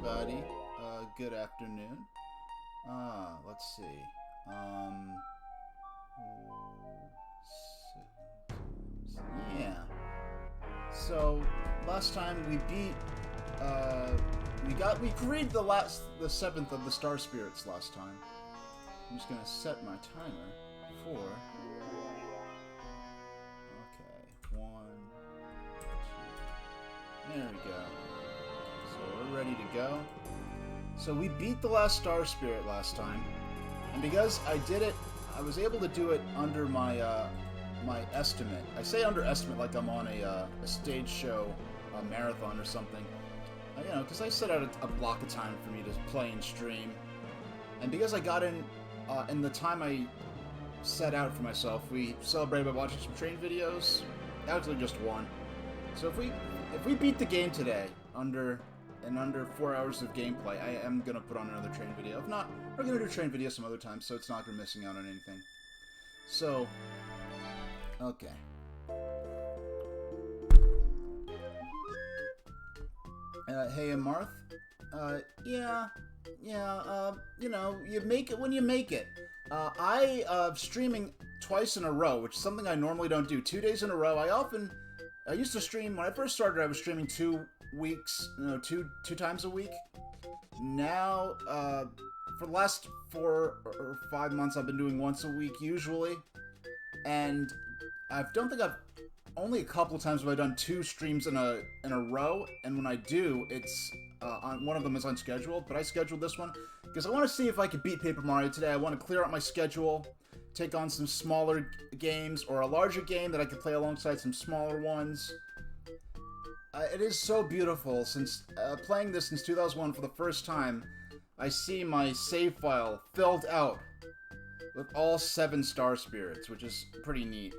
everybody. Good afternoon. Let's see. Yeah. So last time we beat. We created the seventh of the Star Spirits last time. I'm just gonna set my timer for. Okay, 1, 2. There we go. So we're ready to go. So we beat the last Star Spirit last time, and because I did it, I was able to do it under my my estimate. I say underestimate like I'm on a stage show, a marathon or something. You know, because I set out a block of time for me to play and stream, and because I got in the time I set out for myself, we celebrated by watching some train videos. Actually, just one. So if we beat the game today under 4 hours of gameplay, I am gonna put on another train video. If not, we're gonna do train video some other time, so it's not gonna be missing out on anything. So, okay. Hey, Marth. You know, you make it when you make it. Streaming twice in a row, which is something I normally don't do. 2 days in a row. I used to stream, when I first started, I was streaming 2 weeks, two times a week. Now, for the last 4 or 5 months, I've been doing once a week, usually. And I don't think I've only a couple of times have I done 2 streams in a row, and when I do, it's on one of them is unscheduled. But I scheduled this one because I want to see if I could beat Paper Mario today. I want to clear out my schedule, take on some smaller games or a larger game that I could play alongside some smaller ones. It is so beautiful. Since playing this since 2001 for the first time, I see my save file filled out with all 7 Star Spirits, which is pretty neat.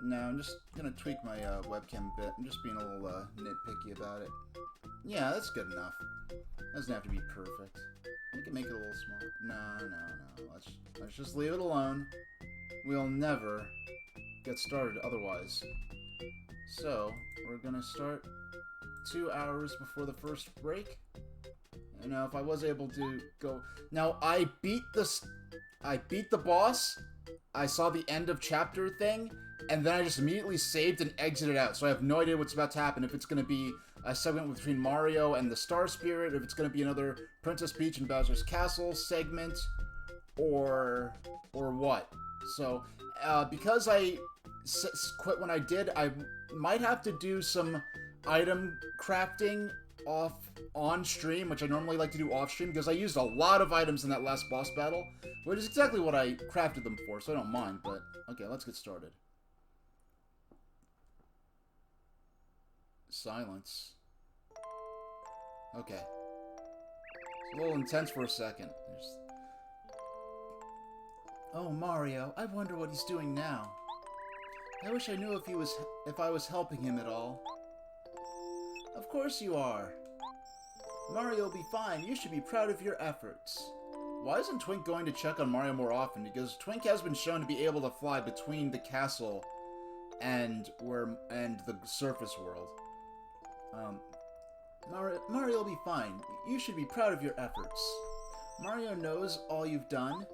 Now, I'm just gonna tweak my webcam a bit. I'm just being a little nitpicky about it. Yeah, that's good enough. Doesn't have to be perfect. We can make it a little smaller. No. Let's just leave it alone. We'll never get started otherwise. So, we're gonna start 2 hours before the first break. You know, if I was able to go... Now, I beat the boss, I saw the end of chapter thing, and then I just immediately saved and exited out, so I have no idea what's about to happen, if it's going to be a segment between Mario and the Star Spirit, if it's going to be another Princess Peach and Bowser's Castle segment, or what. So, because I quit when I did, I might have to do some item crafting on stream, which I normally like to do off stream, because I used a lot of items in that last boss battle, which is exactly what I crafted them for, so I don't mind, but okay, let's get started. Silence. Okay. It's a little intense for a second. Oh, Mario, I wonder what he's doing now. I wish I knew if I was helping him at all. Of course you are. Mario will be fine. You should be proud of your efforts. Why isn't Twink going to check on Mario more often? Because Twink has been shown to be able to fly between the castle and the surface world. Mario will be fine. You should be proud of your efforts. Mario knows all you've done,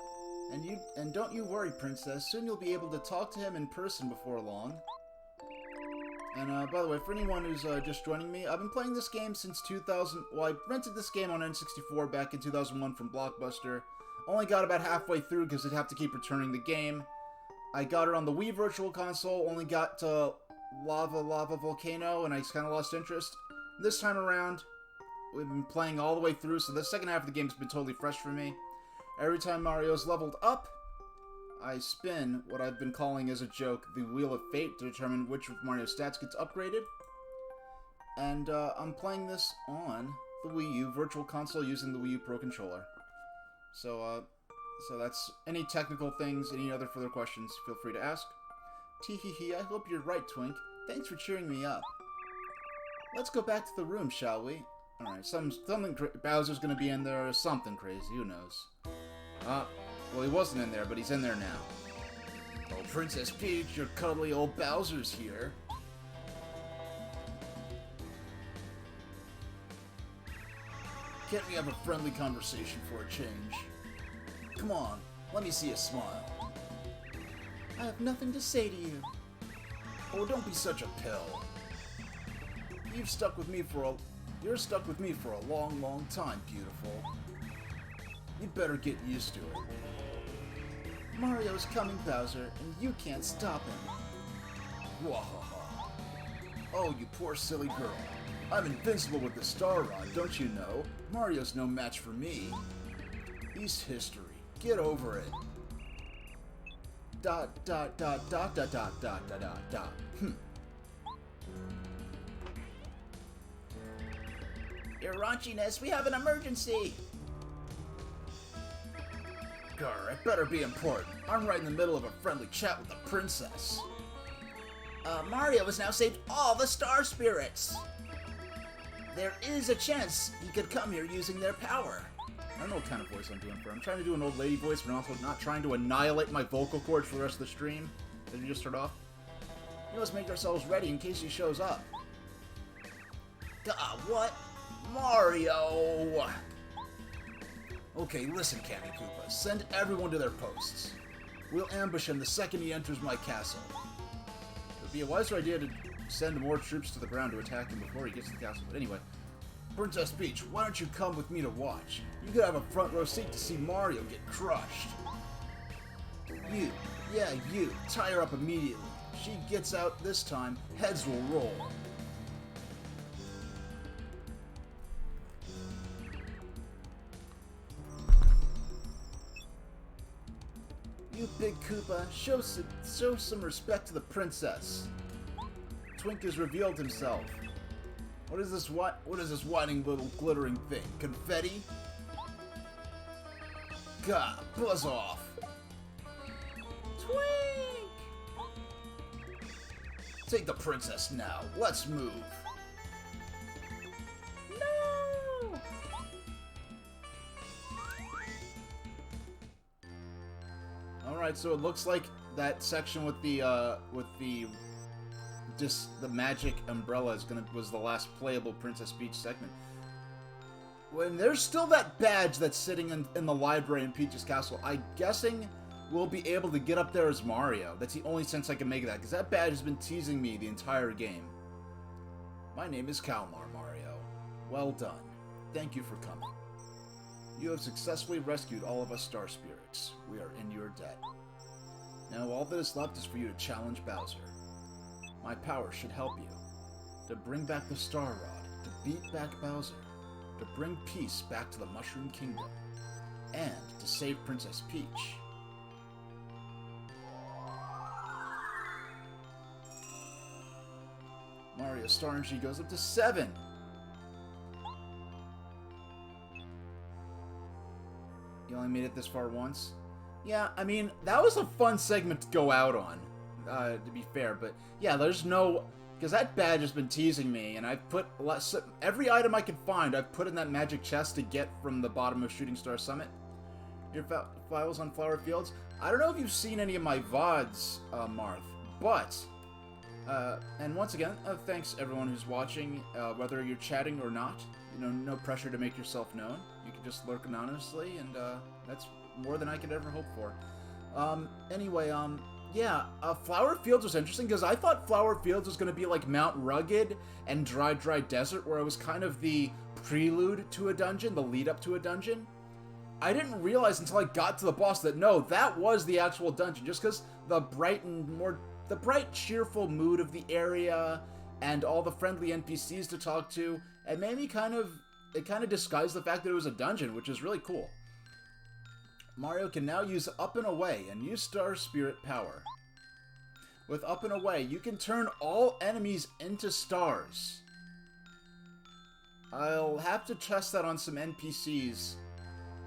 and don't you worry, Princess. Soon you'll be able to talk to him in person before long. And, by the way, for anyone who's just joining me, I've been playing this game since 2000... Well, I rented this game on N64 back in 2001 from Blockbuster. Only got about halfway through because I'd have to keep returning the game. I got it on the Wii Virtual Console, only got to Lava Volcano, and I kind of lost interest. This time around, we've been playing all the way through, so the second half of the game's been totally fresh for me. Every time Mario's leveled up, I spin what I've been calling as a joke the Wheel of Fate to determine which of Mario's stats gets upgraded. And I'm playing this on the Wii U Virtual Console using the Wii U Pro Controller. So that's any technical things, any other further questions, feel free to ask. Tee-hee-hee, I hope you're right, Twink. Thanks for cheering me up. Let's go back to the room, shall we? Alright, something Bowser's gonna be in there or something crazy, who knows. Well, he wasn't in there, but he's in there now. Oh, Princess Peach, your cuddly old Bowser's here. Can't we have a friendly conversation for a change? Come on, let me see a smile. I have nothing to say to you. Oh, don't be such a pill. You're stuck with me for a long, long time, beautiful. You'd better get used to it. Mario's coming, Bowser, and you can't stop him. Wahaha. Oh, you poor silly girl. I'm invincible with the Star Rod, don't you know? Mario's no match for me. He's history. Get over it. Dot, dot, dot, dot, dot, dot, dot, dot, dot, dot. Your raunchiness, we have an emergency! Grr, it better be important. I'm right in the middle of a friendly chat with the princess. Mario has now saved all the Star Spirits! There is a chance he could come here using their power. I don't know what kind of voice I'm doing for. I'm trying to do an old lady voice, but I'm also not trying to annihilate my vocal cords for the rest of the stream. Did we just start off? We must make ourselves ready in case he shows up. What? Mario! Okay, listen, Candy Koopa. Send everyone to their posts. We'll ambush him the second he enters my castle. It would be a wiser idea to send more troops to the ground to attack him before he gets to the castle. But anyway, Princess Peach, why don't you come with me to watch? You could have a front row seat to see Mario get crushed. You, tie her up immediately. she gets out this time, heads will roll. You big Koopa, show some respect to the princess. Twink has revealed himself. What is this whining little glittering thing? Confetti? Gah, buzz off. Twink! Take the princess now. Let's move. No! Alright, so it looks like that section with the magic umbrella was the last playable Princess Peach segment. When there's still that badge that's sitting in the library in Peach's castle, I'm guessing we'll be able to get up there as Mario. That's the only sense I can make of that, because that badge has been teasing me the entire game. My name is Kalmar, Mario. Well done. Thank you for coming. You have successfully rescued all of us Star Spirits. We are in your debt. Now all that is left is for you to challenge Bowser. My power should help you. To bring back the Star Rod, to beat back Bowser, to bring peace back to the Mushroom Kingdom, and to save Princess Peach. Mario's Star Energy goes up to 7! You only made it this far once? Yeah, I mean, that was a fun segment to go out on, to be fair, but yeah, there's no... Because that badge has been teasing me, and I've put every item I could find, I've put in that magic chest to get from the bottom of Shooting Star Summit. Your files on Flower Fields. I don't know if you've seen any of my VODs, Marth, but... and once again, thanks everyone who's watching, whether you're chatting or not. You know, no pressure to make yourself known. You can just lurk anonymously, and that's more than I could ever hope for. Anyway, yeah, Flower Fields was interesting, because I thought Flower Fields was going to be like Mount Rugged and Dry Desert, where it was kind of the prelude to a dungeon, the lead up to a dungeon. I didn't realize until I got to the boss that, no, that was the actual dungeon, just because the bright, cheerful mood of the area, and all the friendly NPCs to talk to, it made me kind of disguised the fact that it was a dungeon, which is really cool. Mario can now use Up and Away and use Star Spirit power. With Up and Away, you can turn all enemies into stars. I'll have to test that on some NPCs,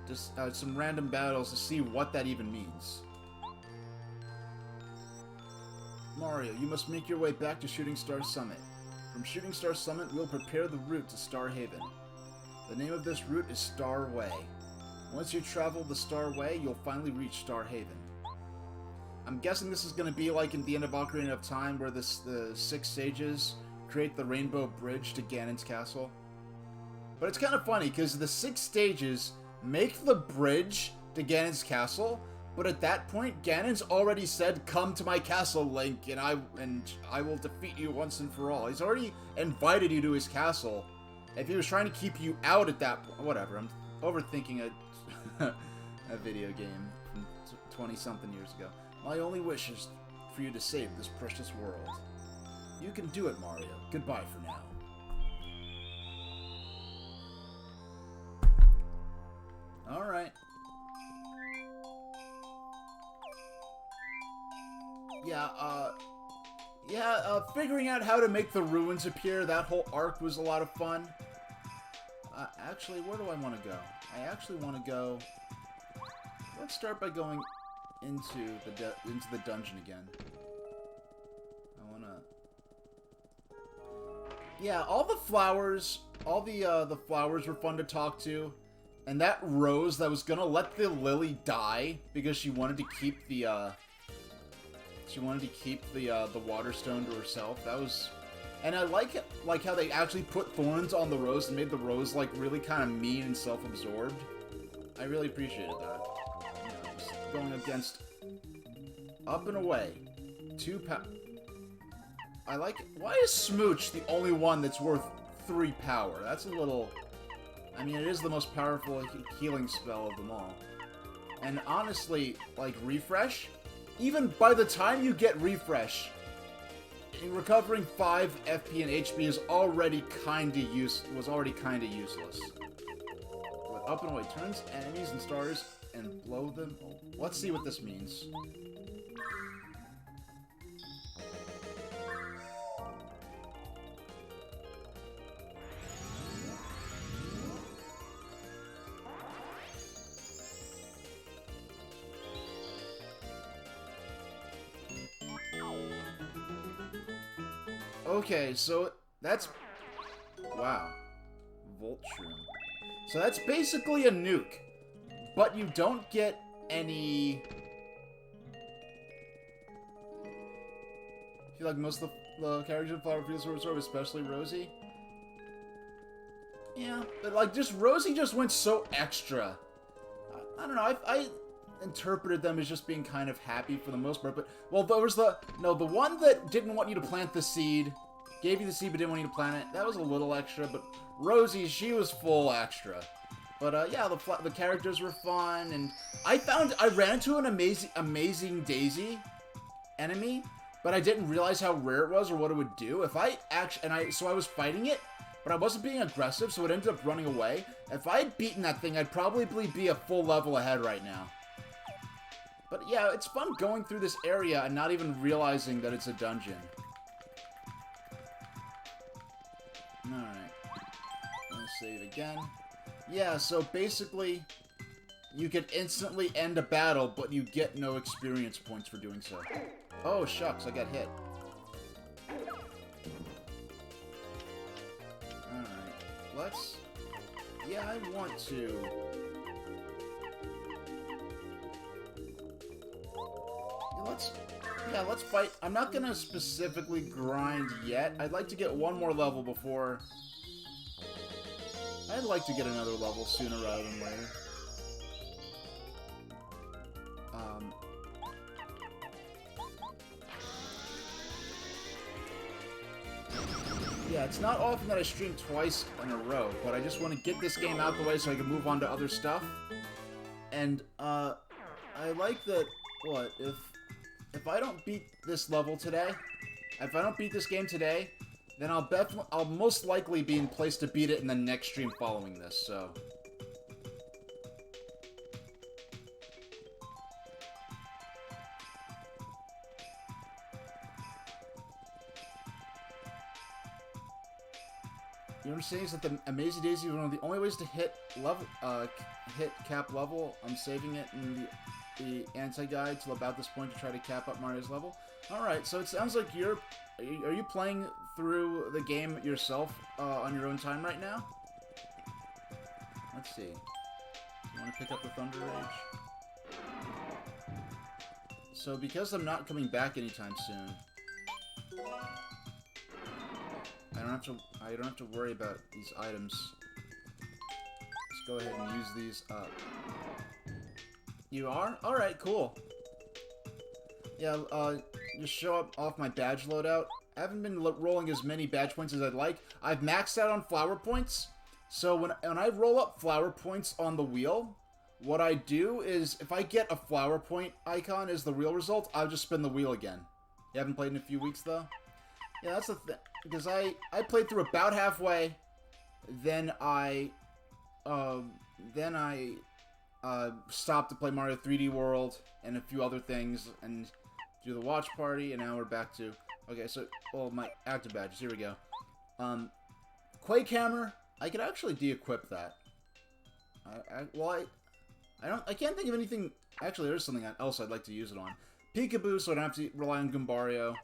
just some random battles to see what that even means. Mario, you must make your way back to Shooting Star Summit. From Shooting Star Summit, we'll prepare the route to Star Haven. The name of this route is Star Way. Once you travel the Star Way, you'll finally reach Star Haven. I'm guessing this is going to be like in the end of Ocarina of Time, where the 6 sages create the Rainbow Bridge to Ganon's castle. But it's kind of funny, because the 6 stages make the bridge to Ganon's castle, but at that point, Ganon's already said, "Come to my castle, Link, and I will defeat you once and for all." He's already invited you to his castle. If he was trying to keep you out at that point, whatever, I'm overthinking a video game from 20-something years ago. My only wish is for you to save this precious world. You can do it, Mario. Goodbye for now. Alright. Figuring out how to make the ruins appear, that whole arc was a lot of fun. Actually, where do I want to go? I actually want to go... Let's start by going into the dungeon again. I want to... Yeah, all the flowers were fun to talk to. And that Rose that was gonna let the lily die because she wanted to keep the water stone to herself. That was... And I like how they actually put thorns on the rose and made the rose like really kind of mean and self-absorbed. I really appreciated that. You know, just going against Up and Away. I like it. Why is Smooch the only one that's worth 3 power? That's a little... I mean, it is the most powerful healing spell of them all. And honestly, like, Refresh, even by the time you get Refresh, recovering 5 FP and HP is already kinda useless. But up and away turns enemies and stars and blow them. Let's see what this means. Okay, so that's... Wow. Volt Shroom. So that's basically a nuke. But you don't get any... I feel like most of the characters in Flower Fields were absorbed, especially Rosie. Yeah, but like, Rosie just went so extra. I don't know, I interpreted them as just being kind of happy for the most part, but, well, there was the one that didn't want you to plant the seed, gave you the seed but didn't want you to plant it, that was a little extra, but Rosie, she was full extra. But, yeah, the characters were fun, and I ran into an amazing Daisy enemy, but I didn't realize how rare it was or what it would do. So I was fighting it, but I wasn't being aggressive, so it ended up running away. If I had beaten that thing, I'd probably be a full level ahead right now. But yeah, it's fun going through this area and not even realizing that it's a dungeon. Alright. Let's save again. Yeah, so basically, you can instantly end a battle, but you get no experience points for doing so. Oh, shucks, I got hit. Alright, let's... Yeah, I want to... Let's fight. I'm not gonna specifically grind yet. I'd like to get one more level before... I'd like to get another level sooner rather than later. Yeah, it's not often that I stream twice in a row, but I just want to get this game out the way so I can move on to other stuff. And, I like that, if I don't beat this level today, if I don't beat this game today, then I'll most likely be in place to beat it in the next stream following this, so... You know what I'm saying is that the Amazing Daisy is one of the only ways to hit cap level. I'm saving it in the anti-guide till about this point to try to cap up Mario's level. Alright, so it sounds like are you playing through the game yourself on your own time right now? Let's see. You want to pick up the Thunder Rage? So because I'm not coming back anytime soon, I don't have to worry about these items. Let's go ahead and use these up. You are? Alright, cool. Yeah, just show up off my badge loadout. I haven't been rolling as many badge points as I'd like. I've maxed out on flower points. So when I roll up flower points on the wheel, what I do is, if I get a flower point icon as the real result, I'll just spin the wheel again. You haven't played in a few weeks, though? Yeah, that's the thing. Because I played through about halfway, then I stopped to play Mario 3D World and a few other things and do the watch party, and now we're back to... Okay, so, well, my active badges, here we go. Quake Hammer, I could actually de-equip that. I can't think of anything... Actually, there's something else I'd like to use it on. Peekaboo, so I don't have to rely on Goombario.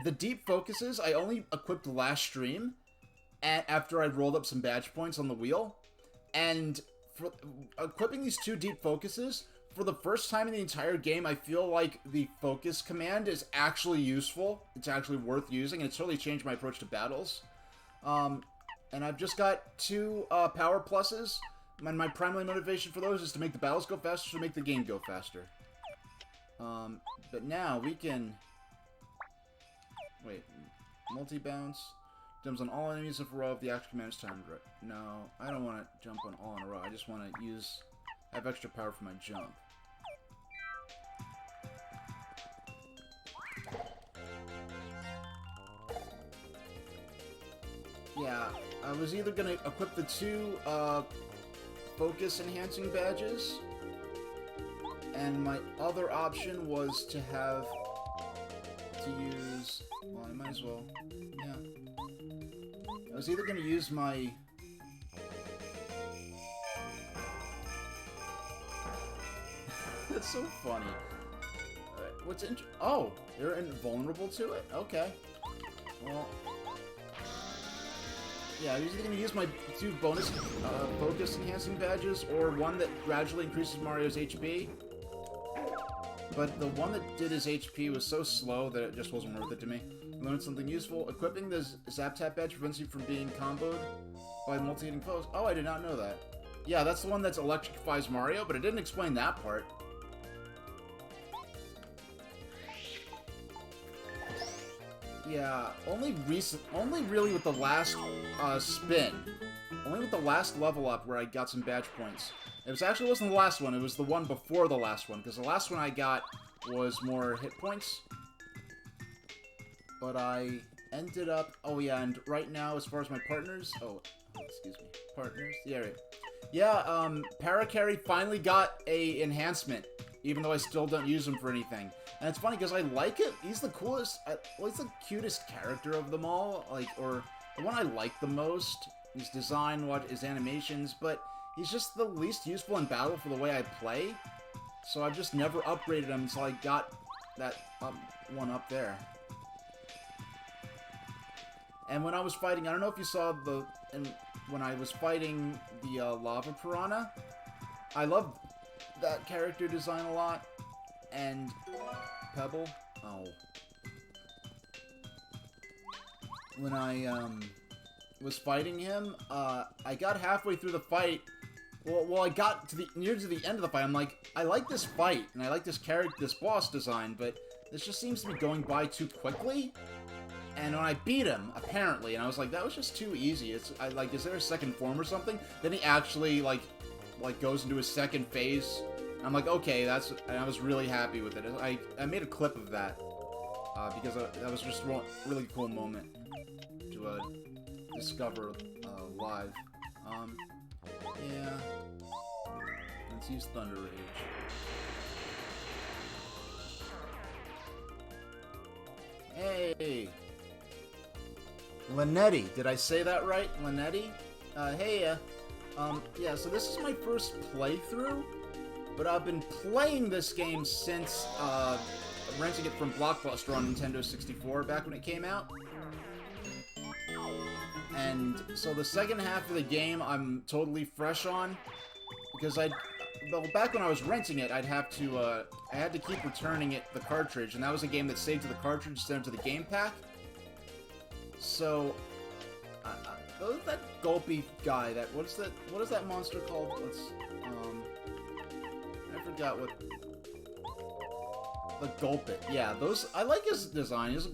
The deep focuses, I only equipped last stream, after I rolled up some badge points on the wheel. And for equipping these two deep focuses, for the first time in the entire game, I feel like the focus command is actually useful. It's actually worth using, and it's totally changed my approach to battles. And I've just got 2 power pluses, and my primary motivation for those is to make the battles go faster, to make the game go faster. But now we can... Wait, multi-bounce. Jumps on all enemies of a row if the action command is timed right. No, I don't want to jump on all in a row. I just want to have extra power for my jump. Yeah, I was either gonna equip the 2, focus enhancing badges, and my other option was to use, well, I might as well, yeah. I was either gonna use my... That's so funny. What's oh, they're invulnerable to it? Okay. Well... Yeah, I was either going to use my 2 bonus focus enhancing badges, or one that gradually increases Mario's HP. But the one that did his HP was so slow that it just wasn't worth it to me. I learned something useful. Equipping the Zap Tap badge prevents you from being comboed by multi-hitting foes. Oh, I did not know that. Yeah, that's the one that electrifies Mario, but it didn't explain that part. Yeah, only really with the last spin. Only with the last level up where I got some badge points. It wasn't the last one, it was the one before the last one, because the last one I got was more hit points. But I ended up... Oh yeah, and right now, as far as my partners... Oh, excuse me. Partners? Yeah, Paracarry finally got a enhancement, even though I still don't use him for anything. And it's funny, because I like it. He's the coolest... well, he's the cutest character of them all. Like, or the one I like the most. His design, his animations, but he's just the least useful in battle for the way I play. So I've just never upgraded him until I got that one up there. And when I was fighting... I don't know if you saw when I was fighting the Lava Piranha, I loved that character design a lot. And... Pebble? Oh. When I, was fighting him, I got halfway through the fight. Well, I got near to the end of the fight. I'm like, I like this fight, and I like this boss design, but this just seems to be going by too quickly. And when I beat him, apparently, and I was like, that was just too easy. Is there a second form or something? Then he actually, like goes into his second phase. I'm like, okay, and I was really happy with it. I made a clip of that, because that was just a really cool moment to discover live. Yeah. Let's use Thunder Rage. Hey! Linetti, did I say that right? Linetti? Hey, yeah, so this is my first playthrough. But I've been playing this game since renting it from Blockbuster on Nintendo 64 back when it came out. And so the second half of the game I'm totally fresh on, because back when I was renting it, I had to keep returning the cartridge, and that was a game that saved to the cartridge instead of to the game pack. So that gulpy guy, what is that monster called? I forgot what... The Gulpit. Yeah, I like his design. He's a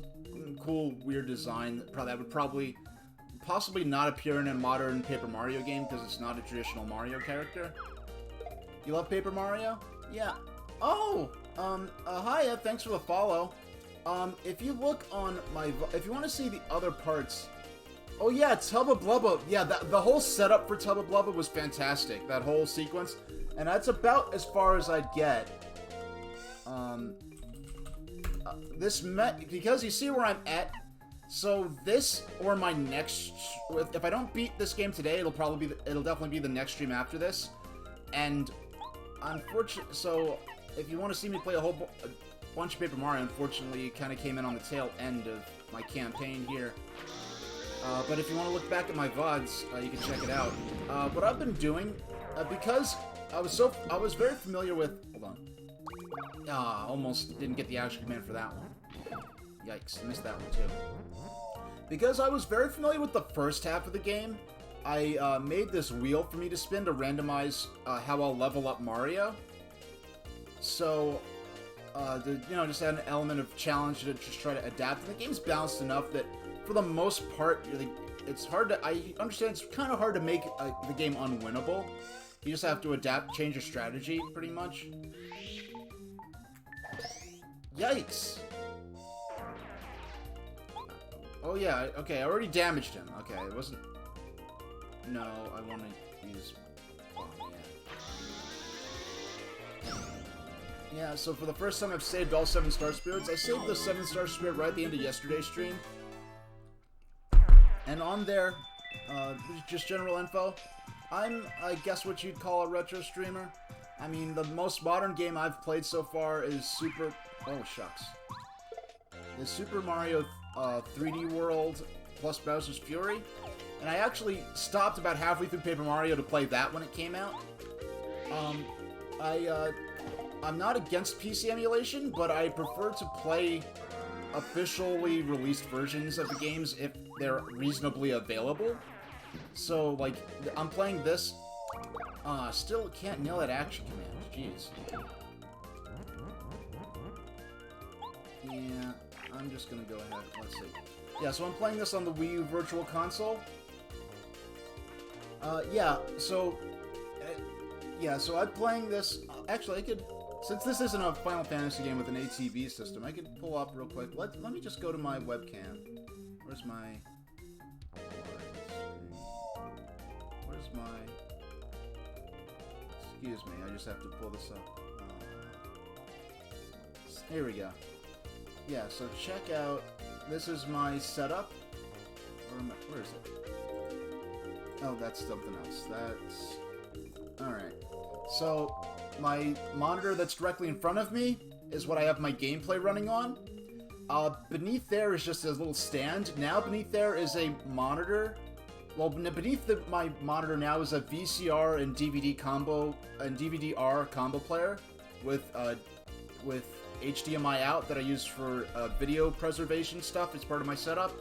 cool, weird design that would possibly not appear in a modern Paper Mario game, because it's not a traditional Mario character. You love Paper Mario? Yeah. Oh! Hiya, thanks for the follow. If you look on if you want to see the other parts... Oh yeah, Tubba Blubba. Yeah, the whole setup for Tubba Blubba was fantastic. That whole sequence. And that's about as far as I'd get. Because you see where I'm at. So this or my next, if I don't beat this game today, it'll definitely be the next stream after this. And unfortunately, so if you want to see me play a bunch of Paper Mario, unfortunately, it kind of came in on the tail end of my campaign here. But if you want to look back at my VODs, you can check it out. What I've been doing, because I was very familiar with... Hold on. Almost didn't get the action command for that one. Yikes, missed that one too. Because I was very familiar with the first half of the game, I made this wheel for me to spin to randomize how I'll level up Mario. So, just add an element of challenge to just try to adapt. And the game's balanced enough that, for the most part, it's hard to... I understand it's kind of hard to make the game unwinnable. You just have to change your strategy, pretty much. Yikes! Oh yeah, okay, I already damaged him. Okay, it wasn't... No, I want to use... Oh, yeah. Yeah, so for the first time I've saved all 7 Star Spirits. I saved the 7 Star Spirit right at the end of yesterday's stream. And on there, just general info, I'm, I guess what you'd call a retro streamer. I mean, the most modern game I've played so far is Super... Oh, shucks. Is Super Mario 3D World plus Bowser's Fury. And I actually stopped about halfway through Paper Mario to play that when it came out. I'm not against PC emulation, but I prefer to play officially released versions of the games if they're reasonably available. So, like, I'm playing this. Still can't nail that action command. Jeez. Yeah, I'm just gonna go ahead. Let's see. Yeah, so I'm playing this on the Wii U Virtual Console. Yeah, so I'm playing this. Actually, I could, since this isn't a Final Fantasy game with an ATB system, I could pull up real quick. Let me just go to my webcam. Where's my? Excuse me, I just have to pull this up. Here we go. Yeah, so check out. This is my setup. Where is it? Oh, that's something else. That's... Alright. So, my monitor that's directly in front of me is what I have my gameplay running on. Beneath there is just a little stand. Now beneath there is a monitor. Well, beneath my monitor now is a VCR and DVD combo, and DVD-R combo player with HDMI out that I use for video preservation stuff as part of my setup.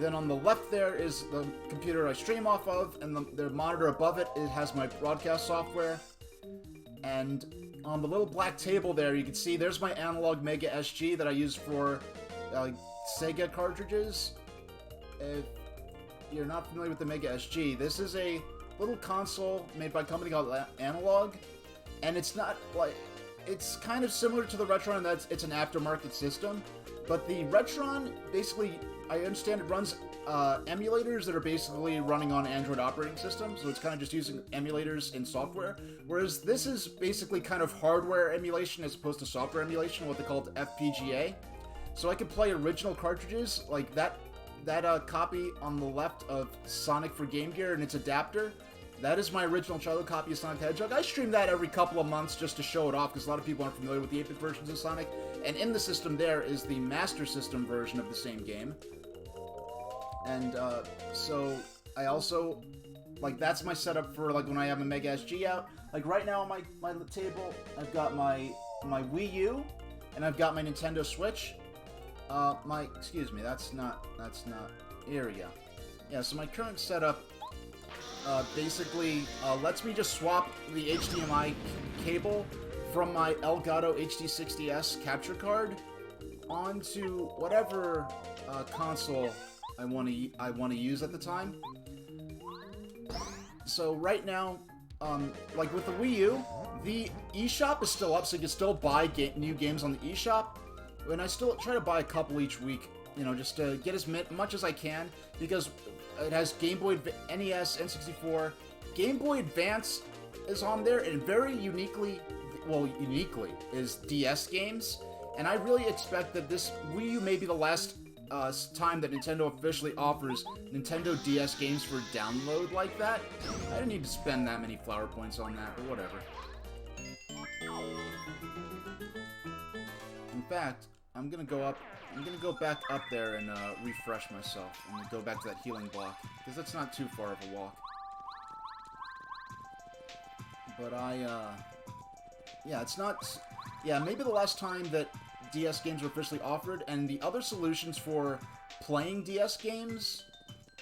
Then on the left there is the computer I stream off of, and the monitor above it, it has my broadcast software. And on the little black table there, you can see there's my analog Mega SG that I use for Sega cartridges. If you're not familiar with the Mega SG, this is a little console made by a company called Analog, and it's not like... It's kind of similar to the Retron in that it's an aftermarket system, but the Retron, basically, I understand it runs emulators that are basically running on Android operating systems, so it's kind of just using emulators in software, whereas this is basically kind of hardware emulation as opposed to software emulation, what they call FPGA. So I could play original cartridges, like that copy on the left of Sonic for Game Gear and its adapter. That is my original childhood copy of Sonic the Hedgehog. I stream that every couple of months just to show it off, because a lot of people aren't familiar with the 8-bit versions of Sonic. And in the system there is the Master System version of the same game. And, so, I also, like, that's my setup for, like, when I have a Mega SG out. Like, right now on my table, I've got my Wii U, and I've got my Nintendo Switch. Excuse me, that's not, here we go. Yeah, so my current setup... basically lets me just swap the HDMI cable from my Elgato HD60S capture card onto whatever console I want to use at the time. So right now, like with the Wii U, the eShop is still up, so you can still buy new games on the eShop. And I still try to buy a couple each week, you know, just to get as much as I can, because it has Game Boy, NES, N64. Game Boy Advance is on there, and very uniquely is DS games. And I really expect that this Wii U may be the last time that Nintendo officially offers Nintendo DS games for download like that. I didn't need to spend that many flower points on that, but whatever. In fact, I'm gonna go back up there and refresh myself and go back to that healing block, because that's not too far of a walk. But yeah, it's not... Yeah, maybe the last time that DS games were officially offered, and the other solutions for playing DS games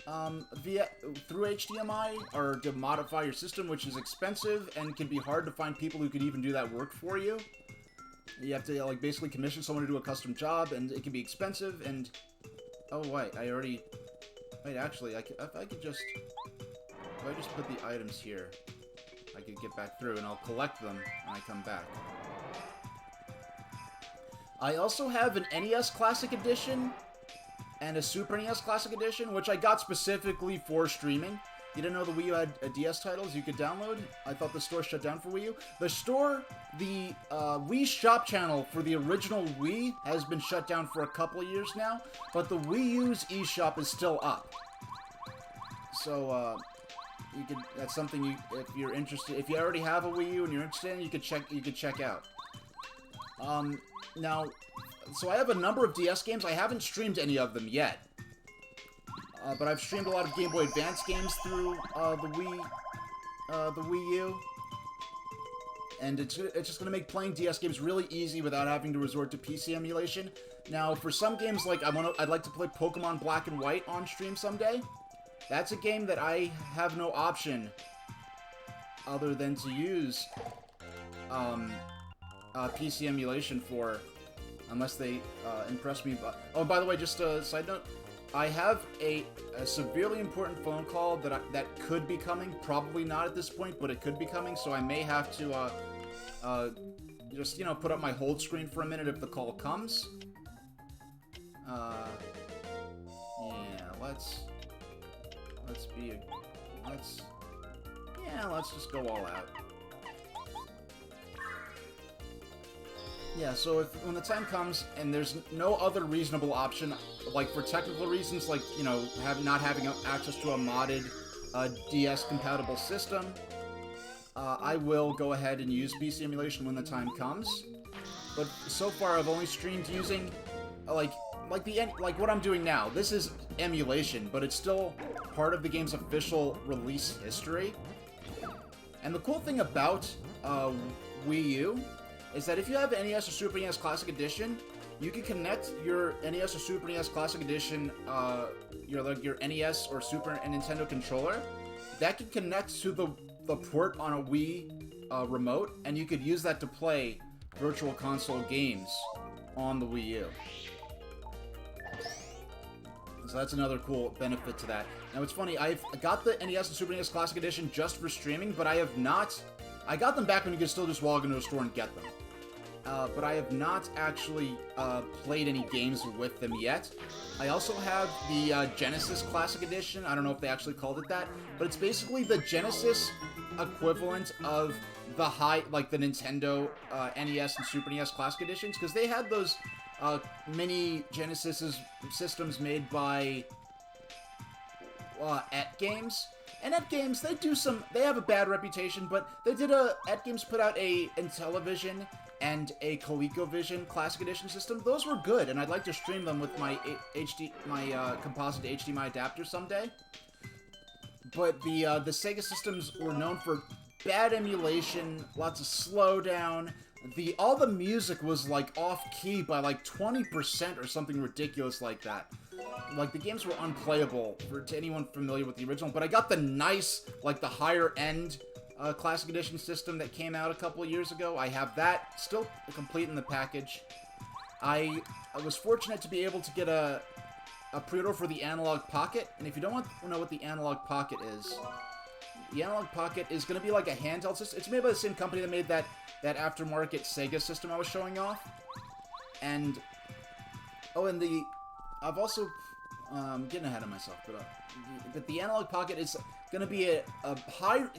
through HDMI are to modify your system, which is expensive and can be hard to find people who could even do that work for you. You have to, like, basically commission someone to do a custom job, and it can be expensive, and... Oh, wait, Wait, actually, if I just put the items here, I could get back through, and I'll collect them when I come back. I also have an NES Classic Edition and a Super NES Classic Edition, which I got specifically for streaming. You didn't know the Wii U had DS titles you could download? I thought the store shut down for Wii U. The store, the Wii Shop channel for the original Wii has been shut down for a couple of years now, but the Wii U's eShop is still up. So, that's something if you're interested, if you already have a Wii U and you're interested in, you could check out. Now, so I have a number of DS games. I haven't streamed any of them yet. But I've streamed a lot of Game Boy Advance games through the Wii U. And it's just going to make playing DS games really easy without having to resort to PC emulation. Now, for some games, like I'd like to play Pokemon Black and White on stream someday. That's a game that I have no option other than to use PC emulation for, unless they impress me. Oh, by the way, just a side note. I have a severely important phone call that could be coming. Probably not at this point, but it could be coming. So I may have to just put up my hold screen for a minute if the call comes. Yeah, let's just go all out. Yeah, so when the time comes and there's no other reasonable option, like for technical reasons, like, not having access to a modded DS-compatible system, I will go ahead and use PC emulation when the time comes. But so far, I've only streamed using, like what I'm doing now. This is emulation, but it's still part of the game's official release history. And the cool thing about Wii U is that if you have NES or Super NES Classic Edition, you can connect your NES or Super NES Classic Edition, your NES or Super and Nintendo controller. That can connect to the port on a Wii remote, and you could use that to play Virtual Console games on the Wii U. So that's another cool benefit to that. Now it's funny, I've got the NES and Super NES Classic Edition just for streaming, but I have not... I got them back when you could still just walk into a store and get them. But I have not actually played any games with them yet. I also have the Genesis Classic Edition. I don't know if they actually called it that, but it's basically the Genesis equivalent of the the Nintendo NES and Super NES Classic Editions, because they had those mini Genesis systems made by ET Games. And ET Games, they have a bad reputation, but ET Games put out a Intellivision and a ColecoVision Classic Edition system. Those were good, and I'd like to stream them with my composite HDMI adapter someday. But the Sega systems were known for bad emulation, lots of slowdown. All the music was like off-key by like 20% or something ridiculous like that. Like, the games were unplayable to anyone familiar with the original, but I got the nice, like, the higher-end Classic Edition system that came out a couple of years ago. I have that still complete in the package. I was fortunate to be able to get a pre-order for the Analog Pocket, and if you don't want to know what the Analog Pocket is, the Analog Pocket is going to be like a handheld system. It's made by the same company that made that aftermarket Sega system I was showing off. And, I've also, getting ahead of myself, but the Analog Pocket is going to be a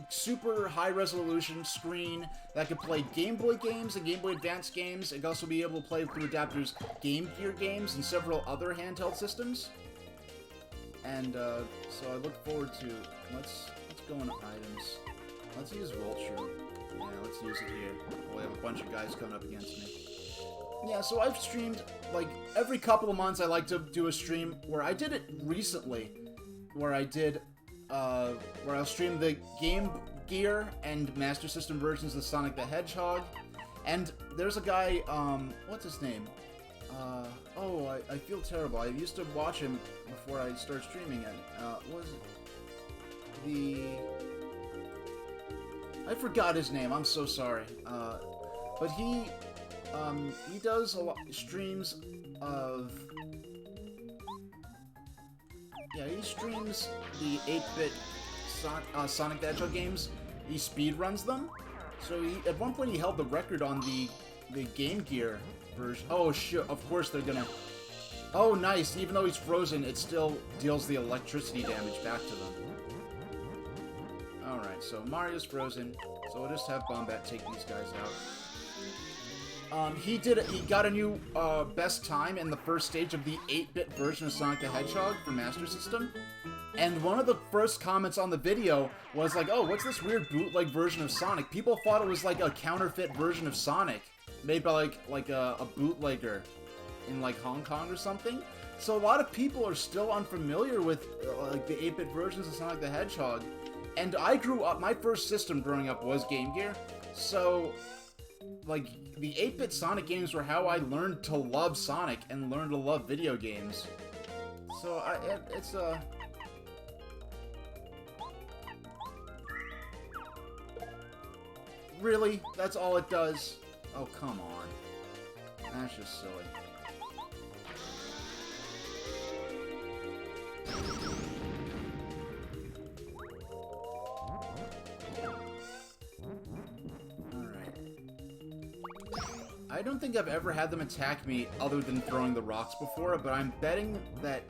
super high-resolution screen that could play Game Boy games and Game Boy Advance games. It could also be able to play through adapters Game Gear games and several other handheld systems. And so I look forward to, let's go into items. Let's use Vulture. Yeah, let's use it here. We have a bunch of guys coming up against me. Yeah, so I've streamed, like, every couple of months I like to do a stream where I did it recently, where I'll stream the Game Gear and Master System versions of Sonic the Hedgehog, and there's a guy, what's his name? I feel terrible. I used to watch him before I started streaming it. What was it? I forgot his name, I'm so sorry. But he does a lot streams of... Yeah, he streams the 8-bit Sonic the Hedgehog games. He speedruns them. So at one point he held the record on the Game Gear version. Oh shit, of course they're gonna... Oh, nice. Even though he's frozen, it still deals the electricity damage back to them. Alright, so Mario's frozen. So we'll just have Bombat take these guys out. He got a new best time in the first stage of the 8-bit version of Sonic the Hedgehog for Master System. And one of the first comments on the video was like, oh, what's this weird bootleg version of Sonic? People thought it was like a counterfeit version of Sonic made by like a bootlegger in like Hong Kong or something. So a lot of people are still unfamiliar with like the 8-bit versions of Sonic the Hedgehog. And I grew up, my first system growing up was Game Gear. So like the 8-bit Sonic games were how I learned to love Sonic and learned to love video games. So it's really? That's all it does? Oh, come on. That's just silly. I don't think I've ever had them attack me other than throwing the rocks before, but I'm betting that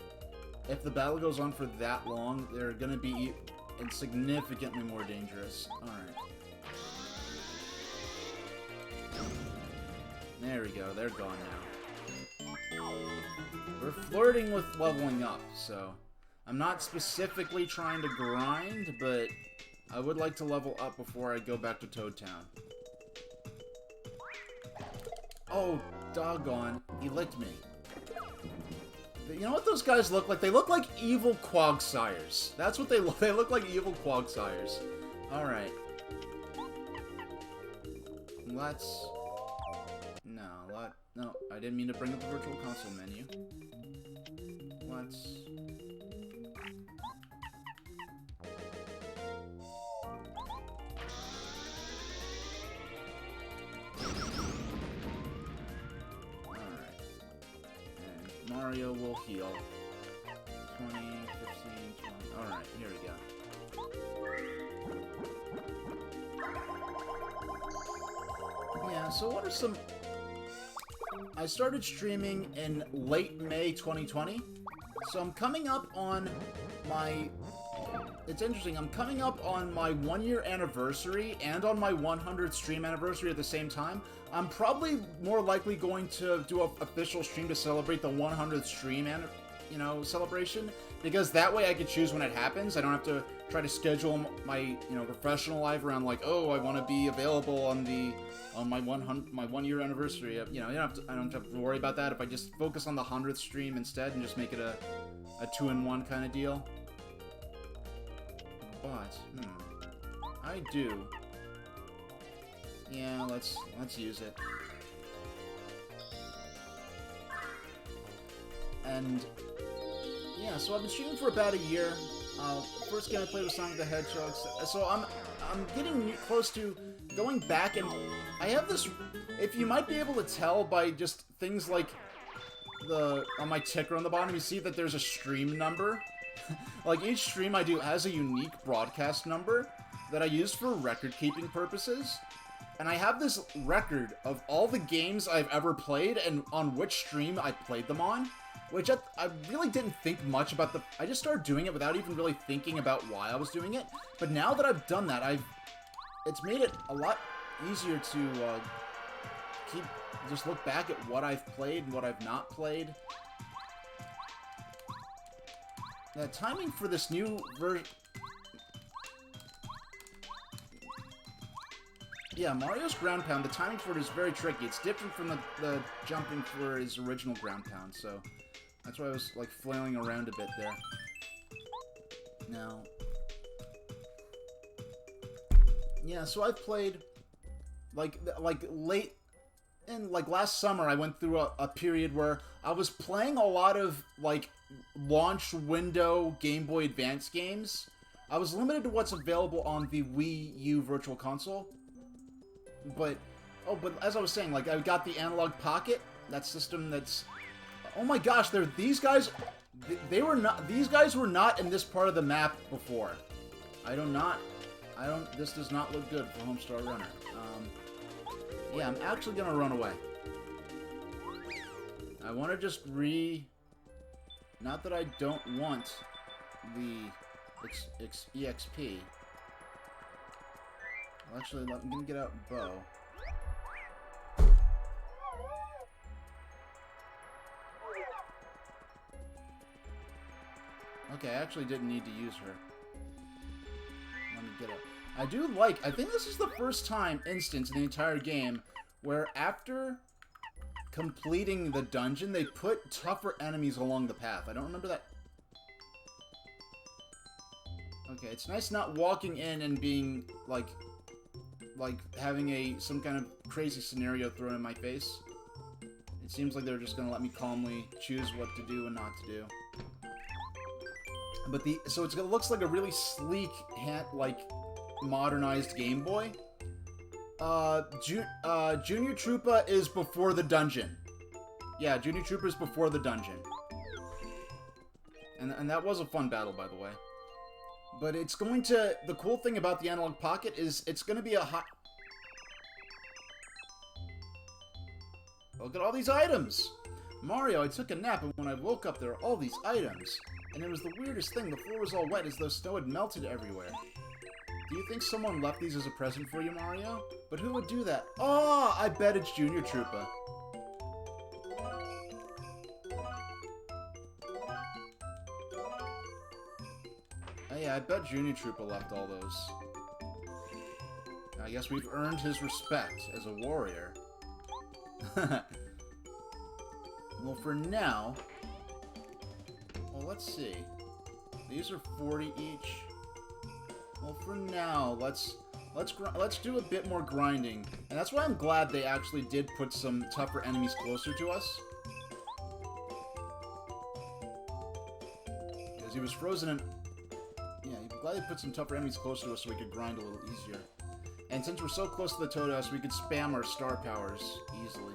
if the battle goes on for that long, they're going to be significantly more dangerous. Alright. There we go, they're gone now. We're flirting with leveling up, so I'm not specifically trying to grind, but I would like to level up before I go back to Toad Town. Oh, doggone. He licked me. You know what those guys look like? They look like evil Quagsires. That's what they look. They look like evil Quagsires. Alright. Let's... No, I didn't mean to bring up the Virtual Console menu. Let's... Mario will heal. 20, 15, 20. Alright, here we go. Yeah, so what are some... I started streaming in late May 2020. So I'm coming up on my... It's interesting, I'm coming up on my 1-year anniversary and on my 100th stream anniversary at the same time. I'm probably more likely going to do an official stream to celebrate the 100th stream and celebration, because that way I can choose when it happens. I don't have to try to schedule my professional life around like, oh, I want to be available on my 1-year anniversary. I don't have to worry about that if I just focus on the 100th stream instead and just make it a 2-in-1 kind of deal. But I do. Yeah, let's use it. And yeah, so I've been streaming for about a year. First game I played was Sonic the Hedgehog. So I'm getting close to going back, and I have this. If you might be able to tell by just things like on my ticker on the bottom, you see that there's a stream number. Like each stream I do has a unique broadcast number that I use for record-keeping purposes. And I have this record of all the games I've ever played and on which stream I played them on, which I really didn't think much about I just started doing it without even really thinking about why I was doing it. But now that I've done that, it's made it a lot easier to just look back at what I've played and what I've not played. The timing for this new version... Yeah, Mario's ground pound, the timing for it is very tricky. It's different from the jumping for his original ground pound, so that's why I was, like, flailing around a bit there. Now... Yeah, so I've played, like late... And, like, last summer I went through a period where I was playing a lot of, like, launch window Game Boy Advance games. I was limited to what's available on the Wii U Virtual Console. But as I was saying, like, I got the Analog Pocket, that system that's... Oh my gosh, these guys... These guys were not in this part of the map before. This does not look good for Homestar Runner. Yeah, I'm actually gonna run away. I want to just Not that I don't want the EXP. Well, actually, I'm gonna get out Bo. Okay, I actually didn't need to use her. Let me get it. I think this is the first instance in the entire game where after completing the dungeon, they put tougher enemies along the path. I don't remember that. Okay, it's nice not walking in and being, like having some kind of crazy scenario thrown in my face. It seems like they're just gonna let me calmly choose what to do and not to do. But so it looks like a really sleek, modernized Game Boy. Junior Troopa is before the dungeon. Yeah, Junior Troopa is before the dungeon. And that was a fun battle, by the way. But it's going to... The cool thing about the Analog Pocket is it's going to be a hot... Look at all these items! Mario, I took a nap, and when I woke up, there were all these items. And it was the weirdest thing. The floor was all wet, as though snow had melted everywhere. Do you think someone left these as a present for you, Mario? But who would do that? Oh, I bet it's Junior Troopa. Oh yeah, I bet Junior Troopa left all those. I guess we've earned his respect as a warrior. Well, for now... Well, let's see. These are 40 each. Well, for now, let's do a bit more grinding. And that's why I'm glad they actually did put some tougher enemies closer to us. Because he was frozen in... Yeah, I'm glad they put some tougher enemies closer to us so we could grind a little easier. And since we're so close to the Toad House, we could spam our star powers easily.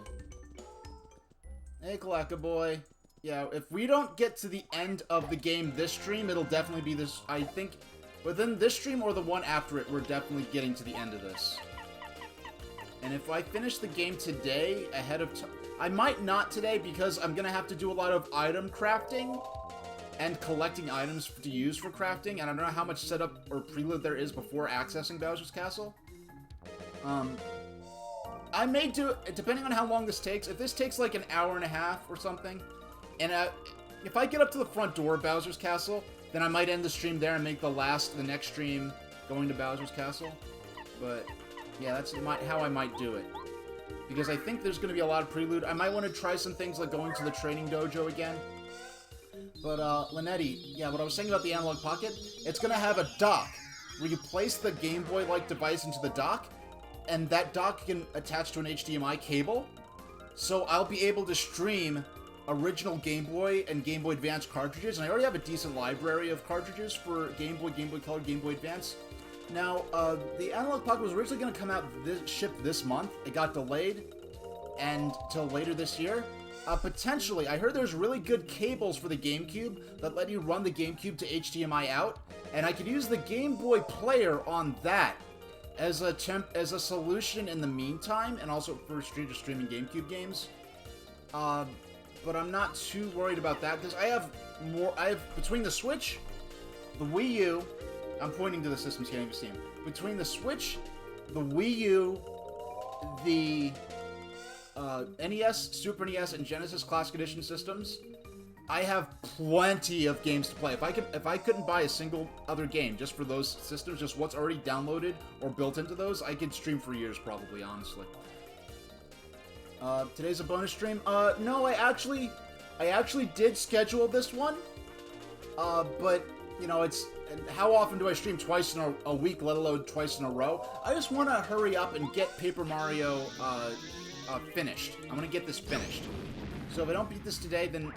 Hey, Kalaka boy. Yeah, if we don't get to the end of the game this stream, it'll definitely be this... I think within this stream or the one after it, we're definitely getting to the end of this. And if I finish the game today ahead of time... I might not today because I'm going to have to do a lot of item crafting and collecting items to use for crafting. And I don't know how much setup or preload there is before accessing Bowser's Castle. I may do it, depending on how long this takes. If this takes like an hour and a half or something, and if I get up to the front door of Bowser's Castle, then I might end the stream there and make the next stream going to Bowser's Castle. But yeah, that's how I might do it. Because I think there's going to be a lot of prelude. I might want to try some things like going to the training dojo again. But, Linetti, yeah, what I was saying about the Analog Pocket, it's going to have a dock where you place the Game Boy-like device into the dock, and that dock can attach to an HDMI cable. So I'll be able to stream original Game Boy and Game Boy Advance cartridges, and I already have a decent library of cartridges for Game Boy, Game Boy Color, Game Boy Advance. Now, the Analog Pocket was originally going to come out shipped this month. It got delayed until later this year. Potentially, I heard there's really good cables for the GameCube that let you run the GameCube to HDMI out, and I could use the Game Boy player on that as a solution in the meantime, and also for streaming GameCube games. But I'm not too worried about that because I have between the Switch, the Wii U. I'm pointing to the systems here, you can see them. Between the Switch, the Wii U, the NES, Super NES, and Genesis Classic Edition systems, I have plenty of games to play. If I couldn't buy a single other game just for those systems, just what's already downloaded or built into those, I could stream for years probably, honestly. Today's a bonus stream. No, I actually did schedule this one. But you know, how often do I stream twice in a week, let alone twice in a row? I just want to hurry up and get Paper Mario finished. I'm gonna get this finished. So if I don't beat this today, then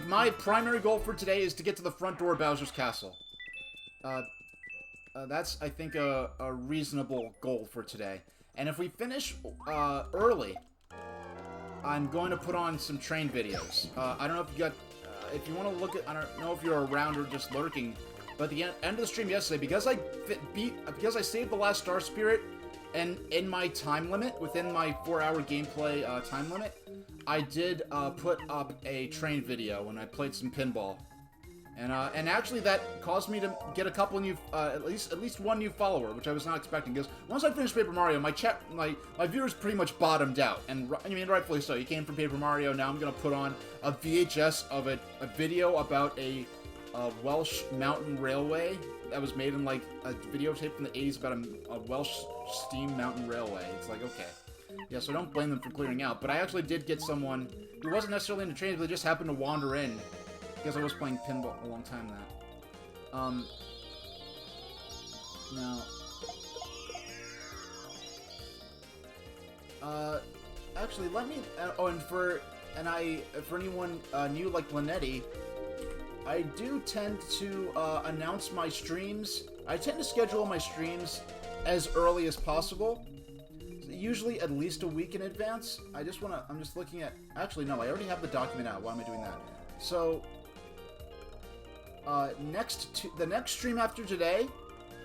my primary goal for today is to get to the front door of Bowser's Castle. That's, I think, a reasonable goal for today. And if we finish early, I'm going to put on some train videos. I don't know if you got... if you want to look at... I don't know if you're around or just lurking, but at the end of the stream yesterday, because I saved the last Star Spirit and in my time limit, within my 4-hour gameplay time limit, I did put up a train video when I played some pinball. And actually that caused me to get a couple new, at least one new follower, which I was not expecting, because once I finished Paper Mario, my viewers pretty much bottomed out, and I mean, rightfully so. You came from Paper Mario, now I'm gonna put on a VHS of a video about a Welsh mountain railway that was made in, like, a videotape from the 80s about a Welsh steam mountain railway. It's like, okay. Yeah, so I don't blame them for clearing out, but I actually did get someone who wasn't necessarily into trains, but they just happened to wander in, because I was playing pinball a long time that. Actually, let me, and for anyone, new like Linetti, I do tend to, announce my streams. I tend to schedule my streams as early as possible. Usually at least a week in advance. I'm just looking at, actually, no, I already have the document out. Why am I doing that? So, the next stream after today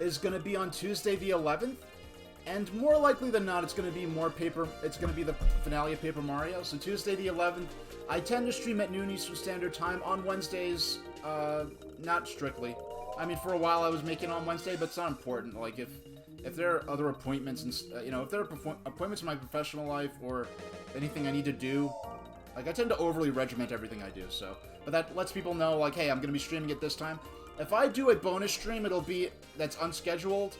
is going to be on Tuesday the 11th, and more likely than not, it's going to be the finale of Paper Mario. So Tuesday the 11th, I tend to stream at noon Eastern Standard Time. On Wednesdays, not strictly. I mean, for a while I was making on Wednesday, but it's not important. Like, if there are other appointments, and if there are appointments in my professional life, or anything I need to do, like, I tend to overly regiment everything I do, so. But that lets people know, like, hey, I'm going to be streaming at this time. If I do a bonus stream, that's unscheduled.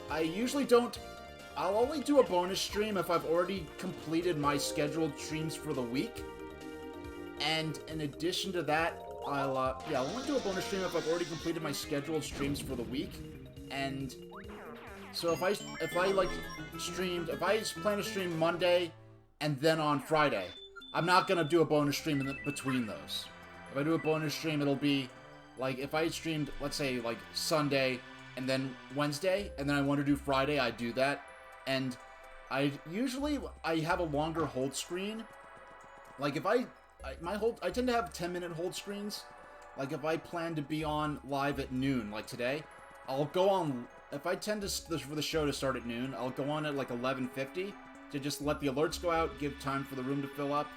I'll only do a bonus stream if I've already completed my scheduled streams for the week. And in addition to that, I'll only do a bonus stream if I've already completed my scheduled streams for the week. And so if I plan to stream Monday and then on Friday, I'm not gonna do a bonus stream in between those. If I do a bonus stream, it'll be like, if I streamed, let's say, like Sunday and then Wednesday, and then I want to do Friday, I do that. And I have a longer hold screen. Like, if I tend to have 10-minute hold screens. Like, if I plan to be on live at noon, like today, I'll go on. If I tend for the show to start at noon, I'll go on at like 11:50 to just let the alerts go out, give time for the room to fill up.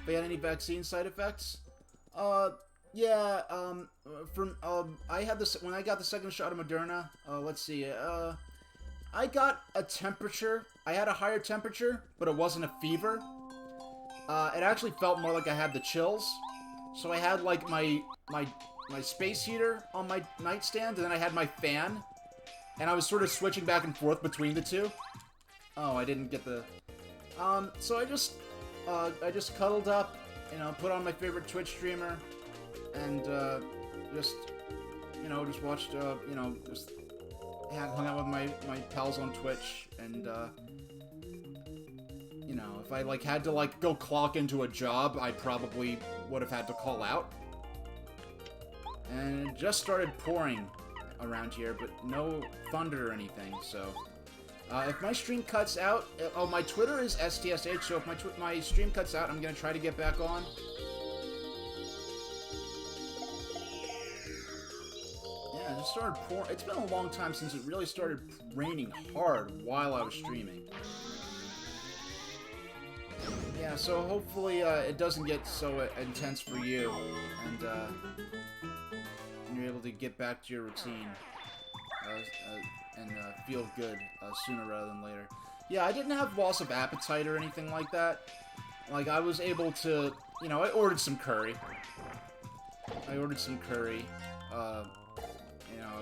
If I had any vaccine side effects, yeah. I had this when I got the second shot of Moderna. Let's see. I got a temperature. I had a higher temperature, but it wasn't a fever. It actually felt more like I had the chills. So I had like my space heater on my nightstand, and then I had my fan, and I was sort of switching back and forth between the two. Oh, I didn't get the. So I just cuddled up, put on my favorite Twitch streamer, and just watched, just hung out with my pals on Twitch, and if I had to go clock into a job, I probably would have had to call out. And it just started pouring around here, but no thunder or anything, so. If my stream cuts out, my Twitter is STSH, so if my stream cuts out, I'm gonna try to get back on. Yeah, it just started pouring. It's been a long time since it really started raining hard while I was streaming. Yeah, so hopefully it doesn't get so intense for you, and you're able to get back to your routine and feel good sooner rather than later. Yeah, I didn't have loss of appetite or anything like that. Like, I was able to, I ordered some curry. I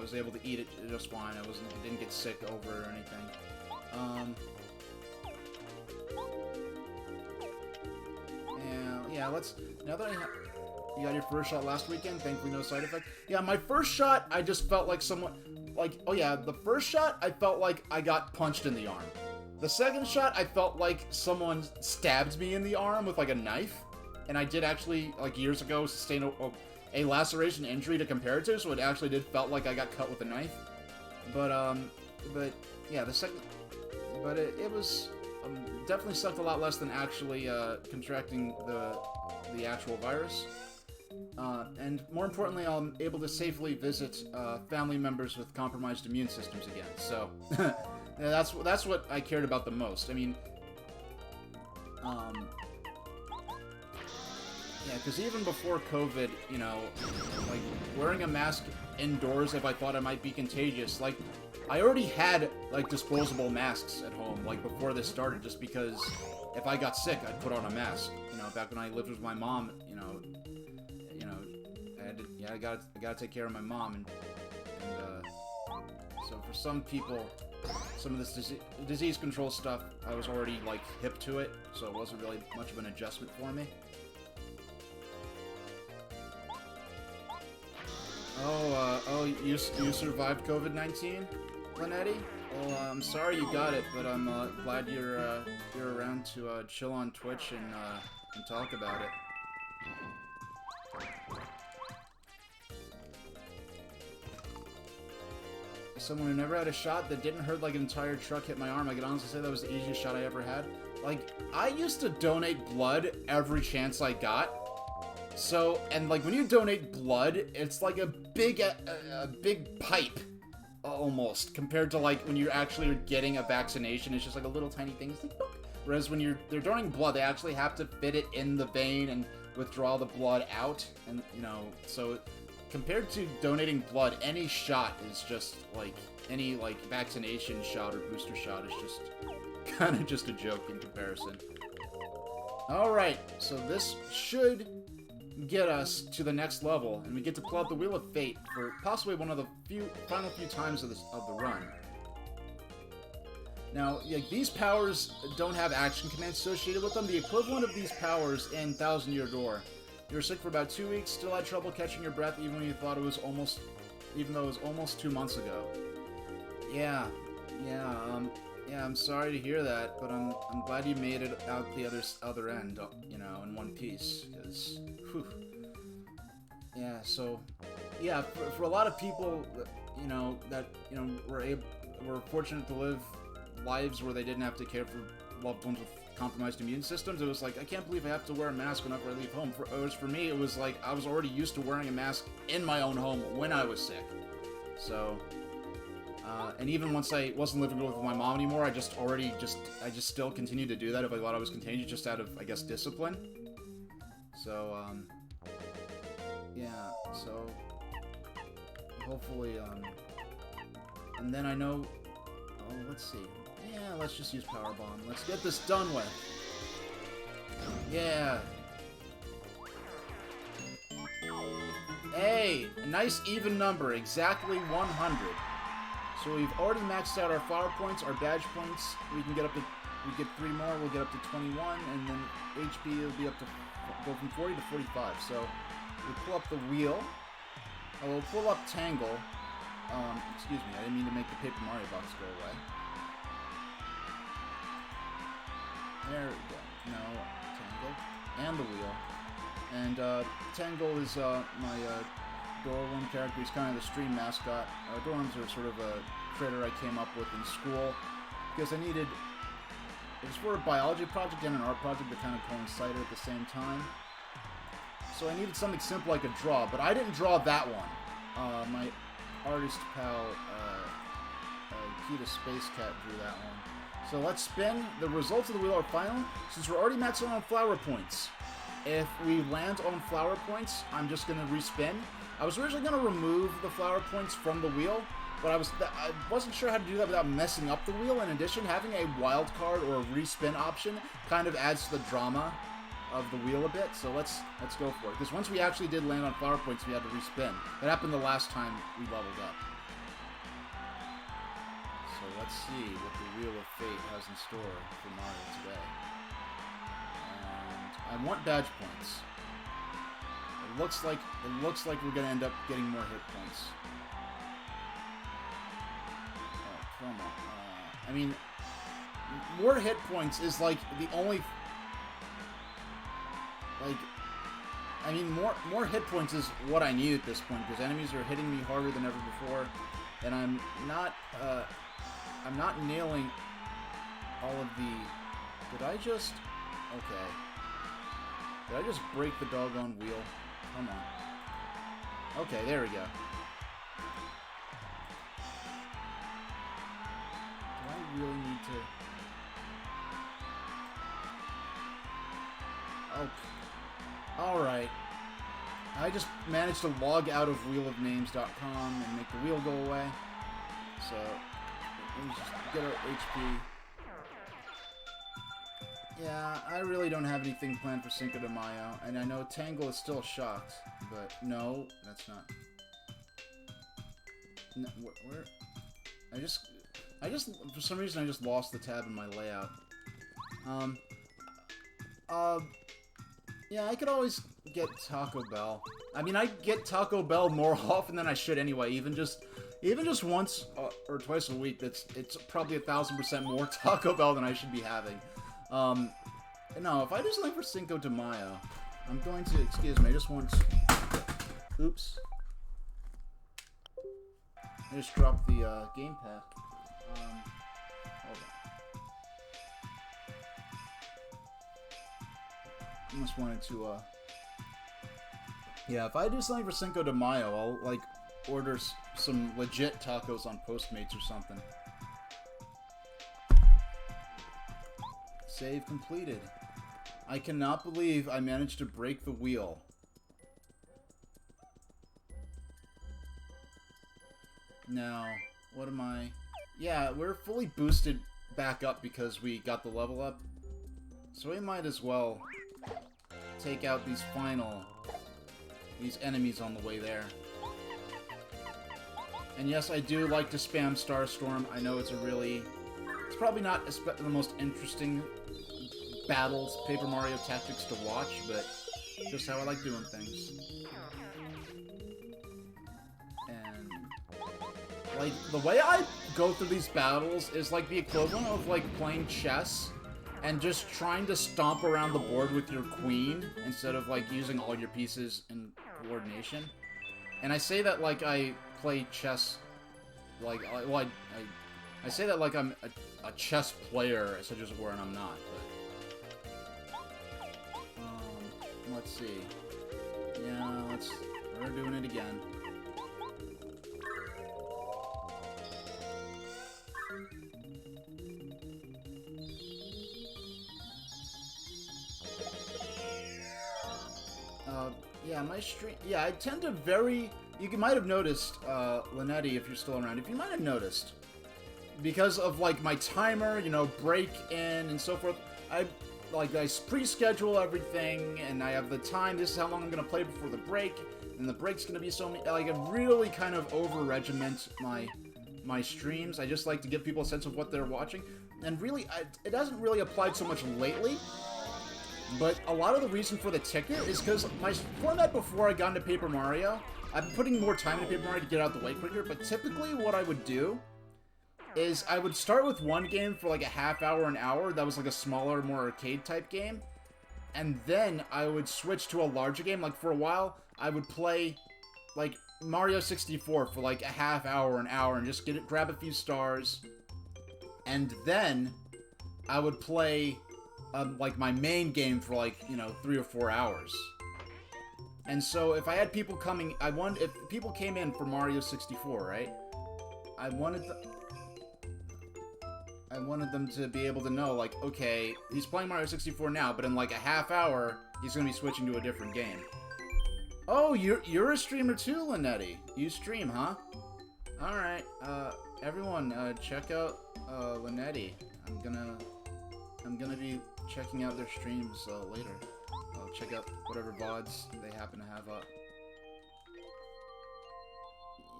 was able to eat it just fine. I didn't get sick over it or anything. Yeah, now that you got your first shot last weekend, thankfully no side effect. Yeah, my first shot, I just felt like the first shot, I felt like I got punched in the arm. The second shot, I felt like someone stabbed me in the arm with, a knife. And I did actually, years ago, sustain a laceration injury to compare it to, so it actually felt like I got cut with a knife. But yeah, it was... definitely sucked a lot less than actually contracting the actual virus. And more importantly, I'm able to safely visit family members with compromised immune systems again. So yeah, that's what I cared about the most. I mean, Yeah, because even before COVID, you know, like, wearing a mask indoors if I thought I might be contagious, like, I already had, like, disposable masks at home, like, before this started, just because if I got sick, I'd put on a mask. You know, back when I lived with my mom, you know, I had to, yeah, I gotta take care of my mom, and so for some people, some of this disease control stuff, I was already, like, hip to it, so it wasn't really much of an adjustment for me. Oh, you survived COVID-19, Linetti? Well, I'm sorry you got it, but I'm glad you're around to chill on Twitch and talk about it. As someone who never had a shot that didn't hurt like an entire truck hit my arm, I can honestly say that was the easiest shot I ever had. Like, I used to donate blood every chance I got. So, and like when you donate blood, it's like a big pipe, almost, compared to like when you're actually getting a vaccination. It's just like a little tiny thing. It's like, boop. Whereas when they're donating blood, they actually have to fit it in the vein and withdraw the blood out, and you know, so compared to donating blood, any shot is just like any like vaccination shot or booster shot is just kind of just a joke in comparison. All right, so this should get us to the next level, and we get to pull out the Wheel of Fate for possibly one of the final few times of the run. Now, like, these powers don't have action commands associated with them. The equivalent of these powers in Thousand Year Door. You were sick for about 2 weeks, still had trouble catching your breath, even when you thought it was even though it was almost 2 months ago. Yeah, I'm sorry to hear that, but I'm glad you made it out the other end, you know, in one piece, because, whew. Yeah, so, yeah, for a lot of people, you know, that, you know, were fortunate to live lives where they didn't have to care for loved ones with compromised immune systems, it was like, I can't believe I have to wear a mask whenever I leave home. For me, it was like, I was already used to wearing a mask in my own home when I was sick. So, and even once I wasn't living with my mom anymore, I just still continued to do that if I thought I was contagious, just out of, I guess, discipline. So, yeah, so, hopefully, and then I know, oh, let's see. Yeah, let's just use Power Bomb. Let's get this done with. Yeah. Hey, a nice even number, exactly 100. So we've already maxed out our flower points, our badge points. We can get 3 more, we'll get up to 21, and then HP will be up to, go from 40 to 45. So we pull up the wheel. We'll pull up Tangle. Excuse me, I didn't mean to make the Paper Mario box go away. There we go. No, Tangle. And the wheel. And Tangle is my Dorworm character. He's kind of the stream mascot. Dorworms are sort of a critter I came up with in school because I needed... It was for a biology project and an art project that kind of coincided at the same time. So I needed something simple I could draw, but I didn't draw that one. My artist pal, Kita Space Cat, drew that one. So let's spin. The results of the wheel are final. Since we're already maxed out on flower points, if we land on flower points, I'm just going to respin. I was originally going to remove the flower points from the wheel, but I wasn't sure how to do that without messing up the wheel. In addition, having a wild card or a respin option kind of adds to the drama of the wheel a bit. So let's go for it. Because once we actually did land on flower points, we had to respin. That happened the last time we leveled up. So let's see what the Wheel of Fate has in store for Mario today. And I want badge points. It looks like we're gonna end up getting more hit points. Oh, come on. I mean, more hit points is like the only. Like, I mean, more hit points is what I need at this point because enemies are hitting me harder than ever before, and I'm not nailing all of the... Did I just... Okay. Did I just break the doggone wheel? Come on. Okay, there we go. Do I really need to... Oh. Alright. I just managed to log out of wheelofnames.com and make the wheel go away. So, let's just get our HP. Yeah, I really don't have anything planned for Cinco de Mayo, and I know Tangle is still shocked, but no, that's not. No, where? I just, for some reason, I just lost the tab in my layout. Yeah, I could always get Taco Bell. I mean, I get Taco Bell more often than I should anyway. Even just once or twice a week. It's probably 1,000% more Taco Bell than I should be having. No, if I do something for Cinco de Mayo, I'm going to, excuse me, I just want, oops. I just dropped the gamepad. Hold on. I just wanted to, yeah, if I do something for Cinco de Mayo, I'll, like, order some legit tacos on Postmates or something. Save completed. I cannot believe I managed to break the wheel. Now, what am I... Yeah, we're fully boosted back up because we got the level up. So we might as well take out these enemies on the way there. And yes, I do like to spam Starstorm. I know it's it's probably not the most interesting battles, Paper Mario Tactics to watch, but just how I like doing things. And, like, the way I go through these battles is like the equivalent of, like, playing chess and just trying to stomp around the board with your queen instead of, like, using all your pieces in coordination. And I say that like I play chess, like, well, I say that like I'm a chess player, such as it were, and I'm not, but... let's see. Yeah, we're doing it again. Yeah, my stream... Yeah, I tend to You might have noticed, Linetti, if you're still around, if you might have noticed, because of, like, my timer, you know, break-in and so forth, I pre-schedule everything, and I have the time, this is how long I'm gonna play before the break, and the break's gonna be so many... Like, I really kind of over-regiment my streams. I just like to give people a sense of what they're watching, and really, it hasn't really applied so much lately. But a lot of the reason for the ticker is because my format before I got into Paper Mario, I'm putting more time into Paper Mario to get out the way quicker, but typically what I would do is I would start with one game for like a half hour, an hour, that was like a smaller, more arcade type game, and then I would switch to a larger game. Like for a while, I would play like Mario 64 for like a half hour, an hour, and just grab a few stars, and then I would play like my main game for like, you know, 3 or 4 hours. And so if I had people coming, if people came in for Mario 64, right? I wanted them to be able to know, like, okay, he's playing Mario 64 now, but in like a half hour, he's gonna be switching to a different game. Oh, you're a streamer too, Linetti. You stream, huh? All right, everyone, check out Linetti. I'm gonna be checking out their streams later. I'll check out whatever VODs they happen to have up.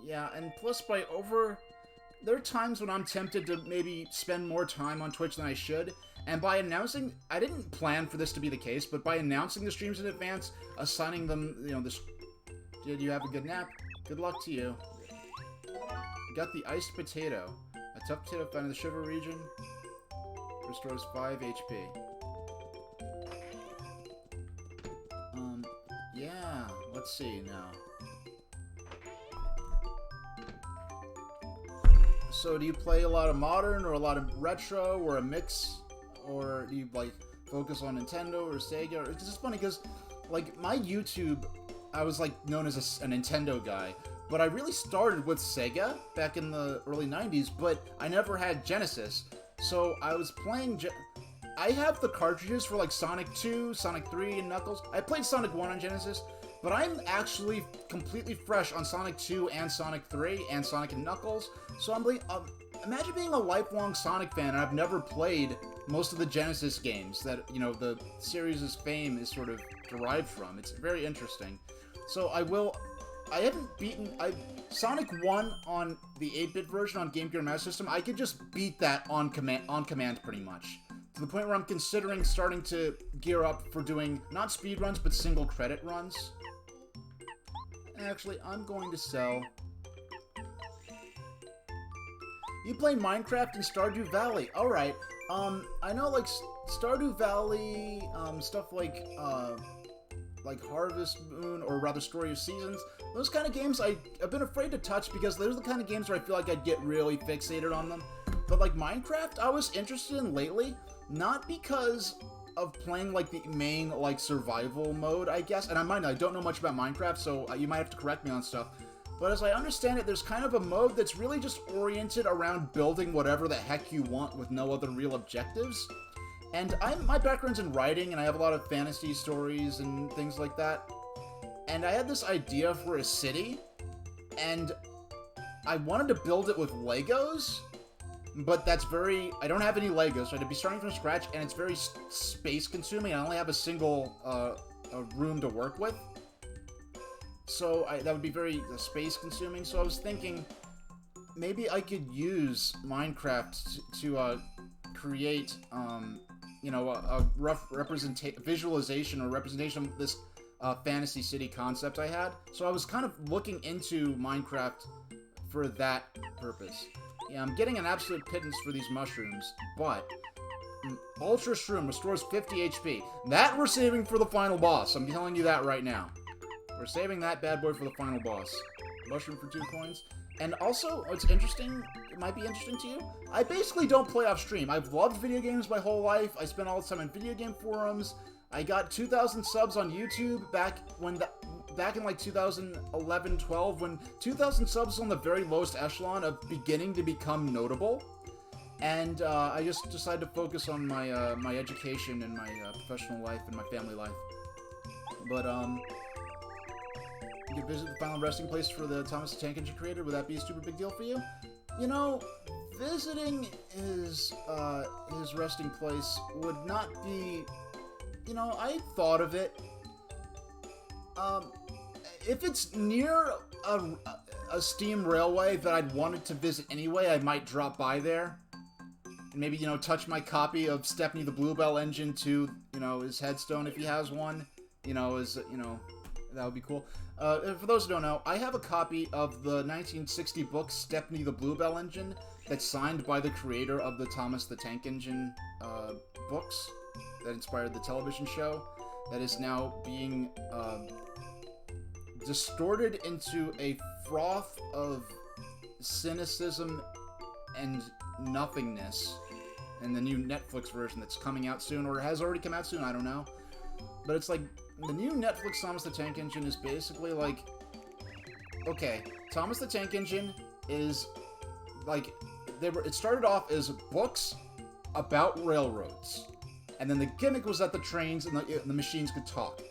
Yeah, and plus there are times when I'm tempted to maybe spend more time on Twitch than I should, and by announcing, I didn't plan for this to be the case, but by announcing the streams in advance, assigning them, you know, did you have a good nap? Good luck to you. Got the iced potato. A tough potato found in the Shiver region. Restores 5 HP. Yeah, let's see now. So do you play a lot of modern or a lot of retro or a mix? Or do you like focus on Nintendo or Sega? It's just funny because like my YouTube, I was like known as a Nintendo guy, but I really started with Sega back in the early 90s, but I never had Genesis. So I was playing I have the cartridges for like Sonic 2, Sonic 3, and Knuckles. I played Sonic 1 on Genesis, but I'm actually completely fresh on Sonic 2 and Sonic 3 and Sonic and Knuckles. So I'm like, imagine being a lifelong Sonic fan and I've never played most of the Genesis games that, you know, the series' fame is sort of derived from. It's very interesting. So I haven't beaten... Sonic 1 on the 8-bit version on Game Gear and Master System, I could just beat that on command pretty much. To the point where I'm considering starting to gear up for doing, not speed runs, but single credit runs. Actually, I'm going to sell... You play Minecraft in Stardew Valley. Alright. I know, like, Stardew Valley, stuff like Harvest Moon, or rather Story of Seasons, those kind of games I've been afraid to touch because those are the kind of games where I feel like I'd get really fixated on them. But, like, Minecraft, I was interested in lately, not because of playing, like, the main, like, survival mode, I guess, and I don't know much about Minecraft, so you might have to correct me on stuff. But as I understand it, there's kind of a mode that's really just oriented around building whatever the heck you want with no other real objectives. And my background's in writing, and I have a lot of fantasy stories and things like that. And I had this idea for a city, and I wanted to build it with Legos, but that's I don't have any Legos, so I'd be starting from scratch, and it's very space-consuming. I only have a single room to work with. So that would be very space-consuming. So I was thinking maybe I could use Minecraft to create, you know, a rough visualization or representation of this fantasy city concept I had. So I was kind of looking into Minecraft for that purpose. Yeah, I'm getting an absolute pittance for these mushrooms, but Ultra Shroom restores 50 HP. That we're saving for the final boss. I'm telling you that right now. We're saving that bad boy for the final boss. Mushroom for 2 coins. And also, what's interesting, it might be interesting to you, I basically don't play off stream. I've loved video games my whole life. I spent all this time in video game forums. I got 2,000 subs on YouTube back in like 2011-12, when 2,000 subs was on the very lowest echelon of beginning to become notable. And I just decided to focus on my my education and my professional life and my family life. But you could visit the final resting place for the Thomas the Tank Engine creator. Would that be a super big deal for you? You know, visiting his resting place would not be... You know, I thought of it. If it's near a steam railway that I'd wanted to visit anyway, I might drop by there. And maybe, you know, touch my copy of Stepney the Bluebell engine to, you know, his headstone if he has one. You know, that would be cool. For those who don't know, I have a copy of the 1960 book Stepney the Bluebell Engine that's signed by the creator of the Thomas the Tank Engine books that inspired the television show, that is now being distorted into a froth of cynicism and nothingness in the new Netflix version that's coming out soon, or has already come out soon, I don't know. But it's like, the new Netflix Thomas the Tank Engine is basically like... Okay, Thomas the Tank Engine is, like... It started off as books about railroads. And then the gimmick was that the trains and the machines could talk.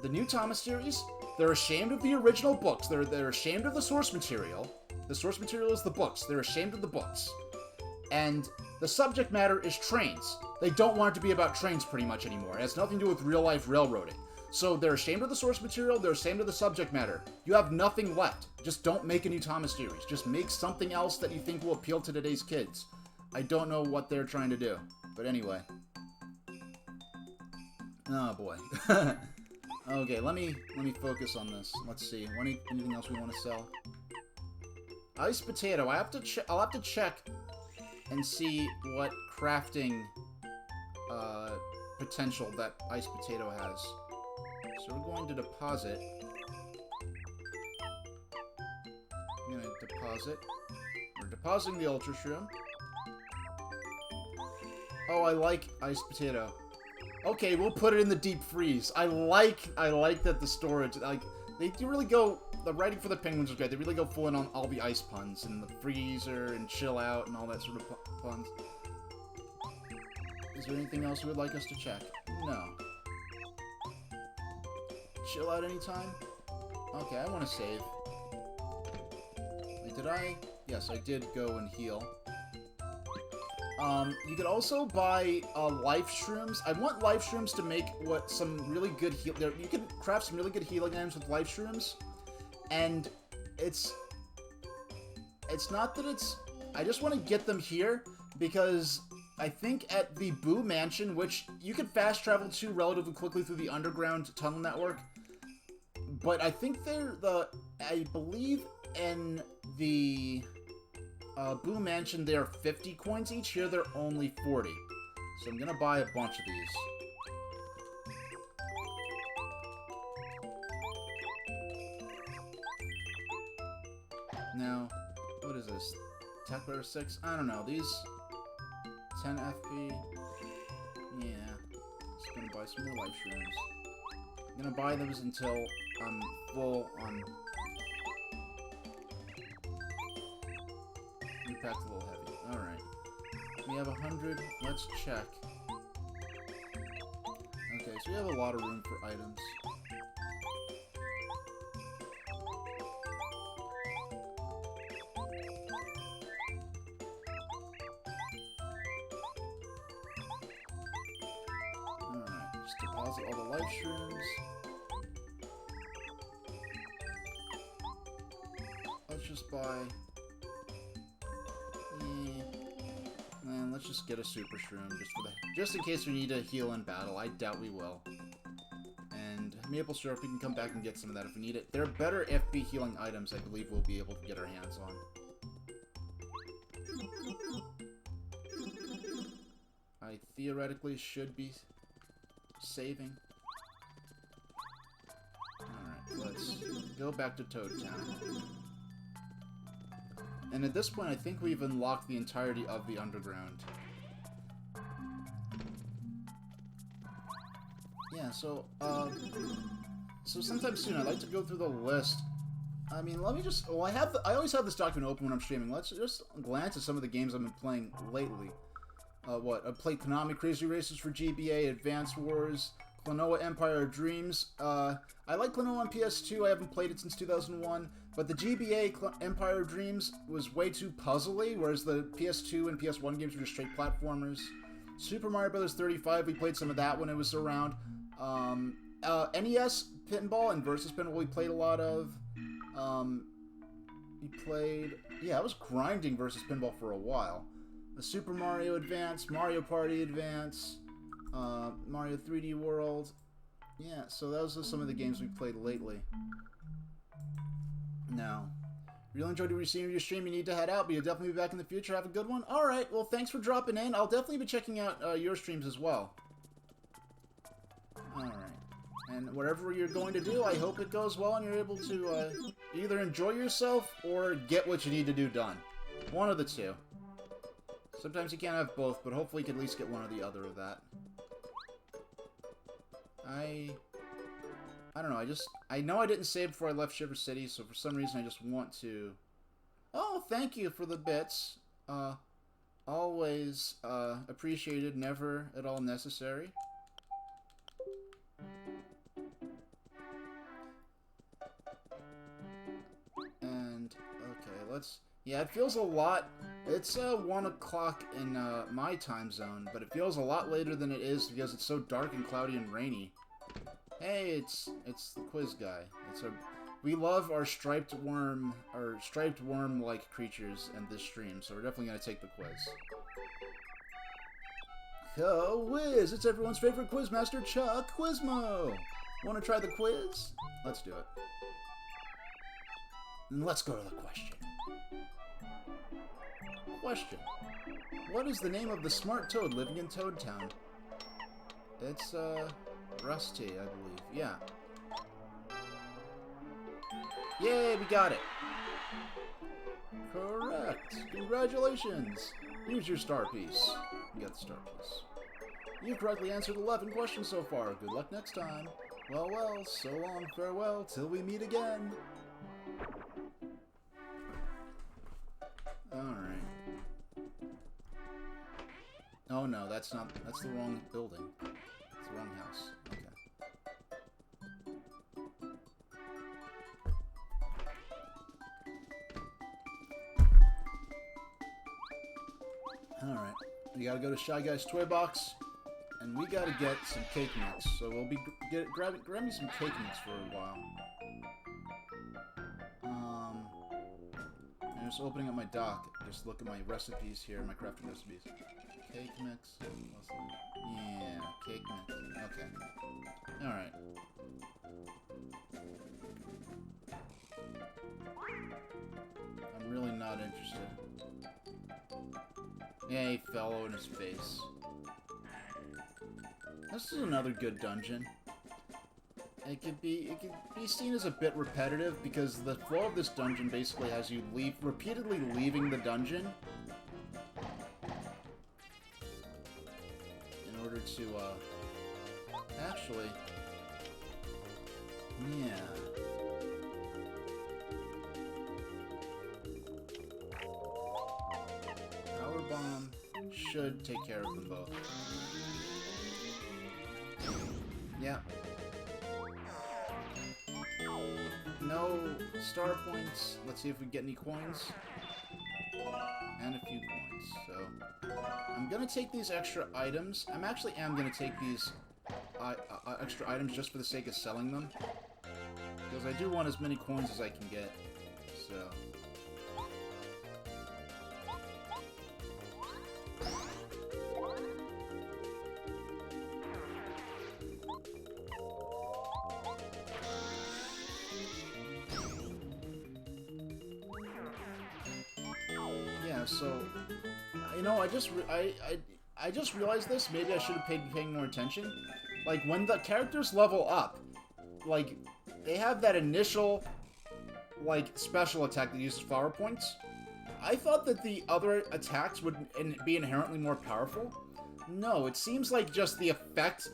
The new Thomas series, they're ashamed of the original books. They're ashamed of the source material. The source material is the books. They're ashamed of the books. And the subject matter is trains. They don't want it to be about trains pretty much anymore. It has nothing to do with real-life railroading. So they're ashamed of the source material, they're ashamed of the subject matter. You have nothing left. Just don't make a new Thomas series. Just make something else that you think will appeal to today's kids. I don't know what they're trying to do. But anyway. Oh boy. Okay, let me focus on this. Let's see. Anything else we want to sell? Iced potato. I'll have to check and see what crafting potential that iced potato has. So we're going to deposit. I'm going to deposit. We're depositing the Ultra Shroom. Oh, I like iced potato. Okay, we'll put it in the deep freeze. I like that the storage, like, they do really go, the writing for the penguins is great. They really go full in on all the ice puns, and the freezer, and chill out, and all that sort of puns. Is there anything else you would like us to check? No. Chill out anytime? Okay, I want to save. Wait, did I? Yes, I did go and heal. You could also buy life shrooms. I want life shrooms to make some really good heal. You can craft some really good healing items with life shrooms, and it's not that it's. I just want to get them here because I think at the Boo Mansion, which you can fast travel to relatively quickly through the underground tunnel network, but I think I believe in the Boo Mansion, they are 50 coins each. Here, they're only 40. So I'm gonna buy a bunch of these. Now, what is this? Tech Layer 6? I don't know. These 10 FP. Yeah. Just gonna buy some more life shrooms. I'm gonna buy those until I'm full on. Impact's a little heavy. Alright. We have 100. Let's check. Okay, so we have a lot of room for items. Alright, just deposit all the life shrooms. Let's just buy... And let's just get a super shroom just in case we need to heal in battle. I doubt we will. And maple syrup, we can come back and get some of that if we need it. They're better FP healing items, I believe we'll be able to get our hands on. I theoretically should be saving. Alright, let's go back to Toad Town. And at this point, I think we've unlocked the entirety of the underground. Yeah, so sometime soon, I'd like to go through the list. I mean, let me just... Well, I always have this document open when I'm streaming. Let's just glance at some of the games I've been playing lately. I played Konami Crazy Racers for GBA, Advance Wars, Klonoa Empire of Dreams. I like Klonoa on PS2. I haven't played it since 2001. But the GBA Empire of Dreams was way too puzzly, whereas the PS2 and PS1 games were just straight platformers. Super Mario Bros. 35, we played some of that when it was around. NES Pinball and Versus Pinball we played a lot of. Yeah, I was grinding Versus Pinball for a while. The Super Mario Advance, Mario Party Advance, Mario 3D World. Yeah, so those are some of the games we played lately. Now, really enjoyed receiving your stream. You need to head out, but you'll definitely be back in the future. Have a good one. Alright, well, thanks for dropping in. I'll definitely be checking out your streams as well. Alright. And whatever you're going to do, I hope it goes well and you're able to either enjoy yourself or get what you need to do done. One of the two. Sometimes you can't have both, but hopefully you can at least get one or the other of that. I don't know, I know I didn't save before I left Shiver City, so for some reason I just want to... Oh, thank you for the bits. Always, appreciated, never at all necessary. And, okay, yeah, it feels a lot... It's, 1 o'clock in, my time zone, but it feels a lot later than it is because it's so dark and cloudy and rainy. Hey, it's the quiz guy. We love our striped worm-like creatures in this stream, so we're definitely gonna take the quiz. Quiz! It's everyone's favorite quizmaster, Chuck Quizmo! Wanna try the quiz? Let's do it. And let's go to the question. Question. What is the name of the smart toad living in Toad Town? It's, Rusty, I believe. Yeah. Yay, we got it! Correct! Congratulations! Here's your star piece. You got the star piece. You correctly answered 11 questions so far. Good luck next time. Well, well, so long, farewell, till we meet again. Alright. Oh no, that's not. That's the wrong building. It's the wrong house. Okay. Alright. We gotta go to Shy Guy's Toy Box, and we gotta get some cake mix. So we'll be grabbing some cake mix for a while. I'm just opening up my dock. Just look at my recipes here, my crafting recipes. Cake mix. Yeah, cake mix. Okay. Alright. I'm really not interested. Yeah, he fell in his face. This is another good dungeon. It could be seen as a bit repetitive because the flow of this dungeon basically has you repeatedly leaving the dungeon in order to actually, yeah. Power bomb should take care of them both. Yeah. No star points. Let's see if we get any coins. And a few coins. So, I'm gonna take these extra items. I am gonna take these extra items just for the sake of selling them. Because I do want as many coins as I can get. So... So, you know, I just realized this. Maybe I should have been paying more attention. Like, when the characters level up, like, they have that initial, like, special attack that uses flower points. I thought that the other attacks would be inherently more powerful. No, it seems like just the effect...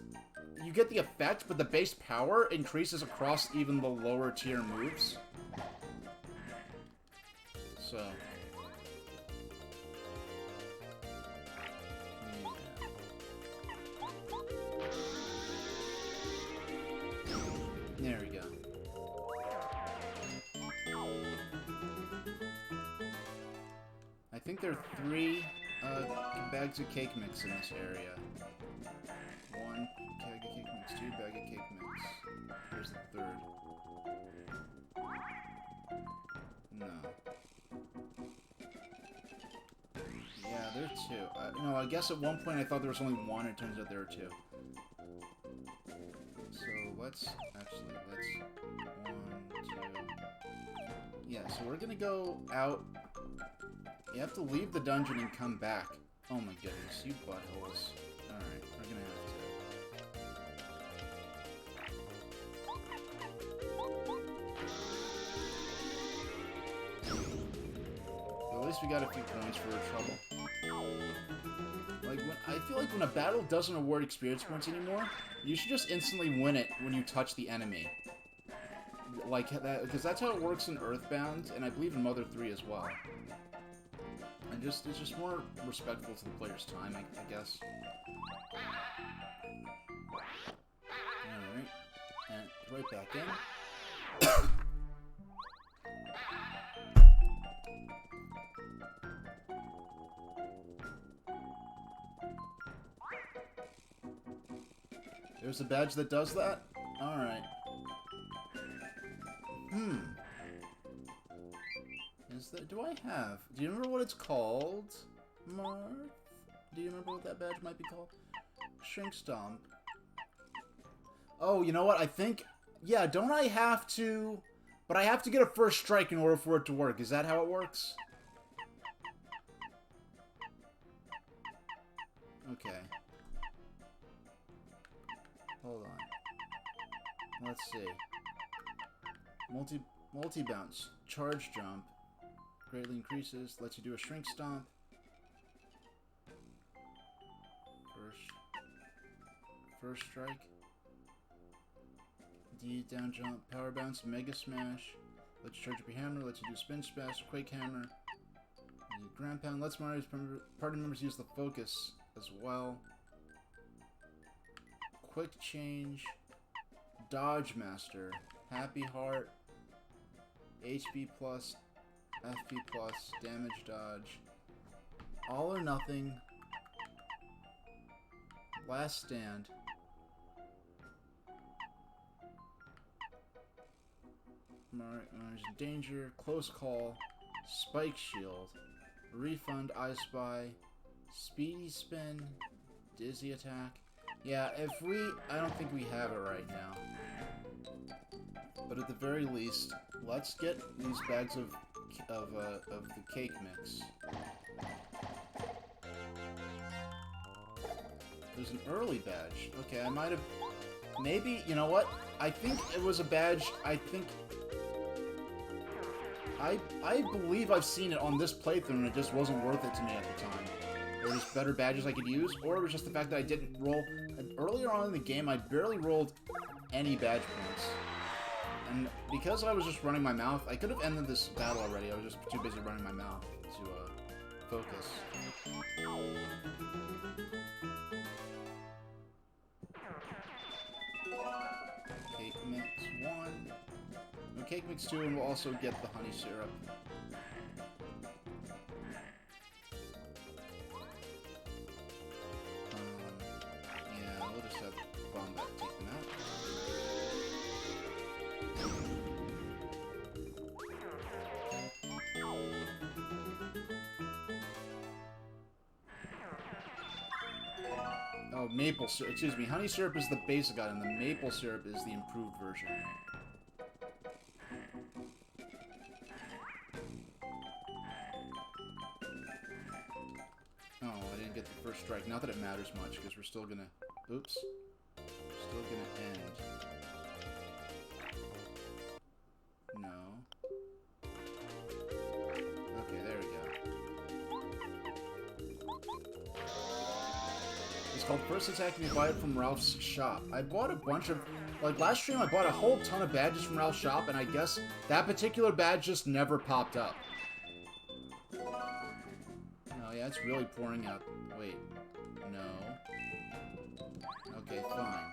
You get the effect, but the base power increases across even the lower tier moves. So... There we go. I think there are 3 bags of cake mix in this area. 1 bag of cake mix, 2 bag of cake mix. Here's the 3rd. No. Yeah, there are 2. No, I guess at one point I thought there was only 1, it turns out there are 2. So let's 1, 2. Yeah, so we're gonna go out. You have to leave the dungeon and come back. Oh my goodness, you buttholes. Alright, we're gonna have to. But at least we got a few points for our trouble. Like, I feel like when a battle doesn't award experience points anymore, you should just instantly win it when you touch the enemy. Like that, because that's how it works in Earthbound, and I believe in Mother 3 as well. And it's just more respectful to the player's time, I guess. Alright. And right back in. There's a badge that does that? Alright. Is that... Do I have... Do you remember what it's called, Marth? Do you remember what that badge might be called? Shrink Stomp. Oh, you know what? I think... Yeah, don't I have to... But I have to get a first strike in order for it to work. Is that how it works? Okay. Hold on. Let's see. Multi-bounce. Charge jump. Greatly increases. Lets you do a shrink stomp. First strike. D down jump. Power bounce. Mega smash. Lets you charge up your hammer. Lets you do spin smash. Quake hammer. Ground pound. Lets party members use the focus as well. Quick Change, Dodge Master, Happy Heart, HP plus, FP plus, Damage Dodge, All or Nothing, Last Stand, Danger, Close Call, Spike Shield, Refund, I Spy, Speedy Spin, Dizzy Attack. Yeah, I don't think we have it right now. But at the very least, let's get these bags of the cake mix. There's an early badge. Okay, I might have... Maybe, you know what? I think it was a badge, I believe I've seen it on this playthrough and it just wasn't worth it to me at the time. There was better badges I could use, or it was just the fact that I didn't roll... Earlier on in the game, I barely rolled any badge points. And because I was just running my mouth, I could have ended this battle already. I was just too busy running my mouth to focus. Cake Mix 1. And Cake Mix 2, and we'll also get the honey syrup. Yeah, we'll just have Bombat take them out. Oh, maple syrup. Excuse me. Honey syrup is the basic item. The maple syrup is the improved version. Oh, I didn't get the first strike. Not that it matters much, because we're still gonna... Oops. We're still gonna end. No. Okay, there we go. It's called First Attack if you buy it from Ralph's shop. I bought a bunch of... Like, last stream I bought a whole ton of badges from Ralph's shop, and I guess that particular badge just never popped up. Oh, yeah, it's really pouring out. Wait. No. Okay, fine.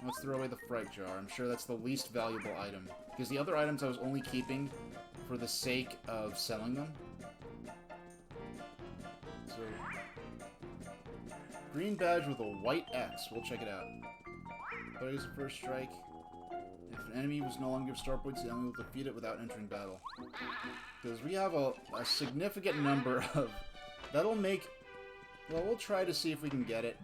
Let's throw away the Fright Jar. I'm sure that's the least valuable item. Because the other items I was only keeping for the sake of selling them. So... Green badge with a white X. We'll check it out. Plays the first strike. If an enemy was no longer star points, the enemy will defeat it without entering battle. Because we have a significant number of... That'll make... Well, we'll try to see if we can get it.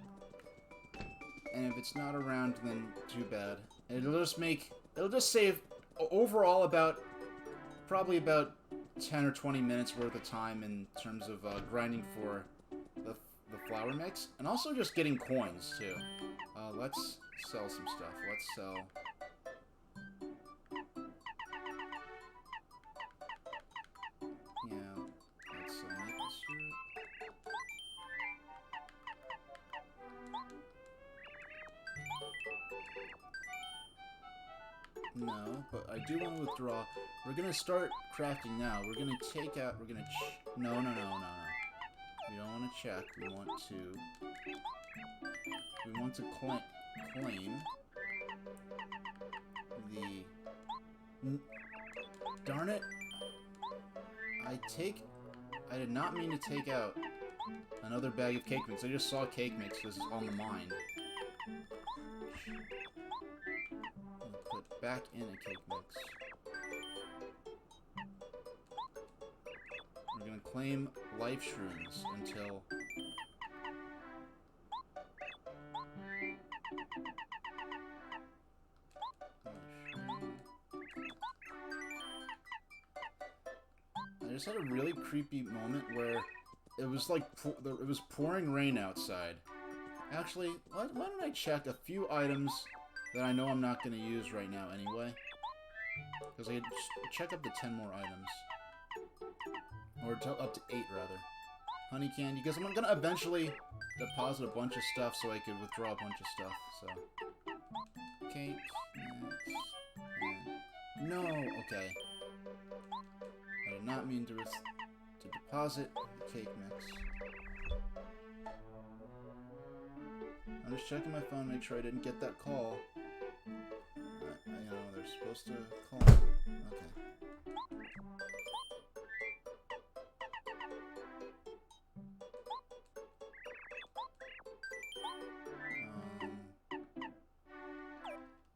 And if it's not around, then too bad. It'll just make... It'll just save overall about... Probably about 10 or 20 minutes worth of time in terms of grinding for the flour mix. And also just getting coins, too. Let's sell some stuff. Let's sell... Yeah, let's sell maple syrup. No, but I do want to withdraw. We're gonna start crafting now. We're gonna take out... We're gonna... No. We don't want to check. We want to... We want to claim... the... Darn it! I did not mean to take out another bag of cake mix. I just saw cake mix. This is on the mind. Put back in a cake mix. We're gonna claim life shrooms until... I just had a really creepy moment where it was like it was pouring rain outside. Actually, why don't I check a few items that I know I'm not going to use right now anyway? Because I check up to 10 more items. Or up to 8, rather. Honey candy, because I'm going to eventually deposit a bunch of stuff so I could withdraw a bunch of stuff, so... Cake, no, okay. I did not mean to to deposit the cake mix. I'm just checking my phone, make sure I didn't get that call. You know, they're supposed to call. Okay.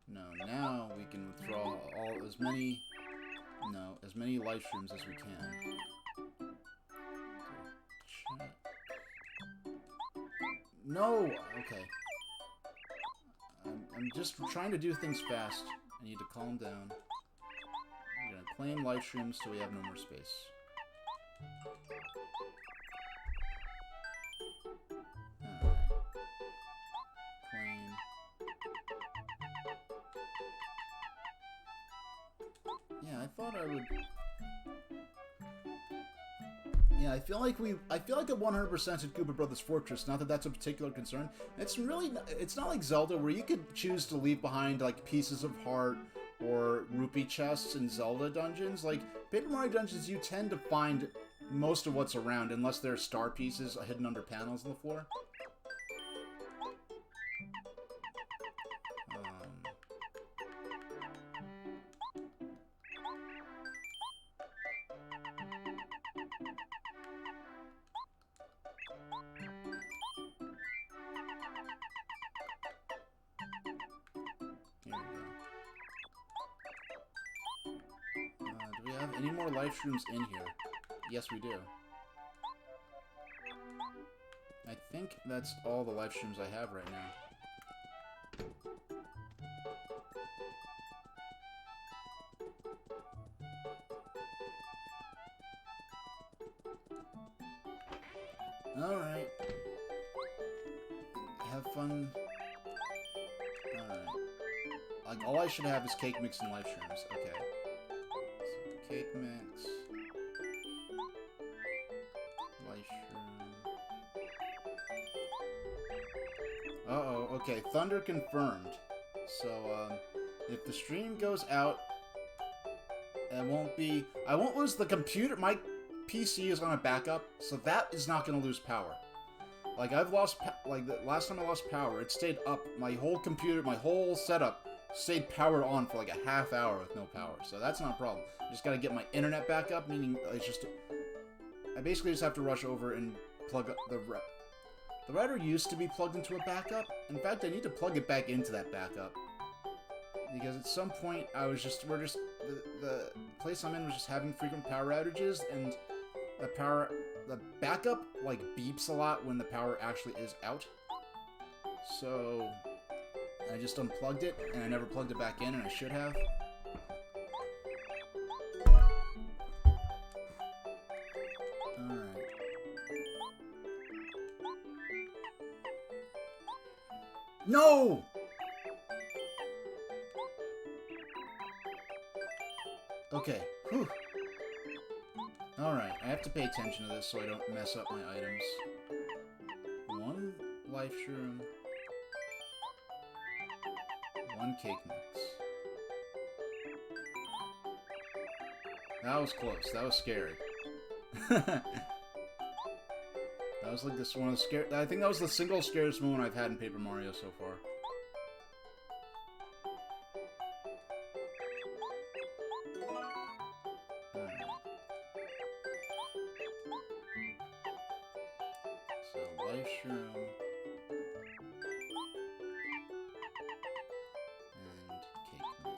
No, now we can withdraw as many life streams as we can. No! Okay. I'm just trying to do things fast. I need to calm down. I'm gonna claim live streams so we have no more space. Alright. Claim. Yeah, I thought I would... Yeah, I feel like it 100% at Koopa Brothers Fortress. Not that that's a particular concern. It's not like Zelda where you could choose to leave behind like pieces of heart or rupee chests in Zelda dungeons. Like Paper Mario dungeons, you tend to find most of what's around unless there are star pieces hidden under panels on the floor. Do we have any more live streams in here? Yes, we do. I think that's all the live streams I have right now. Alright. Have fun. Alright. Like, all I should have is cake mix and live streams. Okay. So, cake mix. Live stream. Uh-oh, okay. Thunder confirmed. So, if the stream goes out, it won't be... I won't lose the computer... My PC is on a backup, so that is not going to lose power. Like, I've lost... Like, the last time I lost power, it stayed up. My whole computer, my whole setup stayed powered on for like a half hour with no power. So that's not a problem. I just got to get my internet back up, meaning it's just... I basically just have to rush over and plug up the... The router used to be plugged into a backup. In fact, I need to plug it back into that backup. Because at some point, the place I'm in was just having frequent power outages, and the backup, like, beeps a lot when the power actually is out. So, I just unplugged it, and I never plugged it back in, and I should have. Alright. No! Okay. Whew. Alright, I have to pay attention to this so I don't mess up my items. One life shroom. One cake mix. That was close. That was scary. That was like this one of the scare. I think that was the single scariest moment I've had in Paper Mario so far. So life shroom and cake mix.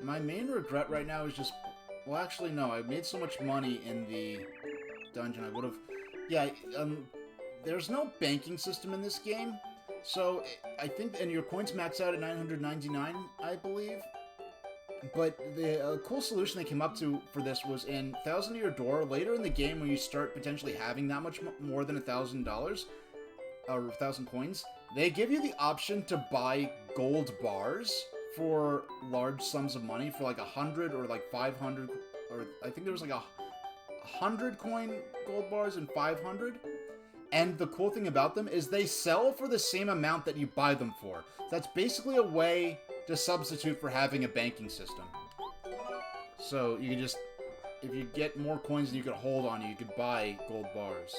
My main regret right now is just... Well, actually, no. I made so much money in the dungeon. I would have... Yeah, there's no banking system in this game. So, I think... And your coins max out at 999, I believe. But the cool solution they came up to for this was in Thousand Year Door. Later in the game, when you start potentially having that much more than $1,000... Or 1,000 coins, they give you the option to buy gold bars for large sums of money, for like 100 or like 500, or I think there was like 100 coin gold bars and 500. And the cool thing about them is they sell for the same amount that you buy them for. That's basically a way just substitute for having a banking system. So you can just, if you get more coins than you could hold on you could buy gold bars.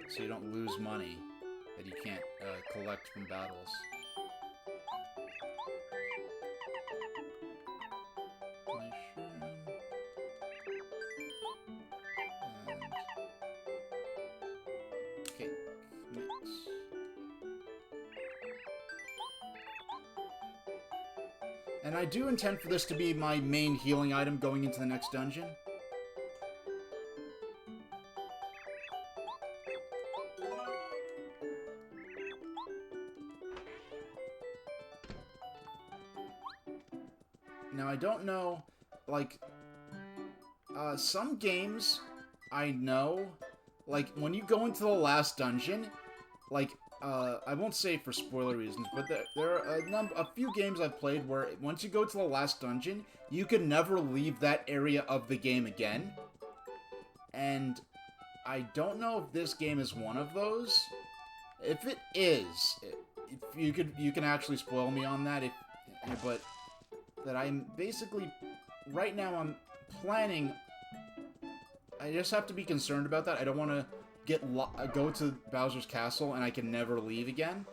So you don't lose money that you can't collect from battles. Okay, mix. And I do intend for this to be my main healing item going into the next dungeon. Now, I don't know, like, some games I know, like, when you go into the last dungeon, like, I won't say for spoiler reasons, but there are a few games I've played where once you go to the last dungeon, you can never leave that area of the game again. And I don't know if this game is one of those. If it is, you can actually spoil me on that. But that I'm basically right now I'm planning. I just have to be concerned about that. I don't want to go to Bowser's Castle and I can never leave again.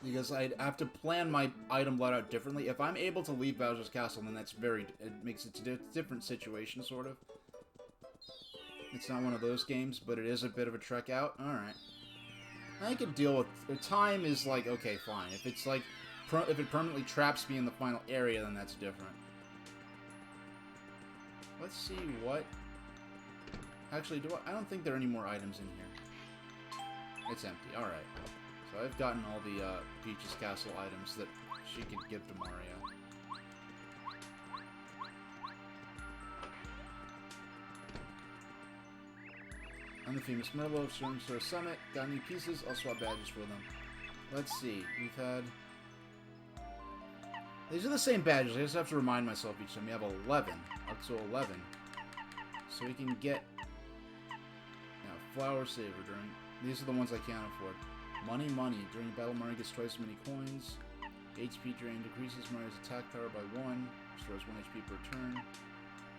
Because I'd have to plan my item loadout differently. If I'm able to leave Bowser's Castle, then it makes it a different situation, sort of. It's not one of those games, but it is a bit of a trek out. Alright. I could deal with... The time is like, okay, fine. If it's like... if it permanently traps me in the final area, then that's different. Let's see what... Actually, I don't think there are any more items in here. It's empty. Alright. So I've gotten all the Peach's Castle items that she could give to Mario. I'm the famous Merlo of Storm Star Summit. Got any pieces? I'll swap badges for them. Let's see. We've had... These are the same badges. I just have to remind myself each time. We have 11. Up to 11. So we can get... Now, Flower Saver during... These are the ones I can't afford. Money. During battle, Mario gets twice as many coins. HP drain decreases Mario's attack power by 1. Restores 1 HP per turn.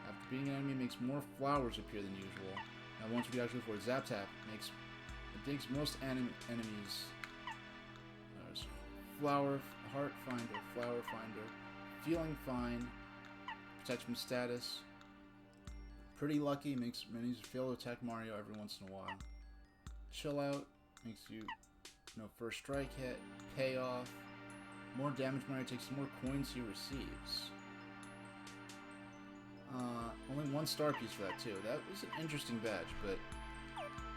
After beating an enemy, makes more flowers appear than usual. Now, once we actually afford Zap Tap, it takes most enemies. There's Flower, Heart Finder, Flower Finder, Feeling Fine, Protection Status. Pretty Lucky makes enemies fail to attack Mario every once in a while. Chill Out makes you first strike hit, Payoff. More damage Mario takes, the more coins he receives. Only 1 star piece for that too. That was an interesting badge, but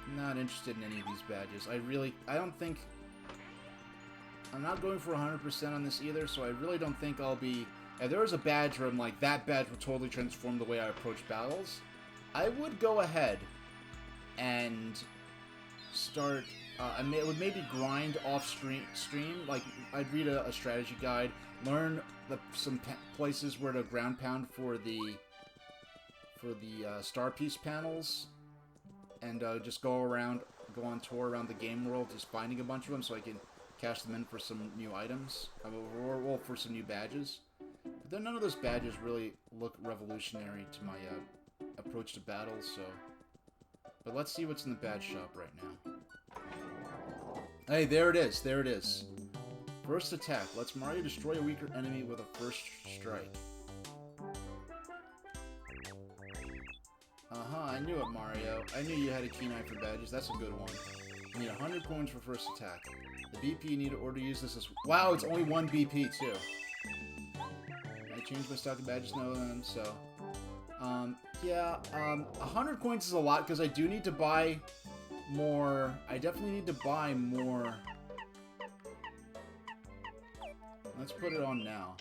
I'm not interested in any of these badges. I don't think... I'm not going for 100% on this either, so I really don't think I'll be... If there was a badge where I'm like, that badge will totally transform the way I approach battles, I would go ahead and start... I would maybe grind off stream. Like, I'd read a strategy guide, learn some places where to ground pound for the star piece panels, and just go on tour around the game world, just finding a bunch of them so I can cash them in for some new items, or for some new badges. But then none of those badges really look revolutionary to my approach to battles, so... But let's see what's in the badge shop right now. Hey, there it is, there it is. First attack. Lets Mario destroy a weaker enemy with a first strike. I knew it, Mario. I knew you had a keen eye for badges. That's a good one. You need 100 coins for first attack. The BP you need to order to use this is... Wow, it's only 1 BP, too. I changed my stock of badges? No, so... yeah, 100 coins is a lot, because I do need to buy more... I definitely need to buy more... Let's put it on now.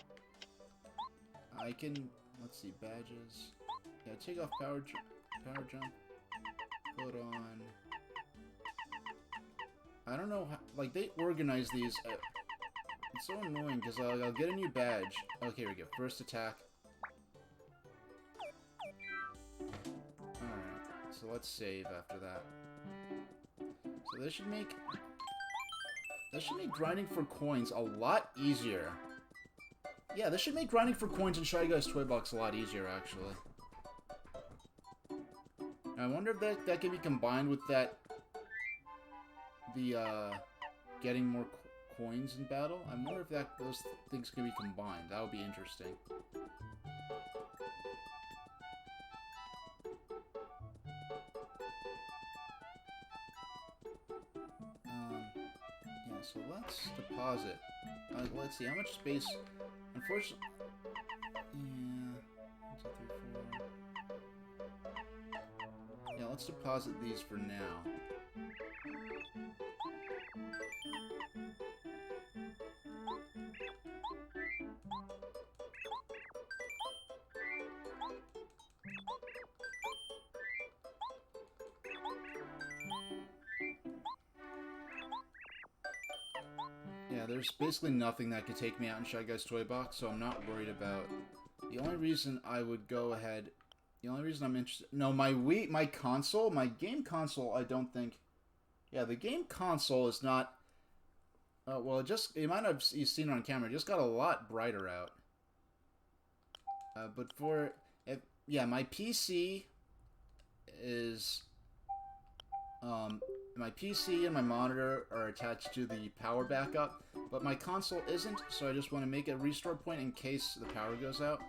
I can... Let's see, badges... Yeah, take off power jump. Put on... I don't know how... Like, they organize these... it's so annoying, because I'll get a new badge. Okay, here we go. First attack. Alright, so let's save after that. So this should make... That should make grinding for coins a lot easier. Yeah, this should make grinding for coins in Shy Guy's Toy Box a lot easier, actually. I wonder if that can be combined with that... getting more coins in battle? I wonder if those things can be combined. That would be interesting. Yeah, so let's deposit. Let's see, how much space... Unfortunately... Yeah... 1, 2, 3, 4... Yeah, let's deposit these for now. Yeah, there's basically nothing that could take me out in Shy Guy's Toy Box, so I'm not worried about... The only reason I would go ahead... The only reason I'm interested... No, my console, my game console, I don't think... Yeah, the game console is not... well, you might have seen it on camera, it just got a lot brighter out. But for... yeah, my PC is... my PC and my monitor are attached to the power backup, but my console isn't, so I just want to make a restore point in case the power goes out,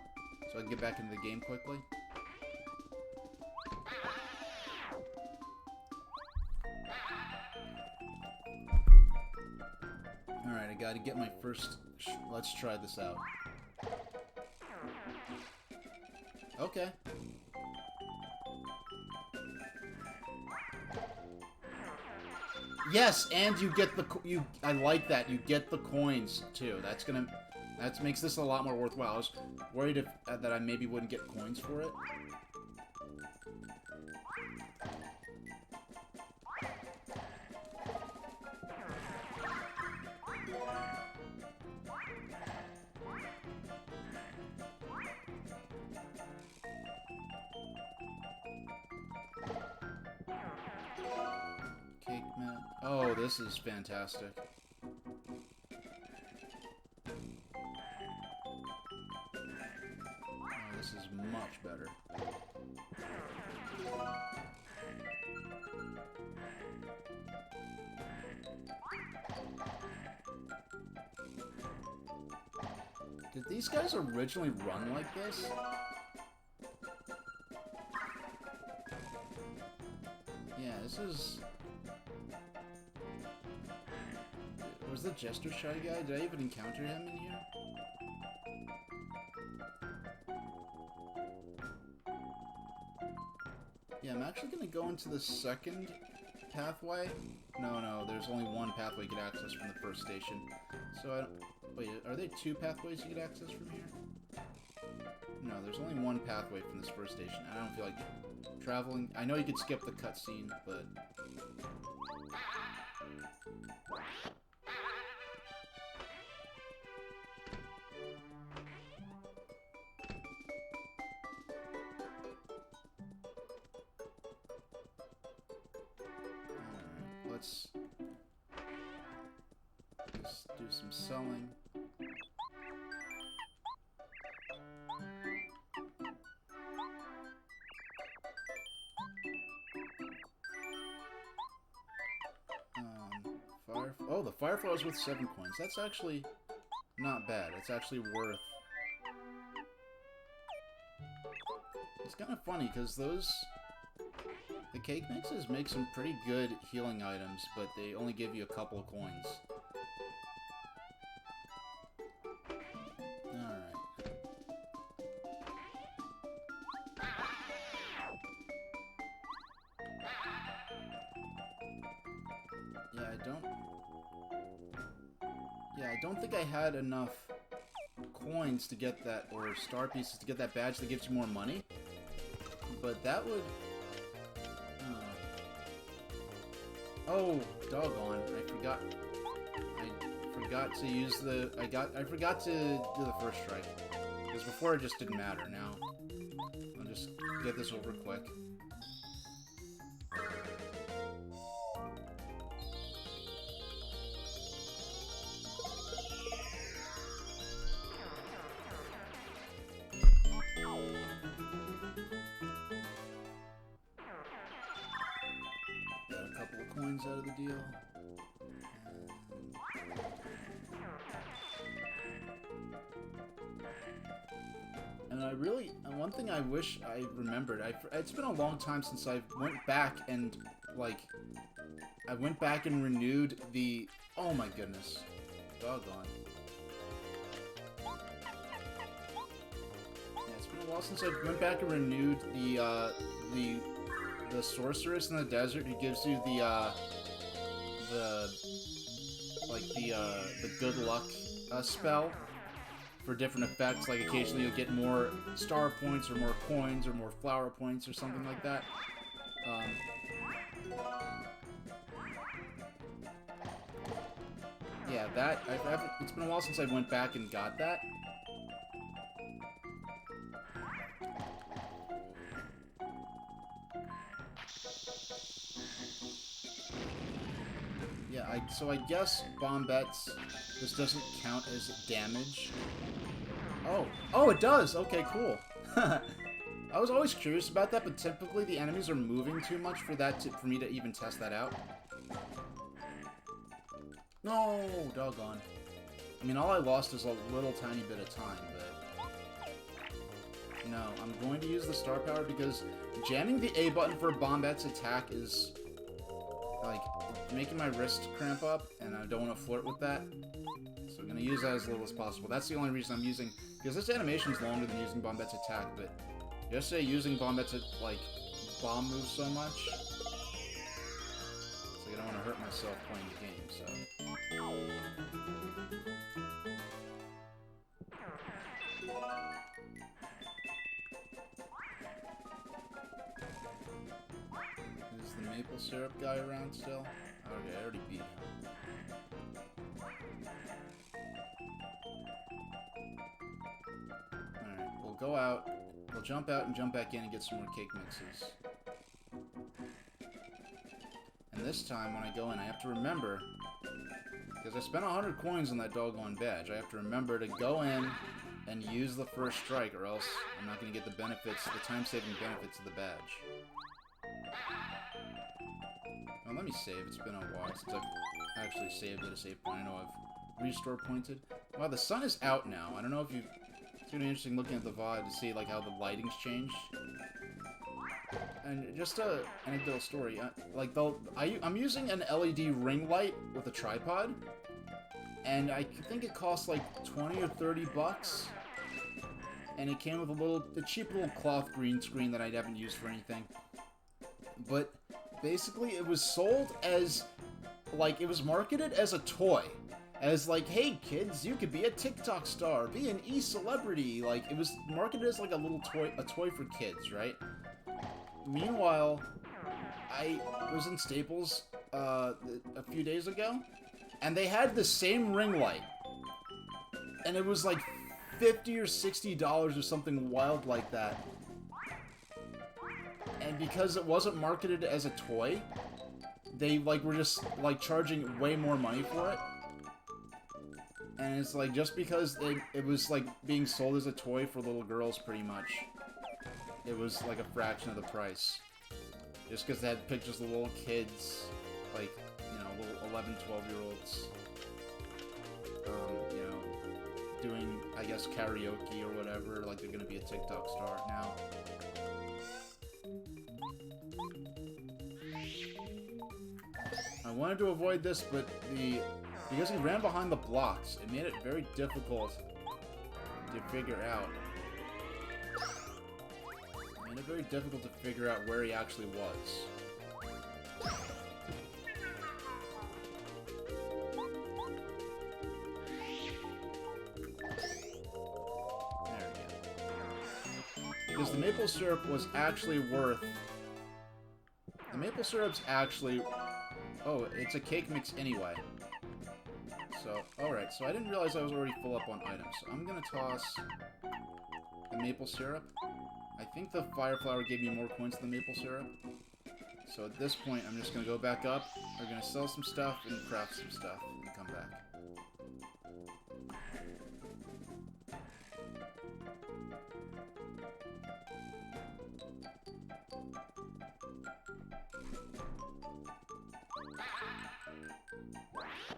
so I can get back into the game quickly. Alright, I gotta get my first... Let's try this out. Okay. Yes, and you get the... I like that. You get the coins, too. That makes this a lot more worthwhile. I was worried that I maybe wouldn't get coins for it. Oh, this is fantastic. Oh, this is much better. Did these guys originally run like this? Yeah, this is... Was the Jester Shy Guy? Did I even encounter him in here? Yeah, I'm actually gonna go into the second pathway. No, there's only one pathway you get access from the first station. So I don't... Wait, are there two pathways you get access from here? No, there's only one pathway from this first station. I don't feel like traveling. I know you could skip the cutscene, but... Let's do some selling. Oh, the Firefly is worth 7 coins. That's actually not bad. It's actually worth... It's kind of funny, because those... The cake mixes make some pretty good healing items, but they only give you a couple of coins. Alright. Yeah, I don't think I had enough coins to get that, or star pieces to get that badge that gives you more money. But that would... Oh, doggone! I forgot to use the. I forgot to do the first strike, because before it just didn't matter. Now, I'll just get this over quick. coins out of the deal. And I really, one thing I wish I remembered, it's been a long time since I went back and, like, I went back and renewed the, oh my goodness, doggone. Yeah, it's been a while since I went back and renewed the sorceress in the desert who gives you the good luck spell for different effects. Like occasionally you'll get more star points or more coins or more flower points or something like that. Yeah, that it's been a while since I went back and got that. Yeah, so I guess bombettes, this doesn't count as damage. Oh, it does! Okay, cool. I was always curious about that, but typically the enemies are moving too much for me to even test that out. No, doggone. I mean, all I lost is a little tiny bit of time, but... No, I'm going to use the star power because jamming the A button for Bombette's attack is, like, making my wrist cramp up, and I don't want to flirt with that. So I'm going to use that as little as possible. That's the only reason I'm using... Because this animation is longer than using Bombette's attack, but yesterday using Bombette's, like, bomb moves so much... It's like I don't want to hurt myself playing the game, so... Is the maple syrup guy around still? Okay, I already beat him. Alright, we'll go out, we'll jump out and jump back in and get some more cake mixes. And this time, when I go in, I have to remember, because I spent 100 coins on that doggone badge, I have to remember to go in and use the first strike, or else I'm not going to get the benefits, the time-saving benefits of the badge. Oh, let me save. It's been a while since I've actually saved at a save point. I know I've restore pointed. Wow, the sun is out now. I don't know if you... It's going to be interesting looking at the VOD to see, like, how the lighting's changed. And just a anecdotal story. I'm using an LED ring light with a tripod. And I think it costs, like, 20 or 30 bucks. And it came with a cheap little cloth green screen that I haven't used for anything. But... basically, it was sold as, like, it was marketed as a toy. As, like, hey, kids, you could be a TikTok star, be an e-celebrity. Like, it was marketed as, like, a toy for kids, right? Meanwhile, I was in Staples, a few days ago, and they had the same ring light. And it was, like, $50 or $60 or something wild like that. And because it wasn't marketed as a toy, they, like, were just, like, charging way more money for it. And it's, like, just because it was, like, being sold as a toy for little girls, pretty much. It was, like, a fraction of the price. Just because they had pictures of little kids, like, you know, little 11, 12-year-olds, you know, doing, I guess, karaoke or whatever, like they're gonna be a TikTok star now. I wanted to avoid this, but because he ran behind the blocks, it made it very difficult to figure out. It made it very difficult to figure out where he actually was. There we go. Because the maple syrup was actually worth... The maple syrup's actually... Oh, it's a cake mix anyway. So, alright, so I didn't realize I was already full up on items. So I'm gonna toss the maple syrup. I think the fire flower gave me more coins than the maple syrup. So at this point, I'm just gonna go back up. We're gonna sell some stuff and craft some stuff and come back.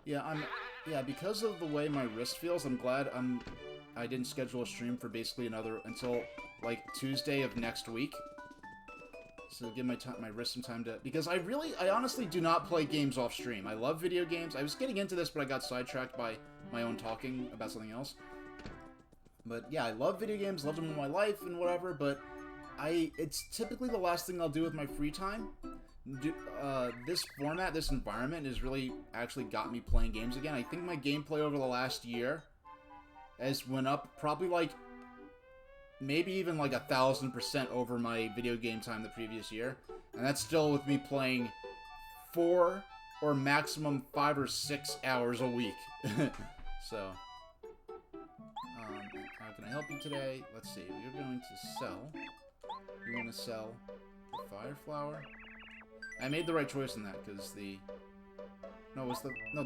Yeah, because of the way my wrist feels, I'm glad I didn't schedule a stream for basically until like Tuesday of next week. So give my wrist some time to, because I honestly do not play games off stream. I love video games. I was getting into this, but I got sidetracked by my own talking about something else. But yeah, I love video games, loved them in my life and whatever, but it's typically the last thing I'll do with my free time. This format, this environment has really actually got me playing games again. I think my gameplay over the last year has went up probably like maybe even like 1,000% over my video game time the previous year, and that's still with me playing 4 or maximum 5 or 6 hours a week. So, how can I help you today? Let's see. We're going to sell. We want to sell the fire flower. I made the right choice in that because the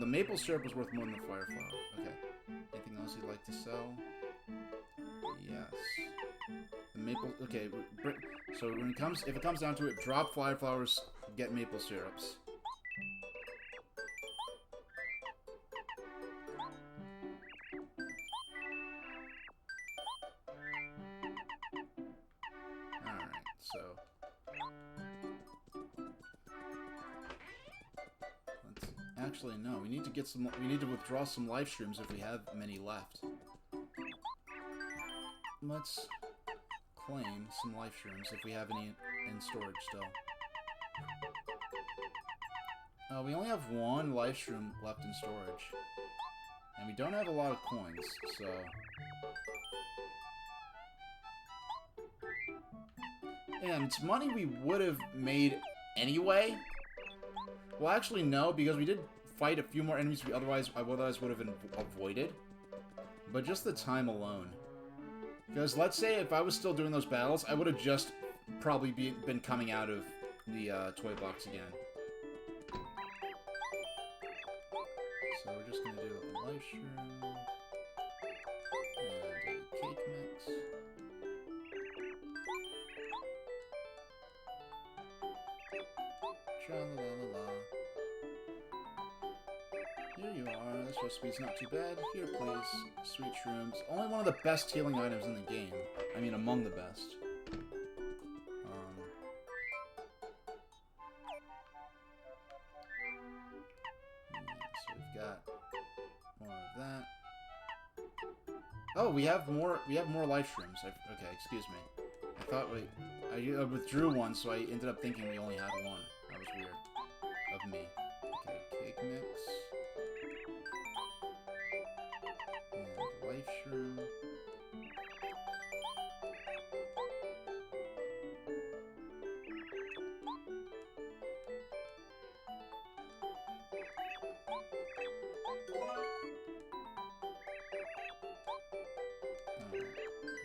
maple syrup was worth more than the fire flower. Okay. Anything else you'd like to sell? Yes. The maple. Okay. So if it comes down to it, drop fire flowers, get maple syrups. All right. So. Actually, no. We need to get some. We need to withdraw some live streams if we have many left. Let's claim some live streams if we have any in storage still. We only have one live stream left in storage, and we don't have a lot of coins, so. And it's money we would have made anyway. Well, actually, no, because we did fight a few more enemies we otherwise would have avoided. But just the time alone. Because let's say if I was still doing those battles, I would have just probably been coming out of the toy box again. So we're just going to do a live stream. And a cake mix. Tra-la-la-la-la. Here you are. This recipe's not too bad. Here, please. Sweet shrooms. Only one of the best healing items in the game. I mean, among the best. So we've got more of that. Oh, we have more life shrooms. Okay, excuse me. I thought I withdrew one, so I ended up thinking we only had one. That was weird of me. Okay, cake mix. And life shroom.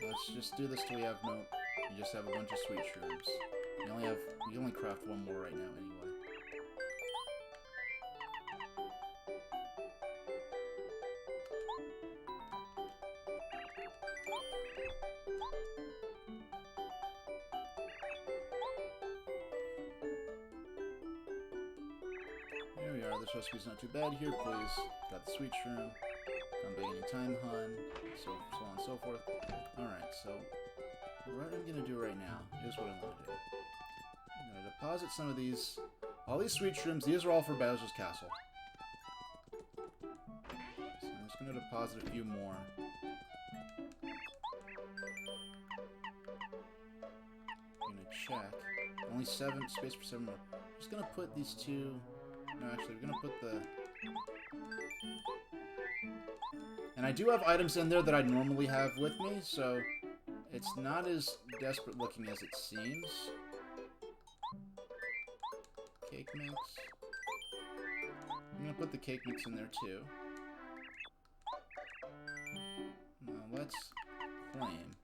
Let's just do this till we have no. You just have a bunch of sweet shrooms. You only craft one more right now anyway. Here we are. This recipe's not too bad. Here, please. Got the sweet shroom. Come back anytime, hun. So on and so forth. Alright, so what I'm going to do right now is what I'm going to do. I'm going to deposit some of these. All these sweet shrooms, these are all for Bowser's Castle. So I'm just going to deposit a few more. I'm going to check. Only space for 7 more. I'm just going to put these two. No, actually, we're going to put the. And I do have items in there that I normally have with me, so it's not as desperate looking as it seems. Cake mix. I'm going to put the cake mix in there too. Now let's claim.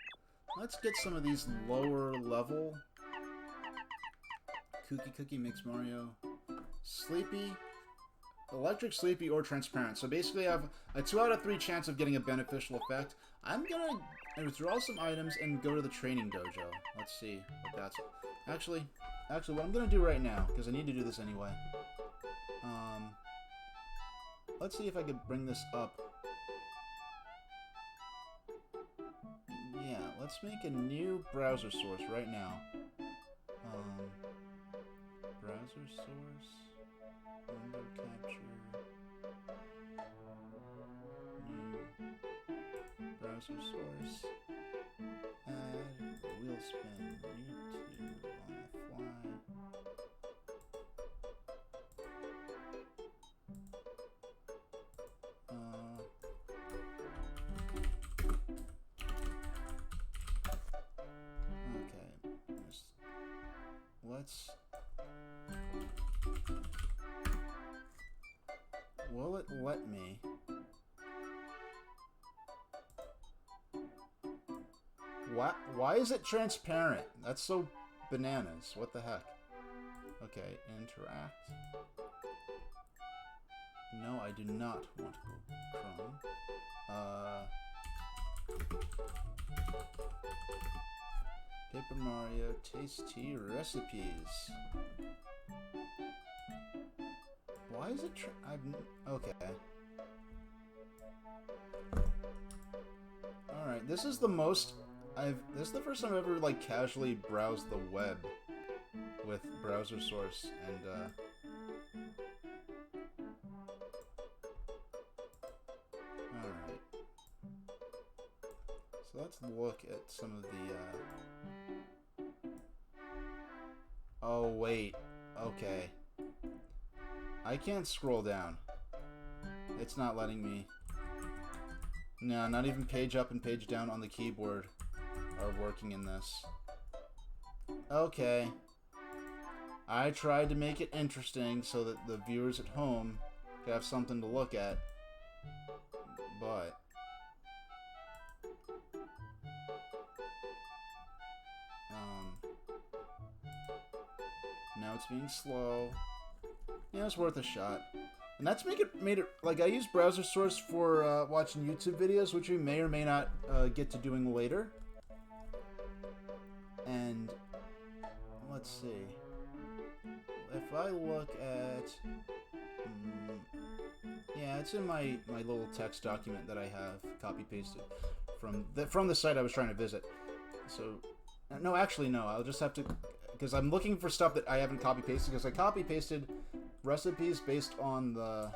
Let's get some of these lower level. Cookie Mix Mario. Sleepy. Electric, Sleepy, or Transparent. So basically I have a 2 out of 3 chance of getting a beneficial effect. I'm gonna withdraw some items and go to the training dojo. Let's see what that's... Actually, what I'm gonna do right now, because I need to do this anyway. let's see if I could bring this up. Yeah, let's make a new browser source right now. Browser source, window capture, new browser source, add wheel spin, YouTube on the fly. Okay, let's. Will it let me? Why is it transparent? That's so bananas. What the heck? Okay, interact. No, I do not want to go Chrome. Paper Mario Tasty Recipes. Why is it okay. Alright, this is the most this is the first time I've ever like casually browsed the web with browser source and alright. So let's look at some of the oh wait, okay. I can't scroll down. It's not letting me. No, not even page up and page down on the keyboard are working in this. Okay. I tried to make it interesting so that the viewers at home could have something to look at. But now it's being slow. Yeah, it's worth a shot. And that's made it like I use browser source for watching YouTube videos, which we may or may not get to doing later. And let's see. If I look at yeah, it's in my little text document that I have copy pasted from the site I was trying to visit. So no, actually no, I'll just have to, because I'm looking for stuff that I haven't copy pasted, because I copy pasted recipes based on the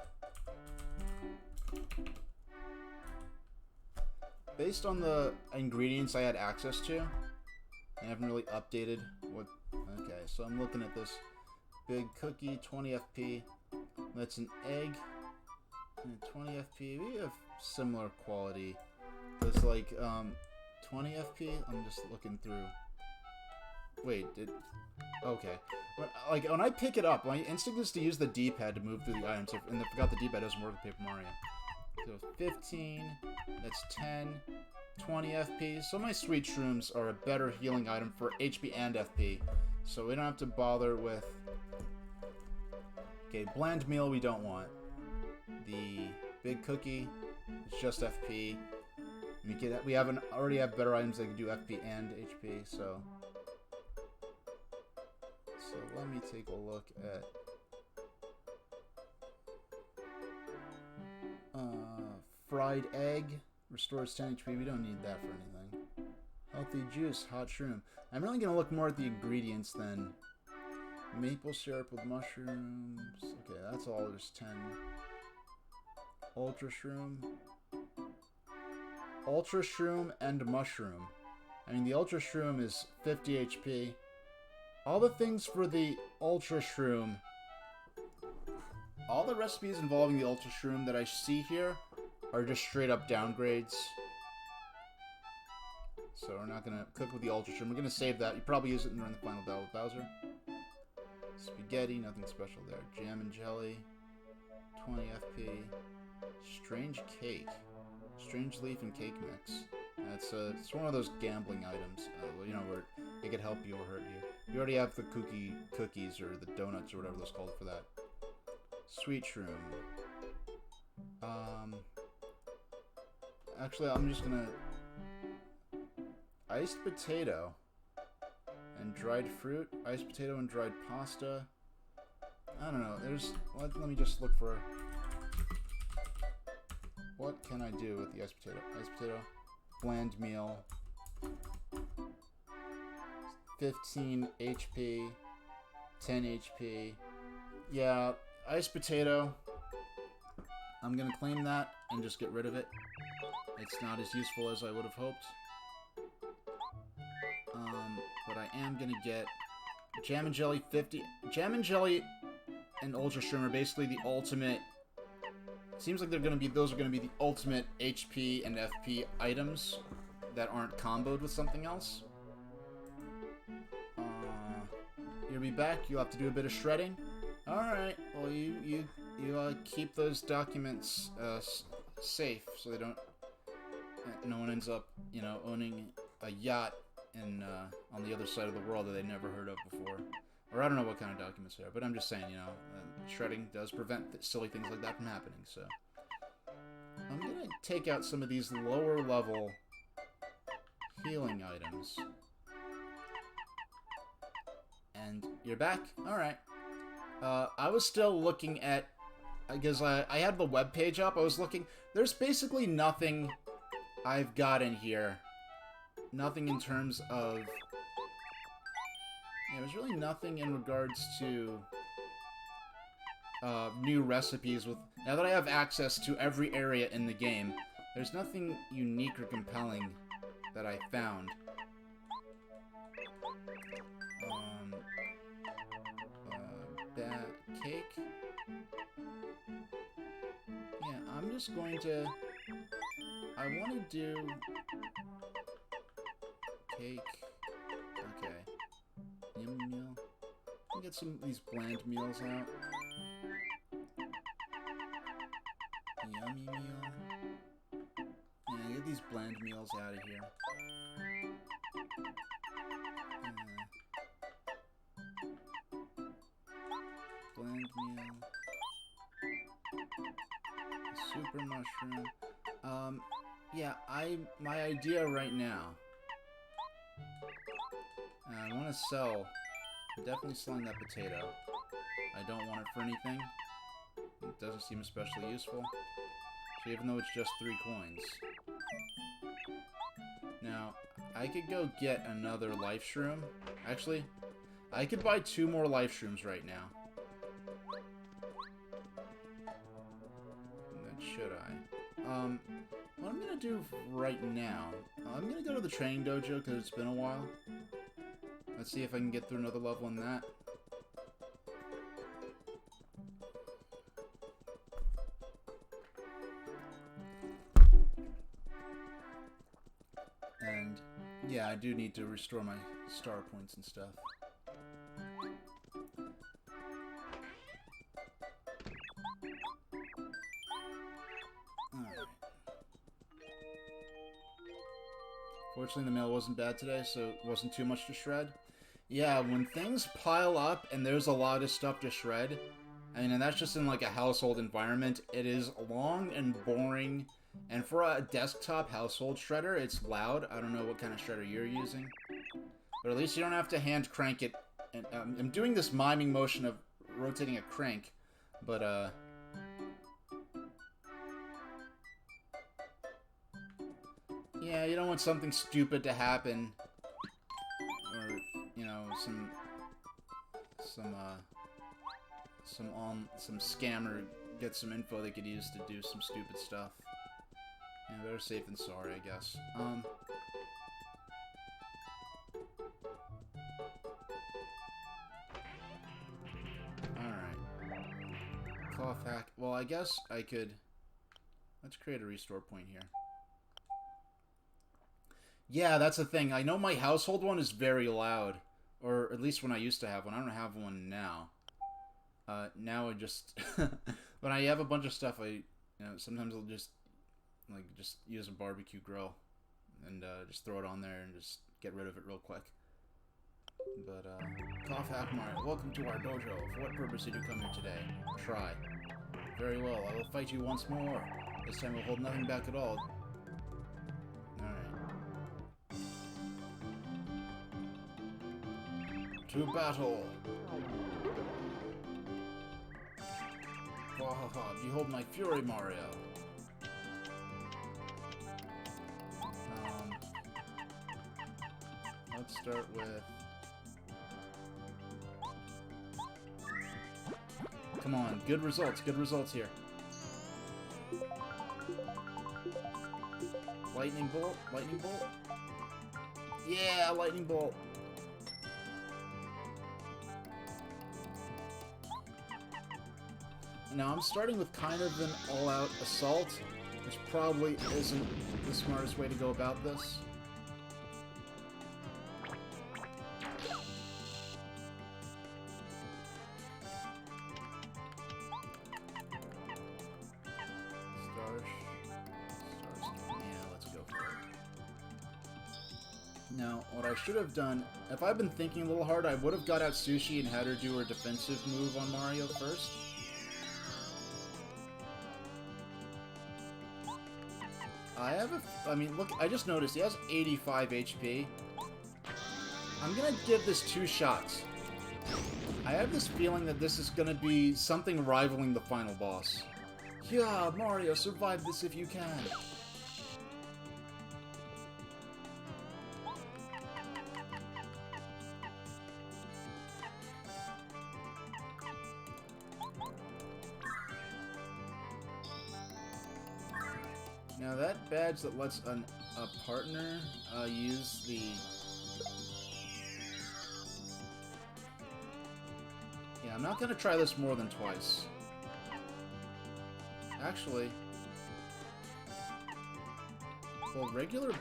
ingredients I had access to. I haven't really updated what. Okay, so I'm looking at this big cookie, 20 FP. That's an egg, and 20 FP. We have similar quality. It's like 20 FP. I'm just looking through. Wait, okay. Like, when I pick it up, my instinct is to use the D-pad to move through the items, and I forgot the D-pad doesn't work with Paper Mario. So 15, that's 10, 20 FP. So my Sweet Shrooms are a better healing item for HP and FP. So we don't have to bother with... Okay, Bland Meal we don't want. The Big Cookie, it's just FP. We already have better items that can do FP and HP, so... So let me take a look at fried egg restores 10 HP. We don't need that for anything. Healthy juice, hot shroom. I'm really gonna look more at the ingredients than maple syrup with mushrooms. Okay, that's all. There's 10. Ultra shroom and mushroom. I mean, the ultra shroom is 50 HP. All the things for the Ultra Shroom, all the recipes involving the Ultra Shroom that I see here are just straight up downgrades. So we're not going to cook with the Ultra Shroom. We're going to save that. You probably use it during the final battle with Bowser. Spaghetti, nothing special there. Jam and jelly, 20 FP. Strange cake. Strange leaf and cake mix. It's one of those gambling items, you know, where it could help you or hurt you. You already have the cookies or the donuts or whatever those called for that. Sweet Shroom. Actually, I'm just gonna... Iced potato and dried fruit. Iced potato and dried pasta. I don't know. Let me just look for... what can I do with the ice potato? Ice potato, bland meal, 15 HP, 10 HP. Yeah, ice potato. I'm gonna claim that and just get rid of it. It's not as useful as I would have hoped. But I am gonna get Jam and Jelly 50. Jam and Jelly and Ultra Shroom are basically the ultimate. Seems like those are gonna be the ultimate HP and FP items that aren't comboed with something else. You'll be back. You'll have to do a bit of shredding. All right. Well, you keep those documents safe so they don't. No one ends up, you know, owning a yacht in on the other side of the world that they never heard of before. Or I don't know what kind of documents they are, but I'm just saying, you know, shredding does prevent silly things like that from happening. So I'm gonna take out some of these lower level healing items. And you're back? Alright. I was still looking at... Because I had the web page up. I was looking... There's basically nothing I've got in here. Nothing in terms of... Yeah, there's really nothing in regards to... new recipes with... Now that I have access to every area in the game, there's nothing unique or compelling that I found. Cake. Yeah, I'm just going to... I want to do... Cake. Okay. Yummy meal. I'll get some of these bland meals out. Yummy meal. Yeah, get these bland meals out of here. Bland meal. Super mushroom. Yeah, my idea right now. I want to sell. I'm definitely selling that potato. I don't want it for anything. It doesn't seem especially useful. So even though it's just 3 coins. Now, I could go get another life shroom. Actually, I could buy 2 more life shrooms right now. Should I? What I'm gonna do right now, I'm gonna go to the training dojo because it's been a while. Let's see if I can get through another level in that. And yeah, I do need to restore my star points and stuff. Fortunately, the mail wasn't bad today, so it wasn't too much to shred. Yeah, when things pile up and there's a lot of stuff to shred, I mean, and that's just in like a household environment, it is long and boring. And for a desktop household shredder, it's loud. I don't know what kind of shredder you're using, but at least you don't have to hand crank it. And I'm doing this miming motion of rotating a crank, but yeah, you don't want something stupid to happen, or you know, some scammer get some info they could use to do some stupid stuff. Yeah, better safe than sorry, I guess. Alright. Cough hack. Well, I guess I could... Let's create a restore point here. Yeah, that's the thing. I know my household one is very loud. Or at least when I used to have one. I don't have one now. Now I just... when I have a bunch of stuff, sometimes I'll just use a barbecue grill. And just throw it on there and just get rid of it real quick. But, Cough Hack Mario, welcome to our dojo. For what purpose did you come here today? Try. Very well, I will fight you once more. This time we'll hold nothing back at all. To battle! Wahaha, behold my fury, Mario! start with... Come on, good results here. Lightning bolt, lightning bolt. Yeah, lightning bolt. Now I'm starting with kind of an all-out assault, which probably isn't the smartest way to go about this. Now, what I should have done, if I'd been thinking a little hard, I would have got out Sushi and had her do her defensive move on Mario first. I mean, look, I just noticed he has 85 HP. I'm gonna give this 2 shots. I have this feeling that this is gonna be something rivaling the final boss. Yeah, Mario, survive this if you can. Now that badge that lets a partner use the... Yeah, I'm not going to try this more than twice. Actually... Well, regular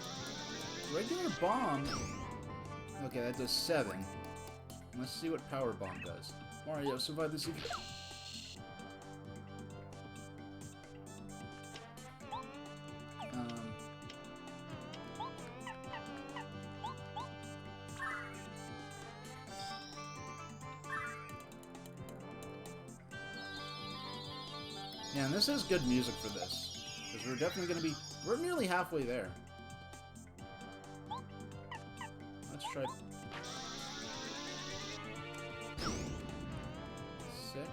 bomb... Okay, that does 7. Let's see what power bomb does. Mario, survive this... Yeah, and this is good music for this. Because we're definitely going to be... We're nearly halfway there. Let's try... 6.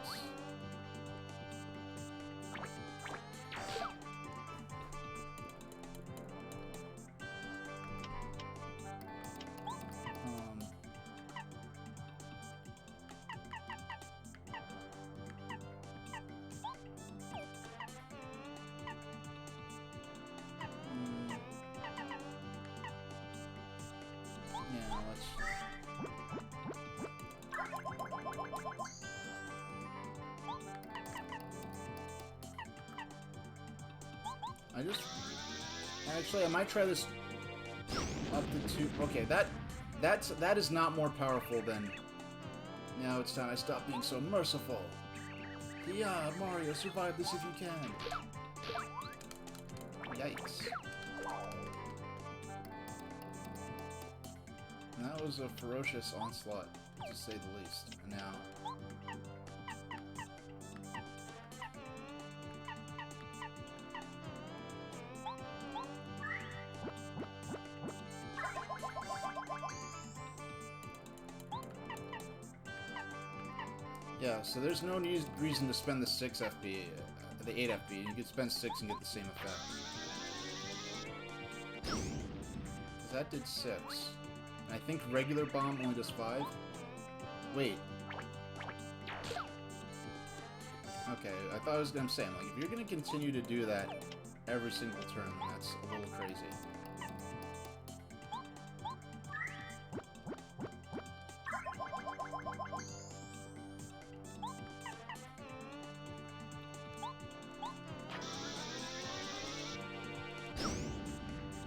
Yeah, let's... Actually, I might try this up to 2... Okay, that is not more powerful than... Now it's time I stop being so merciful. Yeah, Mario, survive this if you can. Yikes. And that was a ferocious onslaught, to say the least. Now... Yeah, so there's no reason to spend the 6 FP, the 8 FP. You could spend 6 and get the same effect. That did 6. And I think regular bomb only does 5. Wait. Okay, I thought I was gonna say, like, if you're gonna continue to do that every single turn, then that's a little crazy.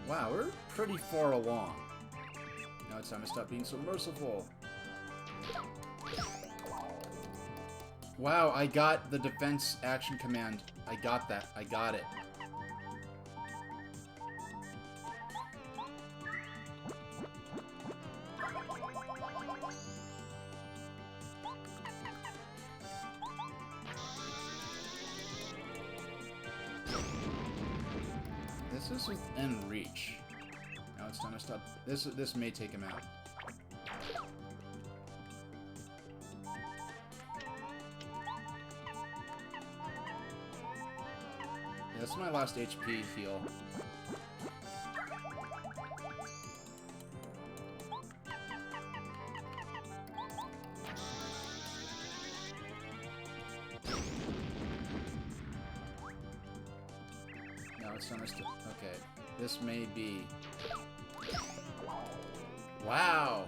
Wow, we're pretty far along. Now it's time to stop being so merciful. Wow, I got the defense action command. I got that. I got it. This is within reach. Now it's time to stop. This may take him out. Yeah, this is my last HP heal. it's on this. Okay, this may be. Wow.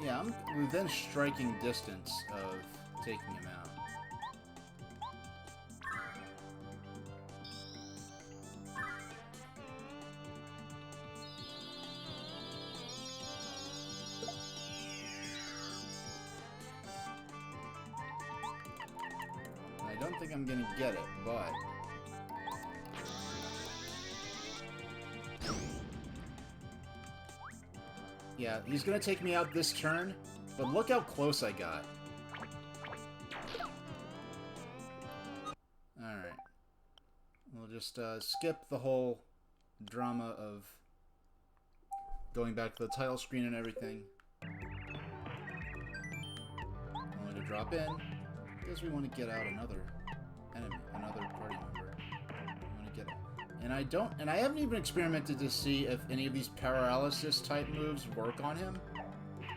I'm within striking distance of taking him out. I don't think I'm gonna get it, but... yeah, he's gonna take me out this turn, but look how close I got. Alright. We'll just skip the whole drama of going back to the title screen and everything. Only to drop in, because we want to get out another enemy, another party member. We want to get it. And I haven't even experimented to see if any of these paralysis type moves work on him.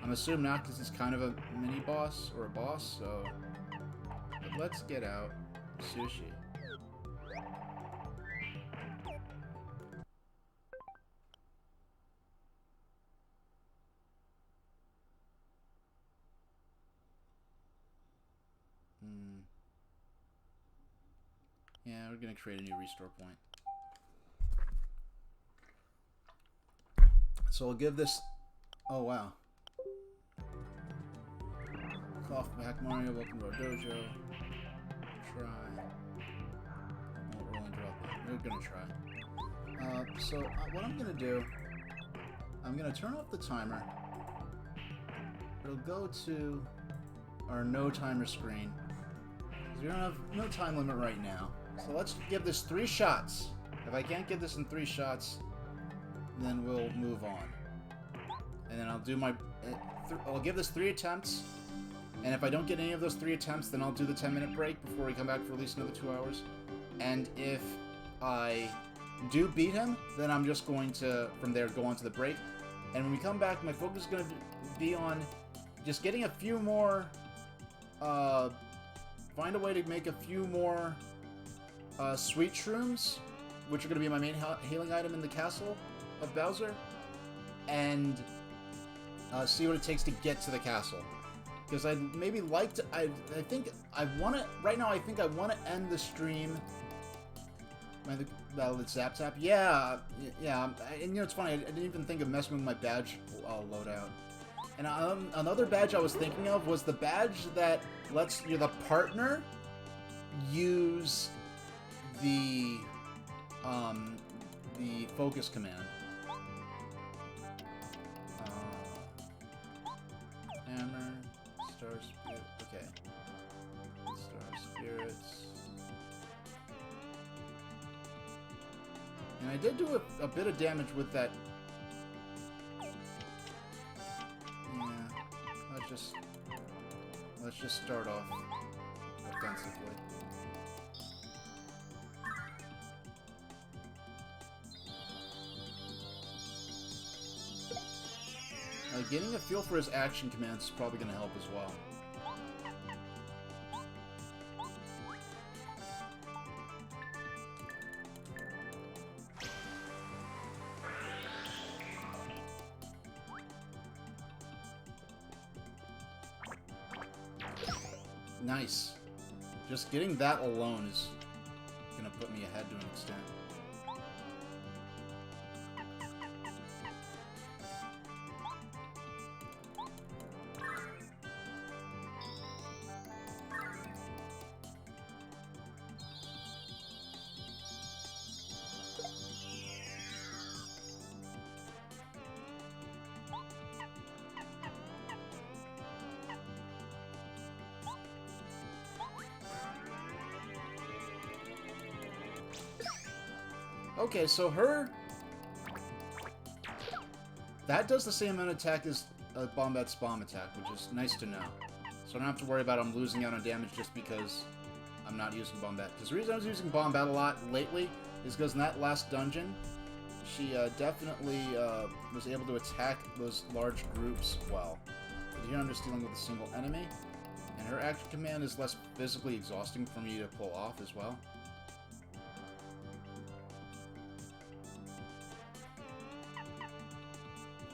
I'm assuming not, because he's kind of a mini boss or a boss, so. But let's get out Sushi. Yeah, we're gonna create a new restore point. So I'll give this... oh, wow. Cough back Mario, welcome to our dojo. Try. Won't roll and drop it. We're gonna try. So what I'm gonna do... I'm gonna turn off the timer. It'll go to our no timer screen. Because we don't have no time limit right now. So let's give this 3 shots. If I can't get this in 3 shots, then we'll move on. And then I'll do my... I'll give this 3 attempts. And if I don't get any of those 3 attempts, then I'll do the 10-minute break before we come back for at least another 2 hours. And if I do beat him, then I'm just going to, from there, go on to the break. And when we come back, my focus is going to be on just getting a few more... find a way to make a few more... sweet shrooms, which are going to be my main healing item in the castle of Bowser, and see what it takes to get to the castle. Because I'd maybe like to... I think I want to... right now, I think I want to end the stream... Battle with Zap Zap? Yeah, yeah. And you know, it's funny, I didn't even think of messing with my badge loadout. And another badge I was thinking of was the badge that lets the partner use the focus command. Hammer, Star Spirit, okay. Star Spirits. And I did do a bit of damage with that. Yeah, let's just start off offensively. Getting a feel for his action commands is probably going to help as well. Nice. Just getting that alone is going to put me ahead to an extent. Okay, so that does the same amount of attack as Bombet's bomb attack, which is nice to know. So I don't have to worry about I'm losing out on damage just because I'm not using Bombet. Because the reason I was using Bombet a lot lately is because in that last dungeon, she definitely was able to attack those large groups well. here I'm just dealing with a single enemy, and her action command is less physically exhausting for me to pull off as well.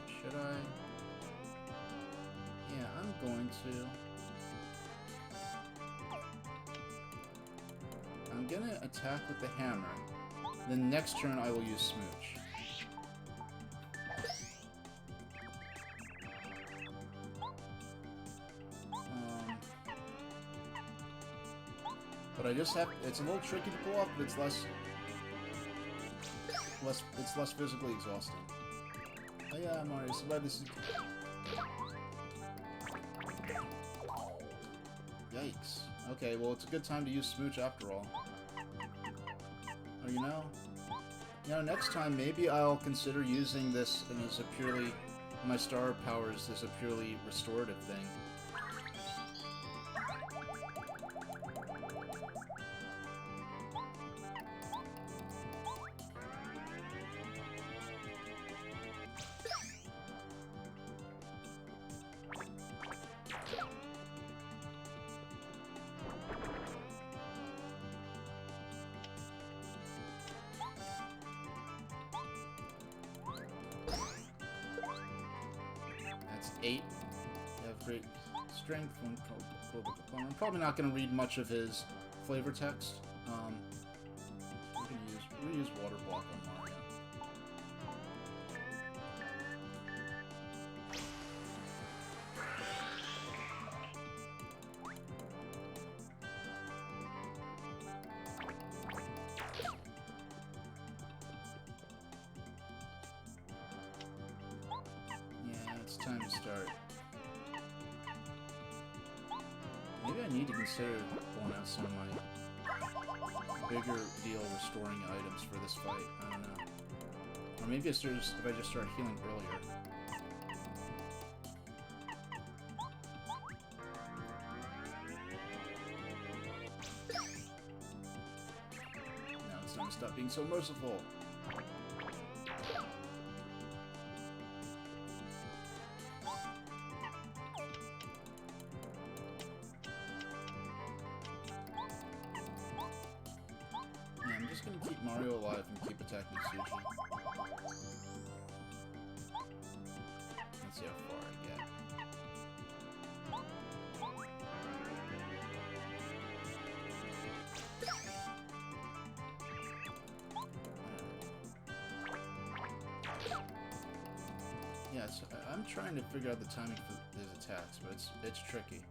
Should I? Yeah, I'm going to. I'm gonna attack with the hammer. Then next turn I will use Smooch. But I just have, it's a little tricky to pull off, but it's less physically exhausting. Oh yeah, Mario, survive this. Yikes. Okay, well it's a good time to use Smooch after all. Or you know, next time maybe I'll consider using this as a purely, my star powers as a purely restorative thing. That's 8. You have great strength when I'm probably not going to read much of his flavor text. We can use water block on Mario. Yeah, it's time to start. Maybe I need to consider pulling out some of my bigger deal restoring items for this fight. I don't know. Or maybe if I just start healing earlier. Now it's time to stop being so merciful. I'm just gonna keep Mario alive and keep attacking Sushi. Let's see how far I get. Yeah, I'm trying to figure out the timing for his attacks, but it's tricky.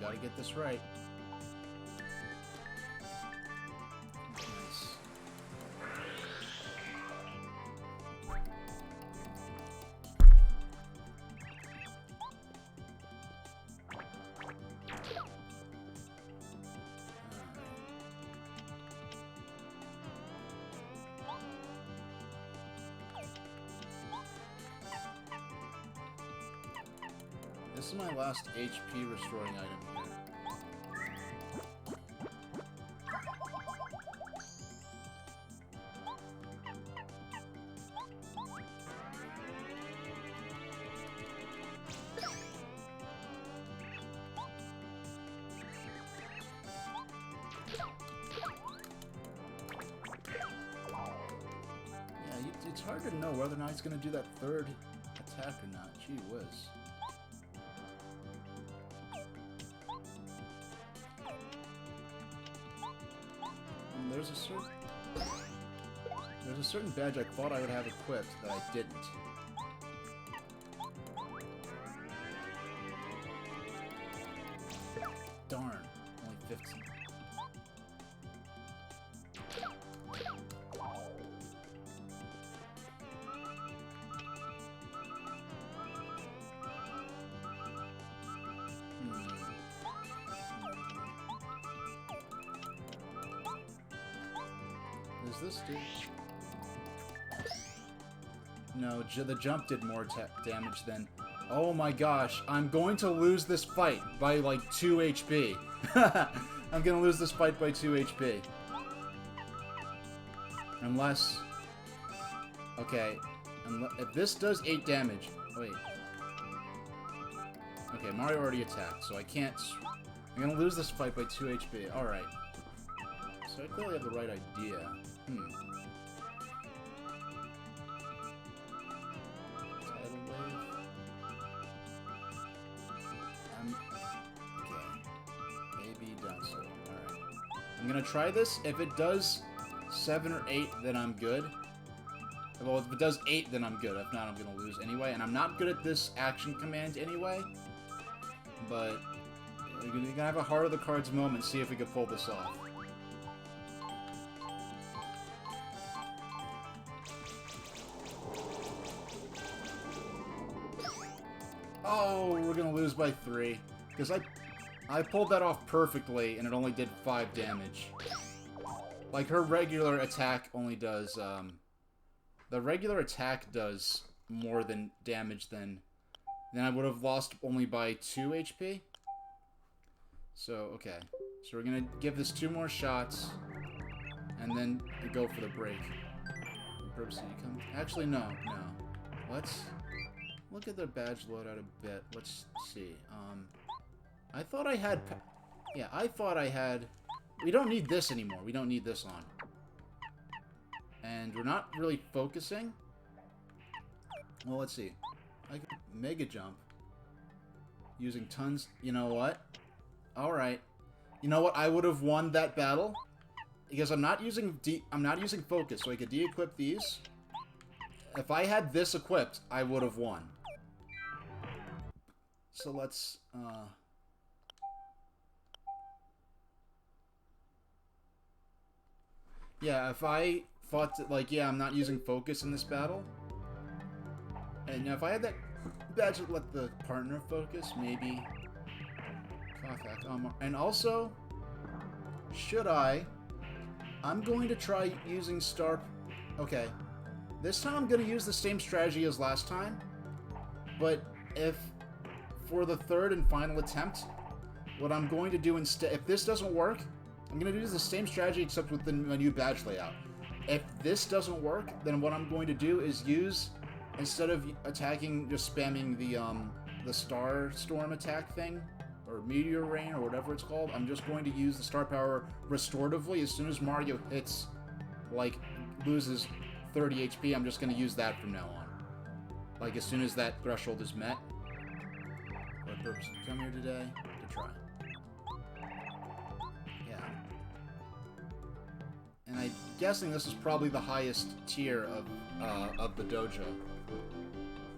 Gotta get this right. Nice. This is my last HP restoring item here. Yeah, it's hard to know whether or not he's going to do that third attack or not. Gee whiz. There's a certain... There's a certain badge I thought I would have equipped that I didn't. Darn. Only 15. Does this do... No, the jump did more damage than... Oh my gosh, I'm going to lose this fight by like 2 HP. I'm gonna lose this fight by 2 HP. Unless... Okay, if this does 8 damage... Wait. Okay, Mario already attacked, so I can't... I'm gonna lose this fight by 2 HP. Alright. So I clearly have the right idea. Tidal wave. Okay. A, B, down, so. Alright. I'm gonna try this. If it does 7 or 8, then I'm good. Well, if it does 8, then I'm good. If not, I'm gonna lose anyway. And I'm not good at this action command anyway. But you're gonna have a heart of the cards moment, see if we can pull this off. Oh, we're gonna lose by 3. Because I pulled that off perfectly, and it only did 5 damage. Like, her regular attack only does, the regular attack does more than damage than I would have lost only by 2 HP. So, okay. So we're gonna give this 2 more shots, and then go for the break. Actually, no. Let's look at their badge loadout a bit. Let's see. I thought I had... Yeah, I thought I had... We don't need this anymore. We don't need this on. And we're not really focusing. Well, let's see. I could Mega Jump. Using tons... You know what? Alright. You know what? I would have won that battle. Because I'm not using focus, so I could de-equip these. If I had this equipped, I would have won. So let's, yeah, if I thought that, like, yeah, I'm not using focus in this battle. And if I had that badge that let the partner focus, maybe... And also, should I'm going to try using Star... Okay. This time I'm going to use the same strategy as last time. But if... For the third and final attempt, what I'm going to do instead... If this doesn't work, I'm going to use the same strategy except with the new badge layout. If this doesn't work, then what I'm going to do is use... Instead of attacking, just spamming the Star Storm attack thing, or Meteor Rain, or whatever it's called, I'm just going to use the Star Power restoratively. As soon as Mario hits, like, loses 30 HP, I'm just going to use that from now on. Like, as soon as that threshold is met. What purpose did you come here today? To try. Yeah. And I'm guessing this is probably the highest tier of the dojo.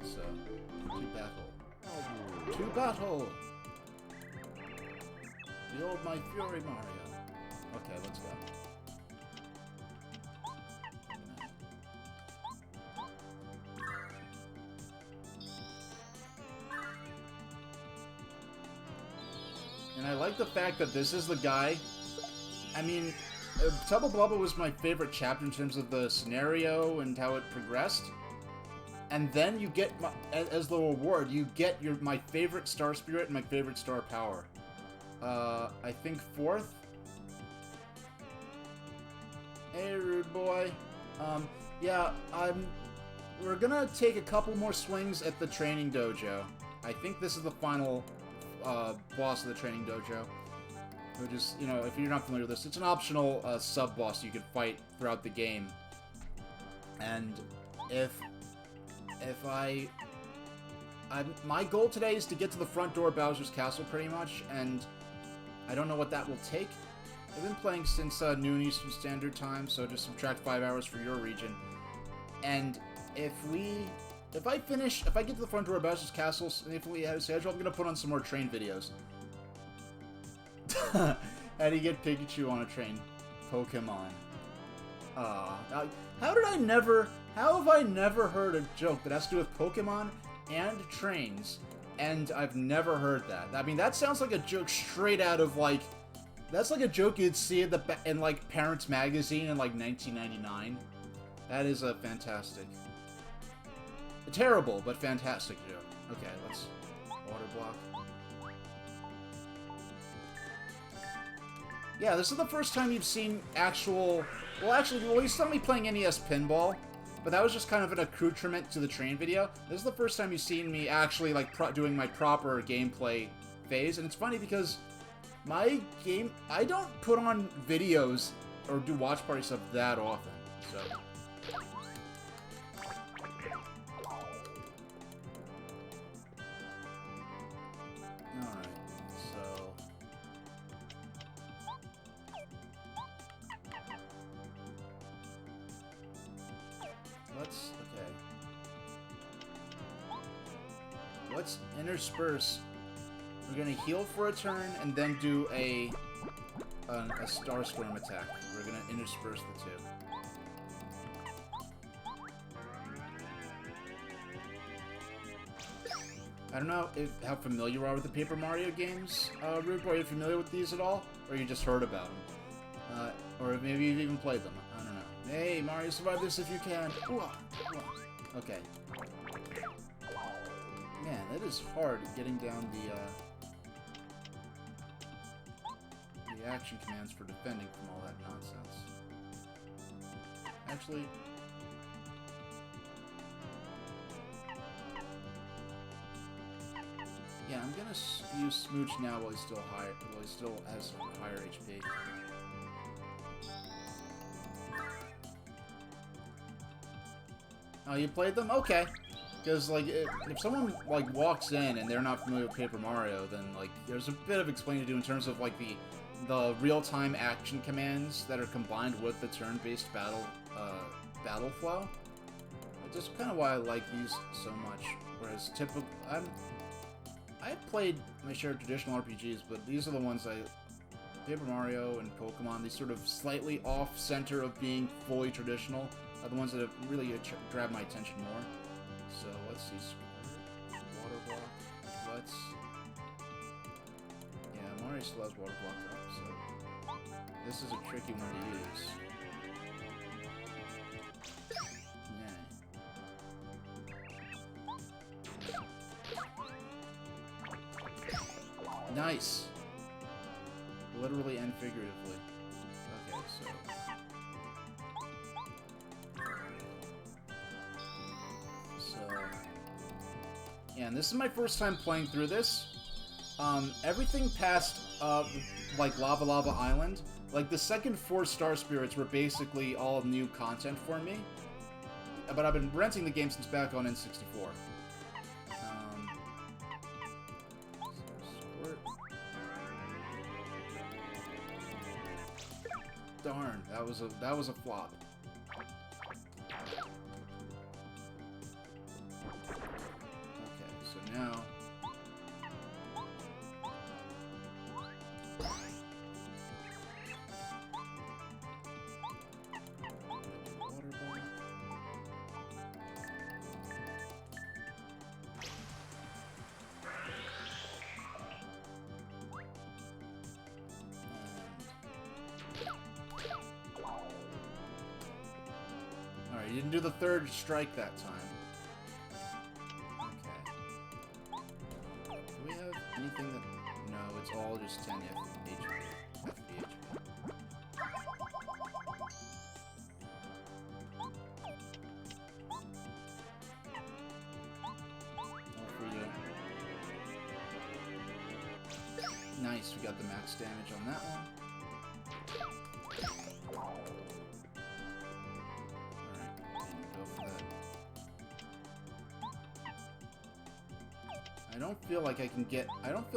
So, to battle. To battle! Behold my fury, Mario. Okay, let's go. And I like the fact that this is the guy... I mean, Tubba Blubba was my favorite chapter in terms of the scenario and how it progressed. And then you get, as the reward, you get my favorite Star Spirit and my favorite Star Power. I think 4th. Hey, rude boy. Yeah, we're gonna take a couple more swings at the training dojo. I think this is the final boss of the training dojo. Which is, you know, if you're not familiar with this, it's an optional sub-boss you can fight throughout the game. And my goal today is to get to the front door of Bowser's Castle, pretty much, and I don't know what that will take. I've been playing since noon Eastern Standard Time, so just subtract 5 hours for your region. And if I get to the front door of Bowser's Castle significantly ahead of schedule, I'm gonna put on some more train videos. How do you get Pikachu on a train? Pokemon. How have I never heard a joke that has to do with Pokemon and trains, and I've never heard that? I mean, that sounds like a joke straight out of, like, that's like a joke you'd see in like, Parents Magazine in, like, 1999. That is a fantastic... A terrible, but fantastic joke. Okay, let's... Water block. Yeah, this is the first time you've seen actual... Well, you saw me playing NES Pinball, but that was just kind of an accoutrement to the train video. This is the first time you've seen me actually, like, doing my proper gameplay phase, and it's funny because I don't put on videos or do watch party stuff that often, so... Alright, so... Let's intersperse. We're gonna heal for a turn and then do a Starstorm attack. We're gonna intersperse the two. I don't know how familiar you are with the Paper Mario games, Rude. Are you familiar with these at all? Or you just heard about them? Or maybe you've even played them. I don't know. Hey, Mario, survive this if you can. Ooh, ooh. Okay. Man, it is hard getting down the action commands for defending from all that nonsense. Actually... Yeah, I'm gonna use Smooch now while he still has higher HP. Oh, you played them? Okay. Because, like, if someone, like, walks in and they're not familiar with Paper Mario, then, like, there's a bit of explaining to do in terms of, like, the real-time action commands that are combined with the turn-based battle flow. It's just kind of why I like these so much. Whereas, I've played my share of traditional RPGs, but these are the ones Paper Mario and Pokemon, these sort of slightly off-center of being fully traditional, are the ones that have really grabbed my attention more. So, let's see, Water Block, yeah, Mario still has Water Block up, so this is a tricky one to use. Yeah. Nice! Literally and figuratively. Okay, so... Yeah, and this is my first time playing through this. Everything past, like, Lava Lava Island, like, the second 4 Star Spirits were basically all new content for me. But I've been renting the game since back on N64. Darn, that was a flop. Now, water ball. Alright, you didn't do the third strike that time. Anything that... No, it's all just 10 FB HP. All for you. Nice, we got the max damage on that one. I don't feel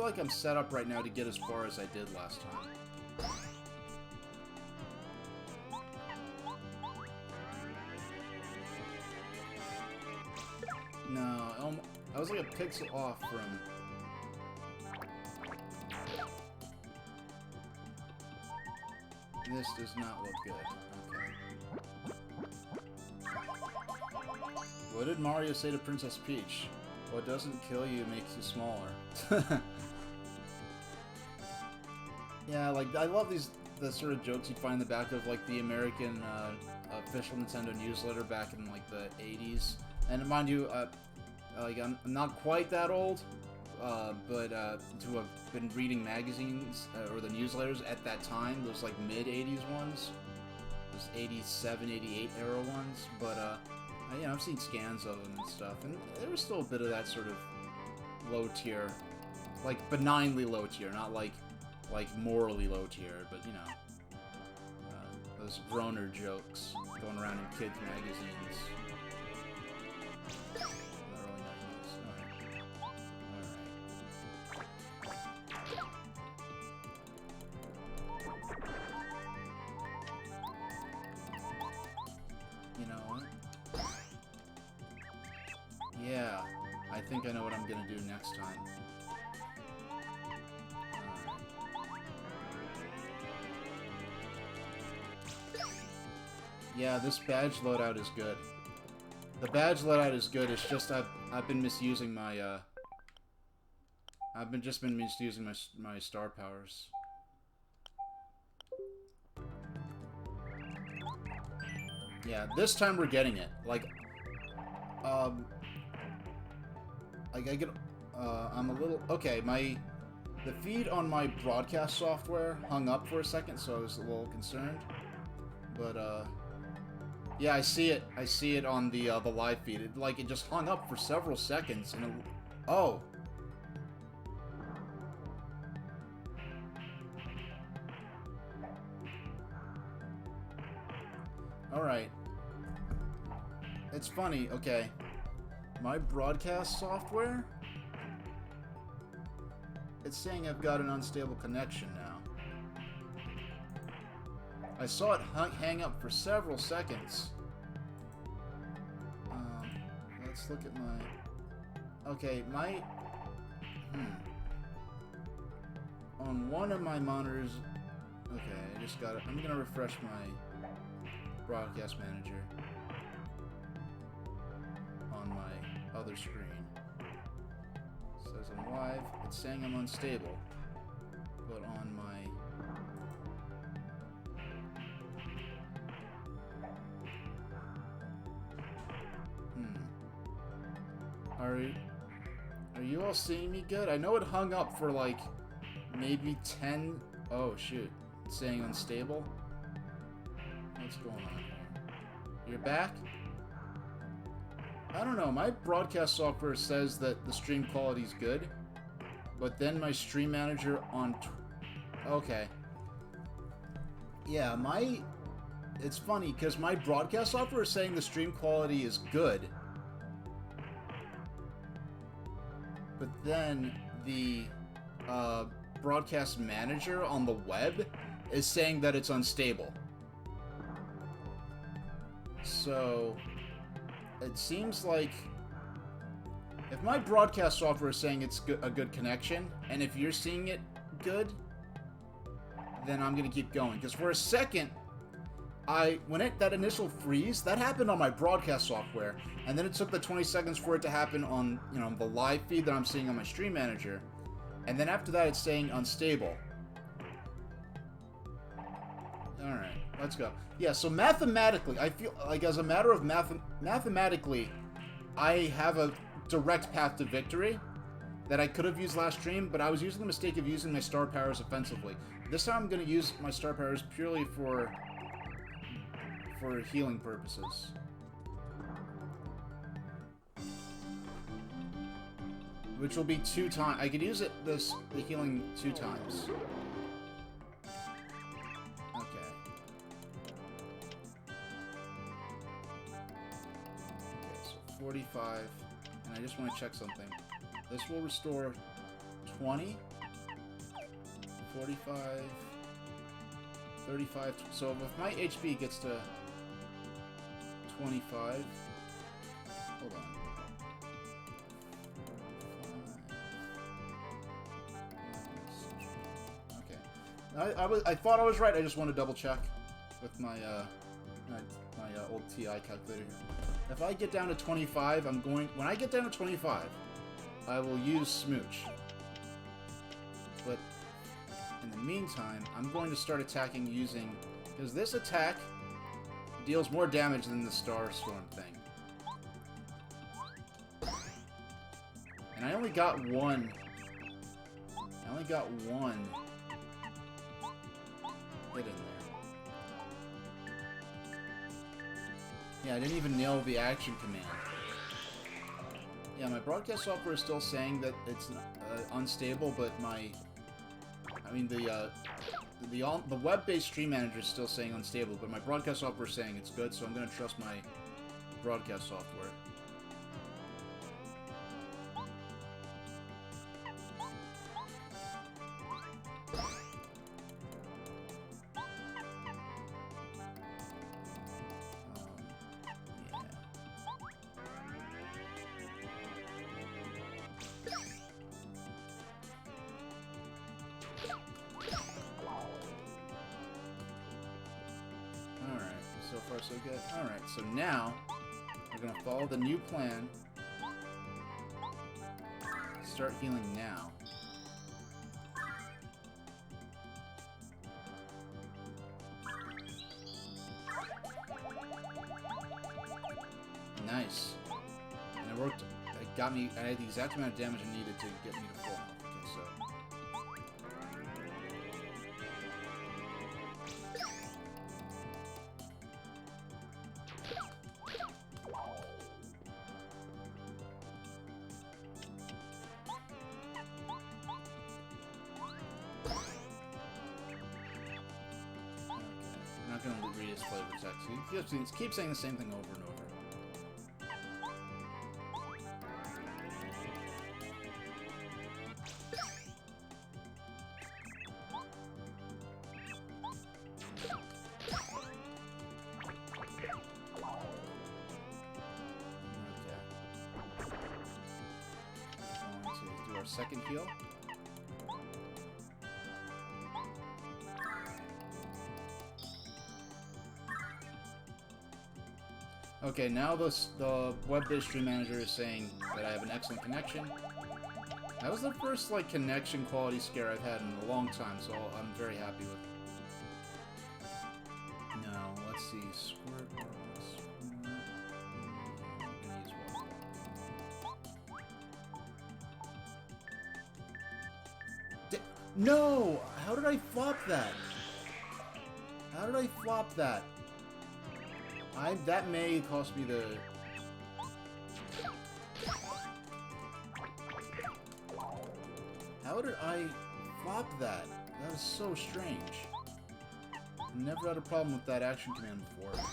like I'm set up right now to get as far as I did last time. I was like a pixel off from... This does not look good. Okay. What did Mario say to Princess Peach? What doesn't kill you makes you smaller. Yeah, like, I love the sort of jokes you'd find in the back of, like, the American official Nintendo newsletter back in, like, the 80s. And mind you, like, I'm not quite that old, but to have been reading magazines, or the newsletters at that time, those, like, mid-80s ones, those 87, 88 era ones, but, you know, I've seen scans of them and stuff, and there was still a bit of that sort of low-tier, like, benignly low-tier, not like morally low-tier, but, you know, those groaner jokes going around in kids' magazines. Not really nice. You know what? Yeah, I think I know what I'm gonna do next time. Yeah, this badge loadout is good. The badge loadout is good. It's just I've been misusing my I've been misusing my star powers. Yeah, this time we're getting it. Like I get I'm a little okay. The feed on my broadcast software hung up for a second, so I was a little concerned. But yeah, I see it. I see it on the live feed. It just hung up for several seconds, and oh. All right. It's funny. Okay, my broadcast software. It's saying I've got an unstable connection now. I saw it hang up for several seconds. Let's look at my... Okay, my... On one of my monitors... Okay, I just got it. I'm gonna refresh my broadcast manager on my other screen. It says I'm live. It's saying I'm unstable. But on my... Are you all seeing me good? I know it hung up for like maybe 10... Oh shoot. It's saying unstable? What's going on here? You're back? I don't know. My broadcast software says that the stream quality is good, but then my stream manager on... Okay. Yeah, it's funny because my broadcast software is saying the stream quality is good, but then the broadcast manager on the web is saying that it's unstable. So it seems like if my broadcast software is saying it's a good connection, and if you're seeing it good, then I'm gonna keep going. Because for a second, that initial freeze, that happened on my broadcast software, and then it took the 20 seconds for it to happen on, you know, the live feed that I'm seeing on my stream manager, and then after that it's saying unstable. Alright, let's go. Yeah, so mathematically, I feel like as a matter of mathematically, I have a direct path to victory that I could have used last stream, but I was using the mistake of using my star powers offensively. This time I'm going to use my star powers purely for healing purposes. Which will be 2 times. I could use the healing 2 times. Okay. Okay, so 45. And I just want to check something. This will restore 20, 45, 35. So if my HP gets to 25, hold on. I thought I was right. I just want to double check with my old TI calculator here. If I get down to 25, when I get down to 25, I will use Smooch. But in the meantime, I'm going to start attacking using, because this attack deals more damage than the Starstorm thing. And I only got one. Hit in there. Yeah, I didn't even nail the action command. Yeah, my broadcast software is still saying that it's unstable, but the web-based stream manager is still saying unstable, but my broadcast software is saying it's good, so I'm going to trust my broadcast software. So far, so good. Alright, so now we're going to follow the new plan. Start healing now. Nice. And it worked. It got me. I had the exact amount of damage I needed to get me to full health. Okay, so. I'm not going to read his flavor text. He keeps saying the same thing over and over. Second heal. Okay, now the web-based stream manager is saying that I have an excellent connection. That was the first connection quality scare I've had in a long time, so I'm very happy with. Now, let's see. Squirt. No! How did I flop that? How did I flop that? That may cost me the... How did I flop that? That is so strange. Never had a problem with that action command before.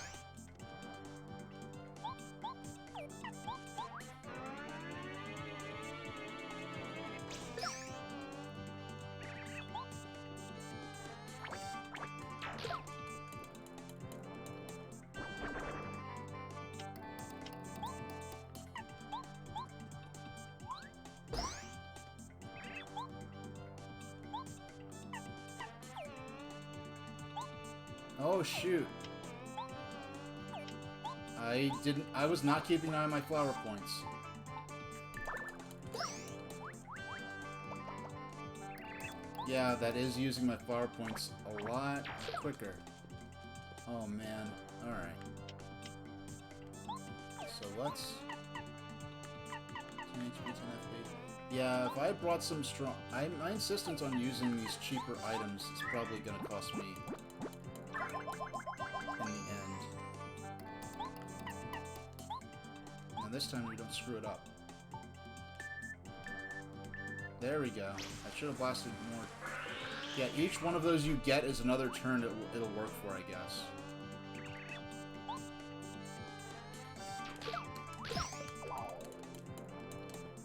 Oh, shoot. I was not keeping an eye on my flower points. Yeah, that is using my flower points a lot quicker. Oh, man. Alright. So let's... 10 HP, 10 FP. Yeah, if I had brought some strong... My insistence on using these cheaper items is probably going to cost me... in the end. And this time we don't screw it up. There we go. I should have blasted more. Yeah, each one of those you get is another turn it'll work for, I guess.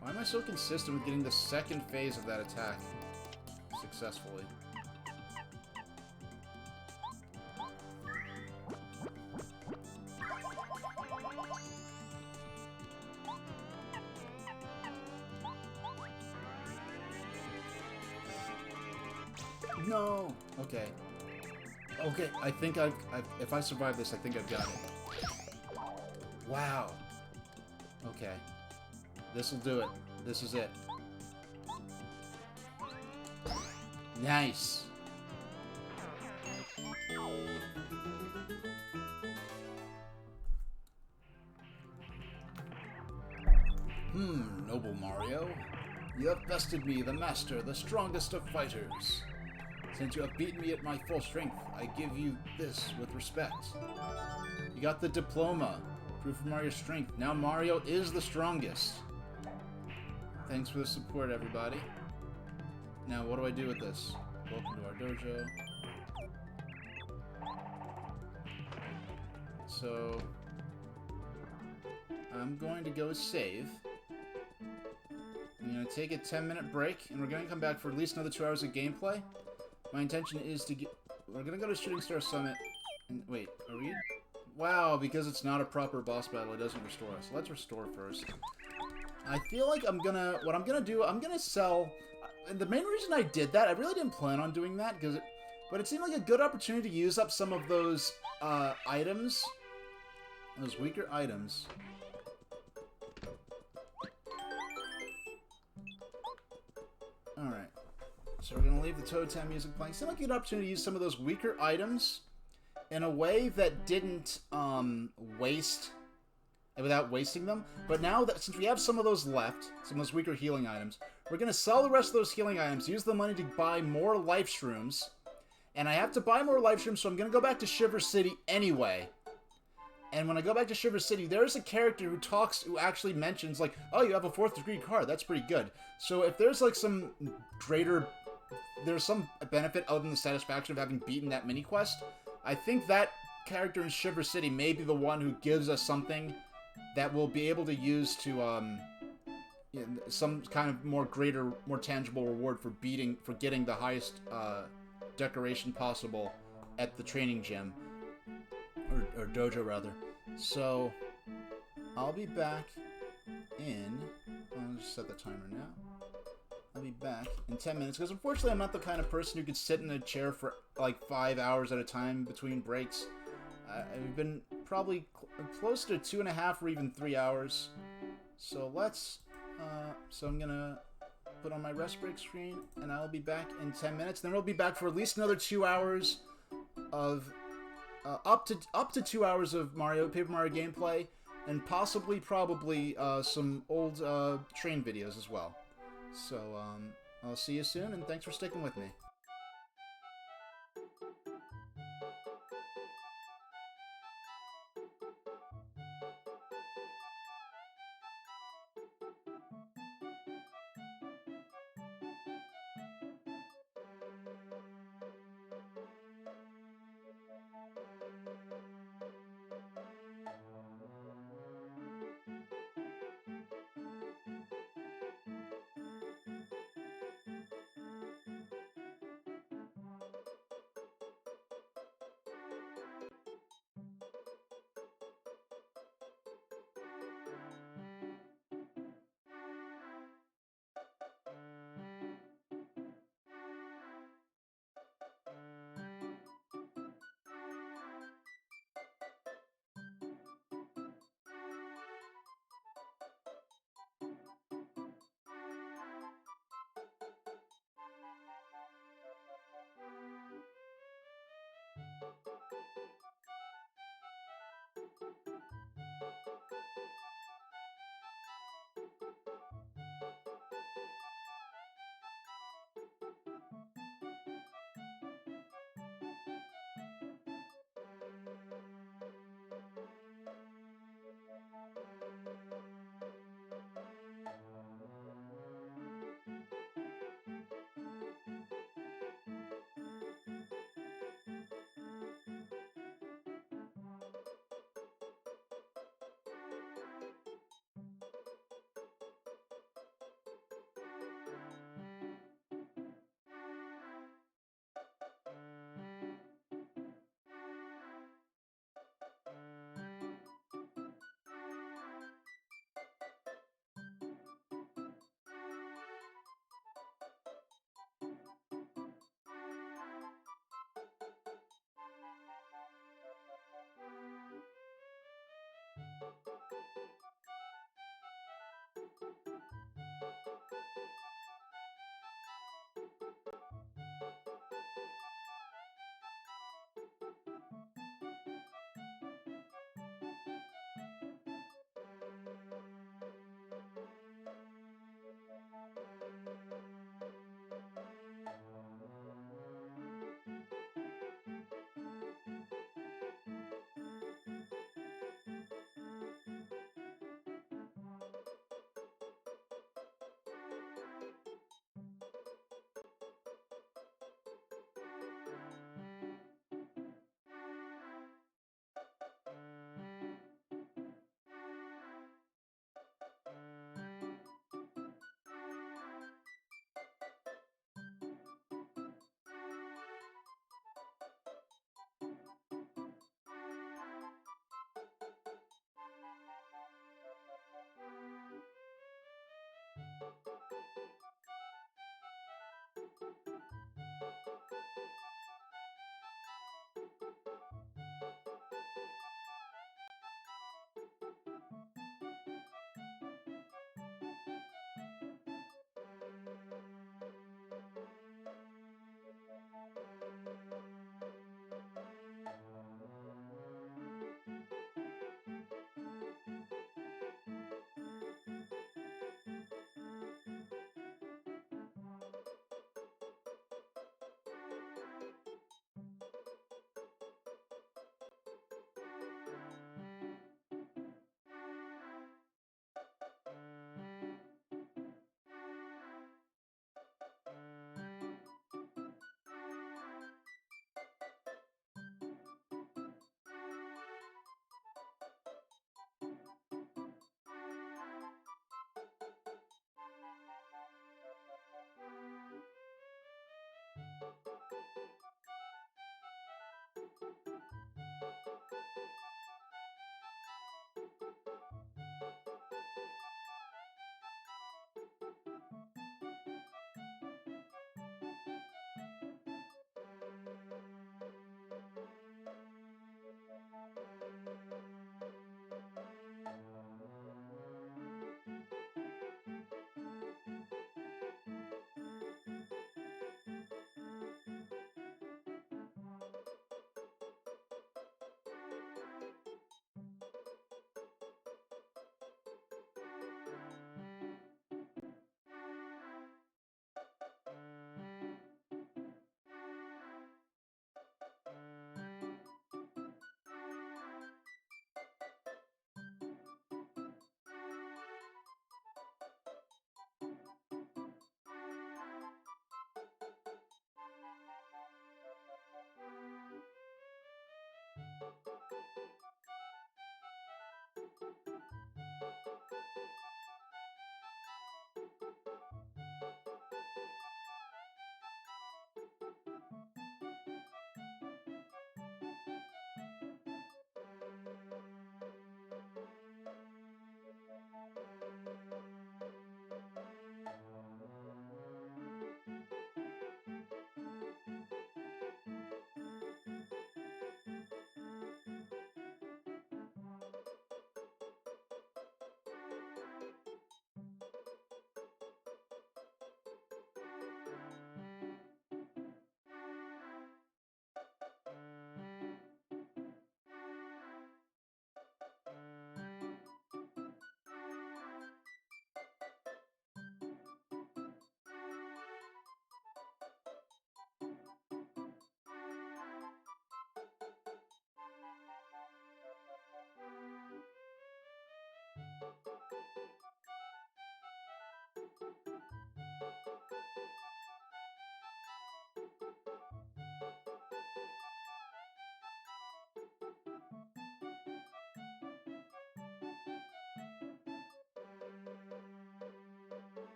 Why am I so consistent with getting the second phase of that attack successfully? No! Okay. Okay, I think if I survive this, I think I've got it. Wow. Okay. This'll do it. This is it. Nice! Noble Mario. You have bested me, the master, the strongest of fighters. Since you have beaten me at my full strength, I give you this with respect. You got the diploma. Proof of Mario's strength. Now Mario is the strongest. Thanks for the support, everybody. Now, what do I do with this? Welcome to our dojo. So, I'm going to go save. I'm going to take a 10-minute break, and we're going to come back for at least another 2 hours of gameplay. My intention is to get... We're going to go to Shooting Star Summit. And wait, are we... Wow, because it's not a proper boss battle, it doesn't restore us. Let's restore first. I feel like I'm gonna... What I'm going to do, I'm going to sell... And the main reason I did that, I really didn't plan on doing that, because but it seemed like a good opportunity to use up some of those items. Those weaker items. Alright. So we're going to leave the Toad Town music playing. It seemed like a good opportunity to use some of those weaker items in a way that didn't waste... without wasting them. But now, that since we have some of those left, some of those weaker healing items, we're going to sell the rest of those healing items, use the money to buy more life shrooms. And I have to buy more life shrooms, so I'm going to go back to Shiver City anyway. And when I go back to Shiver City, there's a character who actually mentions, like, oh, you have a 4th degree card. That's pretty good. So if there's, like, some greater... There's some benefit other than the satisfaction of having beaten that mini-quest, I think that character in Shiver City may be the one who gives us something that we'll be able to use to, some kind of more tangible reward for getting the highest, decoration possible at the training gym. Or dojo, rather. So, I'll be back in... I'll just set the timer now. I'll be back in 10 minutes, because unfortunately I'm not the kind of person who could sit in a chair for, like, 5 hours at a time between breaks. I've been probably close to 2.5 or even 3 hours. So let's... so I'm gonna put on my rest break screen, and I'll be back in 10 minutes. Then we'll be back for at least another 2 hours of... up to 2 hours of Paper Mario gameplay, and probably some old train videos as well. So I'll see you soon, and thanks for sticking with me.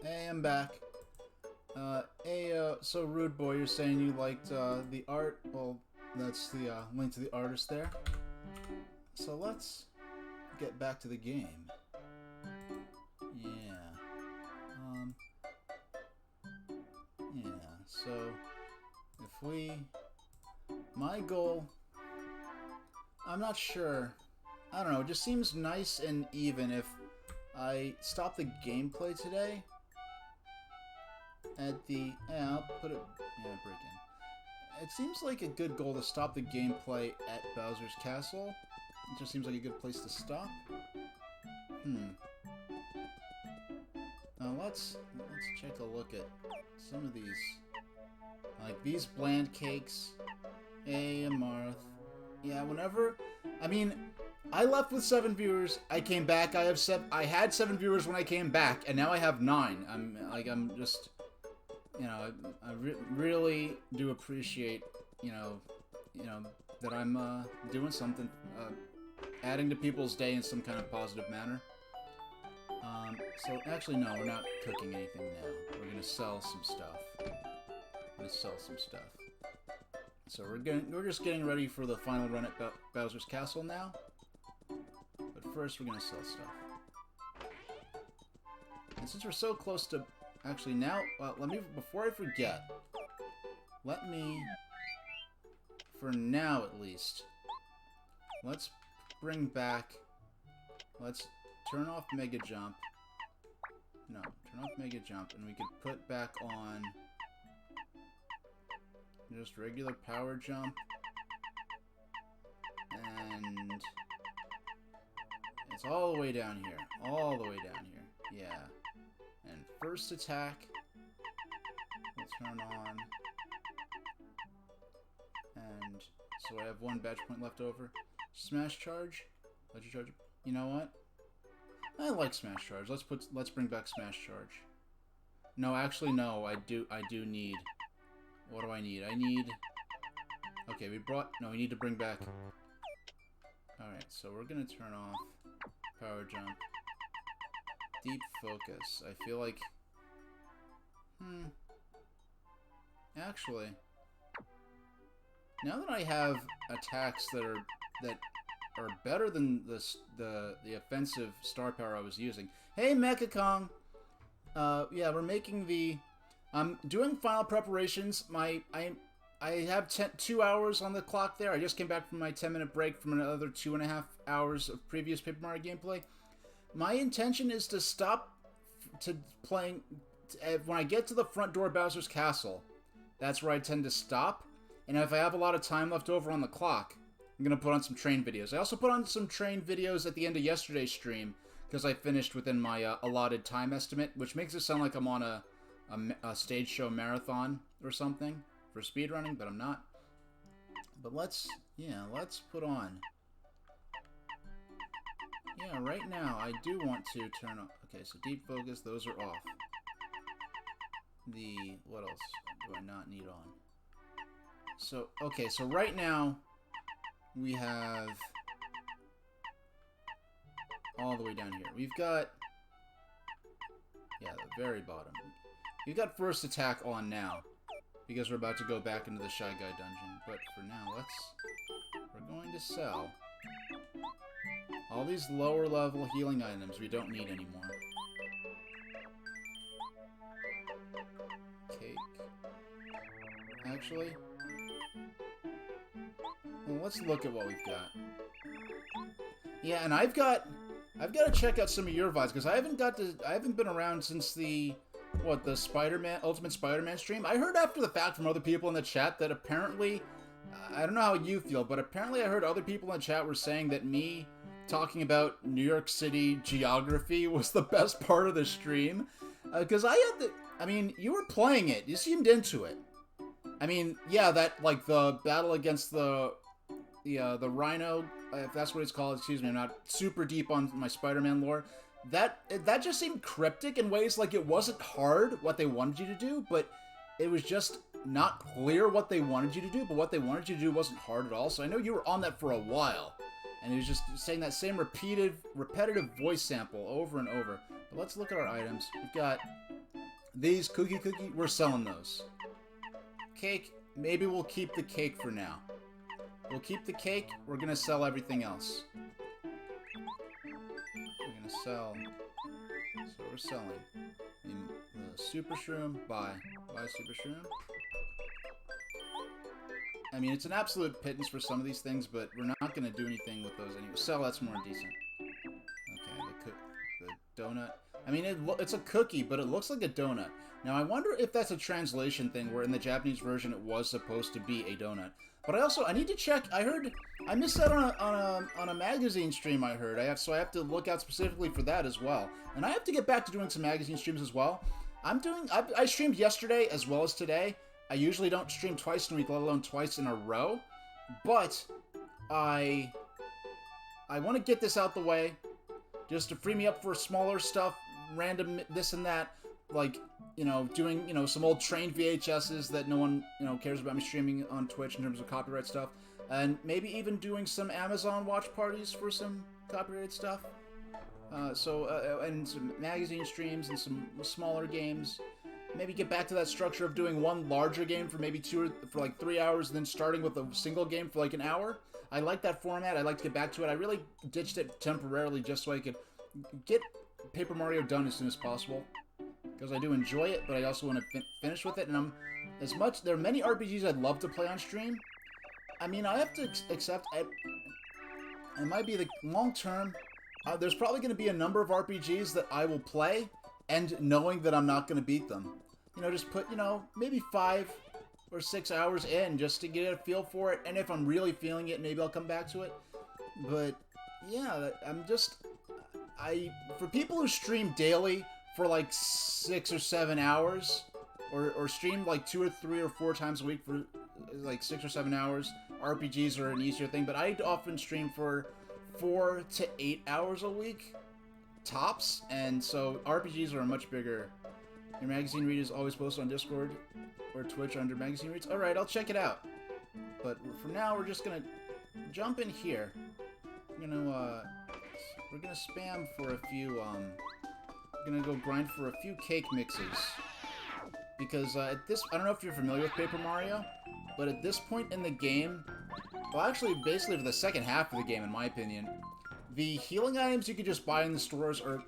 Hey, I'm back. So Rude Boy, you're saying you liked the art? Well, that's the link to the artist there. So let's get back to the game. Yeah. Yeah. So if we, my goal, I'm not sure. I don't know. It just seems nice and even if I stop the gameplay today at the, yeah, I'll put it, yeah, break in. It seems like a good goal to stop the gameplay at Bowser's Castle. It just seems like a good place to stop. Now let's take a look at some of these. Like these bland cakes. Hey, Marth. Yeah, whenever, I mean, I left with 7 viewers. I came back. I had 7 viewers when I came back, and now I have 9. I'm just, you know, I really do appreciate, you know, that I'm doing something, adding to people's day in some kind of positive manner. So actually, no, we're not cooking anything now. We're gonna sell some stuff. So we're just getting ready for the final run at Bowser's Castle now. But first, we're gonna sell stuff. And since we're so close to, actually now, before I forget, let me, for now at least, let's bring back, let's turn off Mega Jump. No, turn off Mega Jump, and we could put back on just regular Power Jump. And it's all the way down here. All the way down here. Yeah. And first attack, we'll turn on. And so I have 1 badge point left over. Smash Charge. Let you charge it. You know what? I like Smash Charge. Let's bring back Smash Charge. No, actually, no. I do need... What do I need? I need... Okay, we brought... No, we need to bring back... Alright, so we're gonna turn off power jump. Deep focus. I feel like... Actually... Now that I have attacks that are better than the offensive star power I was using... Hey, Mecha Kong! Yeah, we're making the... I'm doing final preparations. I have 2 hours on the clock there. I just came back from my 10-minute break from another 2.5 hours of previous Paper Mario gameplay. My intention is to stop playing... When I get to the front door of Bowser's Castle, that's where I tend to stop. And if I have a lot of time left over on the clock, I'm going to put on some train videos. I also put on some train videos at the end of yesterday's stream, because I finished within my allotted time estimate, which makes it sound like I'm on a stage show marathon or something for speedrunning, but I'm not. But let's put on. Yeah, right now I do want to turn off. Okay, so deep focus, those are off. What else do I not need on? So, okay, so right now we have all the way down here. We've got, yeah, the very bottom. We've got first attack on now, because we're about to go back into the Shy Guy dungeon. But for now, we're going to sell all these lower level healing items we don't need anymore. Cake. Actually, well, let's look at what we've got. Yeah, and I've got to check out some of your VODs, because I haven't been around since the Spider-Man, Ultimate Spider-Man stream. I heard after the fact from other people in the chat that apparently, I don't know how you feel, but apparently I heard other people in the chat were saying that me talking about New York City geography was the best part of the stream. Because I mean, you were playing it. You seemed into it. I mean, yeah, that, like, the battle against the Rhino, if that's what it's called, excuse me, I'm not super deep on my Spider-Man lore. That just seemed cryptic in ways like it wasn't hard what they wanted you to do, but it was just not clear what they wanted you to do, but what they wanted you to do wasn't hard at all. So I know you were on that for a while, and it was just saying that same repetitive voice sample over and over. But let's look at our items. We've got these cookie, we're selling those. Cake, maybe we'll keep the cake for now. We'll keep the cake, we're gonna sell everything else. Sell. So we're selling the Super Shroom. Buy Super Shroom. I mean, it's an absolute pittance for some of these things, but we're not going to do anything with those anyway. Sell, that's more decent. Okay, the donut. I mean, it's a cookie, but it looks like a donut. Now, I wonder if that's a translation thing, where in the Japanese version it was supposed to be a donut. But I need to check. I missed that on a magazine stream. I heard so I have to look out specifically for that as well. And I have to get back to doing some magazine streams as well. I streamed yesterday as well as today. I usually don't stream twice in a week, let alone twice in a row. But I want to get this out the way, just to free me up for smaller stuff, random this and that, like, doing, some old trained VHSs that no one, cares about me streaming on Twitch in terms of copyright stuff. And maybe even doing some Amazon watch parties for some copyrighted stuff. And some magazine streams and some smaller games. Maybe get back to that structure of doing one larger game for maybe for like 3 hours, and then starting with a single game for like an hour. I like that format. I'd like to get back to it. I really ditched it temporarily just so I could get Paper Mario done as soon as possible. Because I do enjoy it, but I also want to finish with it. And there are many RPGs I'd love to play on stream. I mean, I have to accept, it might be the long term, there's probably going to be a number of RPGs that I will play, and knowing that I'm not going to beat them. Just put, maybe 5 or 6 hours in, just to get a feel for it, and if I'm really feeling it, maybe I'll come back to it. But, yeah, for people who stream daily for like 6 or 7 hours, or stream like 2 or 3 or 4 times a week for like 6 or 7 hours, RPGs are an easier thing, but I often stream for 4 to 8 hours a week, tops, and so RPGs are a much bigger Your magazine read is always posted on Discord or Twitch under magazine reads. Alright, I'll check it out. But for now, we're just gonna jump in here. We're gonna spam for a few, we're gonna go grind for a few cake mixes. Because, at this, I don't know if you're familiar with Paper Mario, but at this point in the game, well, actually, basically for the second half of the game, in my opinion, the healing items you could just buy in the stores are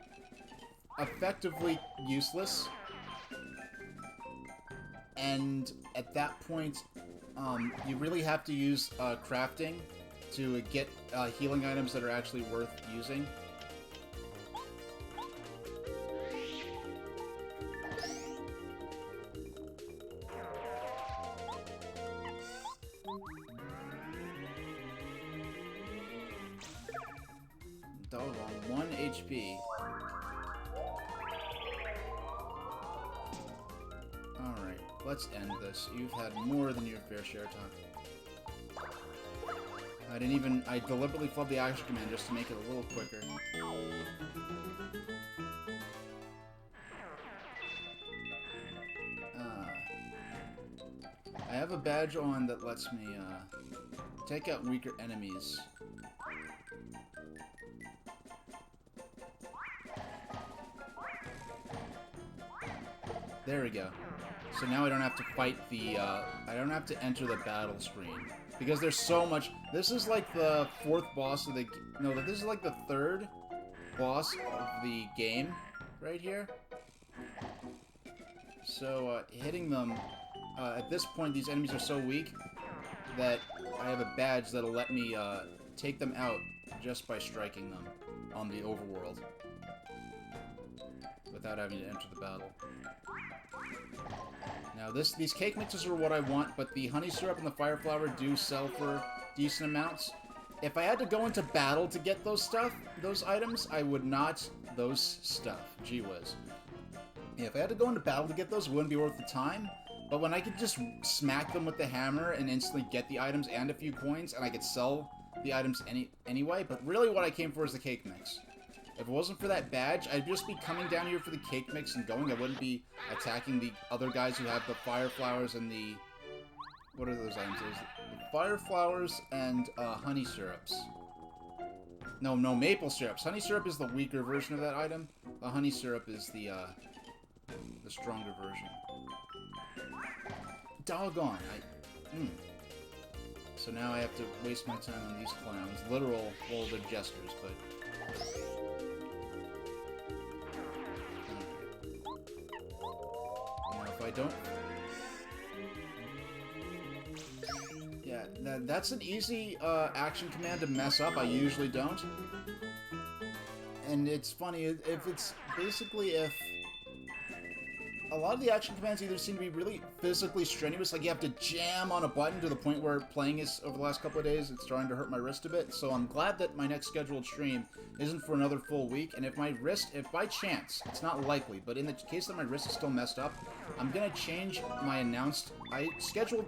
effectively useless. And at that point, you really have to use crafting to get healing items that are actually worth using. Doggone, 1 HP. Alright, let's end this. You've had more than your fair share of time. I deliberately flubbed the action command just to make it a little quicker. I have a badge on that lets me, take out weaker enemies. There we go. So now I don't have to fight the, I don't have to enter the battle screen. Because there's so much... This is like the fourth boss of the... No, this is like the third boss of the game right here. So, hitting them... at this point, these enemies are so weak that I have a badge that'll let me, take them out just by striking them on the overworld. Without having to enter the battle. Now, these cake mixes are what I want, but the honey syrup and the fire flower do sell for decent amounts. If I had to go into battle to get those items, I would not. Those stuff. Gee whiz. Yeah, if I had to go into battle to get those, it wouldn't be worth the time. But when I could just smack them with the hammer and instantly get the items and a few coins, and I could sell the items anyway. But really what I came for is the cake mix. If it wasn't for that badge, I'd just be coming down here for the cake mix and going. I wouldn't be attacking the other guys who have the fire flowers and the... What are those items? There's the fire flowers and honey syrups. No, maple syrups. Honey syrup is the weaker version of that item. The honey syrup is the stronger version. Doggone. So now I have to waste my time on these clowns. Literal, well, they're jesters, but... I don't... Yeah, that's an easy action command to mess up. I usually don't. And it's funny, if it's basically if... A lot of the action commands either seem to be really physically strenuous, like you have to jam on a button to the point where playing is, over the last couple of days, it's starting to hurt my wrist a bit. So I'm glad that my next scheduled stream isn't for another full week. And if by chance, it's not likely, but in the case that my wrist is still messed up, I'm gonna change my announced... I scheduled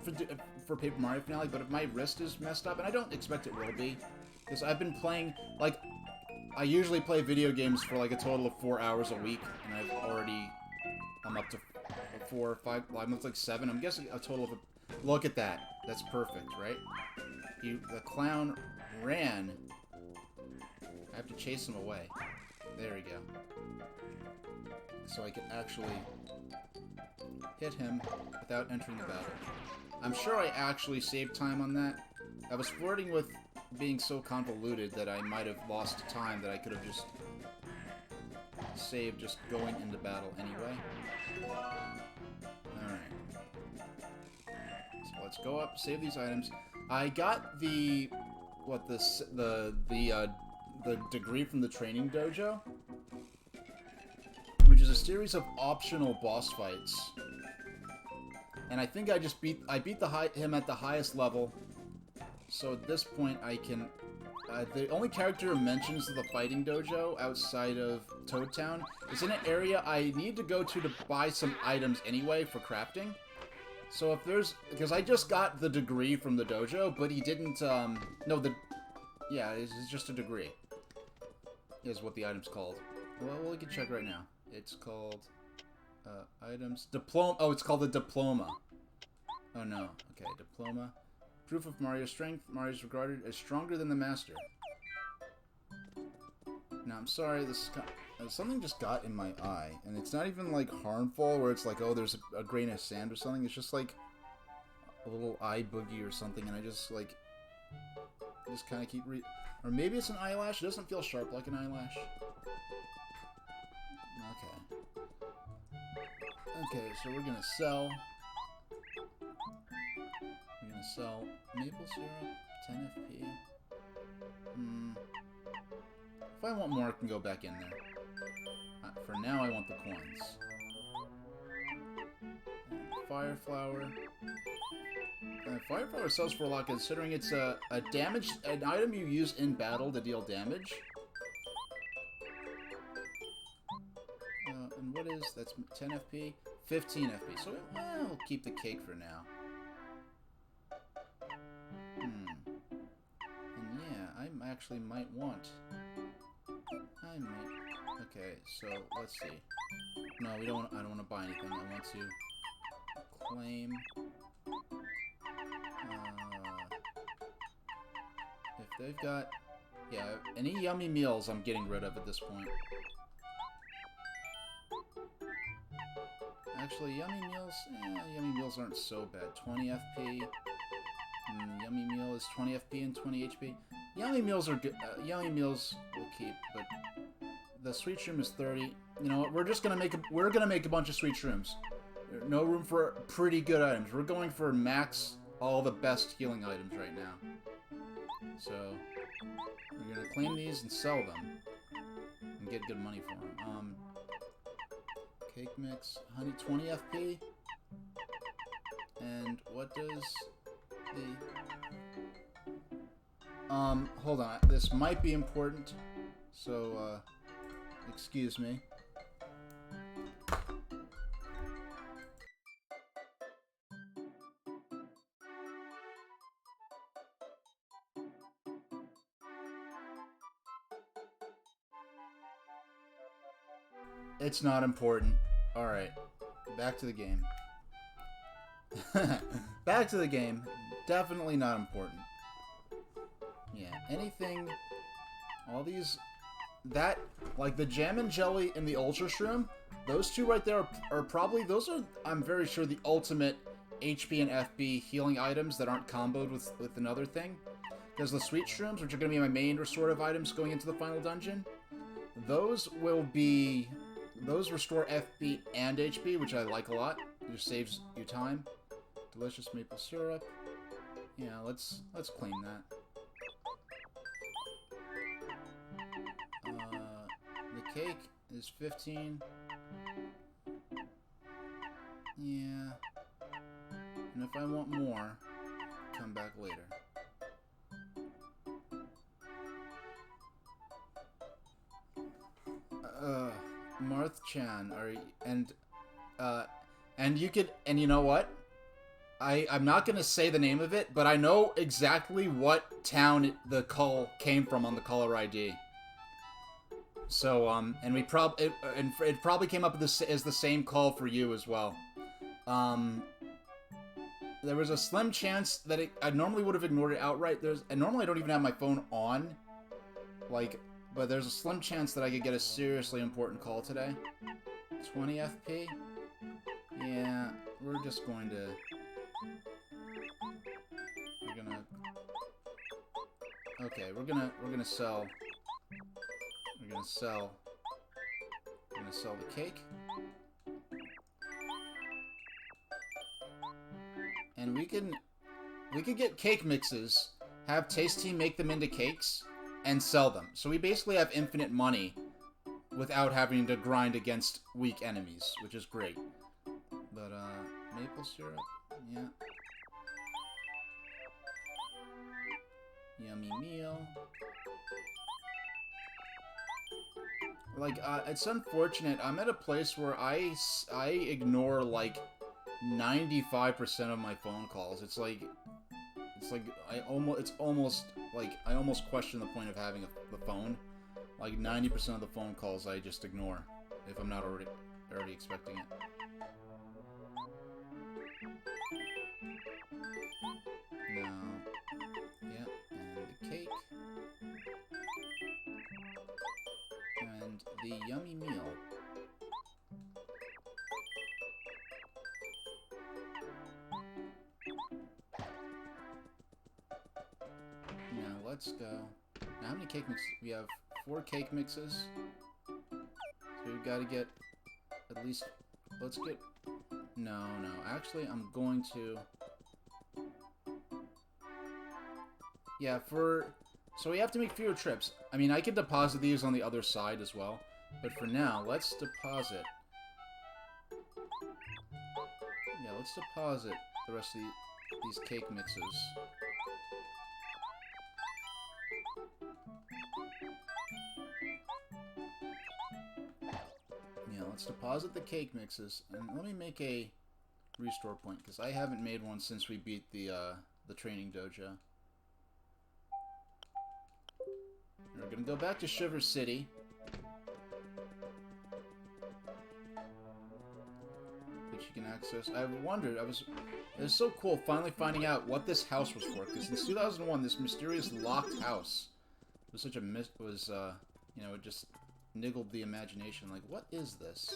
for Paper Mario Finale, but if my wrist is messed up, and I don't expect it will be, because I've been playing, like, I usually play video games for like a total of 4 hours a week, and I'm up to 4 or 5, well, I'm up to like 7, I'm guessing a total of look at that, that's perfect, right? The clown ran, I have to chase him away, there we go, so I can actually hit him without entering the battle. I'm sure I actually saved time on that. I was flirting with being so convoluted that I might have lost time that I could have just saved just going into battle anyway. Alright. So let's go up, save these items. I got the degree from the training dojo, which is a series of optional boss fights. And I think I beat him at the highest level. So at this point I can... the only character who mentions the fighting dojo outside of Toad Town is in an area I need to go to buy some items anyway for crafting. So if there's... Because I just got the degree from the dojo, but he didn't, yeah, it's just a degree. Is what the item's called. Well, we can check right now. It's called... Items. Diploma. Oh, it's called a diploma. Oh, no. Okay, diploma. Proof of Mario's strength. Mario is regarded as stronger than the master. Now, I'm sorry, this is something just got in my eye, and it's not even, like, harmful, where it's like, oh, there's a grain of sand or something. It's just, like, a little eye boogie or something, and I just, like, just kind of keep or maybe it's an eyelash. It doesn't feel sharp like an eyelash. Okay, so we're gonna sell... We're gonna sell maple syrup, 10 FP. If I want more, I can go back in there. For now, I want the coins. Fire flower. Fire flower sells for a lot, considering it's an item you use in battle to deal damage. And what is... That's 10 FP? 15 FP. So we'll keep the cake for now. And yeah, I actually might want... Okay, so let's see. No, we don't. I don't want to buy anything. I want to claim. If they've got, yeah, any yummy meals, I'm getting rid of at this point. Actually, yummy meals aren't so bad. 20 FP. Yummy meal is 20 FP and 20 HP. Yummy meals are good. Yummy meals we'll keep, but the sweet shroom is 30. You know what? We're gonna make a bunch of sweet shrooms. There's no room for pretty good items. We're going for max all the best healing items right now. So we're gonna claim these and sell them and get good money for them. Cake mix, honey, 20 FP. And what does the... hold on. This might be important. So, excuse me. It's not important. Alright. Back to the game. Back to the game. Definitely not important. Yeah, anything... All these... That, like the jam and jelly and the ultra shroom, those two right there are probably... Those are, I'm very sure, the ultimate HP and FB healing items that aren't comboed with another thing. Because the sweet shrooms, which are going to be my main restorative items going into the final dungeon, those will be... Those restore FP and HP, which I like a lot. It just saves you time. Delicious maple syrup. Yeah, let's clean that. The cake is 15. Yeah. And if I want more, come back later. Marth Chan, and you could, and you know what? I'm not gonna say the name of it, but I know exactly what town the call came from on the caller ID. So, and it probably came up as the same call for you as well. There was a slim chance that I normally would have ignored it outright. And normally I don't even have my phone on, like. But there's a slim chance that I could get a seriously important call today. 20 FP? Yeah, we're just going to... Okay, we're gonna sell... We're gonna sell the cake. And we could get cake mixes, have Taste Team make them into cakes, and sell them. So we basically have infinite money without having to grind against weak enemies, which is great. But, maple syrup, yeah. Yummy meal. Like, it's unfortunate. I'm at a place where I ignore, like, 95% of my phone calls. It's like I almost question the point of having the phone. Like 90% of the phone calls I just ignore if I'm not already already expecting it. No. Yeah, and the cake. And the yummy meal. Now let's go. Now how many cake mixes? We have 4 cake mixes. So we've got to get at least... Let's get... No. Actually, I'm going to... Yeah, so we have to make fewer trips. I mean, I can deposit these on the other side as well. But for now, let's deposit... Yeah, let's deposit the rest of these cake mixes. Yeah, let's deposit the cake mixes. And let me make a restore point, because I haven't made one since we beat the training dojo. We're gonna go back to Shiver City. Which you can access. I wondered, it was so cool finally finding out what this house was for, because since 2001, this mysterious locked house was such a you know, it just niggled the imagination. Like, what is this?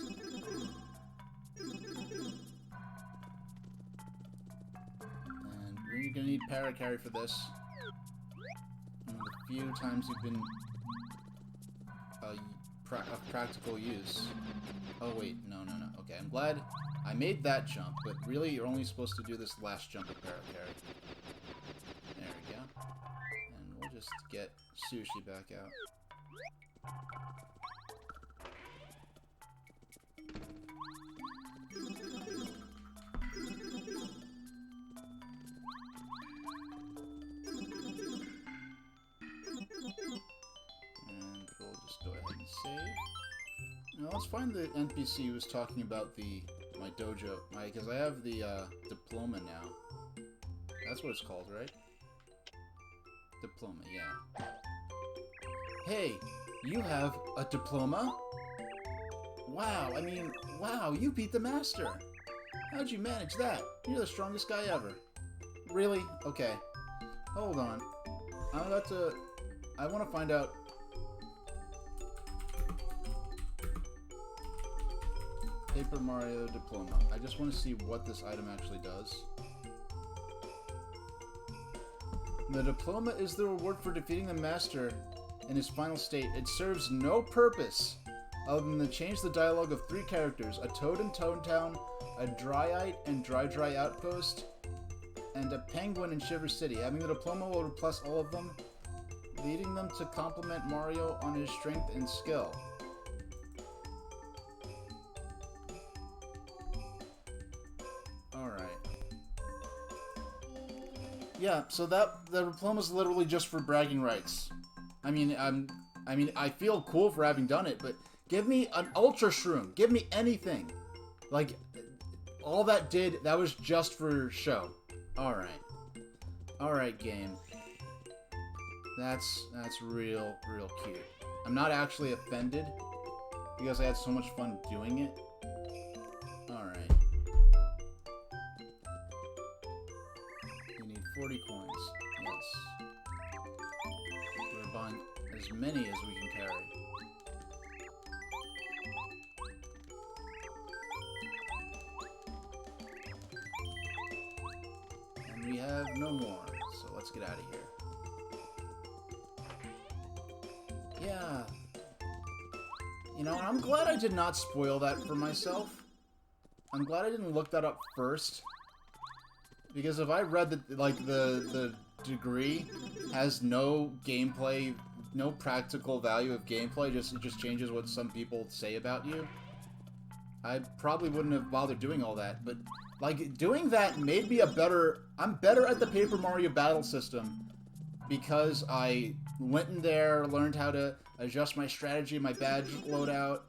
And we're gonna need paracarry for this. One of the few times you've been of practical use. Oh wait, no. Okay, I'm glad I made that jump, but really you're only supposed to do this last jump with paracarry. There we go. And we'll just get Sushi back out. And we'll just go ahead and save. Now let's find the NPC who was talking about my dojo, because I have the diploma now. That's what it's called, right? Diploma, yeah. Hey, you have a diploma? Wow, I mean, wow, you beat the master. How'd you manage that? You're the strongest guy ever. Really? Okay. Hold on. I want to find out. Paper Mario Diploma. I just want to see what this item actually does. The diploma is the reward for defeating the master in his final state. It serves no purpose other than to change the dialogue of 3 characters: a Toad in Toad Town, a Dryite and Dry Outpost, and a Penguin in Shiver City. Having the diploma will replace all of them, leading them to compliment Mario on his strength and skill. Alright. Yeah, so the diploma is literally just for bragging rights. I mean, I feel cool for having done it, but give me an Ultra Shroom. Give me anything. Like, all that was just for show. Alright. Alright, game. That's real cute. I'm not actually offended, because I had so much fun doing it. Alright. You need 40 coins. Yes. We're buying as many as we can carry. And we have no more, so let's get out of here. Yeah. You know, I'm glad I did not spoil that for myself. I'm glad I didn't look that up first. Because if I read that, like, the degree has no gameplay, no practical value of gameplay, it just changes what some people say about you, I probably wouldn't have bothered doing all that. But, like, doing that made me I'm better at the Paper Mario battle system because I went in there, learned how to adjust my strategy, my badge loadout.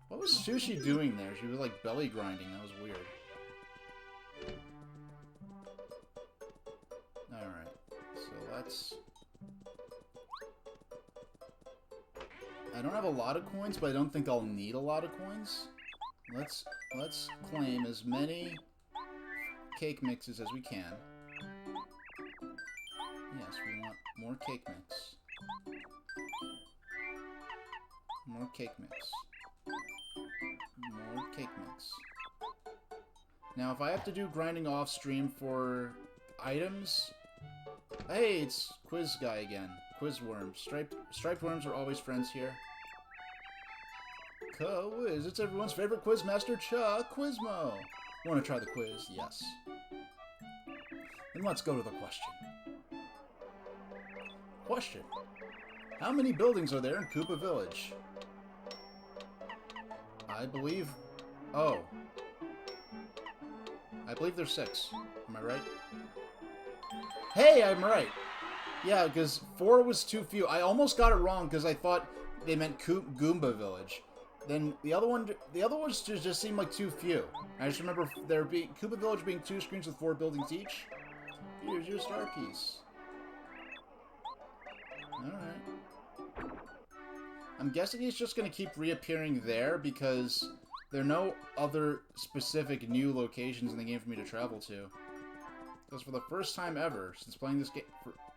What was Sushi doing there? She was, like, belly grinding. That was weird. Alright, so let's... I don't have a lot of coins, but I don't think I'll need a lot of coins. Let's claim as many cake mixes as we can. Yes, we want more cake mix. More cake mix. More cake mix. Now, if I have to do grinding off stream for items... Hey, it's Quiz Guy again. Quiz Worms. Striped worms are always friends here. Quiz, it's everyone's favorite quiz master, Chuck Quizmo. Want to try the quiz? Yes. And let's go to the question. Question. How many buildings are there in Koopa Village? I believe... Oh. I believe there's 6. Am I right? Hey, I'm right! Yeah, because 4 was too few. I almost got it wrong because I thought they meant Goomba Village. Then the other ones just seemed like too few. I just remember there being Koopa Village being 2 screens with 4 buildings each. Here's your star piece. Alright. I'm guessing he's just going to keep reappearing there because there are no other specific new locations in the game for me to travel to. Because for the first time ever, since playing this game,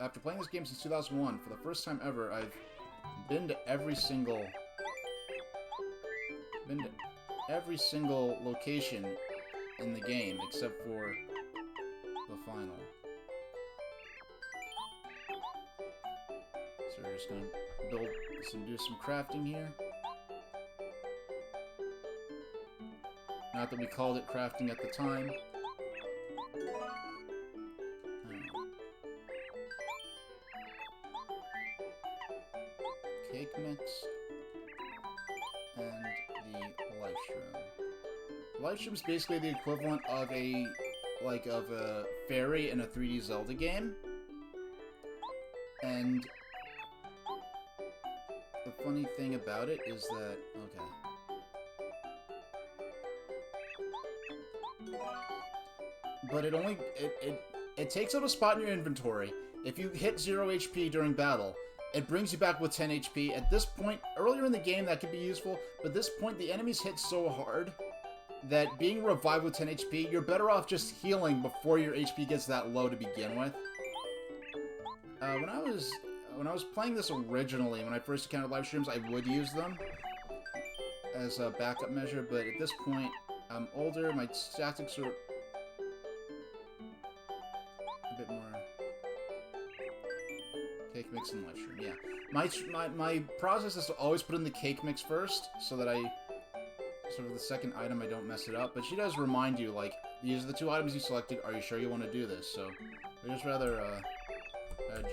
after playing this game since 2001, for the first time ever, I've been to every single location in the game except for the final. So we're just gonna do some crafting here. Not that we called it crafting at the time. Cake mix and the life shroom. Life shroom is basically the equivalent of a fairy in a 3D Zelda game. And the funny thing about it is that but it takes up a spot in your inventory. If you hit 0 HP during battle, it brings you back with 10 HP. At this point, earlier in the game, that could be useful, but at this point, the enemies hit so hard that being revived with 10 HP, you're better off just healing before your HP gets that low to begin with. When I was playing this originally, when I first encountered live streams, I would use them as a backup measure, but at this point, I'm older, my tactics are a bit more... Cake mix and life stream, yeah. My process is to always put in the cake mix first, so that sort of the second item I don't mess it up. But she does remind you, like, these are the 2 items you selected, are you sure you want to do this? So, they're just rather,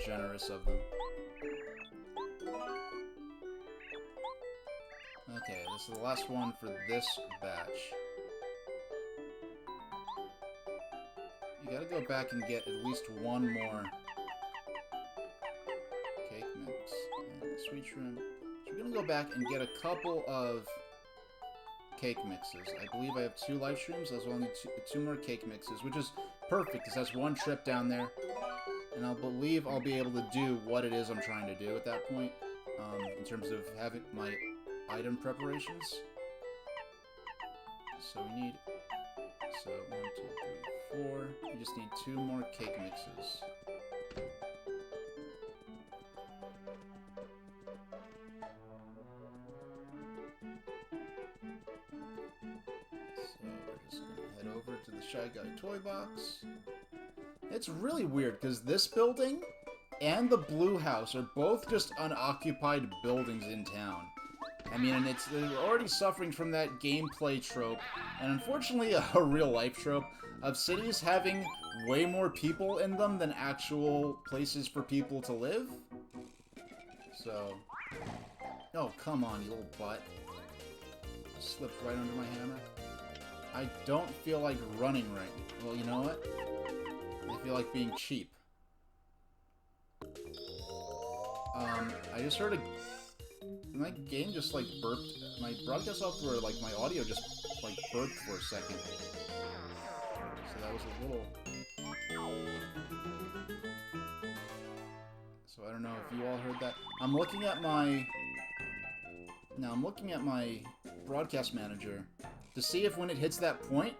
generous of them. Okay, this is the last one for this batch. You gotta go back and get at least 1 more cake mix and sweet shroom. So we're gonna go back and get a couple of cake mixes. I believe I have 2 life streams, so I'll need 2 more cake mixes, which is perfect, because that's 1 trip down there. And I believe I'll be able to do what it is I'm trying to do at that point, in terms of having my item preparations. So we need... So, 1, 2, 3, 4. We just need 2 more cake mixes. So, we're just gonna head over to the Shy Guy toy box. It's really weird, because this building and the blue house are both just unoccupied buildings in town. I mean, and they're already suffering from that gameplay trope, and unfortunately a real-life trope, of cities having way more people in them than actual places for people to live. So... Oh, come on, you little butt. Slipped right under my hammer. I don't feel like running right now. Well, you know what? I feel like being cheap. I just heard my game just, like, burped. My broadcast software, like, my audio just, like, burped for a second. So that was a little... So I don't know if you all heard that. I'm looking at my... Now, I'm looking at my broadcast manager, to see if when it hits that point,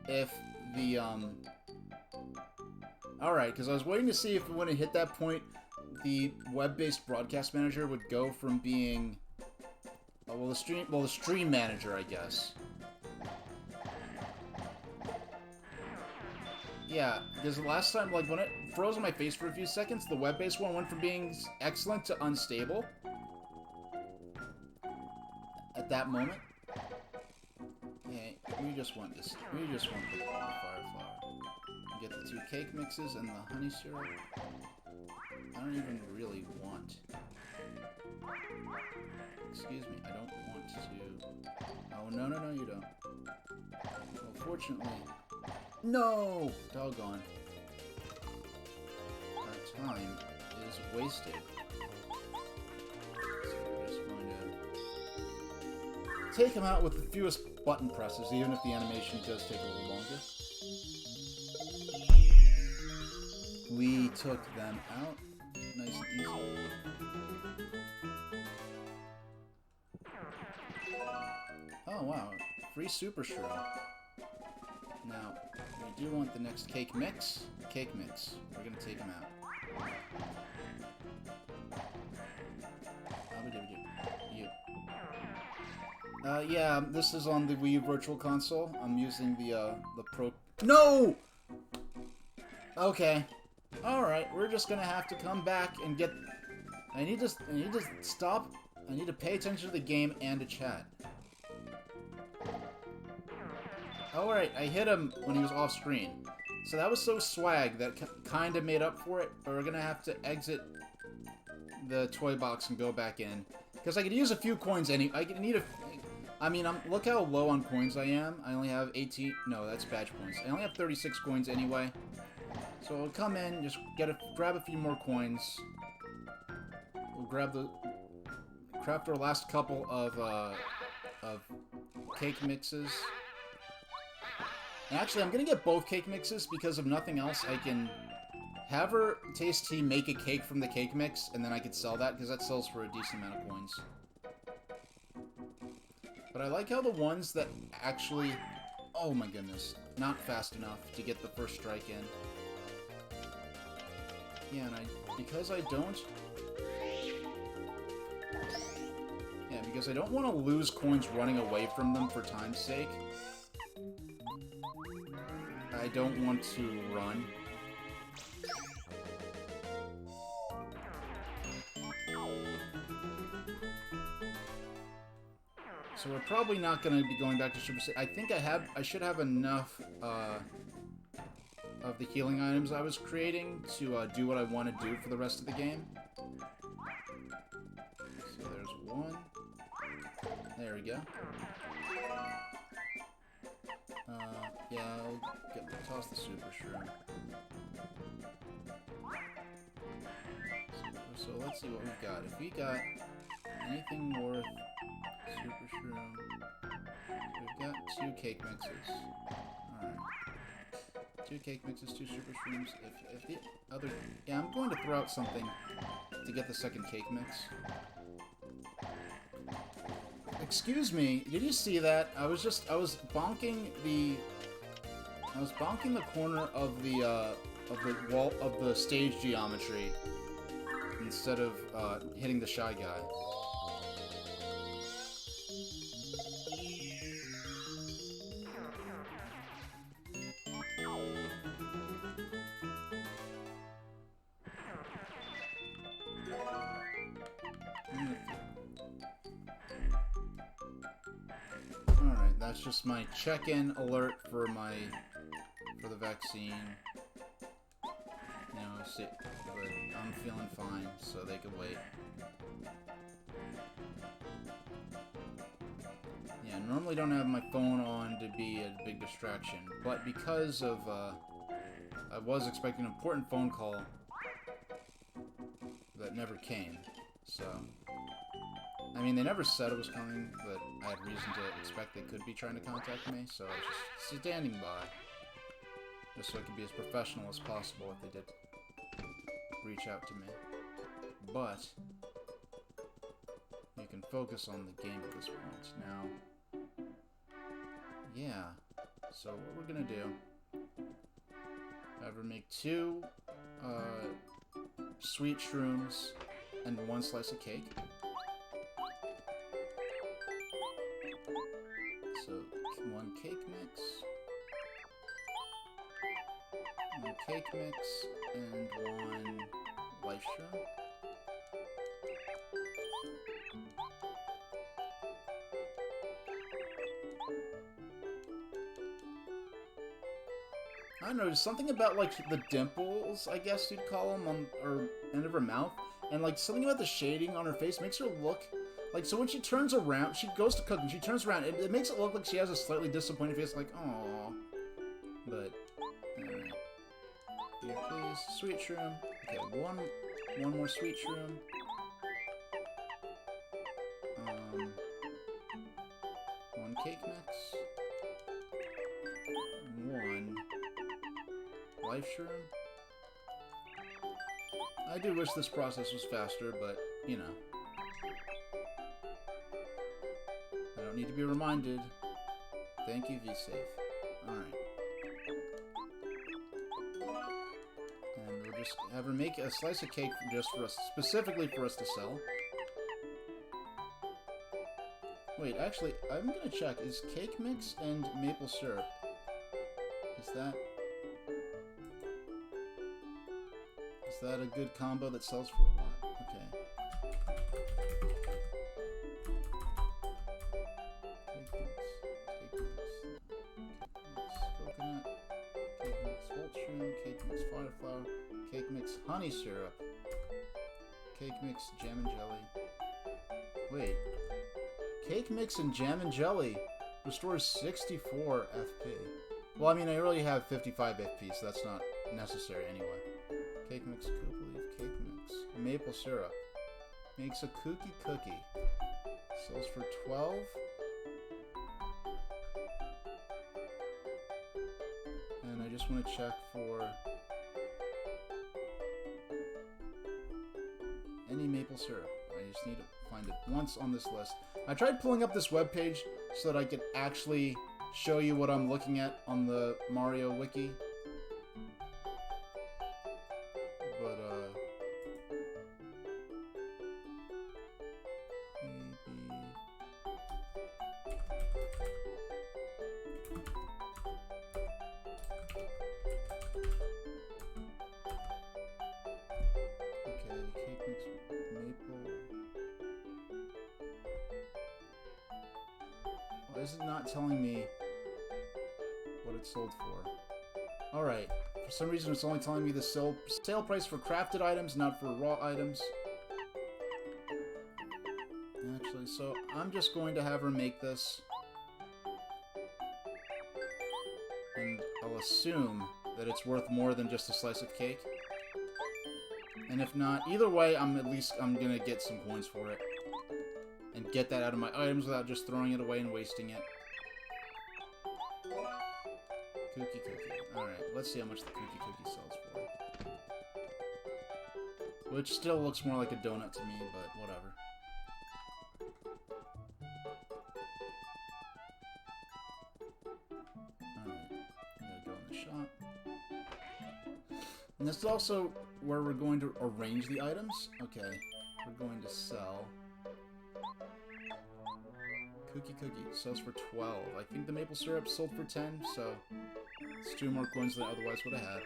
if the, Alright, because I was waiting to see if when it hit that point, the web-based broadcast manager would go from being... the stream manager, I guess. Yeah, because the last time, like, when it froze on my face for a few seconds, the web-based one went from being excellent to unstable. At that moment. Okay, we just want the fire flower. Get the 2 cake mixes and the honey syrup. I don't even really want. Excuse me, I don't want to... Oh, no, you don't. Well, fortunately... No! Doggone. Our time is wasted. So we're just going to... take him out with the fewest button presses, even if the animation does take a little longer. We took them out. Nice and easy. Oh, wow. Free Super Shroom. Now, we do want the next cake mix. Cake mix. We're going to take them out. You. Yeah, this is on the Wii U Virtual Console. I'm using the Pro... No! Okay. Alright, we're just gonna have to come back and get... I need to stop. I need to pay attention to the game and to chat. Alright, I hit him when he was off screen. So that was so swag that kind of made up for it, but we're gonna have to exit the toy box and go back in. Because I could use a few coins I mean, look how low on coins I am. I only have 18... No, that's badge points. I only have 36 coins anyway. So we'll come in, just grab a few more coins. We'll craft our last couple of cake mixes. And actually, I'm gonna get both cake mixes because if nothing else, I can have her Taste Tea make a cake from the cake mix, and then I could sell that because that sells for a decent amount of coins. But I like how the ones that actually... Oh my goodness. Not fast enough to get the first strike in. Yeah, and because I don't want to lose coins running away from them for time's sake. I don't want to run. So we're probably not going to be going back to Super Saiyan. I think I should have enough of the healing items I was creating to do what I want to do for the rest of the game. So there's one. There we go. Yeah, I'll toss the Super Shroom. So let's see what we've got. If we got anything worth Super Shroom, we've got 2 cake mixes. Alright. 2 cake mixes, 2 Super Shrooms. If the other... Yeah, I'm going to throw out something to get the second cake mix. Excuse me, did you see that? I was bonking the corner of the wall of the stage geometry instead of hitting the Shy Guy. Alright, that's just my check-in alert for the vaccine. You know, see, but I'm feeling fine, so they can wait. Yeah, I normally don't have my phone on to be a big distraction, but because of, I was expecting an important phone call that never came, so... I mean, they never said it was coming, but I had reason to expect they could be trying to contact me, so I was just standing by. Just so I could be as professional as possible if they did reach out to me. But, you can focus on the game at this point. Now, Yeah. So what we're gonna do, have her make 2 sweet shrooms and 1 slice of cake. So 1 cake mix, 1 cake mix, and 1 life shroom. I don't know, there's something about, like, the dimples, I guess you'd call them, on her end of her mouth, and, like, something about the shading on her face makes her look, like, so when she turns around, she goes to cook, and she turns around, it makes it look like she has a slightly disappointed face, like, aww. But, alright. Here, please. Sweet shroom. Okay, one more sweet shroom. 1 cake mix. 1 life shroom. I do wish this process was faster, but, you know. I don't need to be reminded. Thank you, V-Safe. Alright. And we'll just have her make a slice of cake just for us, specifically for us to sell. Wait, actually, I'm gonna check. Is cake mix and maple syrup, is that a good combo that sells for a lot? Okay. Cake mix, coconut, cake mix whole shroom, cake mix fireflower, cake mix honey syrup, cake mix jam and jelly. Wait. Cake mix and jam and jelly restores 64 FP. Well, I mean, I already have 55 FP, so that's not necessary anyway. Cake mix, coop leaf, cake mix, maple syrup. Makes a kooky cookie. Sells for 12. And I just want to check for any maple syrup. I just need to find it once on this list. I tried pulling up this webpage so that I could actually show you what I'm looking at on the Mario Wiki. But, maybe... Okay, cake mix maple... Why is it not telling me what it's sold for? Alright, for some reason it's only telling me the sale price for crafted items, not for raw items. Actually, so I'm just going to have her make this. And I'll assume that it's worth more than just a slice of cake. And if not, either way, I'm gonna get some coins for it. And get that out of my items without just throwing it away and wasting it. Cookie. Alright, let's see how much the cookie sells for. Which still looks more like a donut to me, but whatever. Alright, I'm gonna go in the shop. And this is also where we're going to arrange the items. Okay, we're going to sell... Cookie sells for 12. I think the maple syrup sold for 10, so it's 2 more coins than I otherwise would have had.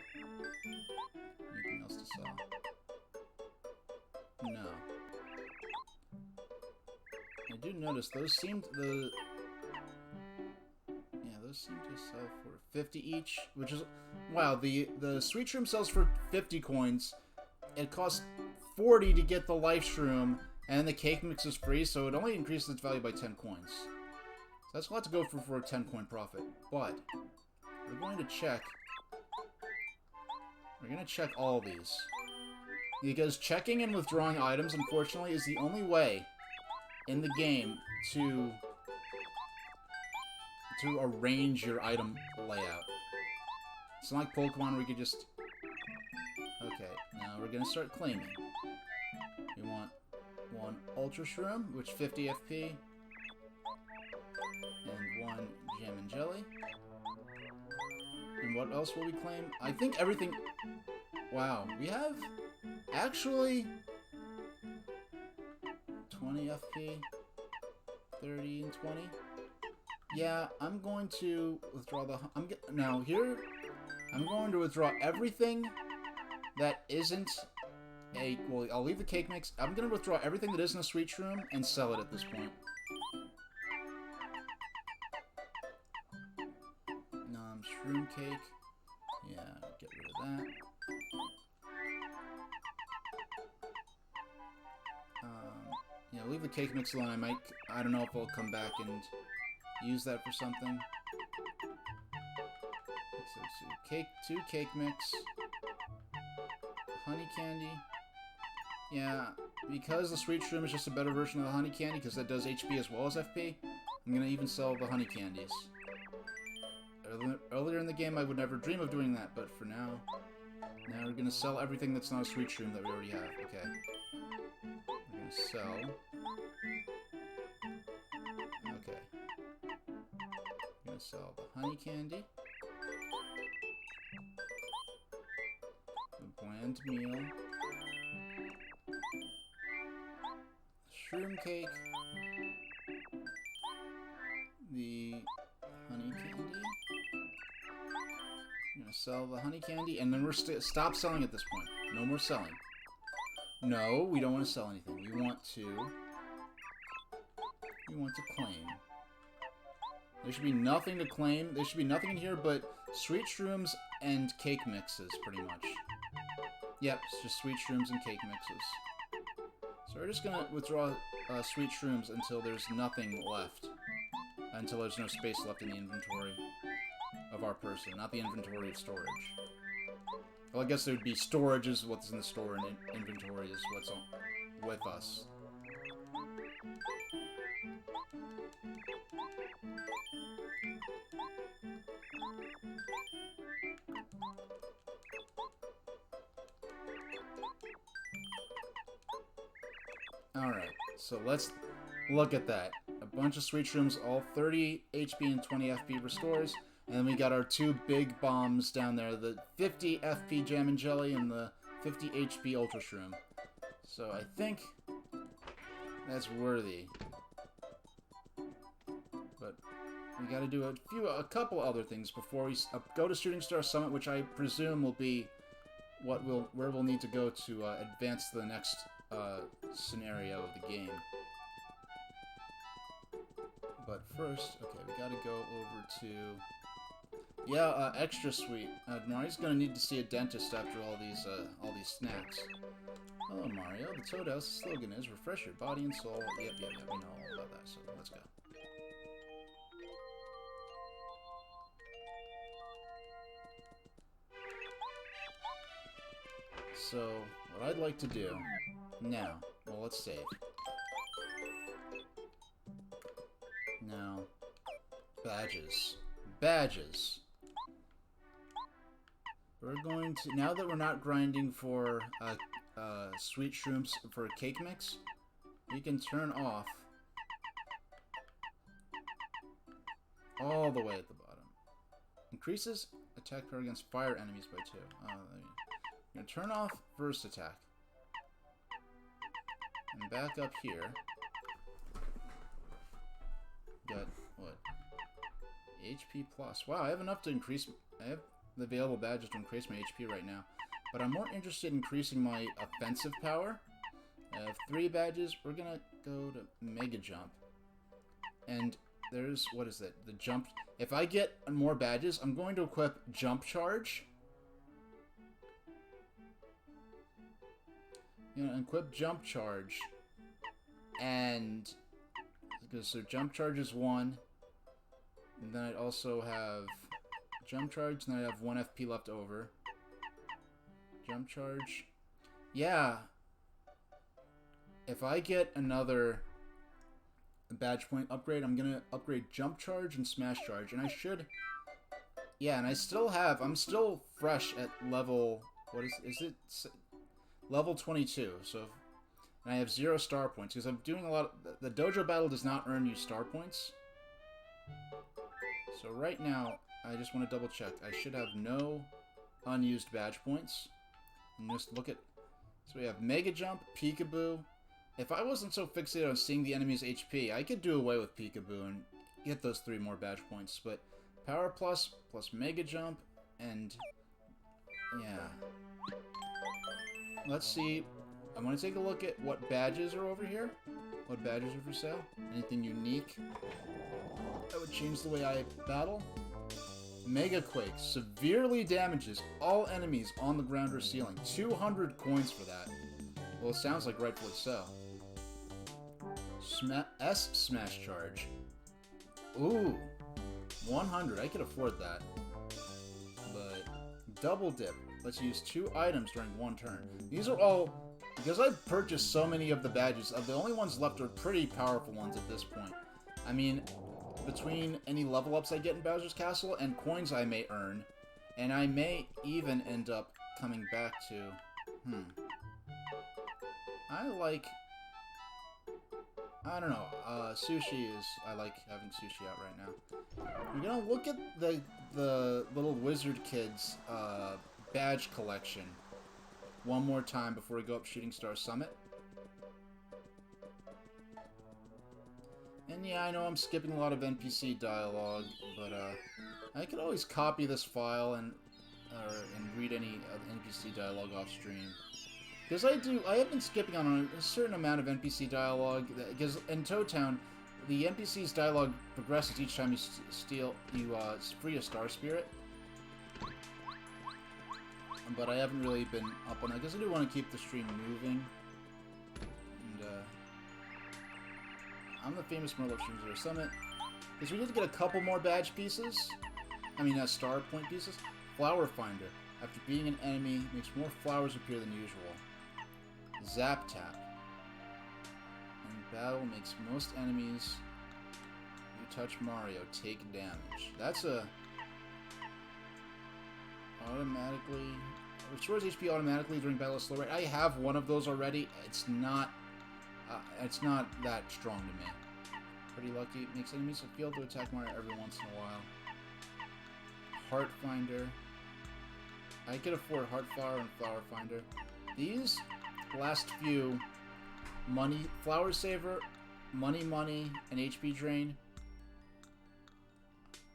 Anything else to sell? No. I do notice those seem to sell for 50 each, which is wow. The sweet shroom sells for 50 coins. It costs 40 to get the life shroom. And the cake mix is free, so it only increases its value by 10 coins. So that's a lot to go for a 10 coin profit. But we're going to check. We're going to check all of these. Because checking and withdrawing items, unfortunately, is the only way in the game to arrange your item layout. It's not like Pokemon where you can just... Okay, now we're going to start claiming. We want 1 Ultra Shroom, which 50 FP, and 1 Jam and Jelly. what else will we claim? I think everything... Wow, we have... Actually... 20 FP, 30 and 20. Yeah, I'm going to withdraw the... Now, here, I'm going to withdraw everything that isn't a... Well, I'll leave the cake mix. I'm going to withdraw everything that isn't a sweet shroom and sell it at this point. Shroom cake. Yeah, get rid of that. Yeah, leave the cake mix alone. I don't know if I'll come back and use that for something. So, two cake mix. Honey candy. Yeah, because the sweet shroom is just a better version of the honey candy, because that does HP as well as FP, I'm gonna even sell the honey candies. Earlier in the game, I would never dream of doing that, but for now we're gonna sell everything that's not a sweet shroom that we already have. Okay. We're gonna sell. Okay. We're gonna sell the honey candy. The bland meal. Shroom cake. The honey candy. I'm gonna sell the honey candy, and then we're stop selling at this point. No more selling. No, we don't want to sell anything. We want to claim. There should be nothing to claim. There should be nothing in here but sweet shrooms and cake mixes, pretty much. Yep, it's just sweet shrooms and cake mixes. So we're just gonna withdraw sweet shrooms until there's nothing left. Until there's no space left in the inventory of our person, not the inventory of storage. Well, I guess there would be storage is what's in the store, and inventory is what's with us. Alright, so let's look at that. A bunch of sweet shrooms, all 30 HP and 20 FP restores. And then we got our two big bombs down there, the 50 FP Jam and Jelly and the 50 HP Ultra Shroom. So I think that's worthy. But we gotta do a couple other things before we go to Shooting Star Summit, which I presume will be where we'll need to go to advance to the next scenario of the game. But first, okay, we gotta go over to... Yeah, extra sweet. Mario's gonna need to see a dentist after all these snacks. Hello, Mario. The Toad House slogan is refresh your body and soul. Yep, we know all about that, so let's go. So, what I'd like to do now, well, let's save. Now, badges. Badges. We're going to, now that we're not grinding for sweet shrooms for a cake mix, we can turn off all the way at the bottom. Increases attack power against fire enemies by 2. I'm going to turn off first attack. And back up here. Got, what? HP plus. Wow, I have enough to increase... I have the available badges to increase my HP right now. But I'm more interested in increasing my offensive power. I have 3 badges. We're gonna go to Mega Jump. And there's... What is it? The jump... If I get more badges, I'm going to equip Jump Charge. You know, equip Jump Charge. And... So Jump Charge is 1. And then I'd also have Jump Charge, and then I'd have 1 FP left over. Jump Charge. Yeah. If I get another badge point upgrade, I'm going to upgrade Jump Charge and Smash Charge. And I should... Yeah, and I still have... I'm still fresh at level... What is it? Level 22. So... And I have 0 star points, because I'm doing a lot of... The dojo battle does not earn you star points. So right now, I just want to double check. I should have no unused badge points. And just look at... So we have Mega Jump, Peekaboo. If I wasn't so fixated on seeing the enemy's HP, I could do away with Peekaboo and get those 3 more badge points. But Power Plus Mega Jump, and... yeah. Let's see. I want to take a look at what badges are over here. What badges are for sale? Anything unique that would change the way I battle? Mega Quake severely damages all enemies on the ground or ceiling. 200 coins for that. Well, it sounds like rightfully so. Smash Charge. Ooh, 100. I could afford that. But Double Dip lets you use 2 items during 1 turn. These are all, because I've purchased so many of the badges, the only ones left are pretty powerful ones at this point. I mean, between any level ups I get in Bowser's Castle and coins I may earn, and I may even end up coming back to, I don't know, sushi is, I like having sushi out right now. I'm gonna look at the little wizard kids, badge collection one more time before we go up Shooting Star Summit. And yeah, I know I'm skipping a lot of NPC dialogue, but I could always copy this file and read any NPC dialogue off stream. Because I have been skipping on a certain amount of NPC dialogue, because in Toad Town, the NPC's dialogue progresses each time you free a Star Spirit. But I haven't really been up on that, because I do want to keep the stream moving. And, I'm the famous Merlot Stream Zero Summit. Because we did get a couple more badge pieces. I mean, star point pieces. Flower Finder. After beating an enemy, makes more flowers appear than usual. Zap Tap. In battle, makes most enemies you touch Mario take damage. That's a... automatically... restores HP automatically during battle at slow rate. I have one of those already. It's not that strong to me. Pretty lucky. Makes enemies feel to attack Mario every once in a while. Heart Finder. I could afford Heart Flower and Flower Finder. These last few, Flower Saver, Money, and HP Drain,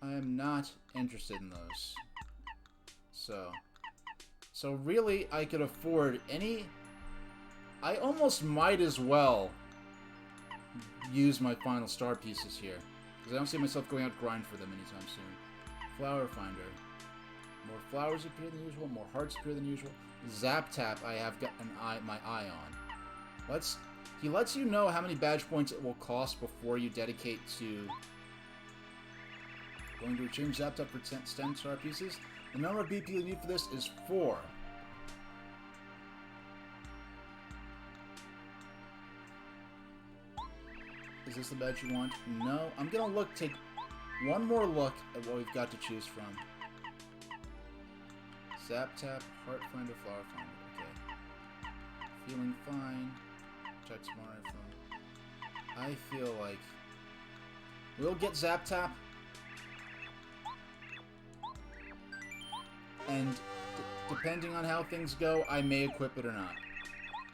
I am not interested in those. So really, I could afford any... I almost might as well use my final star pieces here, because I don't see myself going out to grind for them anytime soon. Flower Finder. More flowers appear than usual, more hearts appear than usual. Zap Tap, I have got my eye on. He lets you know how many badge points it will cost before you dedicate to going to exchange Zap Tap for 10 star pieces. The number of BP you need for this is 4. Is this the badge you want? No. I'm gonna take one more look at what we've got to choose from. Zap Tap, Heart Finder, Flower Finder. Okay. Feeling fine. Check Mario phone. I feel like we'll get Zap Tap. And depending on how things go, I may equip it or not.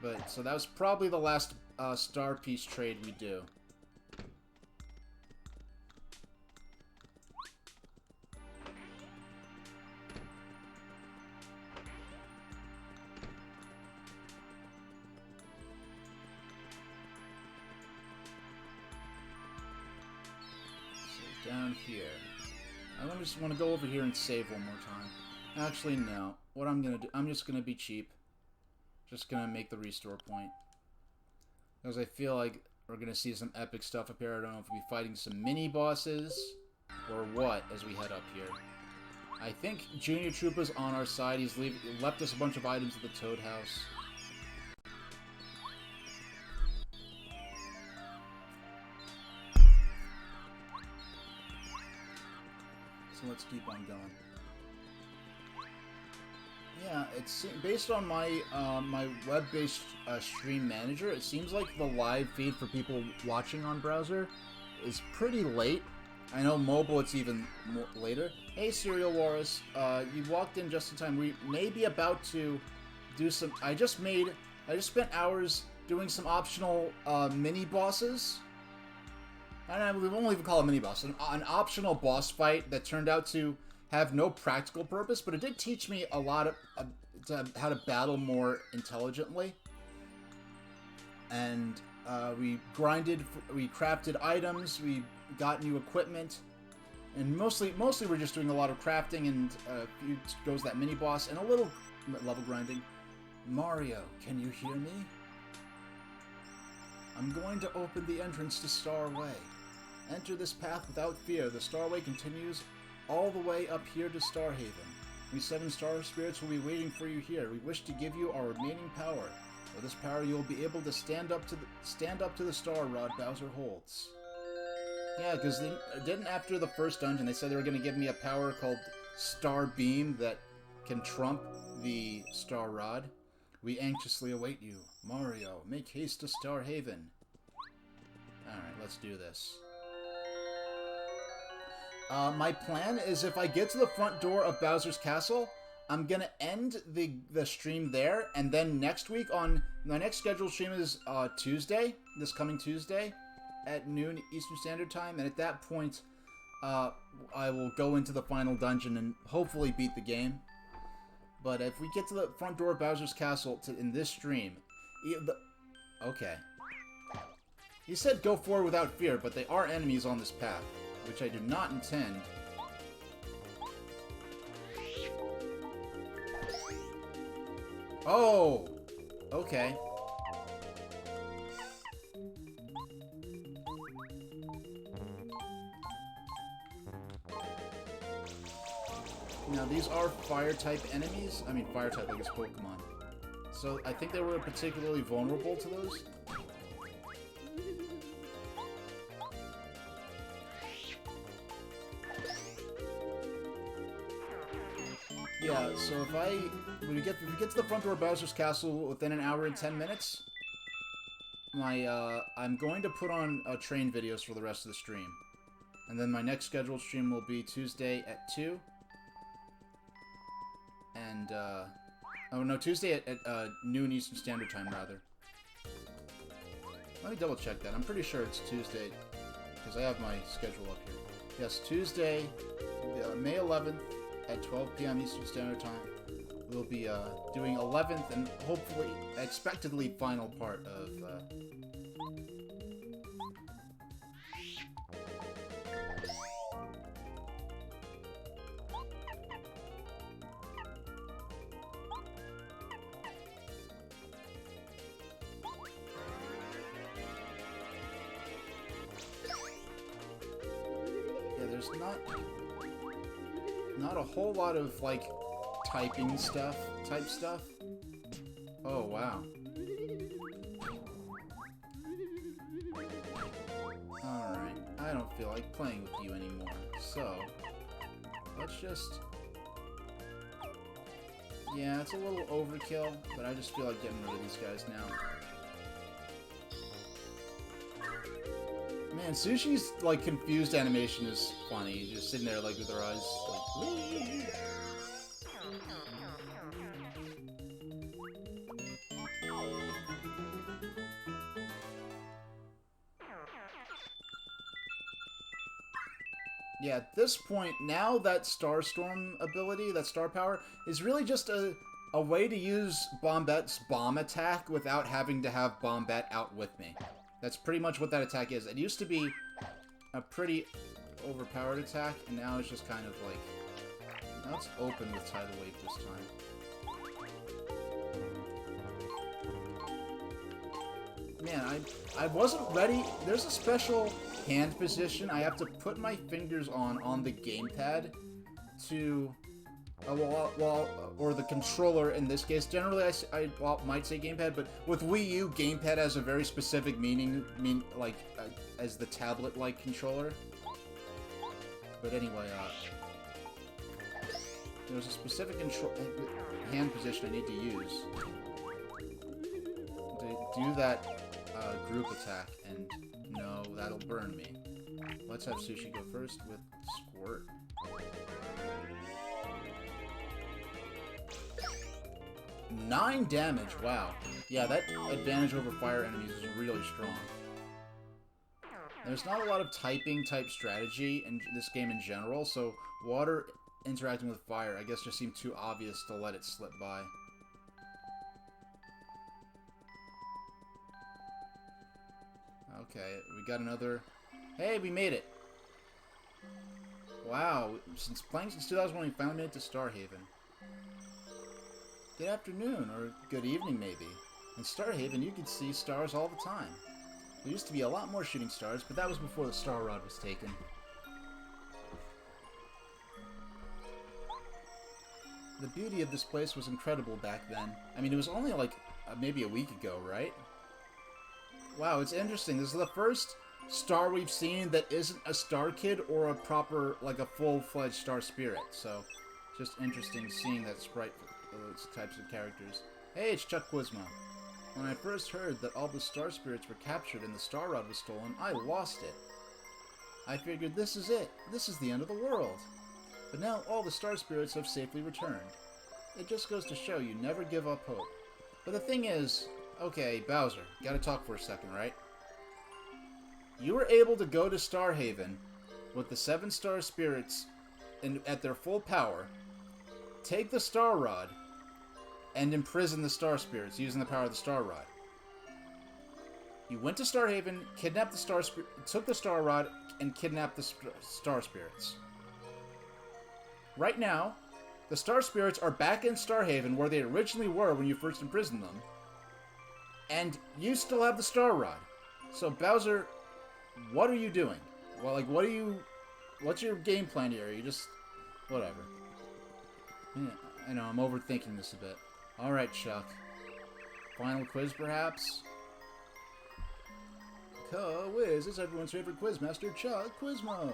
But so that was probably the last star piece trade we do. Down here. I just want to go over here and save one more time. Actually, no. What I'm gonna do, I'm just gonna be cheap. Just gonna make the restore point. Because I feel like we're gonna see some epic stuff up here. I don't know if we'll be fighting some mini bosses or what as we head up here. I think Junior Troopa's on our side. He's left us a bunch of items at the Toad House. So let's keep on going. Yeah, it's based on my my web-based stream manager. It seems like the live feed for people watching on browser is pretty late. I know mobile it's even later. Hey, Serial Walrus, you walked in just in time. We may be about to do some... I just spent hours doing some optional mini-bosses. And we won't even call it a mini-boss. An optional boss fight that turned out to have no practical purpose, but it did teach me a lot of how to battle more intelligently. And we crafted items, we got new equipment, and mostly we're just doing a lot of crafting and a few goes that mini boss and a little level grinding. Mario, can you hear me? I'm going to open the entrance to Starway. Enter this path without fear. The Starway continues all the way up here to Starhaven. We 7 star spirits will be waiting for you here. We wish to give you our remaining power. With this power, you will be able to stand up to the star rod Bowser holds. Yeah, because didn't after the first dungeon they said they were going to give me a power called Star Beam that can trump the star rod. We anxiously await you, Mario. Make haste to Starhaven. All right, let's do this. My plan is if I get to the front door of Bowser's Castle, I'm gonna end the stream there, and then next week on my next scheduled stream is Tuesday, this coming Tuesday, at noon Eastern Standard Time, and at that point, I will go into the final dungeon and hopefully beat the game. But if we get to the front door of Bowser's Castle in this stream, okay. He said go forward without fear, but they are enemies on this path, which I do not intend. Oh! Okay. Now, these are fire-type enemies. I mean, fire-type, like it's Pokemon. So, I think they were particularly vulnerable to those. Yeah, so if we get to the front door of Bowser's Castle within an hour and 10 minutes, I'm going to put on train videos for the rest of the stream. And then my next scheduled stream will be Tuesday at 2. And, oh no, Tuesday at noon Eastern Standard Time, rather. Let me double check that. I'm pretty sure it's Tuesday, because I have my schedule up here. Yes, Tuesday, May 11th, at 12 p.m. Eastern Standard Time. We'll be doing 11th and hopefully, expectedly, final part of... Yeah, there's not a whole lot of, like, type stuff. Oh, wow. Alright, I don't feel like playing with you anymore, so... Let's just... Yeah, it's a little overkill, but I just feel like getting rid of these guys now. Man, Sushi's, like, confused animation is funny. Just sitting there, like, with her eyes, like... Yeah, at this point, now that Starstorm ability, that star power, is really just a way to use Bombette's bomb attack without having to have Bombette out with me. That's pretty much what that attack is. It used to be a pretty overpowered attack, and now it's just kind of like... Now it's open with Tidal Wave this time. Man, I wasn't ready. There's a special hand position I have to put my fingers on the gamepad to... or the controller in this case. Generally, I might say gamepad, but with Wii U, gamepad has a very specific meaning, as the tablet-like controller. But anyway, there's a specific hand position I need to use to do that group attack, and no, that'll burn me. let's have Sushi go first with Squirt. Nine damage, wow. Yeah, that advantage over fire enemies is really strong. There's not a lot of type strategy in this game in general, so water interacting with fire, I guess, just seemed too obvious to let it slip by. Okay, we got another... Hey, we made it! Wow, playing since 2001, we finally made it to Starhaven. Good afternoon, or good evening, maybe. In Starhaven, you could see stars all the time. There used to be a lot more shooting stars, but that was before the Star Rod was taken. The beauty of this place was incredible back then. I mean, it was only like maybe a week ago, right? Wow, it's interesting. This is the first star we've seen that isn't a Star Kid or a proper, like a full-fledged Star Spirit. So, just interesting seeing that sprite for those types of characters. Hey, it's Chuck Quizmo. When I first heard that all the Star Spirits were captured and the Star Rod was stolen, I lost it. I figured this is it. This is the end of the world. But now all the Star Spirits have safely returned. It just goes to show you never give up hope. But the thing is, okay, Bowser, gotta talk for a second, right? You were able to go to Starhaven with the 7 Star Spirits at their full power, take the Star Rod, and imprison the Star Spirits using the power of the Star Rod. You went to Starhaven, kidnapped the took the Star Rod, and kidnapped the Star Spirits. Right now, the Star Spirits are back in Starhaven where they originally were when you first imprisoned them. And you still have the Star Rod. So, Bowser, what are you doing? Well, like, what's your game plan here? You just... whatever. Yeah, I know, I'm overthinking this a bit. Alright, Chuck. Final quiz, perhaps? Quiz is everyone's favorite quizmaster, Chuck Quizmo.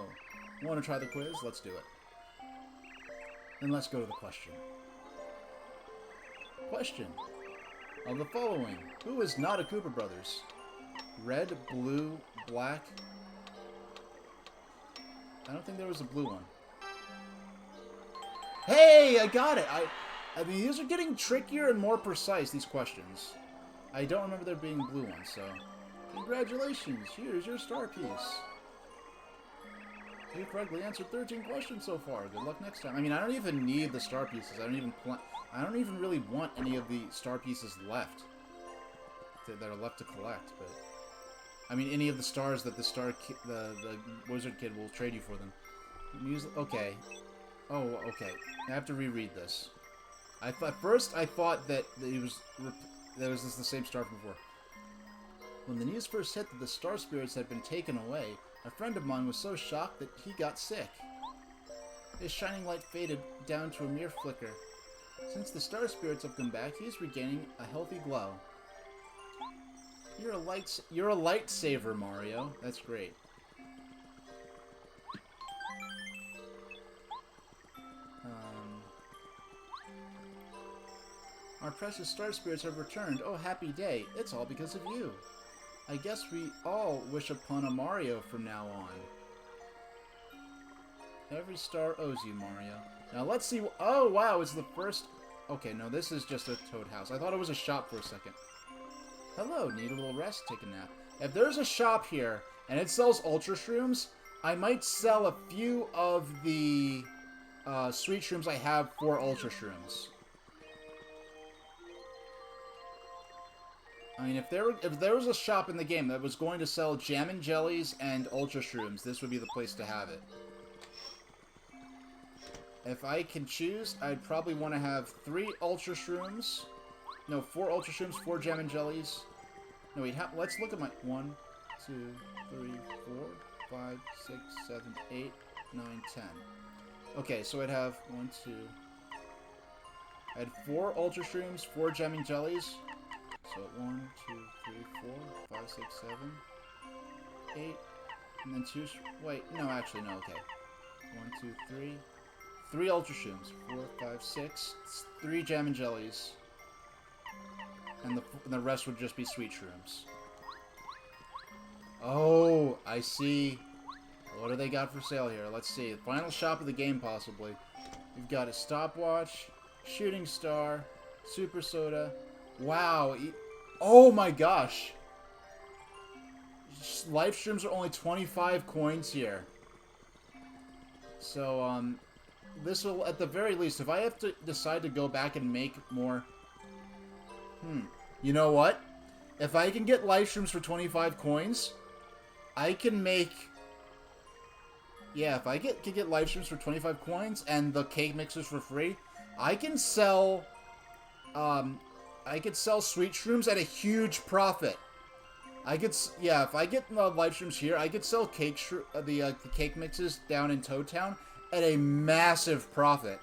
Want to try the quiz? Let's do it. Then let's go to the question. Question. Of the following, who is not a Cooper Brothers? Red, blue, black. I don't think there was a blue one. Hey, I got it! I mean, these are getting trickier and more precise, these questions. I don't remember there being blue ones, so... Congratulations! Here's your star piece. You correctly answered 13 questions so far. Good luck next time. I mean, I don't even need the star pieces. I don't even really want any of the star pieces left that are left to collect. But I mean, any of the stars that the wizard kid will trade you for them. Okay. Oh, okay. I have to reread this. At first I thought that it was the same star from before. When the news first hit that the Star Spirits had been taken away, a friend of mine was so shocked that he got sick. His shining light faded down to a mere flicker. Since the Star Spirits have come back, he is regaining a healthy glow. You're a lightsaver, Mario. That's great. Our precious Star Spirits have returned. Oh, happy day. It's all because of you. I guess we all wish upon a Mario from now on. Every star owes you, Mario. Now let's see... Oh, wow, it's the first... Okay, no, this is just a Toad house. I thought it was a shop for a second. Hello, need a little rest? Take a nap. If there's a shop here, and it sells Ultra Shrooms, I might sell a few of the Sweet Shrooms I have for Ultra Shrooms. I mean, if there was a shop in the game that was going to sell Jammin' Jellies and Ultra Shrooms, this would be the place to have it. If I can choose, I'd probably want to have 3 Ultra Shrooms. No, 4 Ultra Shrooms, 4 Jammin' Jellies. No, wait, let's look at my... 1, 2, 3, 4, 5, 6, 7, 8, 9, 10. Okay, so I'd have 1, 2... I had 4 Ultra Shrooms, 4 Jammin' Jellies. So 1, 2, 3, 4, 5, 6, 7, 8, and then 2... Wait, no, actually, no, okay. 1, 2, 3... 3 Ultra Shrooms. 4, 5, 6. 3 Jammin' Jellies. And the rest would just be Sweet Shrooms. Oh, I see. what do they got for sale here? Let's see. Final shop of the game, possibly. We've got a stopwatch, shooting star, super soda. Wow. Oh my gosh. Live streams are only 25 coins here. So, this will, at the very least, if I have to decide to go back and make more... You know what? If I can get live streams for 25 coins, I can make... Yeah, if I can get live streams for 25 coins and the cake mixers for free, I can sell... I could sell sweet shrooms at a huge profit. I could... Yeah, if I get live streams here, I could sell the cake mixes down in Toad Town at a massive profit.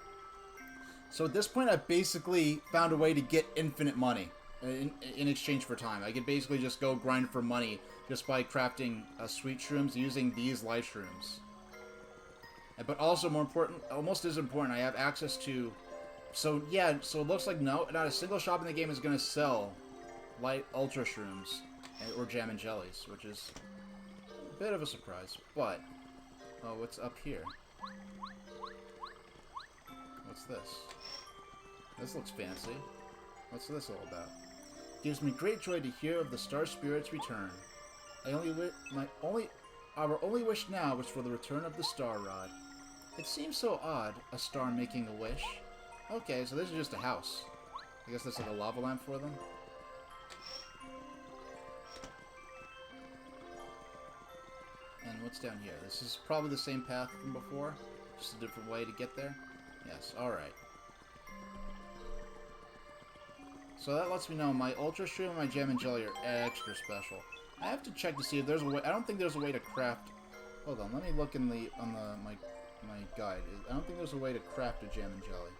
So at this point, I've basically found a way to get infinite money in exchange for time. I could basically just go grind for money just by crafting sweet shrooms using these live shrooms. But also, more important, almost as important, I have access to... So, yeah, so it looks like not a single shop in the game is going to sell light ultra shrooms or jam and jellies, which is a bit of a surprise. But, oh, what's up here? What's this? This looks fancy. What's this all about? Gives me great joy to hear of the Star Spirit's return. Our only wish now was for the return of the Star Rod. It seems so odd, a star making a wish. Okay, so this is just a house. I guess that's like a lava lamp for them. And what's down here? This is probably the same path from before, just a different way to get there. Yes, alright. So that lets me know my Ultra Shroom and my Jam and Jelly are extra special. I have to check to see if there's a way. I don't think there's a way to craft. Hold on, let me look in my guide. I don't think there's a way to craft a Jam and Jelly.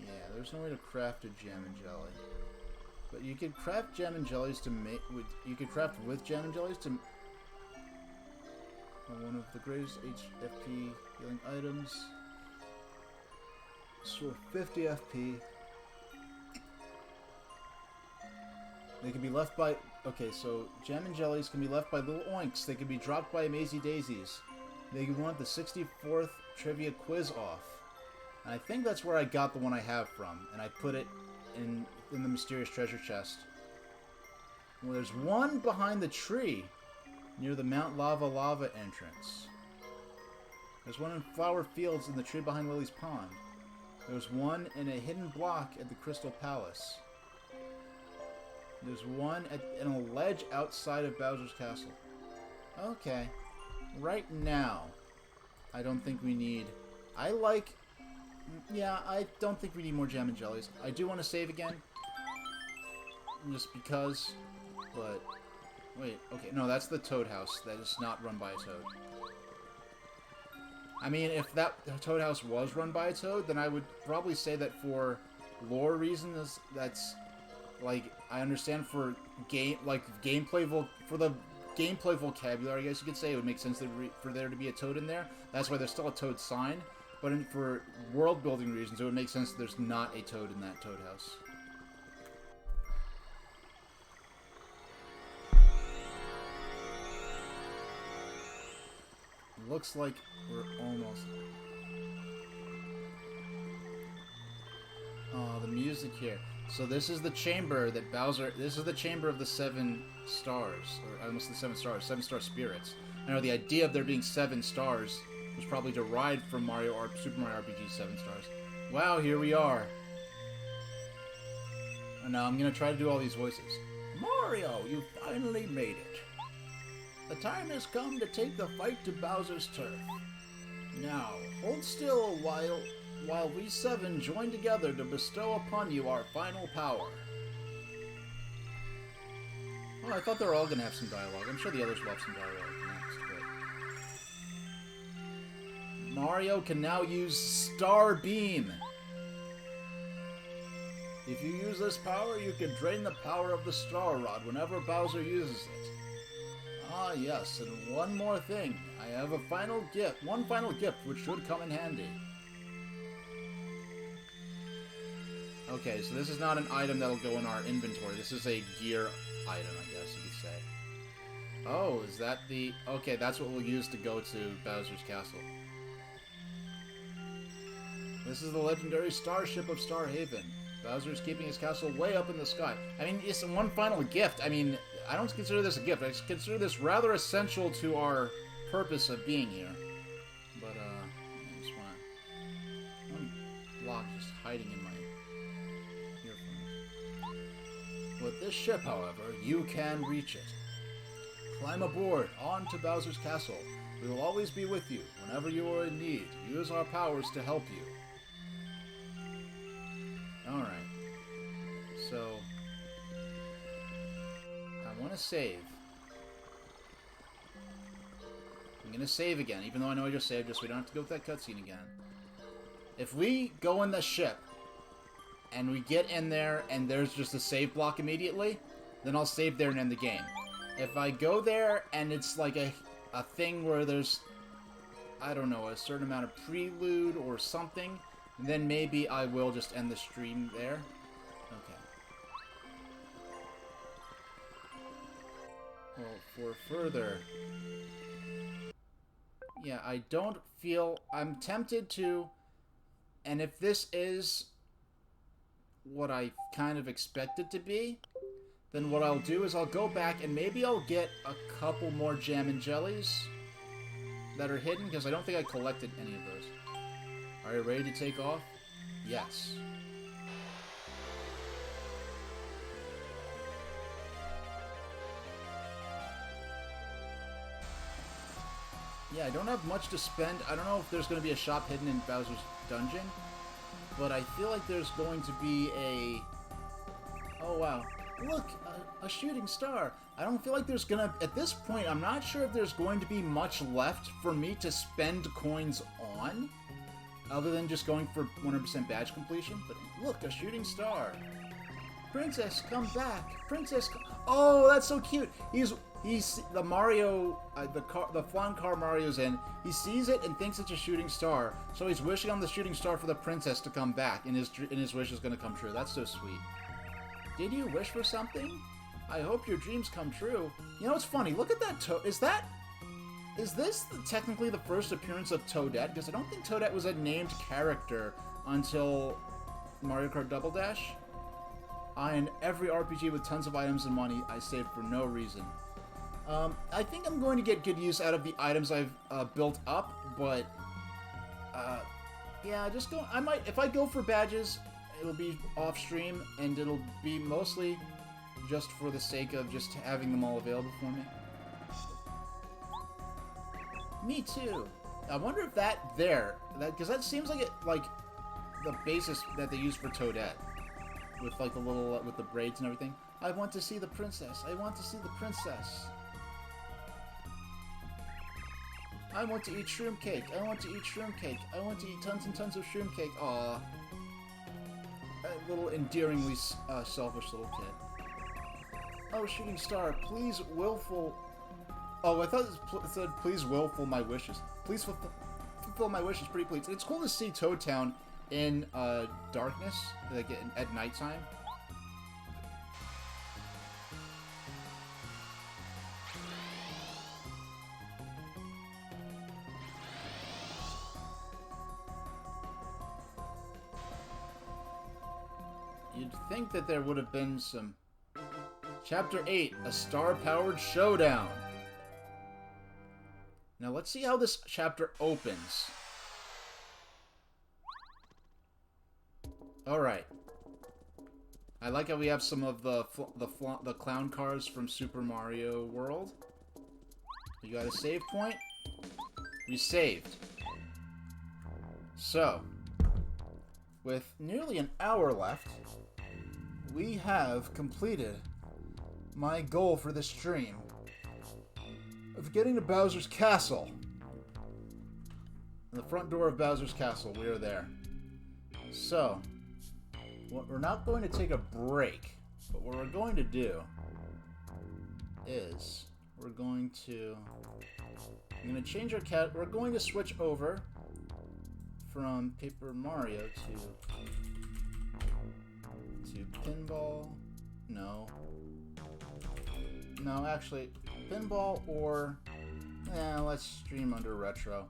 Yeah, there's no way to craft a Jam and Jelly. But you could craft Jam and Jellies to make. You could craft with Jam and Jellies to. One of the greatest HFP healing items. So 50 FP. They can be left by... Okay, so Jam and Jellies can be left by little oinks. They can be dropped by Amazy Daisies. They can want the 64th trivia quiz off. And I think that's where I got the one I have from. And I put it in the mysterious treasure chest. Well, there's one behind the tree near the Mount Lava entrance. There's one in Flower Fields in the tree behind Lily's Pond. There's one in a hidden block at the Crystal Palace. There's one in a ledge outside of Bowser's Castle. Okay. Right now, I don't think we need... Yeah, I don't think we need more Jam and Jellies. I do want to save again. Just because. But... Wait, okay. No, that's the Toad House. That is not run by a Toad. I mean, if that Toad House was run by a Toad, then I would probably say that for lore reasons, that's... Like, I understand for for the gameplay vocabulary, I guess you could say, it would make sense for there to be a Toad in there. That's why there's still a Toad sign. But for world-building reasons, it would make sense that there's not a Toad in that Toad House. Looks like we're almost... Oh, the music here. So this is the chamber that Bowser... This is the chamber of the 7 stars. Or almost the 7 stars. 7-star spirits. I know the idea of there being 7 stars was probably derived from Super Mario RPG 7 stars. Wow, here we are. And now I'm going to try to do all these voices. Mario, you finally made it. The time has come to take the fight to Bowser's turf. Now, hold still while we 7 join together to bestow upon you our final power. Well, I thought they were all going to have some dialogue. I'm sure the others will have some dialogue next, but... Mario can now use Star Beam. If you use this power, you can drain the power of the Star Rod whenever Bowser uses it. Ah, yes, and one more thing. I have one final gift which should come in handy. Okay, so this is not an item that'll go in our inventory. This is a gear item, I guess you could say. Oh, is that the... Okay, that's what we'll use to go to Bowser's Castle. This is the legendary starship of Starhaven. Bowser's keeping his castle way up in the sky. I mean, it's one final gift. I mean, I don't consider this a gift. I consider this rather essential to our purpose of being here. But, I just want to... Lock just hiding in my earphones. With this ship, however, you can reach it. Climb aboard, on to Bowser's Castle. We will always be with you. Whenever you are in need, use our powers to help you. Alright. So... I want to save. I'm going to save again, even though I know I just saved, just so we don't have to go with that cutscene again. If we go in the ship, and we get in there, and there's just a save block immediately, then I'll save there and end the game. If I go there, and it's like a thing where there's, I don't know, a certain amount of prelude or something, then maybe I will just end the stream there. Okay. Well, for further... Yeah, I don't feel... I'm tempted to... And if this is what I kind of expect it to be, then what I'll do is I'll go back and maybe I'll get a couple more jam and jellies that are hidden, because I don't think I collected any of those. Are you ready to take off? Yes. Yeah, I don't have much to spend. I don't know if there's going to be a shop hidden in Bowser's Dungeon, but I feel like there's going to be a... Oh, wow. Look, a shooting star. I don't feel like there's going to... At this point, I'm not sure if there's going to be much left for me to spend coins on, other than just going for 100% badge completion. But look, a shooting star. Princess, come back. Princess, oh, that's so cute. He's the Mario, the flying car Mario's in. He sees it and thinks it's a shooting star. So he's wishing on the shooting star for the princess to come back, and his wish is going to come true. That's so sweet. Did you wish for something? I hope your dreams come true. You know, it's funny. Look at that Toad. Is this technically the first appearance of Toadette? Because I don't think Toadette was a named character until Mario Kart Double Dash. In every RPG with tons of items and money, I saved for no reason. I think I'm going to get good use out of the items I've built up, but yeah, just go. I might, if I go for badges, it'll be off stream, and it'll be mostly just for the sake of just having them all available for me. Me too. I wonder if because that seems like the basis that they use for Toadette, with like the little with the braids and everything. I want to see the princess. I want to see the princess. I want to eat shroom cake. I want to eat shroom cake. I want to eat tons and tons of shroom cake. Aw. A little endearingly selfish little kid. Oh, shooting star, please willful... Oh, I thought it said, please willful my wishes. Please fulfill my wishes, pretty please. It's cool to see Toad Town in darkness, like at nighttime. You'd think that there would have been some... Chapter 8, a star-powered showdown. Now let's see how this chapter opens. Alright. I like how we have some of the clown cars from Super Mario World. You got a save point? We saved. So, with nearly an hour left, we have completed my goal for this stream of getting to Bowser's Castle. The front door of Bowser's Castle, we are there. So, we're not going to take a break, but what we're going to do is we're going to change our we're going to switch over from Paper Mario to to pinball. No. No, actually, pinball or... Yeah, let's stream under retro.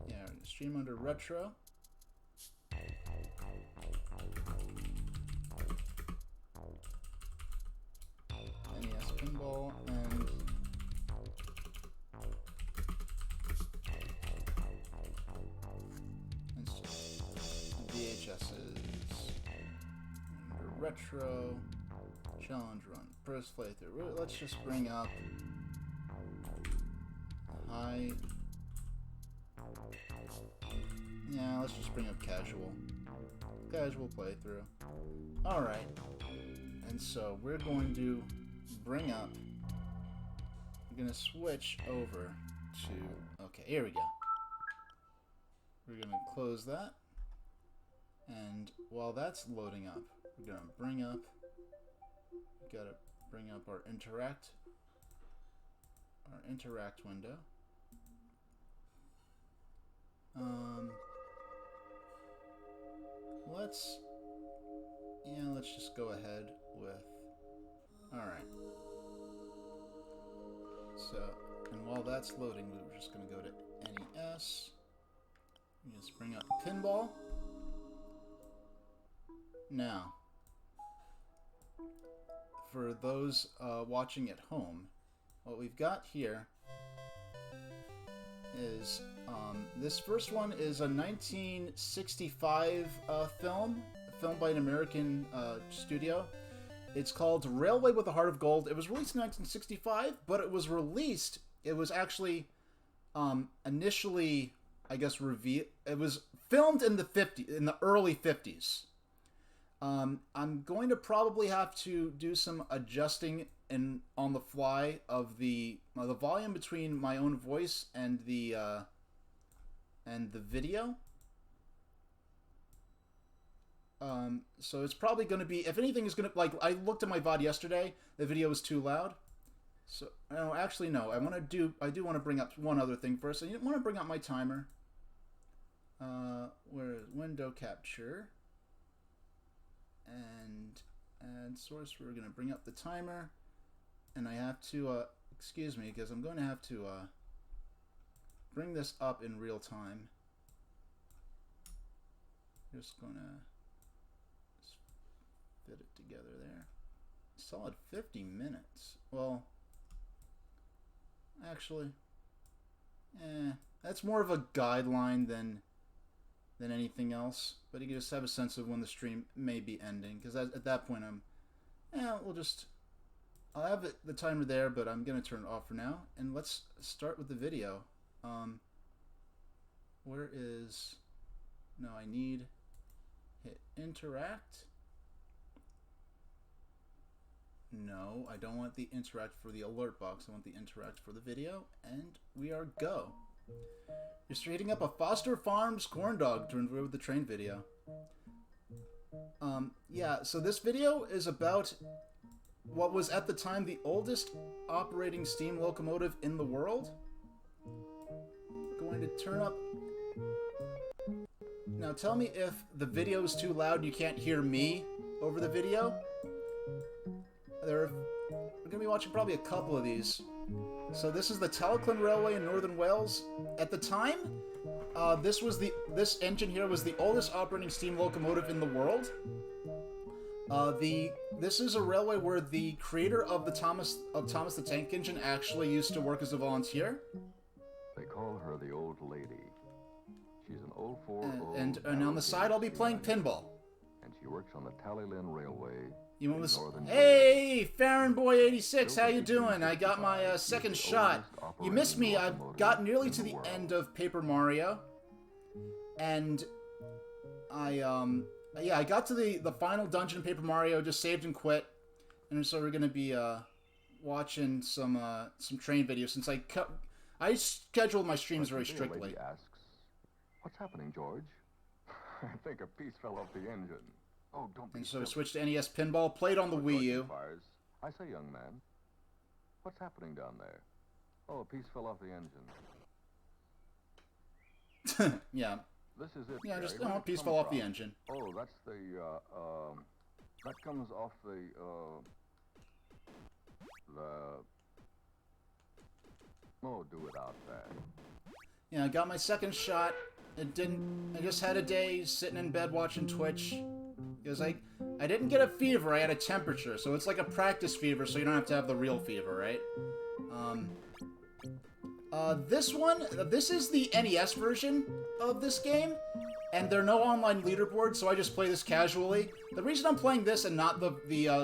Yeah, stream under retro. NES Pinball and... VHS's under retro. Challenge run. First playthrough. Let's just bring up high. Yeah, let's just bring up casual. Casual playthrough. Alright. And so we're going to bring up. We're going to switch over to. Okay, here we go. We're going to close that. And while that's loading up, we're going to bring up. Gotta bring up our interact window. Let's just go ahead with. All right. So, and while that's loading, we're just gonna go to NES. Just bring up pinball. Now. For those watching at home, what we've got here is this first one is a 1965 film, filmed by an American studio. It's called Railway with a Heart of Gold. It was released in 1965, but it was actually initially, I guess, it was filmed in the early 50s. I'm going to probably have to do some adjusting on the fly of the volume between my own voice and the video. So it's probably going to be, if anything is going to, like, I looked at my VOD yesterday, the video was too loud. So, no, actually, no. I do want to bring up one other thing first. I want to bring up my timer. Where is window capture? And add source, we're going to bring up the timer, and I have to, excuse me, because I'm going to have to bring this up in real time. Just going to fit it together there. Solid 50 minutes. Well, actually, that's more of a guideline than anything else, but you can just have a sense of when the stream may be ending, because at that point I'll have the timer there, but I'm going to turn it off for now, and let's start with the video. Where is, no, I need, hit interact. No, I don't want the interact for the alert box, I want the interact for the video, and we are go. You're heating up a Foster Farms corn dog to enjoy with the train video. Yeah, so this video is about what was at the time the oldest operating steam locomotive in the world. Going to turn up. Now tell me if the video is too loud and you can't hear me over the video. We're going to be watching probably a couple of these. So this is the Talyllyn Railway in northern Wales. At the time, this engine here was the oldest operating steam locomotive in the world. This is a railway where the creator of the Thomas the Tank Engine actually used to work as a volunteer. They call her the Old Lady. She's an 04 and on the side, I'll be playing pinball. And she works on the Talyllyn Railway. Hey, Farron Boy 86, how you doing? I got my second shot. You missed me. I got nearly to the end of Paper Mario, and I got to the final dungeon in Paper Mario, just saved and quit, and so we're gonna be watching some train videos since I scheduled my streams very strictly. Lady asks, "What's happening, George?" I think a piece fell off the engine. Oh, don't be And so silly. I switched to NES Pinball, played on the Wii U. I say, young man, what's happening down there? Oh, a piece fell off the engine. Yeah. This is it. Yeah, just, Gary. Where'd a it piece come fell off from? the engine. Oh, that's the, that comes off the, oh, do without that. Yeah, I got my second shot. It didn't... I just had a day sitting in bed watching Twitch. Because I didn't get a fever, I had a temperature. So it's like a practice fever, so you don't have to have the real fever, right? This is the NES version of this game. And there are no online leaderboards, so I just play this casually. The reason I'm playing this and not the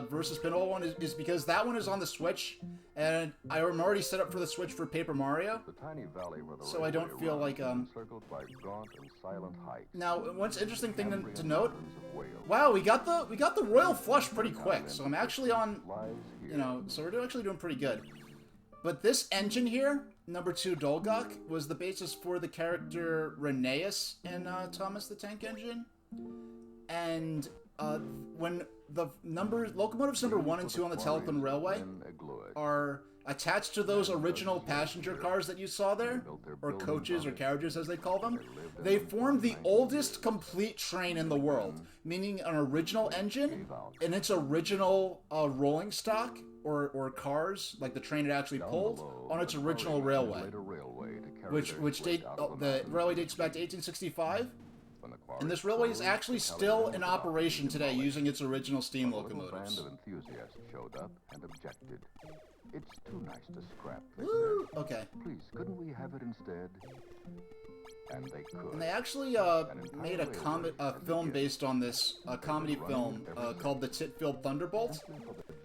Versus Pinball one is because that one is on the Switch, and I'm already set up for the Switch for Paper Mario. The tiny valley where the So I don't feel like encircled by gaunt and silent heights. Now, one interesting thing to note. Wow, we got the royal flush pretty quick. So I'm actually on, you know, so we're actually doing pretty good. But this engine here, number 2 Dolgok, was the basis for the character Rheneas in Thomas the Tank Engine. And when the locomotives number 1 and 2 on the Telephone Railway are attached to those original passenger cars that you saw there, or coaches or carriages as they call them, they formed the oldest complete train in the world, meaning an original engine and its original rolling stock, or cars, like the train it actually pulled, on its original railway, which the railway dates back to 1865, and this railway is actually still in operation today using its original steam locomotives. A band of enthusiasts showed up and objected. It's too nice to scrap, they Woo! said. Okay. Please, couldn't we have it instead? And they could. And they actually made a film based on this, a comedy film called The Titfield Thunderbolt,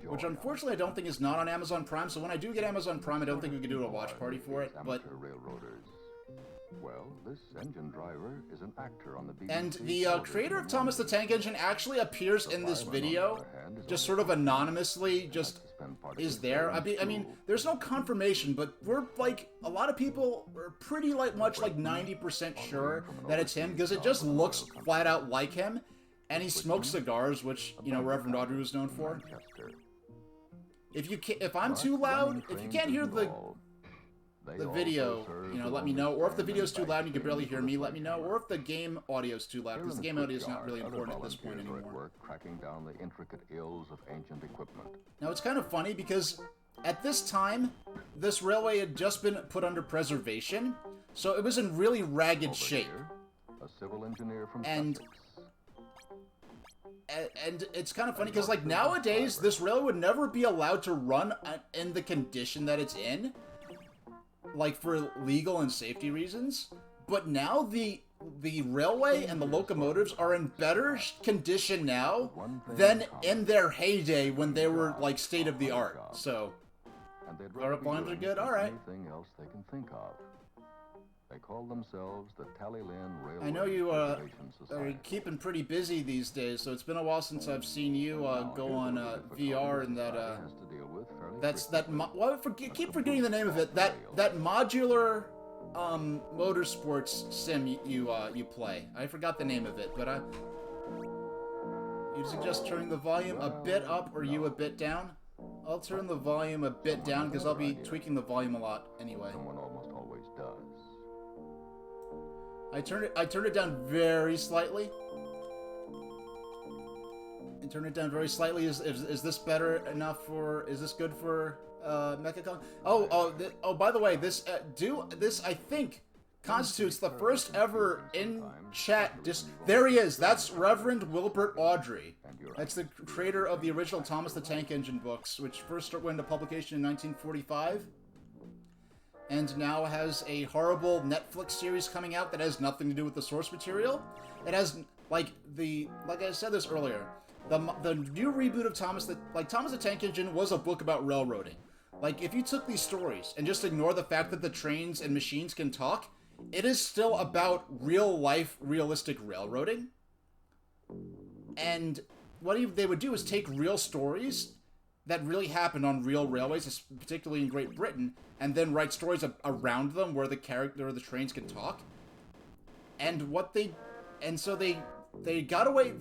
which unfortunately I don't think is not on Amazon Prime, so when I do get Amazon Prime, I don't think we can do a watch party for it, but... Well, this engine driver is an actor on the BBC. And the creator of Thomas the Tank Engine actually appears in this video, just sort of anonymously, just is there. I mean, there's no confirmation, but we're like, a lot of people are pretty much like 90% sure that it's him, because it just looks flat out like him, and he smokes cigars, which, you know, Reverend Audrey was known for. If I'm too loud, if you can't hear the video, you know, let me know. Or if the video's too loud and you can barely hear me, let me know. Or if the game audio's too loud, because the game audio is not really important at this point anymore. Cracking down the intricate ills of ancient equipment. Now, it's kind of funny because at this time, this railway had just been put under preservation, so it was in really ragged shape. A civil engineer from and it's kind of funny because, like, nowadays, this railway would never be allowed to run in the condition that it's in, like for legal and safety reasons, but now the railway and the locomotives are in better condition now than in their heyday when they were like state of the art. So our volumes are good. All right. Anything else they can think of. They call themselves the Tallylyn Railway. I know you are keeping pretty busy these days, so it's been a while since I've seen you go on VR and that well, I keep forgetting the name of it. That modular motorsports sim you play. I forgot the name of it, but you suggest turning the volume a bit up or you a bit down? I'll turn the volume a bit down because I'll be tweaking the volume a lot anyway. Someone almost always does. I turned it down very slightly. And turn it down very slightly. Is this better enough for? Is this good for Mechacon? Oh, by the way, this I think constitutes the first ever in chat. There he is. That's Reverend Wilbert Audrey. That's the creator of the original Thomas the Tank Engine books, which first went into publication in 1945. And now has a horrible Netflix series coming out that has nothing to do with the source material. It has, like I said this earlier, the new reboot of Thomas the Tank Engine was a book about railroading. Like, if you took these stories and just ignore the fact that the trains and machines can talk, it is still about real-life, realistic railroading. And what they would do is take real stories that really happened on real railways, particularly in Great Britain, and then write stories around them where the character or the trains can talk. And so they they got away.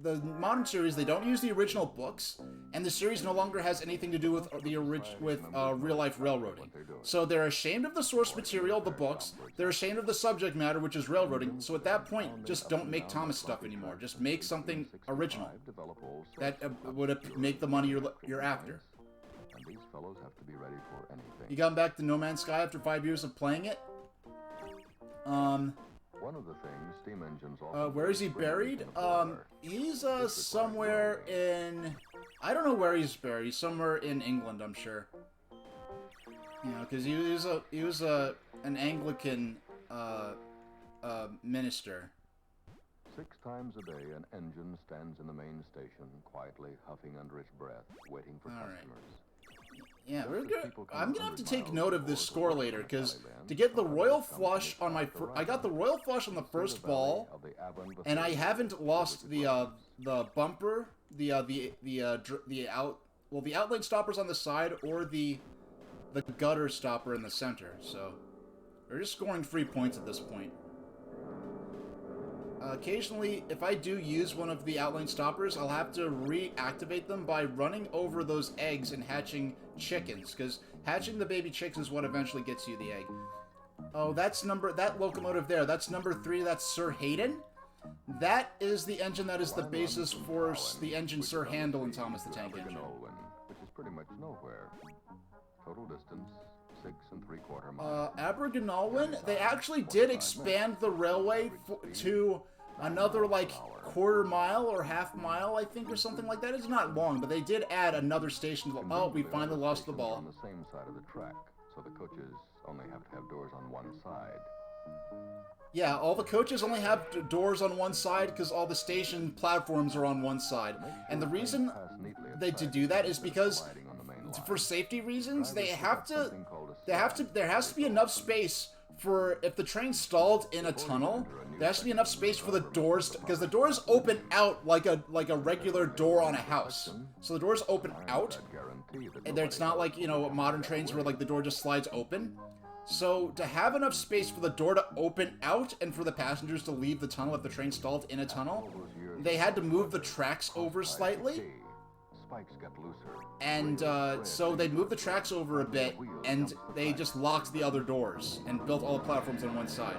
The modern series, they don't use the original books, and the series no longer has anything to do with real life railroading. So they're ashamed of the source material, the books. They're ashamed of the subject matter, which is railroading. So at that point, just don't make Thomas stuff anymore. Just make something original that would make the money you're after. And these fellows have to be ready for anything. You got back to No Man's Sky after 5 years of playing it? One of the things steam engines where is he buried? He's somewhere in... I don't know where he's buried. He's somewhere in England, I'm sure. You know, because he was an Anglican minister. 6 times a day, an engine stands in the main station, quietly huffing under its breath, waiting for customers. Yeah, I'm gonna have to take note of this score later, because to get the royal flush on my I got the royal flush on the first ball, and I haven't lost the bumper, the outline stoppers on the side, or the gutter stopper in the center. So we're just scoring 3 points at this point. Occasionally, if I do use one of the outline stoppers, I'll have to reactivate them by running over those eggs and hatching chickens, because hatching the baby chicks is what eventually gets you the egg. Oh, that locomotive there, that's number 3, that's Sir Hayden. That is the engine that is the basis for the engine Sir Handel in Thomas the Tank Engine. Which is pretty much nowhere. Total distance, 6 3/4 miles. Abergynolwyn, they actually did expand the railway to another, like, quarter mile or half mile, I think, or something like that. It's not long, but they did add another station. Oh, we finally lost the ball. On the same side of the track, so the coaches only have to have doors on one side. Yeah, all the coaches only have doors on one side because all the station platforms are on one side. And the reason they to do that is because, for safety reasons, there has to be enough space for, if the train stalled in a tunnel, there has to be enough space for the doors, because the doors open out like a regular door on a house. So the doors open out, and it's not like, you know, modern trains where, like, the door just slides open. So to have enough space for the door to open out and for the passengers to leave the tunnel if the train stalled in a tunnel, they had to move the tracks over slightly. And so they moved the tracks over a bit, and they just locked the other doors and built all the platforms on one side.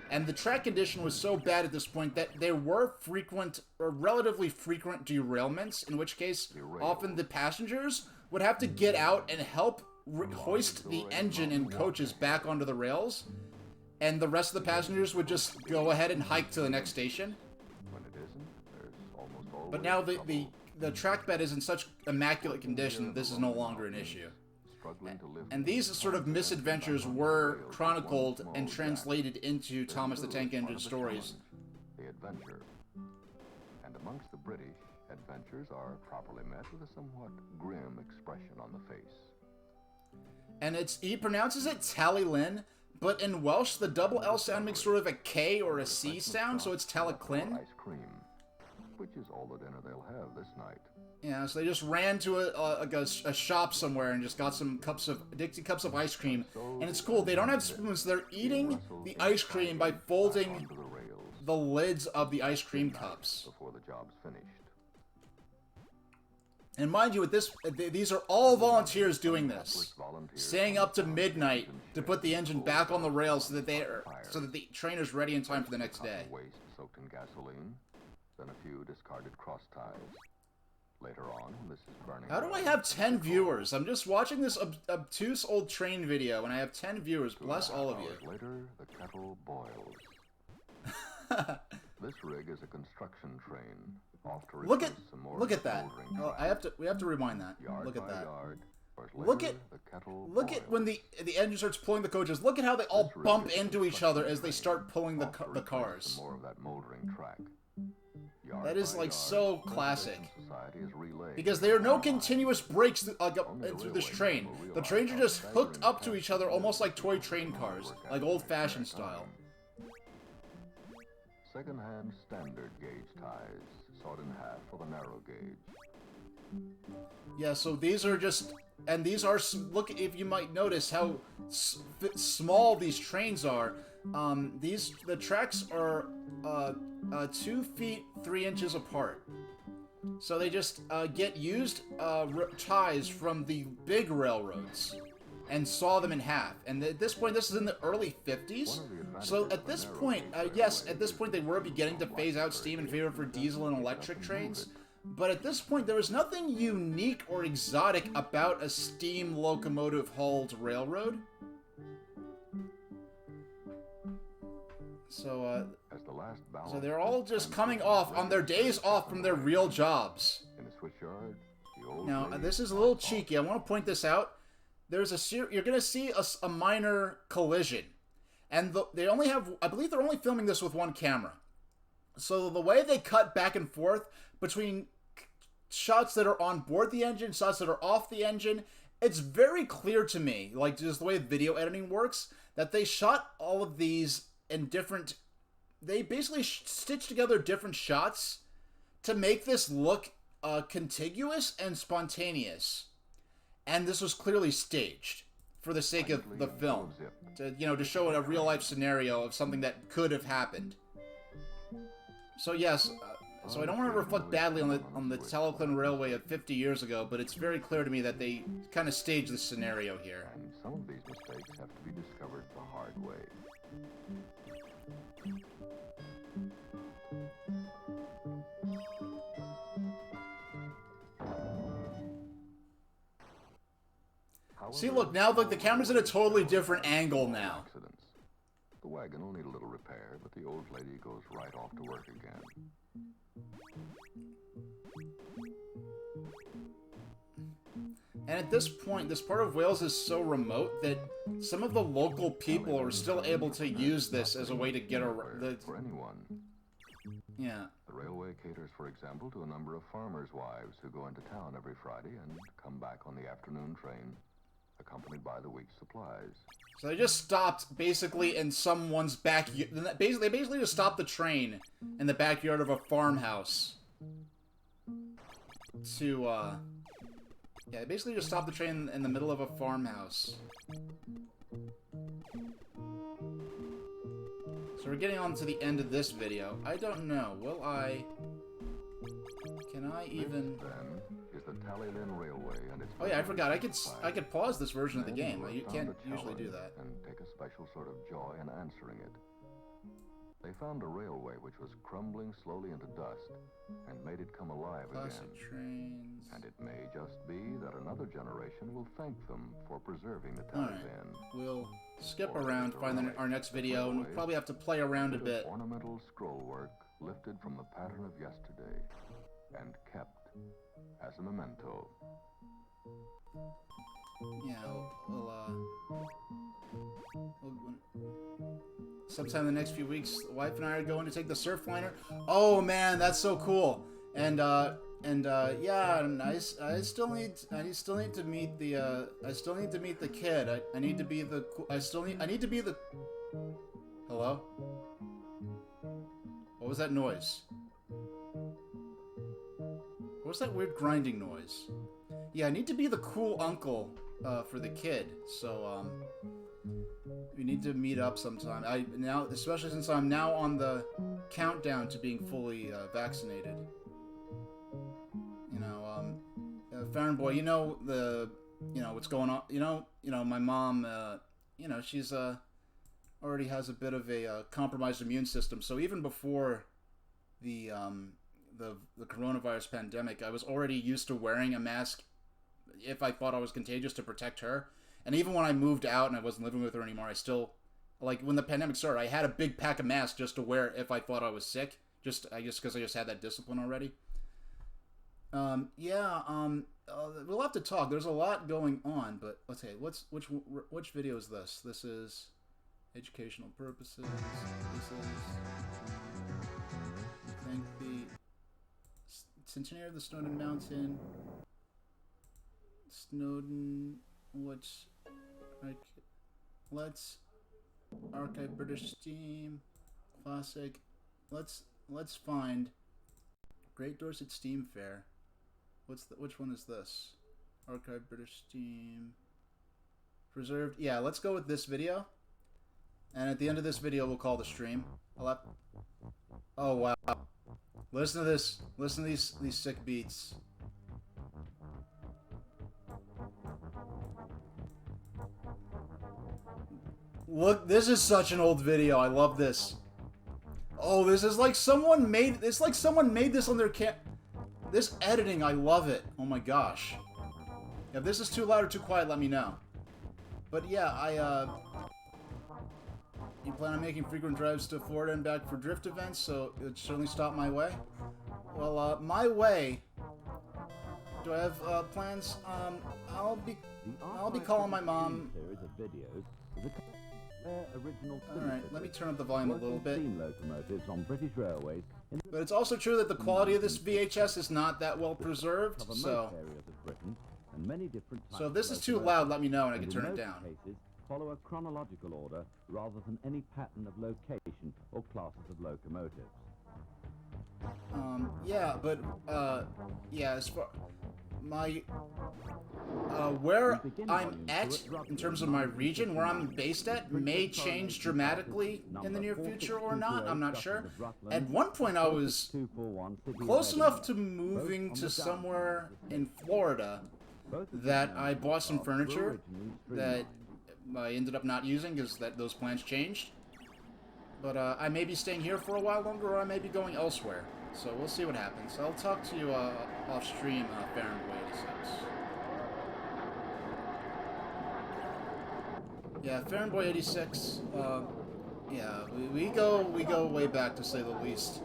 And the track condition was so bad at this point that there were relatively frequent derailments, in which case often the passengers would have to get out and help hoist the engine and coaches back onto the rails, and the rest of the passengers would just go ahead and hike to the next station. But now the track bed is in such immaculate condition that this is no longer an issue. And these sort of misadventures were chronicled and translated into Thomas the Tank Engine stories. The adventure. And amongst the British, adventures are properly met with a somewhat grim expression on the face. And he pronounces it Tallylin, but in Welsh the double L sound makes sort of a K or a C sound, so it's Tallyclyn. Ice cream, which is all the dinner they'll have this night. Yeah, so they just ran to a shop somewhere and just got some Dixie cups of ice cream. And it's cool, they don't have spoons, so they're eating the ice cream by folding the lids of the ice cream cups. Before the job's finished. And mind you, these are all volunteers doing this, staying up to midnight to put the engine back on the rails so that the trainer's ready in time for the next day. Waste soaked in gasoline, then a few discarded cross ties. Later on, when this is burning. How do I have 10 viewers? I'm just watching this obtuse old train video, and I have 10 viewers. Bless all of you. Later, the kettle boils. This rig is a construction train. Look at that. Oh, we have to rewind that. Look at that. Look at when the engine starts pulling the coaches. Look at how they all bump into each other as they start pulling the cars. More of that moldering track. That is, like, so classic. Because there are no continuous breaks through this train. The trains are just hooked up to each other almost like toy train cars, like old-fashioned style. Second-hand standard gauge ties, sawed in half for the narrow gauge. Yeah, so these are just... And these are... Look, if you might notice how small these trains are. the tracks are 2 feet 3 inches apart. So they just get used ties from the big railroads and saw them in half. And at this point, this is in the early 50s. So at this point, yes, at this point they were beginning to phase out steam in favor for diesel and electric trains. But at this point, there was nothing unique or exotic about a steam locomotive-hauled railroad. So, so they're all just coming off on their days off from their real jobs. Now, this is a little cheeky. I want to point this out. There's you're going to see a minor collision. And they only have, I believe they're only filming this with one camera. So the way they cut back and forth between shots that are on board the engine, shots that are off the engine, it's very clear to me, like just the way video editing works, that they shot all of these in different... They basically stitched together different shots to make this look contiguous and spontaneous. And this was clearly staged for the sake of the film, to, you know, to show a real-life scenario of something that could have happened. So yes, so I don't want to reflect badly on the Teleclin Railway of 50 years ago, but it's very clear to me that they kind of staged this scenario here. And some of these mistakes have to be discovered the hard way. See, look, now look, the camera's at a totally different angle now. Accidents. The wagon will need a little repair, but the old lady goes right off to work again. And at this point, this part of Wales is so remote that some of the local people are still able to use this as a way to get around. For anyone. Yeah. The railway caters, for example, to a number of farmers' wives who go into town every Friday and come back on the afternoon train, accompanied by the week's supplies. So they just stopped basically in someone's backyard. They basically just stopped the train in the backyard of a farmhouse. To, yeah, they basically just stopped the train in the middle of a farmhouse. So we're getting on to the end of this video. I don't know. Will I... Can I even... This, then, is the Tallylyn Railway and its... Oh yeah, I forgot. I could pause this version of the game. You can't usually do that. And take a special sort of joy in answering it. They found a railway which was crumbling slowly into dust and made it come alive Classic again. trains. And it may just be that another generation will thank them for preserving the Tallylyn. Alright, we'll skip around, find our next video, and we'll probably have to play around a bit. Ornamental scrollwork lifted from the pattern of yesterday and kept as a memento. Yeah, sometime in the next few weeks, the wife and I are going to take the surfliner. Oh man, that's so cool! And yeah, and I still need to meet the kid. I need to be the I need to be the. Hello? What was that noise? What was that weird grinding noise? Yeah, I need to be the cool uncle for the kid. So we need to meet up sometime. Especially since I'm now on the countdown to being fully vaccinated. You know, Farron boy, you know what's going on. You know, my mom. You know, she's already has a bit of a compromised immune system. So even before the coronavirus pandemic, I was already used to wearing a mask if I thought I was contagious to protect her. And even when I moved out and I wasn't living with her anymore, I still, like, when the pandemic started, I had a big pack of masks just to wear if I thought I was sick. I guess because I just had that discipline already. We'll have to talk. There's a lot going on, but let's see. Which video is this? This is educational purposes. This is, I think, the Centenary of the Snowdon Mountain. Snowdon, let's archive British Steam, classic. Let's find Great Dorset Steam Fair. Which one is this? Archive British Steam. Preserved. Yeah, let's go with this video. And at the end of this video, we'll call the stream. Oh, wow. Listen to this. Listen to these sick beats. Look, this is such an old video. I love this. Oh, this is like someone made... It's like someone made this on their This editing, I love it. Oh my gosh. If this is too loud or too quiet, let me know. But yeah, you plan on making frequent drives to Florida and back for drift events, so it would certainly stop my way. Well, my way... Do I have plans? I'll be calling my mom. Alright, let me turn up the volume a little bit. But it's also true that the quality of this VHS is not that well preserved, so if this is too loud, let me know and I can turn it down. Follow a chronological order rather than any pattern of location or classes of locomotives. Yeah, but, yeah, as far... where I'm at, in terms of my region, where I'm based at, may change dramatically in the near future or not, I'm not sure. At one point I was close enough to moving to somewhere in Florida that I bought some furniture that I ended up not using because those plans changed. But I may be staying here for a while longer, or I may be going elsewhere. So we'll see what happens. I'll talk to you off stream, Baron 86. Yeah, Fahrenboy 86. Yeah, we go way back, to say the least.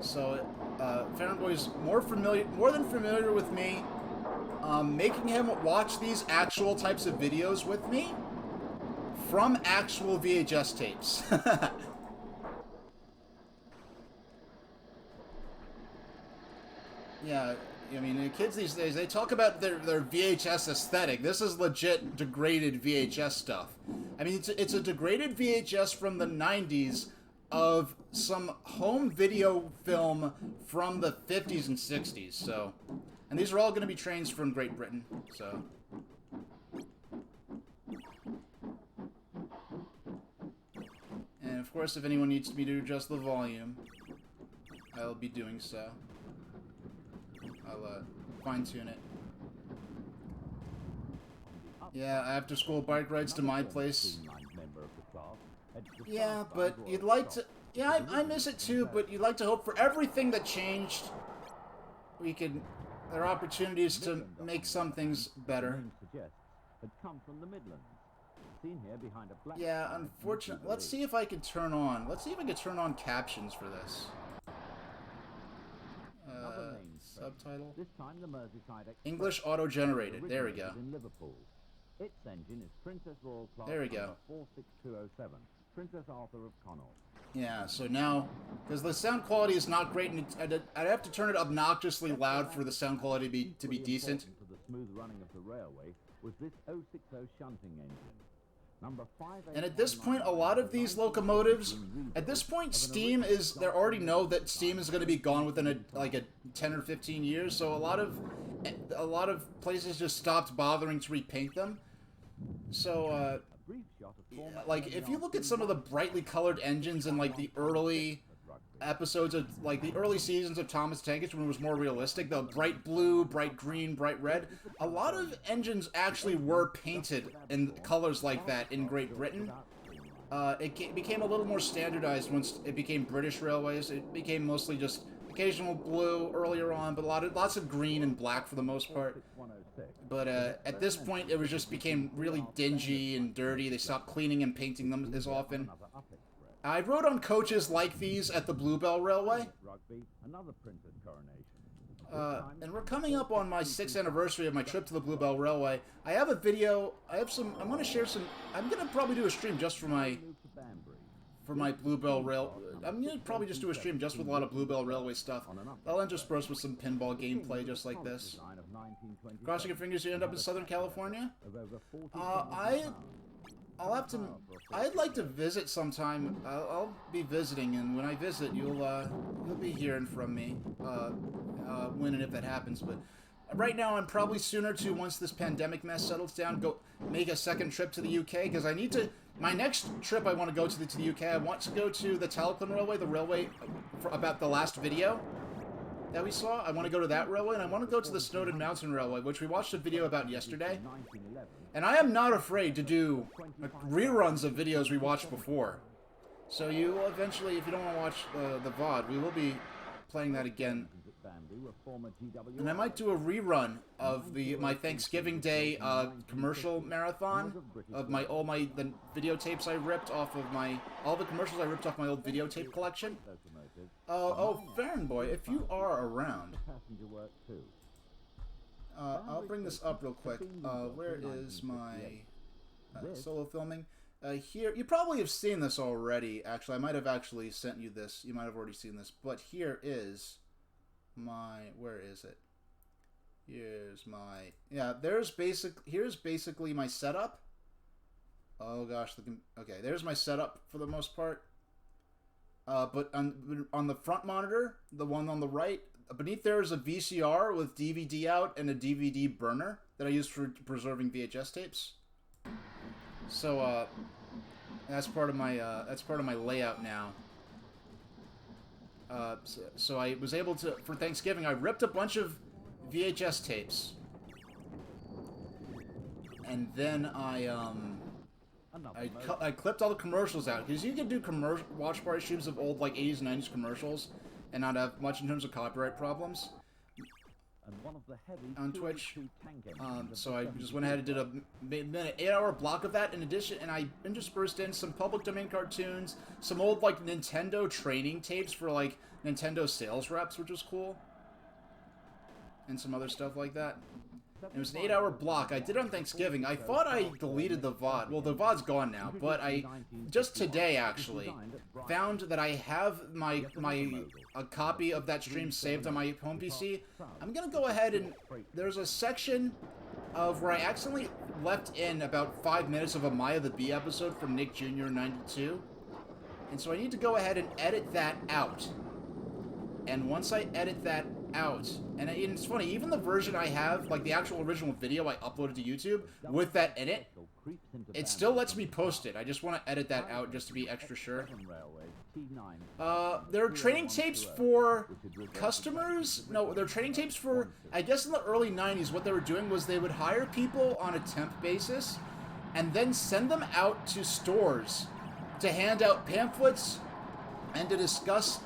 So Fahrenboy's more than familiar with me. Making him watch these actual types of videos with me from actual VHS tapes. Yeah, I mean, the kids these days, they talk about their VHS aesthetic. This is legit degraded VHS stuff. I mean, it's a degraded VHS from the 90s of some home video film from the 50s and 60s, so... And these are all going to be trains from Great Britain, so... And of course, if anyone needs me to adjust the volume, I'll be doing so. I'll fine-tune it. Yeah, after school bike rides to my place. Yeah, but you'd like to... Yeah, I miss it too, but you'd like to hope for everything that changed. There are opportunities to make some things better. Yeah, unfortunately... Let's see if I can turn on captions for this. Subtitle. English auto-generated. There we go. There we go. Yeah, so now, because the sound quality is not great, and I'd have to turn it obnoxiously loud for the sound quality to be decent. And at this point, a lot of these locomotives, at this point, they already know that Steam is going to be gone within like 10 or 15 years, so a lot of places just stopped bothering to repaint them. So, like, if you look at some of the brightly colored engines in, like, the early episodes of, like, the early seasons of Thomas the Tank Engine when it was more realistic, the bright blue, bright green, bright red, a lot of engines actually were painted in colors like that in Great Britain. It became a little more standardized once it became British Railways. It became mostly just occasional blue earlier on, but lots of green and black for the most part. But at this point, it became really dingy and dirty. They stopped cleaning and painting them as often. I rode on coaches like these at the Bluebell Railway. And we're coming up on my 6th anniversary of my trip to the Bluebell Railway. I have a video, I'm going to share some, I'm going to probably do a stream just for my Bluebell Rail, I'm going to probably just do a stream just with a lot of Bluebell Railway stuff. I'll intersperse with some pinball gameplay just like this. Crossing your fingers you end up in Southern California? I'd like to visit sometime. I'll be visiting, and when I visit, you'll be hearing from me, when and if that happens, but right now I'm probably sooner to, once this pandemic mess settles down, go make a second trip to the UK, because I need to My next trip I want to go to the UK, I want to go to the Talcon Railway, the railway about the last video that we saw. I want to go to that railway, and I want to go to the Snowdon Mountain Railway, which we watched a video about yesterday. And I am not afraid to do reruns of videos we watched before. So you will eventually, if you don't want to watch the VOD, we will be playing that again. And I might do a rerun of my Thanksgiving Day commercial marathon of the videotapes I ripped off of all the commercials I ripped off my old videotape collection. Oh, Farron Boy, if you are around, I'll bring this up real quick. Where is my solo filming? Here, you probably have seen this already, actually. I might have actually sent you this. You might have already seen this. But here is where is it? Here's my, yeah, here's basically my setup. Oh gosh, okay, there's my setup for the most part. But on the front monitor, the one on the right, beneath there is a VCR with DVD out and a DVD burner that I use for preserving VHS tapes. So that's part of my layout now. So I was able to, for Thanksgiving, I ripped a bunch of VHS tapes, and then I clipped all the commercials out, because you can do watch party streams of old like 80s and 90s commercials and not have much in terms of copyright problems on Twitch. So I just went ahead and did a minute 8-hour block of that in addition, and I interspersed in some public domain cartoons, some old like Nintendo training tapes for like Nintendo sales reps, which was cool, and some other stuff like that. It was an 8-hour block. I did it on Thanksgiving. I thought I deleted the VOD. Well, the VOD's gone now, but I just today actually found that I have a copy of that stream saved on my home PC. I'm gonna go ahead and there's a section of where I accidentally left in about 5 minutes of a Maya the Bee episode from Nick Jr. 92, and so I need to go ahead and edit that out. And once I edit that out, and it's funny, even the version I have, like the actual original video I uploaded to YouTube with that in it, it still lets me post it. I just want to edit that out just to be extra sure. There are training tapes for customers. No, they're training tapes for, I guess in the early 90s, what they were doing was they would hire people on a temp basis and then send them out to stores to hand out pamphlets and to discuss,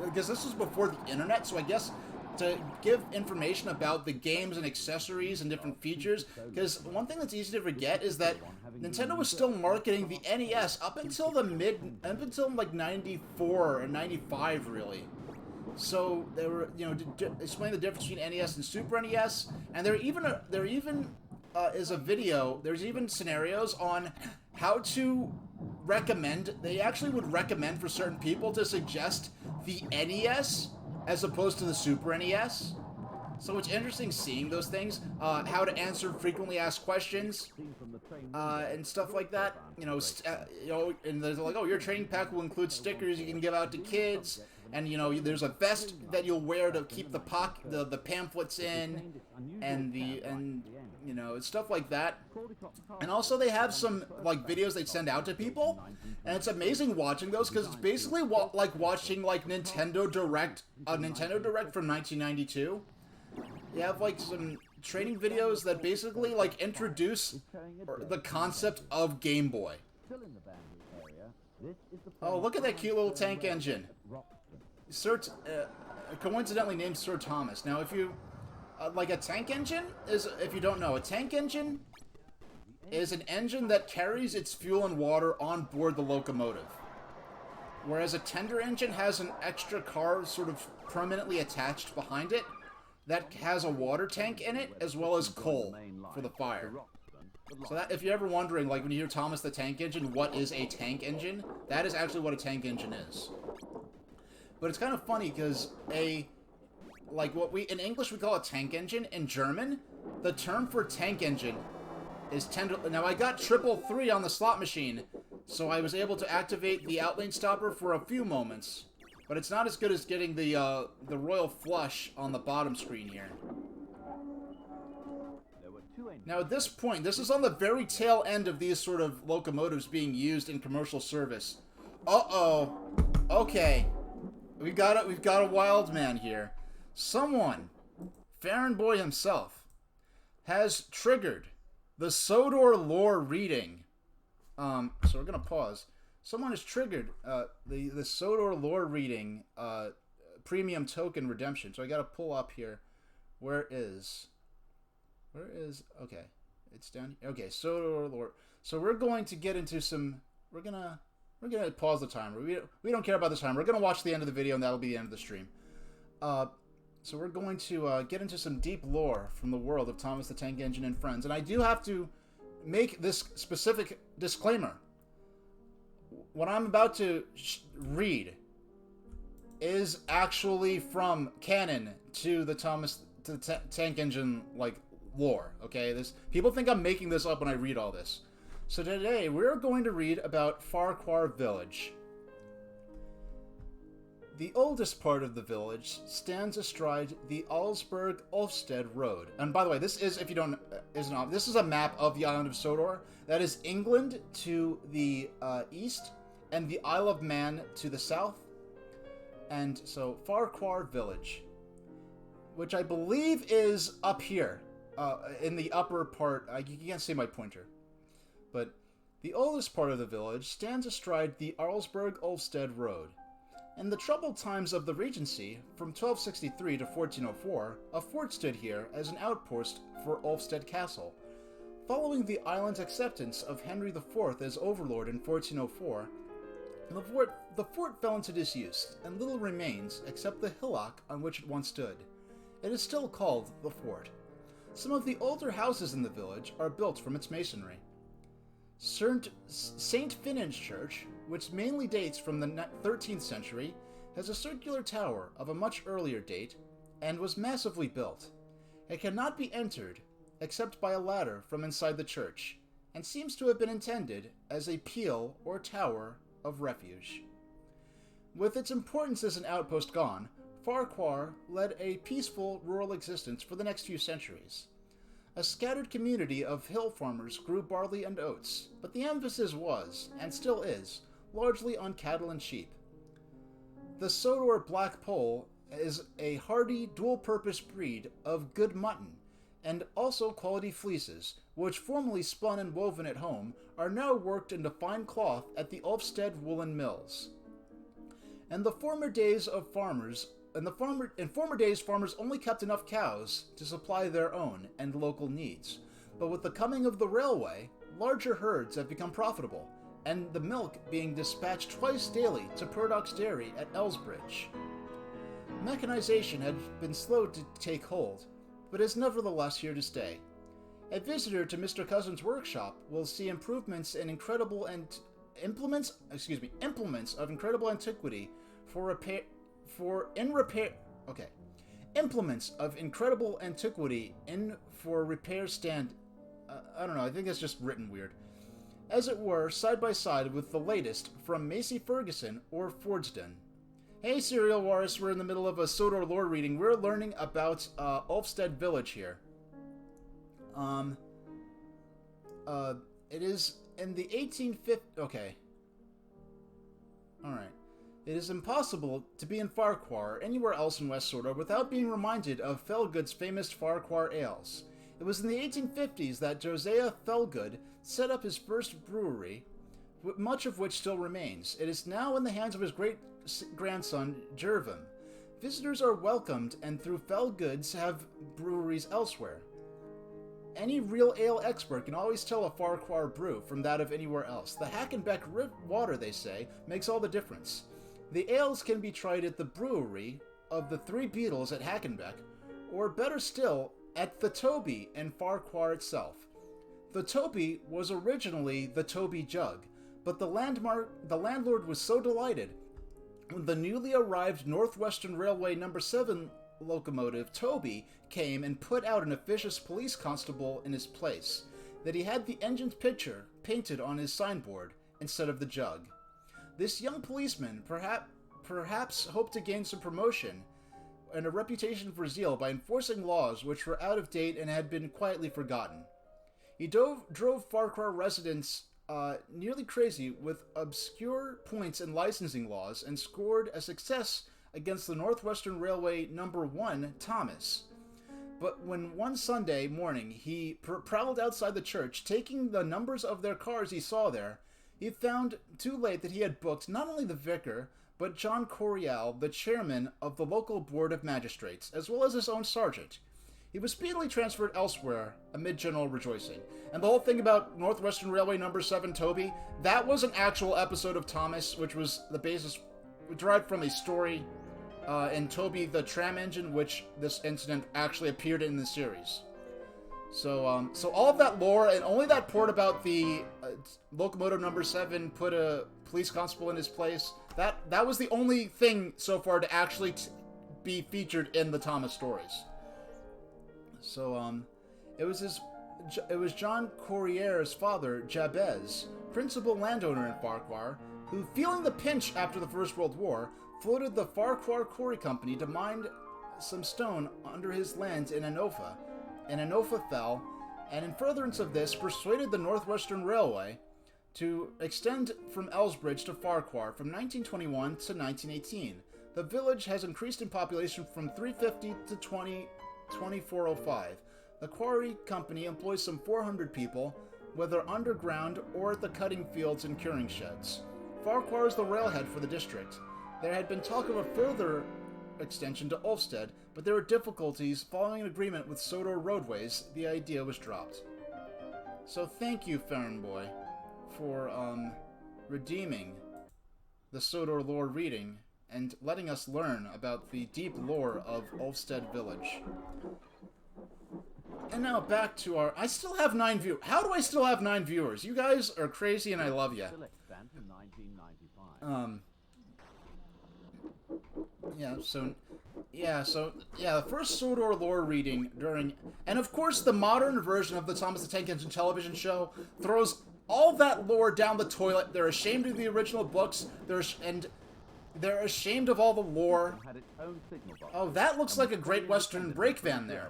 because this was before the internet, so I guess to give information about the games and accessories and different features, because one thing that's easy to forget is that Nintendo was still marketing the NES up until like 94 and 95 really. So they were, you know, explaining the difference between NES and Super NES, and there's even scenarios on how to recommend. They actually would recommend for certain people to suggest the NES as opposed to the Super NES. So it's interesting seeing those things, how to answer frequently asked questions, and stuff like that. You know, and they're like, oh, your training pack will include stickers you can give out to kids, and you know, there's a vest that you'll wear to keep the pamphlets in, and you know, stuff like that. And also they have some like videos they send out to people, and it's amazing watching those, because it's basically like watching like Nintendo Direct, a Nintendo Direct from 1992. You have like some training videos that basically like introduce the concept of Game Boy. Oh, look at that cute little tank engine. Coincidentally named Sir Thomas. Now, if you like, a tank engine is, if you don't know, a tank engine is an engine that carries its fuel and water on board the locomotive, whereas a tender engine has an extra car sort of permanently attached behind it that has a water tank in it, as well as coal for the fire. So that, if you're ever wondering, like when you hear Thomas the Tank Engine, what is a tank engine? That is actually what a tank engine is. But it's kind of funny, because like what in English we call a tank engine, in German, the term for tank engine is tender. Now I got 333 on the slot machine, so I was able to activate the outlane stopper for a few moments. But it's not as good as getting the royal flush on the bottom screen here. two engines. Now at this point, this is on the very tail end of these sort of locomotives being used in commercial service. Uh-oh. Okay. We've got a wild man here. Someone, Farron Boy himself, has triggered the Sodor lore reading. So we're gonna pause. Someone has triggered the Sodor lore reading premium token redemption. So I gotta pull up here. Where is okay? It's down here. Okay, Sodor lore. So we're going to get into some. We're gonna pause the timer. We don't care about the timer. We're gonna watch the end of the video, and that'll be the end of the stream. So we're going to get into some deep lore from the world of Thomas the Tank Engine and Friends. And I do have to make this specific disclaimer. What I'm about to read is actually from canon to the Tank Engine, like, lore, okay? People think I'm making this up when I read all this. So today, we're going to read about Farquhar Village. The oldest part of the village stands astride the Augsburg-Ulfsted Road. And by the way, this is, if you don't, this is a map of the island of Sodor. That is England to the east, and the Isle of Man to the south. And so, Farquhar Village, which I believe is up here, in the upper part. You can't see my pointer. But the oldest part of the village stands astride the Augsburg-Ulfsted Road. In the troubled times of the Regency, from 1263 to 1404, a fort stood here as an outpost for Ulfsted Castle. Following the island's acceptance of Henry IV as overlord in 1404, the fort fell into disuse, and little remains except the hillock on which it once stood. It is still called the fort. Some of the older houses in the village are built from its masonry. St. Finnian's Church, which mainly dates from the 13th century, has a circular tower of a much earlier date and was massively built. It cannot be entered except by a ladder from inside the church, and seems to have been intended as a peel or tower of refuge. With its importance as an outpost gone, Farquhar led a peaceful rural existence for the next few centuries. A scattered community of hill farmers grew barley and oats, but the emphasis was, and still is, largely on cattle and sheep. The Sodor Black Pole is a hardy, dual-purpose breed of good mutton, and also quality fleeces, which formerly spun and woven at home, are now worked into fine cloth at the Ulfsted woolen mills. In former days, farmers only kept enough cows to supply their own and local needs. But with the coming of the railway, larger herds have become profitable, and the milk being dispatched twice daily to Purdock's Dairy at Elsbridge. Mechanization had been slow to take hold, but is nevertheless here to stay. A visitor to Mr. Cousin's workshop will see implements of incredible antiquity implements of incredible antiquity for repair stand. I don't know. I think that's just written weird. As it were, side by side with the latest from Macy Ferguson or Fordsden. Hey, Serial Wars, we're in the middle of a Sodor lore reading. We're learning about Ulfsted Village here. It is in the 1850s. Okay. Alright. It is impossible to be in Farquhar or anywhere else in West Sodor without being reminded of Felgood's famous Farquhar ales. It was in the 1850s that Josiah Felgood set up his first brewery, much of which still remains. It is now in the hands of his great-grandson, Jervin. Visitors are welcomed, and through Felgoods have breweries elsewhere. Any real ale expert can always tell a Farquhar brew from that of anywhere else. The Hackenbeck water, they say, makes all the difference. The ales can be tried at the brewery of the Three Beetles at Hackenbeck, or better still, at the Toby in Farquhar itself. The Toby was originally the Toby Jug, but the landlord was so delighted when the newly arrived Northwestern Railway No. 7 locomotive Toby came and put out an officious police constable in his place, that he had the engine's picture painted on his signboard instead of the jug. This young policeman perhaps hoped to gain some promotion and a reputation for zeal by enforcing laws which were out of date and had been quietly forgotten. He drove Farquhar residents nearly crazy with obscure points in licensing laws and scored a success against the Northwestern Railway number 1, Thomas. But when one Sunday morning he prowled outside the church, taking the numbers of their cars he saw there, he found too late that he had booked not only the vicar, but John Corial, the chairman of the local board of magistrates, as well as his own sergeant. He was speedily transferred elsewhere amid general rejoicing. And the whole thing about Northwestern Railway number 7 Toby, that was an actual episode of Thomas, which was the basis derived from a story in Toby the Tram Engine, which this incident actually appeared in the series. So, so all of that lore, and only that part about the locomotive number 7 put a police constable in his place, that was the only thing so far to actually be featured in the Thomas stories. So, it was John Corrier's father, Jabez, principal landowner in Farquhar, who, feeling the pinch after the First World War, floated the Farquhar Quarry Company to mine some stone under his lands in Anofa. And Anofa fell, and in furtherance of this, persuaded the Northwestern Railway to extend from Elsbridge to Farquhar from 1921 to 1918. The village has increased in population from 350 to 2405. The quarry company employs some 400 people, whether underground or at the cutting fields and curing sheds. Farquhar is the railhead for the district. There had been talk of a further extension to Ulfstead, but there were difficulties. Following an agreement with Sodor Roadways, the idea was dropped. So thank you, Farnboy, for redeeming the Sodor lore reading and letting us learn about the deep lore of Ulfstead Village. And now back to our... I still have 9 viewers. How do I still have 9 viewers? You guys are crazy and I love you. The first Sodor lore reading during... And of course the modern version of the Thomas the Tank Engine television show throws all that lore down the toilet. They're ashamed of the original books. They're ashamed of all the lore. Oh, that looks like a Great Western brake van there.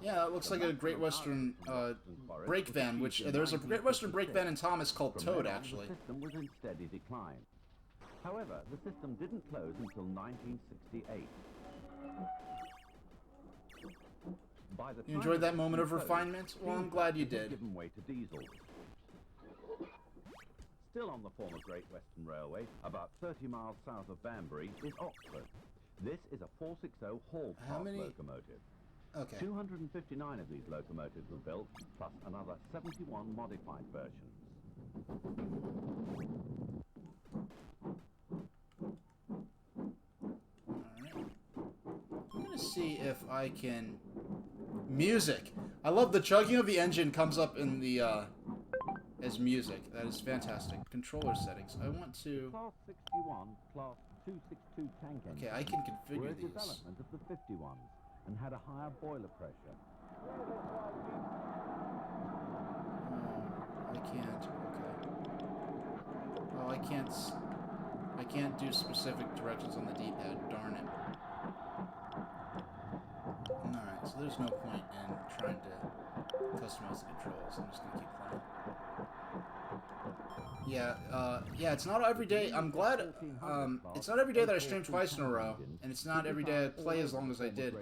Yeah, it looks like a Great Western brake van, which there's a Great Western brake van in Thomas called Toad, actually. The system was in steady decline. However, the system didn't close until 1968. You enjoyed that moment of refinement? Well, I'm glad you did. Given way to diesel. Still on the former Great Western Railway, about 30 miles south of Banbury, is Oxford. This is a 460 Hall-Park locomotive. Okay. 259 of these locomotives were built, plus another 71 modified versions. Alright. I'm gonna see if I can... Music! I love the chugging of the engine comes up in the, as music. That is fantastic. Controller settings. I want to... Class 61, Class 262 tank engines. Okay, I can configure these. Development of the 51s and had a higher boiler pressure. I can't. Okay. Oh, I can't do specific directions on the D-pad. Darn it. Alright, so there's no point in trying to customize the controls. I'm just gonna keep playing. Yeah, it's not every day. I'm glad, it's not every day that I stream twice in a row, and it's not every day I play as long as I did.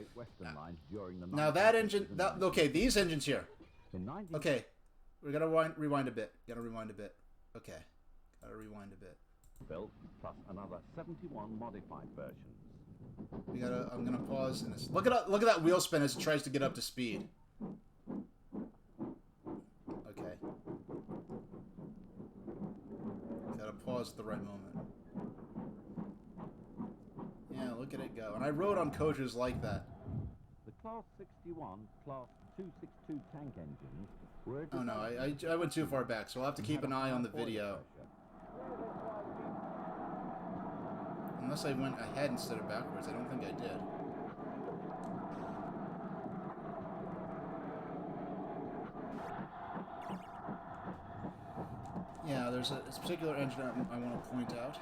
Now that engine, okay, these engines here. Okay, we gotta rewind a bit. Okay, gotta rewind a bit. Built plus another 71 modified versions. I'm gonna pause in this. Look at that wheel spin as it tries to get up to speed. Okay. Gotta pause at the right moment. Yeah, look at it go. And I rode on coaches like that. The Class 61, Class 262 tank engines were... Oh no, I went too far back, so I'll have to keep an eye on the video. Unless I went ahead instead of backwards. I don't think I did. Yeah, there's a particular engine I want to point out.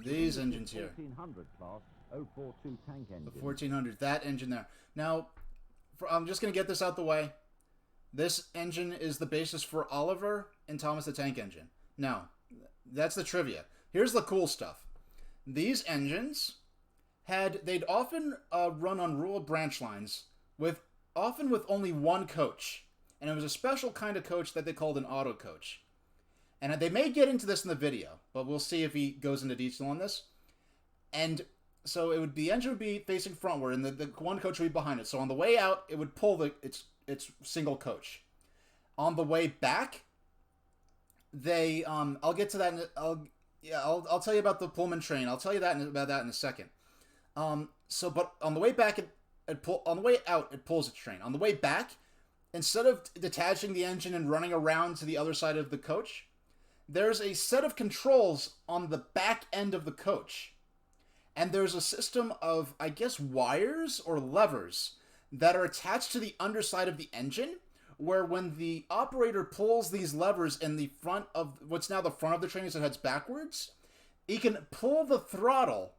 These engines here. 1400 class 042 tank engine. The 1400, that engine there. Now, I'm just going to get this out the way. This engine is the basis for Oliver and Thomas the Tank Engine. Now, that's the trivia. Here's the cool stuff. These engines they'd often run on rural branch lines, often with only one coach. And it was a special kind of coach that they called an auto coach. And they may get into this in the video, but we'll see if he goes into detail on this. And so the engine would be facing frontward, and the one coach would be behind it. So on the way out, it would pull its single coach. On the way back, I'll get to that. I'll tell you about the Pullman train. I'll tell you about that in a second. But on the way back, on the way out, it pulls its train. On the way back, instead of detaching the engine and running around to the other side of the coach, there's a set of controls on the back end of the coach. And there's a system of, I guess, wires or levers that are attached to the underside of the engine, where when the operator pulls these levers in the front of what's now the front of the train as it heads backwards, he can pull the throttle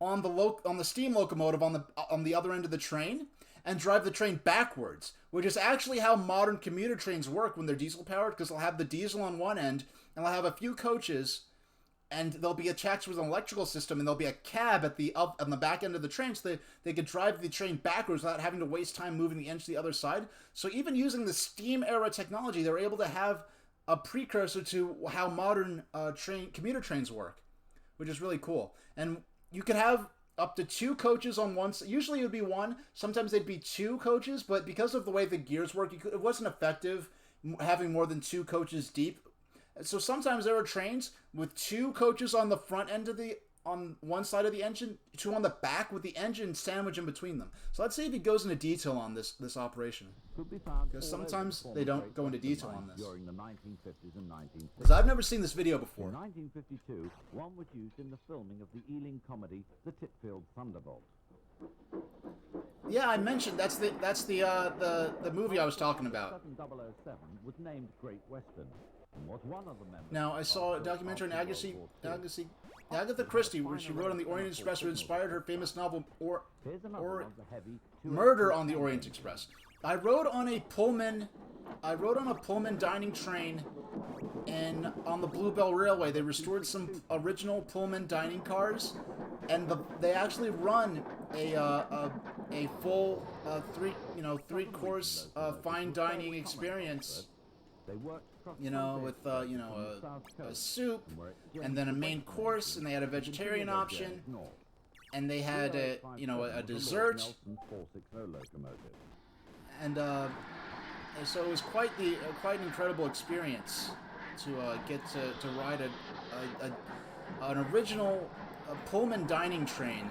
on the steam locomotive on the other end of the train and drive the train backwards, which is actually how modern commuter trains work when they're diesel powered, because they'll have the diesel on one end and they'll have a few coaches, and they'll be attached with an electrical system, and there'll be a cab on the back end of the train, so they could drive the train backwards without having to waste time moving the engine to the other side. So even using the steam era technology, they're able to have a precursor to how modern commuter trains work, which is really cool. And you could have up to 2 coaches on one. Usually it would be 1. Sometimes they'd be 2 coaches, but because of the way the gears work, it wasn't effective having more than 2 coaches deep. So sometimes there are trains with 2 coaches on the front end on one side of the engine, 2 on the back with the engine sandwiched in between them. So let's see if he goes into detail on this operation. Because sometimes they don't go into detail on this. During the 1950s and 1960s. Because I've never seen this video before. In 1952, one was used in the filming of the Ealing comedy The Titfield Thunderbolt. Yeah, I mentioned that's the movie I was talking about. 007 was named Great Western. Was one of the members. Now, I saw a documentary on Agatha Christie, where she wrote on the Orient Express, which inspired her famous novel Murder on the Orient Express. I rode on a Pullman dining train on the Bluebell Railway. They restored some original Pullman dining cars, and they actually run a full 3-course fine dining experience. With a soup, and then a main course, and they had a vegetarian option, and they had a dessert, and so it was quite an incredible experience to get to ride an original Pullman dining train.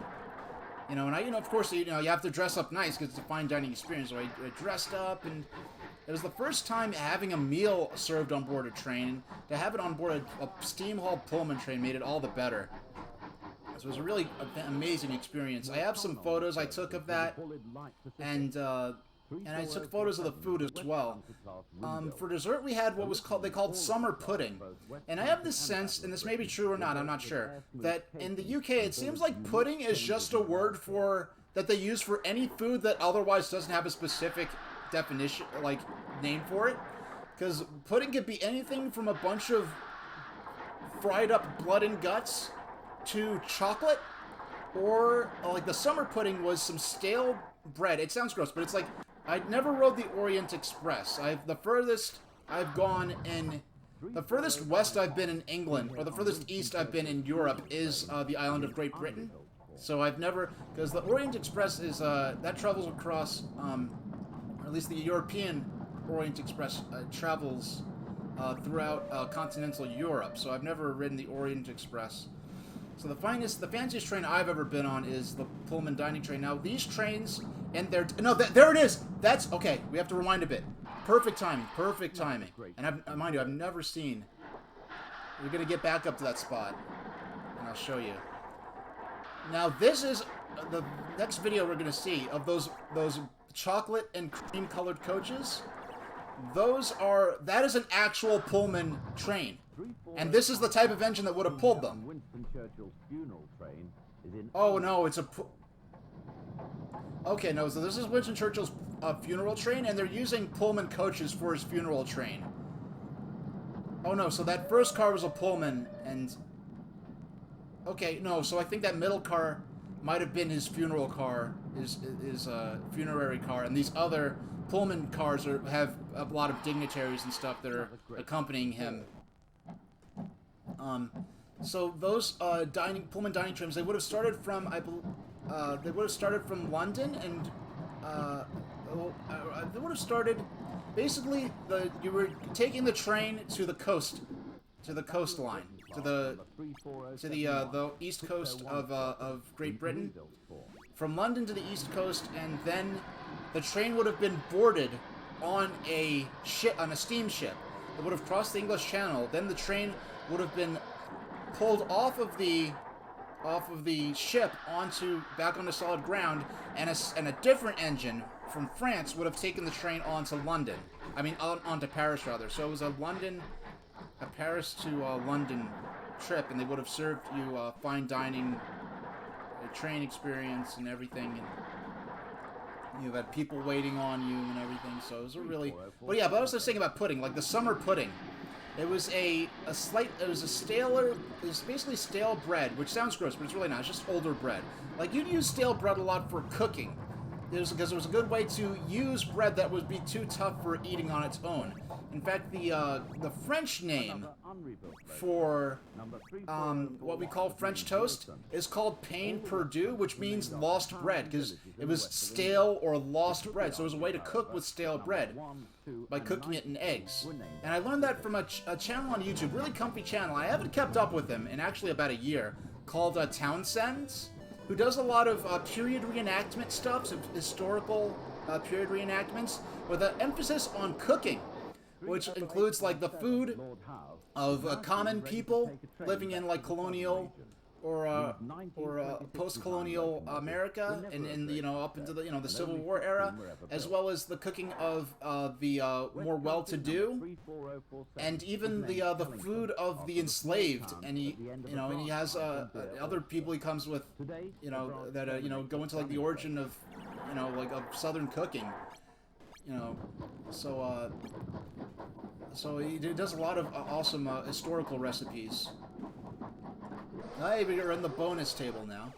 And of course, you have to dress up nice because it's a fine dining experience. So I dressed up, and it was the first time having a meal served on board a train. To have it on board a steam-hauled Pullman train made it all the better. So it was a really amazing experience. I have some photos I took of that, and I took photos of the food as well. For dessert, we had what they called summer pudding. And I have this sense, and this may be true or not, I'm not sure, that in the UK it seems like pudding is just a word that they use for any food that otherwise doesn't have a specific definition, like name for it. Because pudding could be anything from a bunch of fried up blood and guts to chocolate, or like the summer pudding was some stale bread. It sounds gross, but it's like, I never rode the Orient Express. The furthest west I've been in England, or the furthest east I've been in Europe, is the island of Great Britain. So I've never, because the Orient Express is, that travels across, or at least the European Orient Express travels throughout continental Europe. So I've never ridden the Orient Express. So the fanciest train I've ever been on is the Pullman dining train. Now these trains, and there it is. That's okay. We have to rewind a bit. Perfect timing. And mind you, I've never seen. We're gonna get back up to that spot, and I'll show you. Now this is the next video we're gonna see of those chocolate and cream colored coaches. that is an actual Pullman train. And this is the type of engine that would have pulled them. Winston Churchill's funeral train is in... Oh, no, it's a... Okay, no, so this is Winston Churchill's funeral train, and they're using Pullman coaches for his funeral train. Oh, no, so that first car was a Pullman, and... Okay, no, so I think that middle car might have been his funeral car, his funerary car, and these other Pullman cars have a lot of dignitaries and stuff that are accompanying him. So those Pullman dining trams, they would have started from, they would have started from London, and they would have started, basically, you were taking the train to the coast, to the coastline, to the east coast of Great Britain, from London to the east coast, and then the train would have been boarded on a steamship. It would have crossed the English Channel. Then the train would have been pulled off of the ship back onto solid ground, and a different engine from France would have taken the train onto London. I mean, onto Paris rather. So it was a Paris to London trip, and they would have served you fine dining, train experience, and everything. And you've had people waiting on you and everything. So it was a really. But yeah, but I was just saying about pudding, like the summer pudding. It was it was basically stale bread, which sounds gross, but it's really not. It's just older bread. Like, you'd use stale bread a lot for cooking. Because it was a good way to use bread that would be too tough for eating on its own. In fact, the French name for what we call French toast is called pain perdu, which means lost bread, because it was stale or lost bread. So it was a way to cook with stale bread by cooking it in eggs. And I learned that from a channel on YouTube, really comfy channel. I haven't kept up with him in actually about a year, called Townsend's, who does a lot of period reenactment stuff, so historical period reenactments, with an emphasis on cooking, which includes like the food of common people living in like colonial or post-colonial America, and up into the Civil War era, as well as the cooking of the more well-to-do, and even the food of the enslaved. And he has other people he comes with, that go into like the origin of of Southern cooking. So he does a lot of awesome historical recipes. Hey, we're in the bonus table now.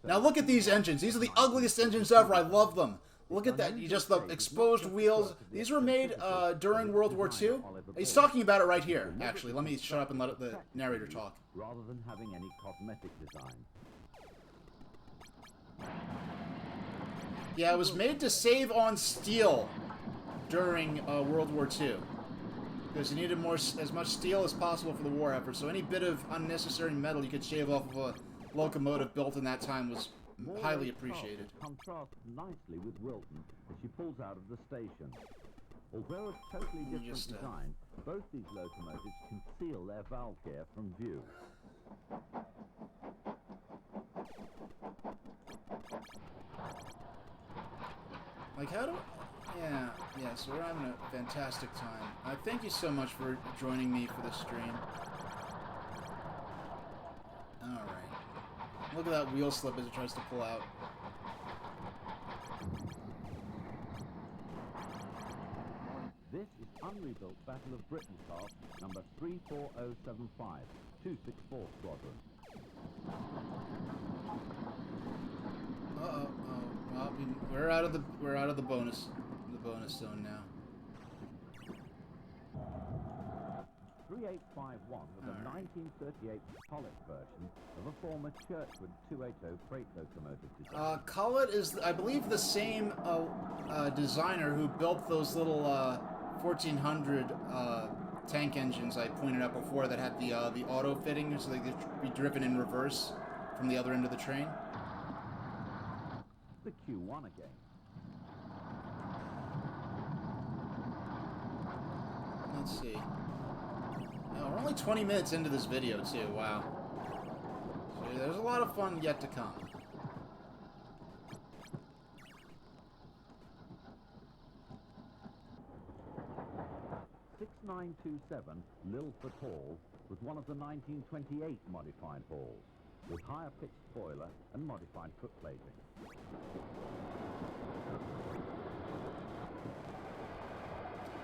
Now look at these engines. These are the ugliest engines ever. I love them. Look at that. Just the exposed wheels. These were made during World War II. He's talking about it right here, actually. Let me shut up and let the narrator talk. Rather than having any cosmetic design. Yeah, it was made to save on steel during World War II. Because you needed as much steel as possible for the war effort, so any bit of unnecessary metal you could shave off of a locomotive built in that time was highly appreciated. Contrasts nicely with Wilton as she pulls out of the station. Although a totally different design, both these locomotives conceal their valve gear from view. Like, how do... Yeah, so we're having a fantastic time. Thank you so much for joining me for this stream. Alright. Look at that wheel slip as it tries to pull out. This is unrebuilt Battle of Britain class number 34075, 264 Squadron. Uh-oh. Well, we're out of the bonus zone now. 3851 was a 1938 Collett version of a former Churchwood 280 freight locomotive design. Collett is, I believe, the same designer who built those little 1400 tank engines I pointed out before that had the auto fitting, so they could be driven in reverse from the other end of the train. The Q1 again. Let's see. Oh, we're only 20 minutes into this video, too. Wow. So there's a lot of fun yet to come. 6927 Lilford Hall was one of the 1928 modified halls, with higher pitched boiler and modified footplating.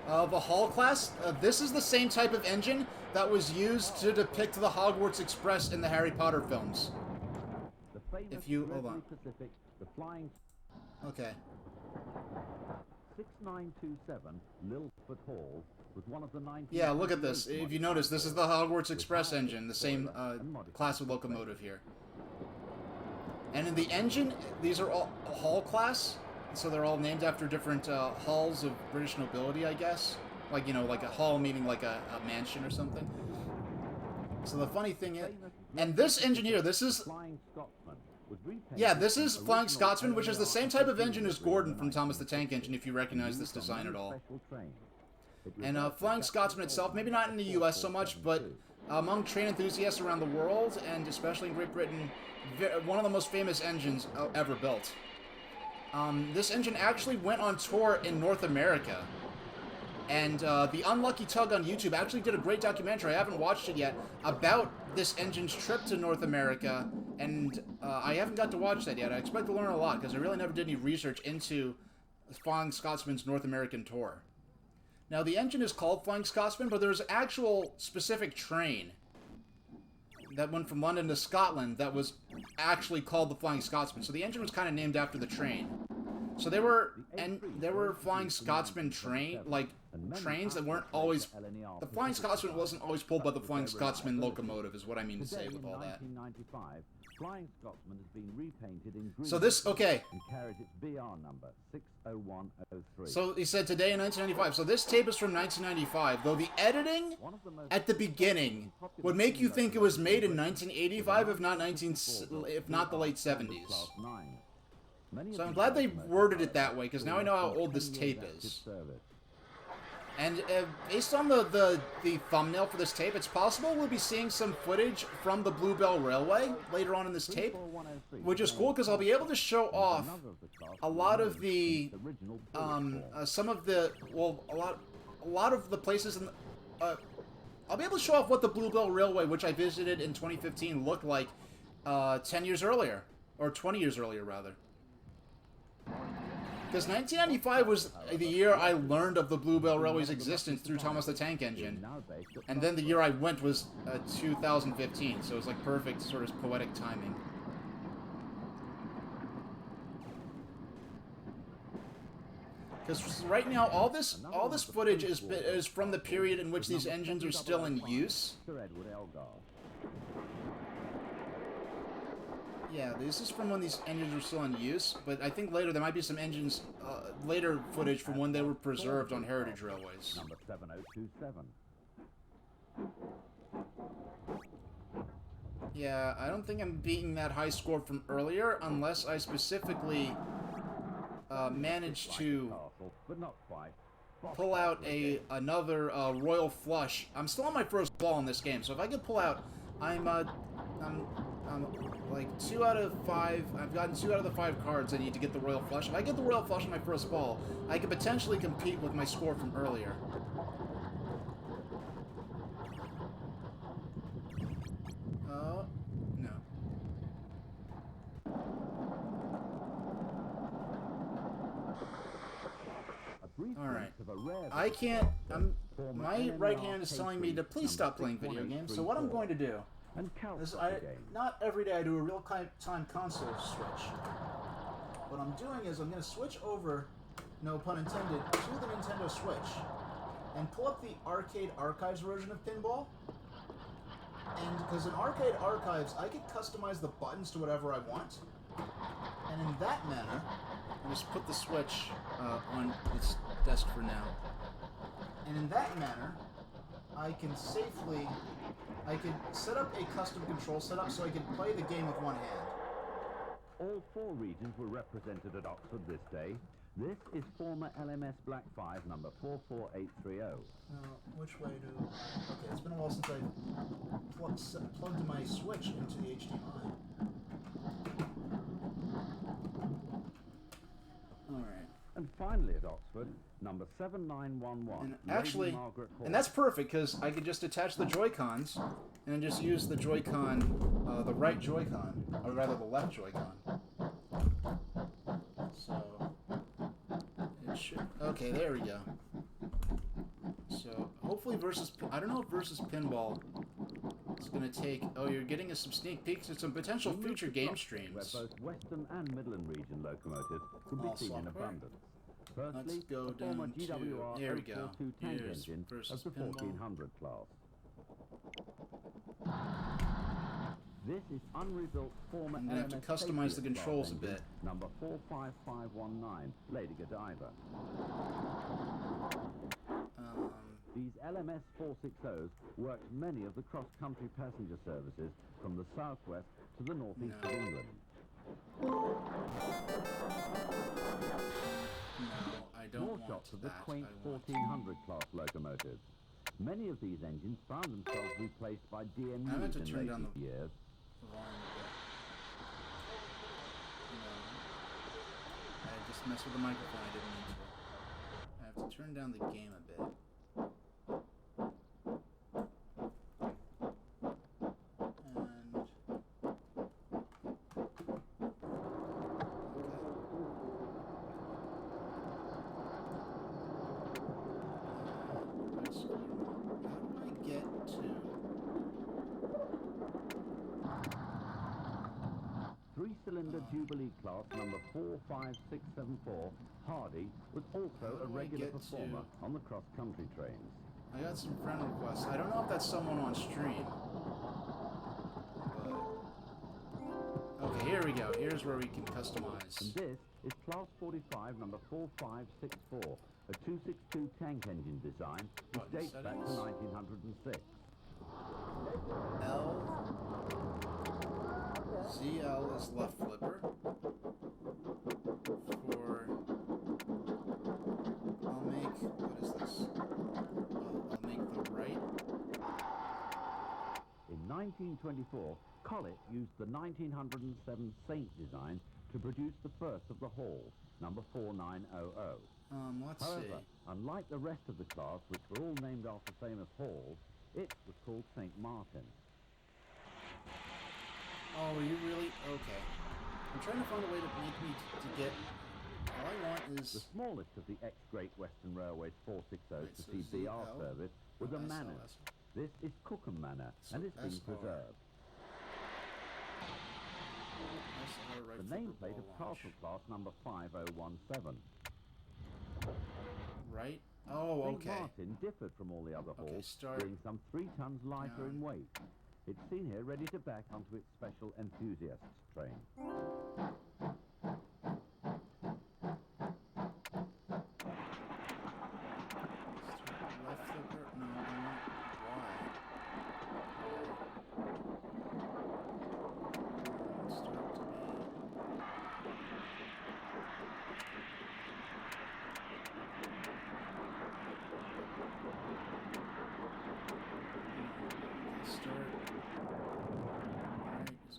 The Hall class, this is the same type of engine that was used to depict the Hogwarts Express in the Harry Potter films. The famous If you... hold on. Pacific, the flying... Okay. 6927 Lilford Hall was one of the 19... Yeah, look at this. If you notice, this is the Hogwarts Express engine, the same class of locomotive here. And in the engine, these are all Hall class, so they're all named after different halls of British nobility, I guess. Like, you know, like a hall meaning like a mansion or something. So the funny thing is... And this engine here, this is... Yeah, this is Flying Scotsman, which is the same type of engine as Gordon from Thomas the Tank Engine, if you recognize this design at all. And Flying Scotsman itself, maybe not in the US so much, but among train enthusiasts around the world, and especially in Great Britain, one of the most famous engines ever built. This engine actually went on tour in North America. And the Unlucky Tug on YouTube actually did a great documentary, I haven't watched it yet, about this engine's trip to North America, and I haven't got to watch that yet. I expect to learn a lot, because I really never did any research into Flying Scotsman's North American tour. Now, the engine is called Flying Scotsman, but there's an actual specific train that went from London to Scotland that was actually called the Flying Scotsman. So the engine was kind of named after the train. So there were Flying Scotsman trains that weren't always... The Flying Scotsman wasn't always pulled by the Flying Scotsman locomotive, is what I mean to say with all that. Flying Scotsman has been repainted in green. So this, okay. And carries its BR number, 60103. So he said today in 1995. So this tape is from 1995, though the editing at the beginning would make you think it was made in 1985, if not the late 70s. So I'm glad they worded it that way, because now I know how old this tape is. And based on the thumbnail for this tape, it's possible we'll be seeing some footage from the Bluebell Railway later on in this tape, which is cool because I'll be able to show off a lot of the a lot of the places in the, I'll be able to show off what the Bluebell Railway, which I visited in 2015, looked like 10 years earlier, or 20 years earlier rather. Because 1995 was the year I learned of the Bluebell Railway's existence through Thomas the Tank Engine. And then the year I went was 2015, so it was like perfect sort of poetic timing. Because right now, all this footage is from the period in which these engines are still in use. Yeah, this is from when these engines were still in use, but I think later there might be some engines, later footage from when they were preserved on heritage railways. Number 7027. Yeah, I don't think I'm beating that high score from earlier, unless I specifically managed to pull out another royal flush. I'm still on my first ball in this game, so if I could pull out, I'm like 2 out of 5. I've gotten 2 out of the 5 cards I need to get the royal flush. If I get the royal flush on my first ball, I could potentially compete with my score from earlier. Oh, no. Alright. I can't... my right hand is telling me to please stop playing video games, so what I'm going to do... Not every day I do a real-time console switch. What I'm doing is I'm going to switch over, no pun intended, to the Nintendo Switch. And pull up the Arcade Archives version of Pinball. And because in Arcade Archives, I can customize the buttons to whatever I want. And in that manner, I'll just put the Switch on its desk for now. And in that manner, I can set up a custom control setup so I can play the game with one hand. All 4 regions were represented at Oxford this day. This is former LMS Black 5, number 44830. Which way to... Okay, it's been a while since I plugged my Switch into the HDMI. Alright. And finally at Oxford, Number 7911. And actually, Lady Margaret Hall. and that's perfect because I could just attach the Joy-Cons and then just use the Joy-Con, the right Joy-Con, or rather the left Joy-Con. So, it should... Okay, there we go. So, hopefully versus... I don't know if versus Pinball is going to take... Oh, you're getting us some sneak peeks at some potential future game streams. Where both Western and Midland region locomotives could be seen in abundance. Firstly, let's go the former down to... GWR There we go. 042 tank Here's engine versus of the Pinball. 1400 class. This is unrebuilt former I'm going to have to LMS customize the Patriot controls a engine, bit. Number 45519, Lady Godiva. These LMS 460s worked many of the cross-country passenger services from the southwest to the northeast of England. No, I don't More want shots of the that. quaint I want... 1400 class locomotives. Many of these engines found themselves replaced by DMUs I meant to in turn down later years. the volume a bit. No. I just messed with the microphone. I didn't mean to. I have to turn down the game a bit. Three-cylinder Jubilee class number 45674, Hardy, was also a regular performer on the cross-country trains. I got some friend requests. I don't know if that's someone on stream. But... Okay, here we go. Here's where we can customize. And this is Class 45 number 4564, a 262 tank engine design which dates back to 1906. ZL is left flipper. For... I'll make... What is this? I'll make the right. In 1924, Collett used the 1907 Saint design to produce the first of the Halls, number 4900. Let's However, see. unlike the rest of the class, which were all named after famous halls, it was called St. Martin. Oh, you really? Okay. I'm trying to find a way to make me to get... All I want is... The smallest of the ex-Great Western Railway's 460s to see BR service was a manor. This is Cookham Manor, and it's been preserved. The nameplate of Castle Class number 5017. Right? Oh, okay. St. Martin differed from all the other halls, being some 3 tons lighter in weight. It's seen here ready to back onto its special enthusiasts train. Left flipper? No, I want Y. Start to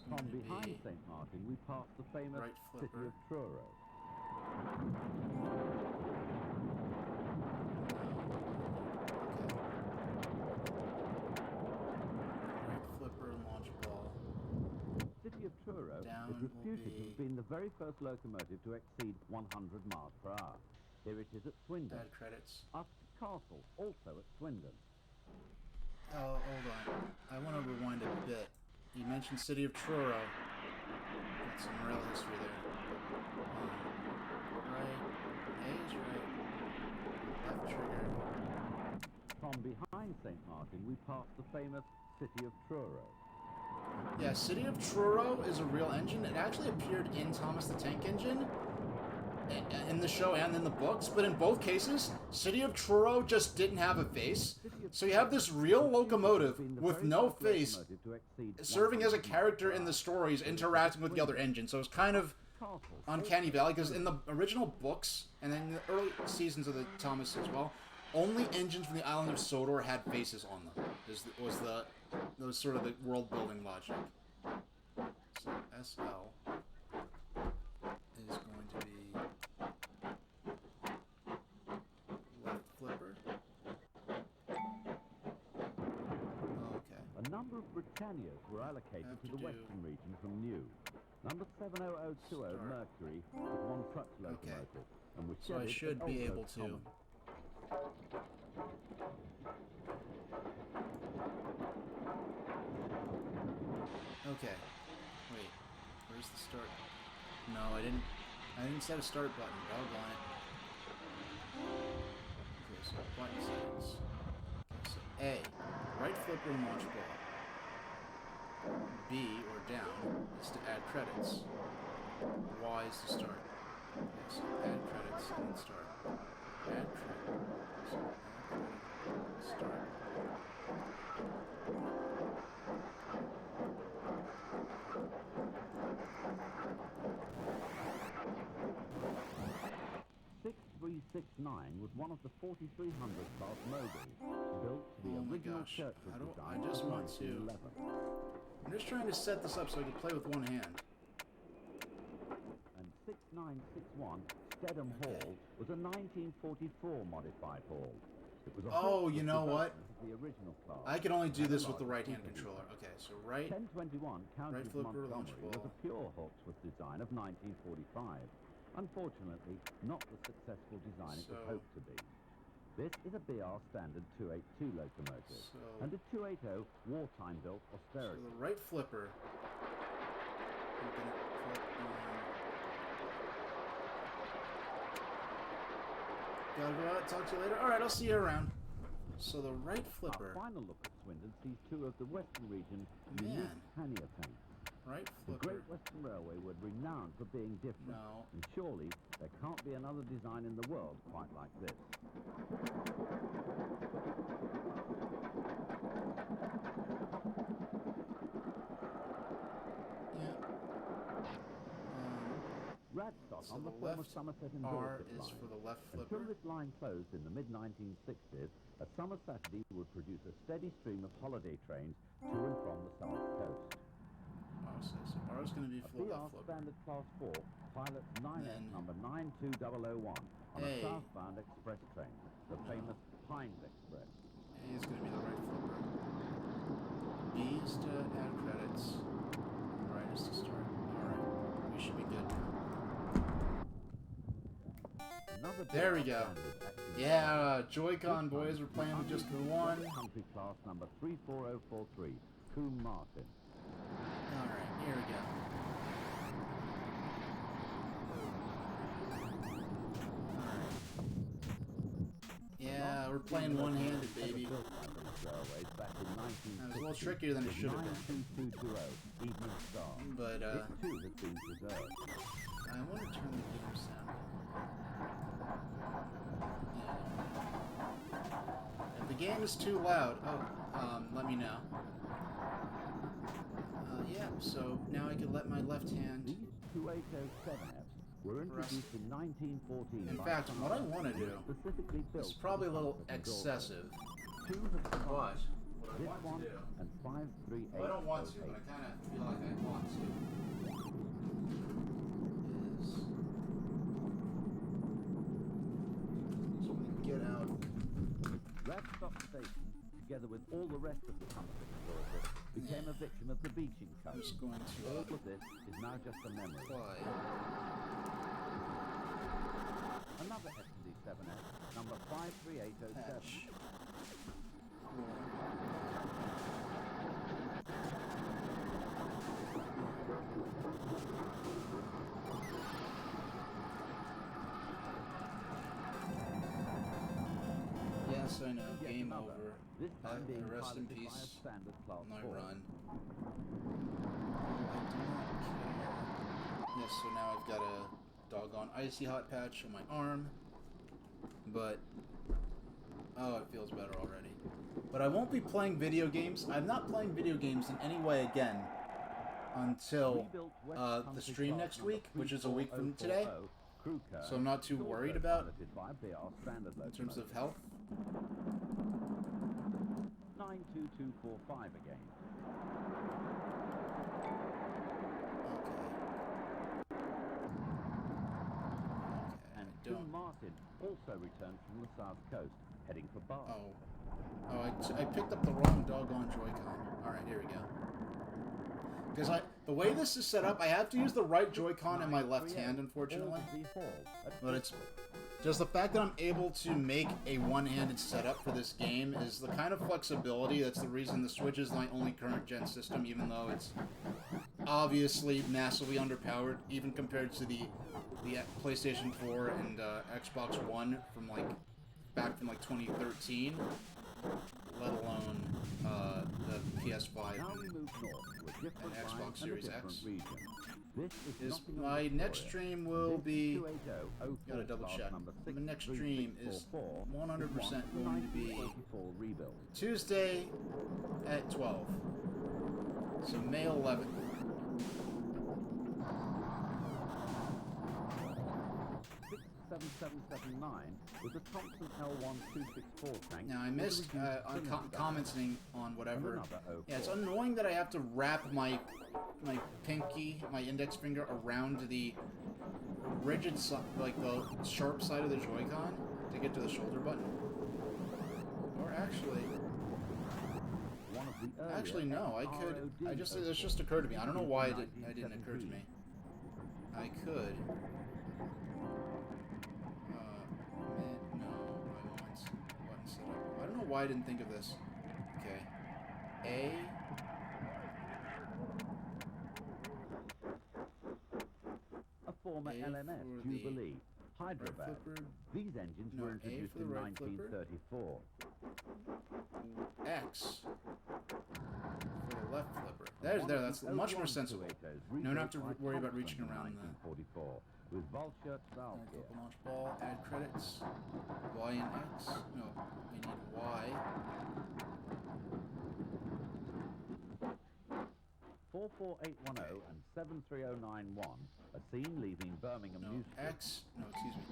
From behind St. Martin, we pass the famous city of Truro. Right flipper, launch ball. City of Truro is reputed to have been the very first locomotive to exceed 100 miles per hour. Here it is at Swindon. Add credits. Usk Castle, also at Swindon. Oh, hold on. I want to rewind a bit. You mentioned City of Truro. Got some rail history there. Right. A is right. Left trigger. From behind St. Martin, we pass the famous City of Truro. Yeah, City of Truro is a real engine. It actually appeared in Thomas the Tank Engine, in the show and in the books, but in both cases, City of Truro just didn't have a face. So you have this real locomotive with no face serving as a character in the stories, interacting with the other engines. So it's kind of uncanny valley, because in the original books, and then in the early seasons of the Thomas as well, only engines from the island of Sodor had faces on them. Was sort of the world building logic. So SL is going to be number of Britannias were allocated to the western region from New. Number 70020 Mercury was one such locomotive, and was So I should be able to. Okay. Wait. Where's the start? No, I didn't set a start button. Doggone it. Okay, so button settings. Okay, so A, right flipper and launch ball. B, or down, is to add credits. Y is to start. Okay, so add credits and then start. Add credit. So add credit, start. Was one of the 4300 class mobiles, built to the original Churchill design I just of want to. 1911. I'm just trying to set this up so I can play with one hand. And 6961 Stedham Hall was a 1944 modified hall. It was a you know what? The original class. I can only do this with the right hand controller. Okay, so right 1021 County right flipper, launch Montgomery ball. was a pure Hawksworth design of 1945. Unfortunately, not the successful design it was hoped to be. This is a BR standard 282 locomotive, and a 280 wartime built austerity. So the right flipper. I'm gonna flip on. Gotta go out, talk to you later. Alright, I'll see you around. So the right flipper. Our final look at Swindon sees two of the western region unique pannier tanks. Right The flipper. Great Western Railway were renowned for being different, No. and surely there can't be another design in the world quite like this. Yeah. Radstock So on the the former left Somerset and R Dorset is line. for the left Until flipper. this line closed in the mid-1960s, a summer Saturday would produce a steady stream of holiday trains to and from the South Coast. Oh, so R is going to be A for the BR left flipper. Standard Class 4 pilots 9S Then number 92001 on a southbound express train, the famous Pines Express. A is going to be the right flipper. B is to add credits. Right is to start. Alright, we should be good now. There we go. Yeah, Joy-Con boys, we're playing with just the one. Country class number 34043, Coombe Martin. Alright, here we go. Yeah, we're playing one-handed, baby. That was a little trickier than it should have been. But, I want to turn the game sound. Yeah. If the game is too loud, let me know. Yeah, so now I can let my left hand... These 280-7Fs were introduced in 1914. In fact, what I want to do is probably a little excessive, but what I want to do... And 538. Well, I don't want to, but I kind of feel like I want to. Is when we get out. Radstock Station, together with all the rest of the country, became a victim of the beaching I'm code. just going to All of this is now just a memory. apply. Another S&D-7F, number 53807. Patch. Yes, I know. Yet Game another, over. This time being Rest in piloted by a peace. standard class My 4. run. I do not care. Yes, so now I've got a doggone icy hot patch on my arm. But oh, it feels better already. But I won't be playing video games. I'm not playing video games in any way again until the stream next week, which is a week from today. So I'm not too worried about in terms of health. 92245 again. And Coombe Martin also returned from the south coast, heading for Bath. Oh. Oh, I picked up the wrong doggone Joy-Con. Alright, here we go. Because the way this is set up, I have to use the right Joy-Con in my left hand, unfortunately. But it's just the fact that I'm able to make a one-handed setup for this game is the kind of flexibility. That's the reason the Switch is my only current-gen system, even though it's obviously massively underpowered, even compared to the PlayStation 4 and Xbox One from back from 2013, let alone the PS5 and Xbox Series X. My next stream will be, gotta double check, my next stream is 100% going to be Tuesday at 12, so May 11th. 7779 with a Thompson L1264 tank. Now I missed commenting on whatever. Yeah, it's annoying that I have to wrap my pinky, my index finger around the rigid, the sharp side of the Joy-Con to get to the shoulder button. Or actually no, I could. It just occurred to me. I don't know why it didn't occur to me. I could. I don't know why I didn't think of this. Okay. A former LMS Jubilee. Hyderabad. These engines were introduced in 1934. X for the left flipper. There, that's much more sensible. No, not have to worry about reaching around the... With Vulture valve gear. Launch ball, add credits. Y and X. No, we need Y. 44810 and 73091 are seen leaving Birmingham New Street. X. No, excuse me.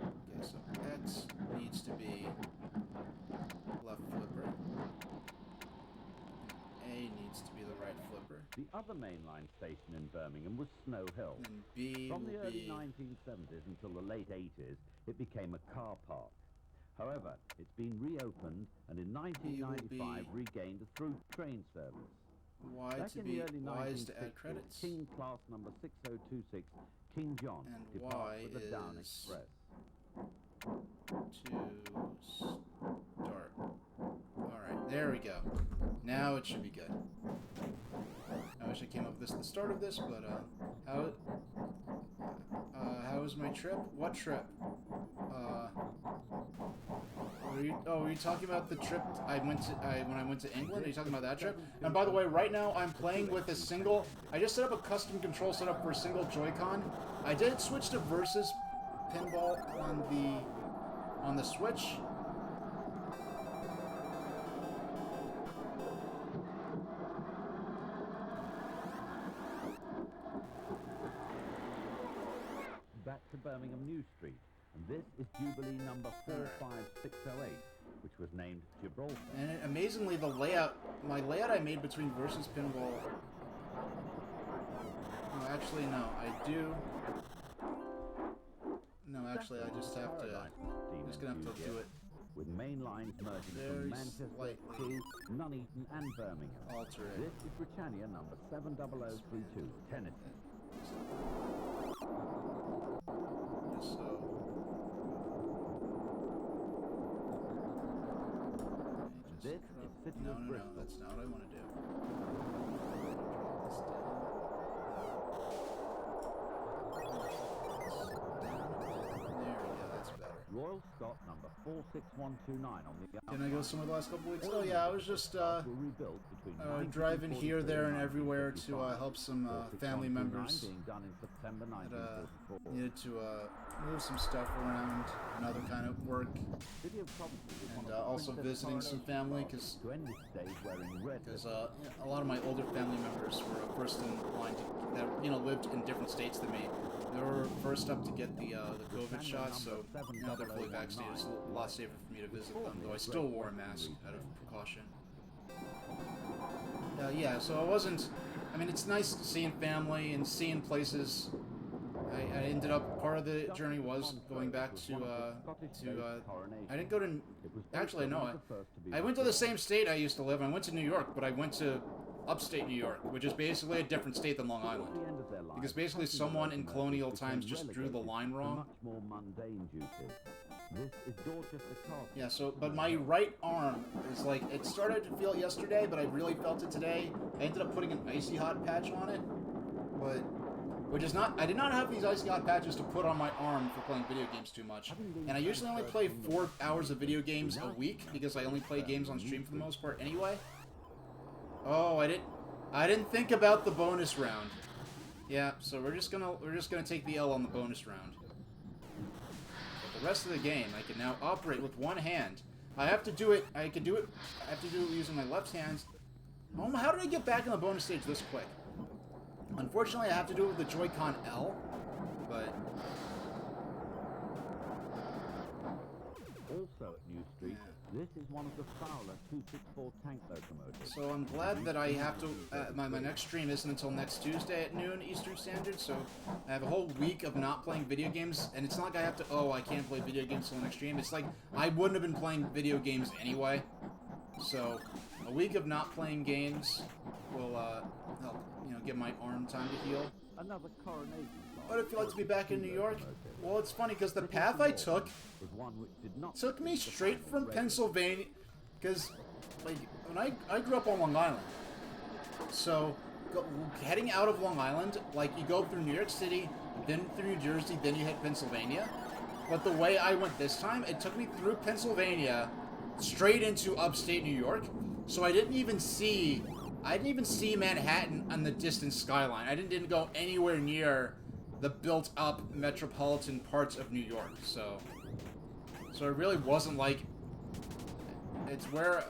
Okay, so X needs to be left flipper. A needs to be the right flipper. The other mainline station in Birmingham was Snow Hill. And B From the early 1970s until the late 80s, it became a car park. However, it's been reopened and in 1995 regained a through train service. Y Back to in be the early Y is to 1960s, add credits. King Class number 6026 King John And departs Y with the Down is Express. To start. Alright, there we go. Now it should be good. I wish I came up with this at the start of this, but how was my trip? What trip? Were you talking about the trip when I went to England? Are you talking about that trip? And by the way, right now I'm playing with a single. I just set up a custom control setup for a single Joy-Con. I did switch to Versus Pinball on the Switch. Back to Birmingham New Street, and this is Jubilee number 45608, which was named Gibraltar. And amazingly, my layout I made between Versus Pinball. No, actually, no, I do. No, actually, I just have to. I'm just gonna have to do it. With main lines merging from Manchester to Nuneaton and Birmingham. Alter it. This is Britannia number 70032, Tennessee. Just so. This is City of Bristol. No, that's not what I want to do. There we go, that's better. Royal Scot number 46129 on the... Can I go somewhere the last couple weeks? Oh yeah, I was just driving here, there, and everywhere to help some family members that needed to move some stuff around and other kind of work, and also visiting some family because a lot of my older family members were first in line that lived in different states than me. They were first up to get the COVID shot, so now they're fully vaccinated. It's a lot safer for me to visit them, though I still wore a mask out of precaution. Yeah, so I wasn't... I mean, it's nice seeing family and seeing places. I ended up... Part of the journey was going back to I didn't go to actually, no. I went to the same state I used to live. I went to New York, but I went to upstate New York, which is basically a different state than Long Island. Because basically someone in colonial times just drew the line wrong. Yeah, so, but my right arm is like, it started to feel it yesterday, but I really felt it today. I ended up putting an icy hot patch on it, but, which is not, I did not have these icy hot patches to put on my arm for playing video games too much. And I usually only play 4 hours of video games a week, because I only play games on stream for the most part anyway. Oh, I didn't think about the bonus round. Yeah, so we're just gonna take the L on the bonus round. The rest of the game, I can now operate with one hand. I have to do it using my left hand. Oh, how did I get back in the bonus stage this quick? Unfortunately, I have to do it with the Joy-Con L, but... Also at New Street, this is one of the Fowler 264 tank locomotives. So I'm glad that I have to, my next stream isn't until next Tuesday at noon Eastern Standard, so I have a whole week of not playing video games, and it's not like I have to, oh, I can't play video games until the next stream. It's like, I wouldn't have been playing video games anyway, so a week of not playing games will, help, you know, give my arm time to heal. Another coronation. What if you like to be back in New York? Well, it's funny, because the path I took me straight from Pennsylvania, because, like, when I grew up on Long Island, so, heading out of Long Island, like, you go through New York City, then through New Jersey, then you hit Pennsylvania, but the way I went this time, it took me through Pennsylvania, straight into upstate New York, so I didn't even see Manhattan on the distant skyline. I didn't go anywhere near the built-up metropolitan parts of New York, so it really wasn't like, it's where,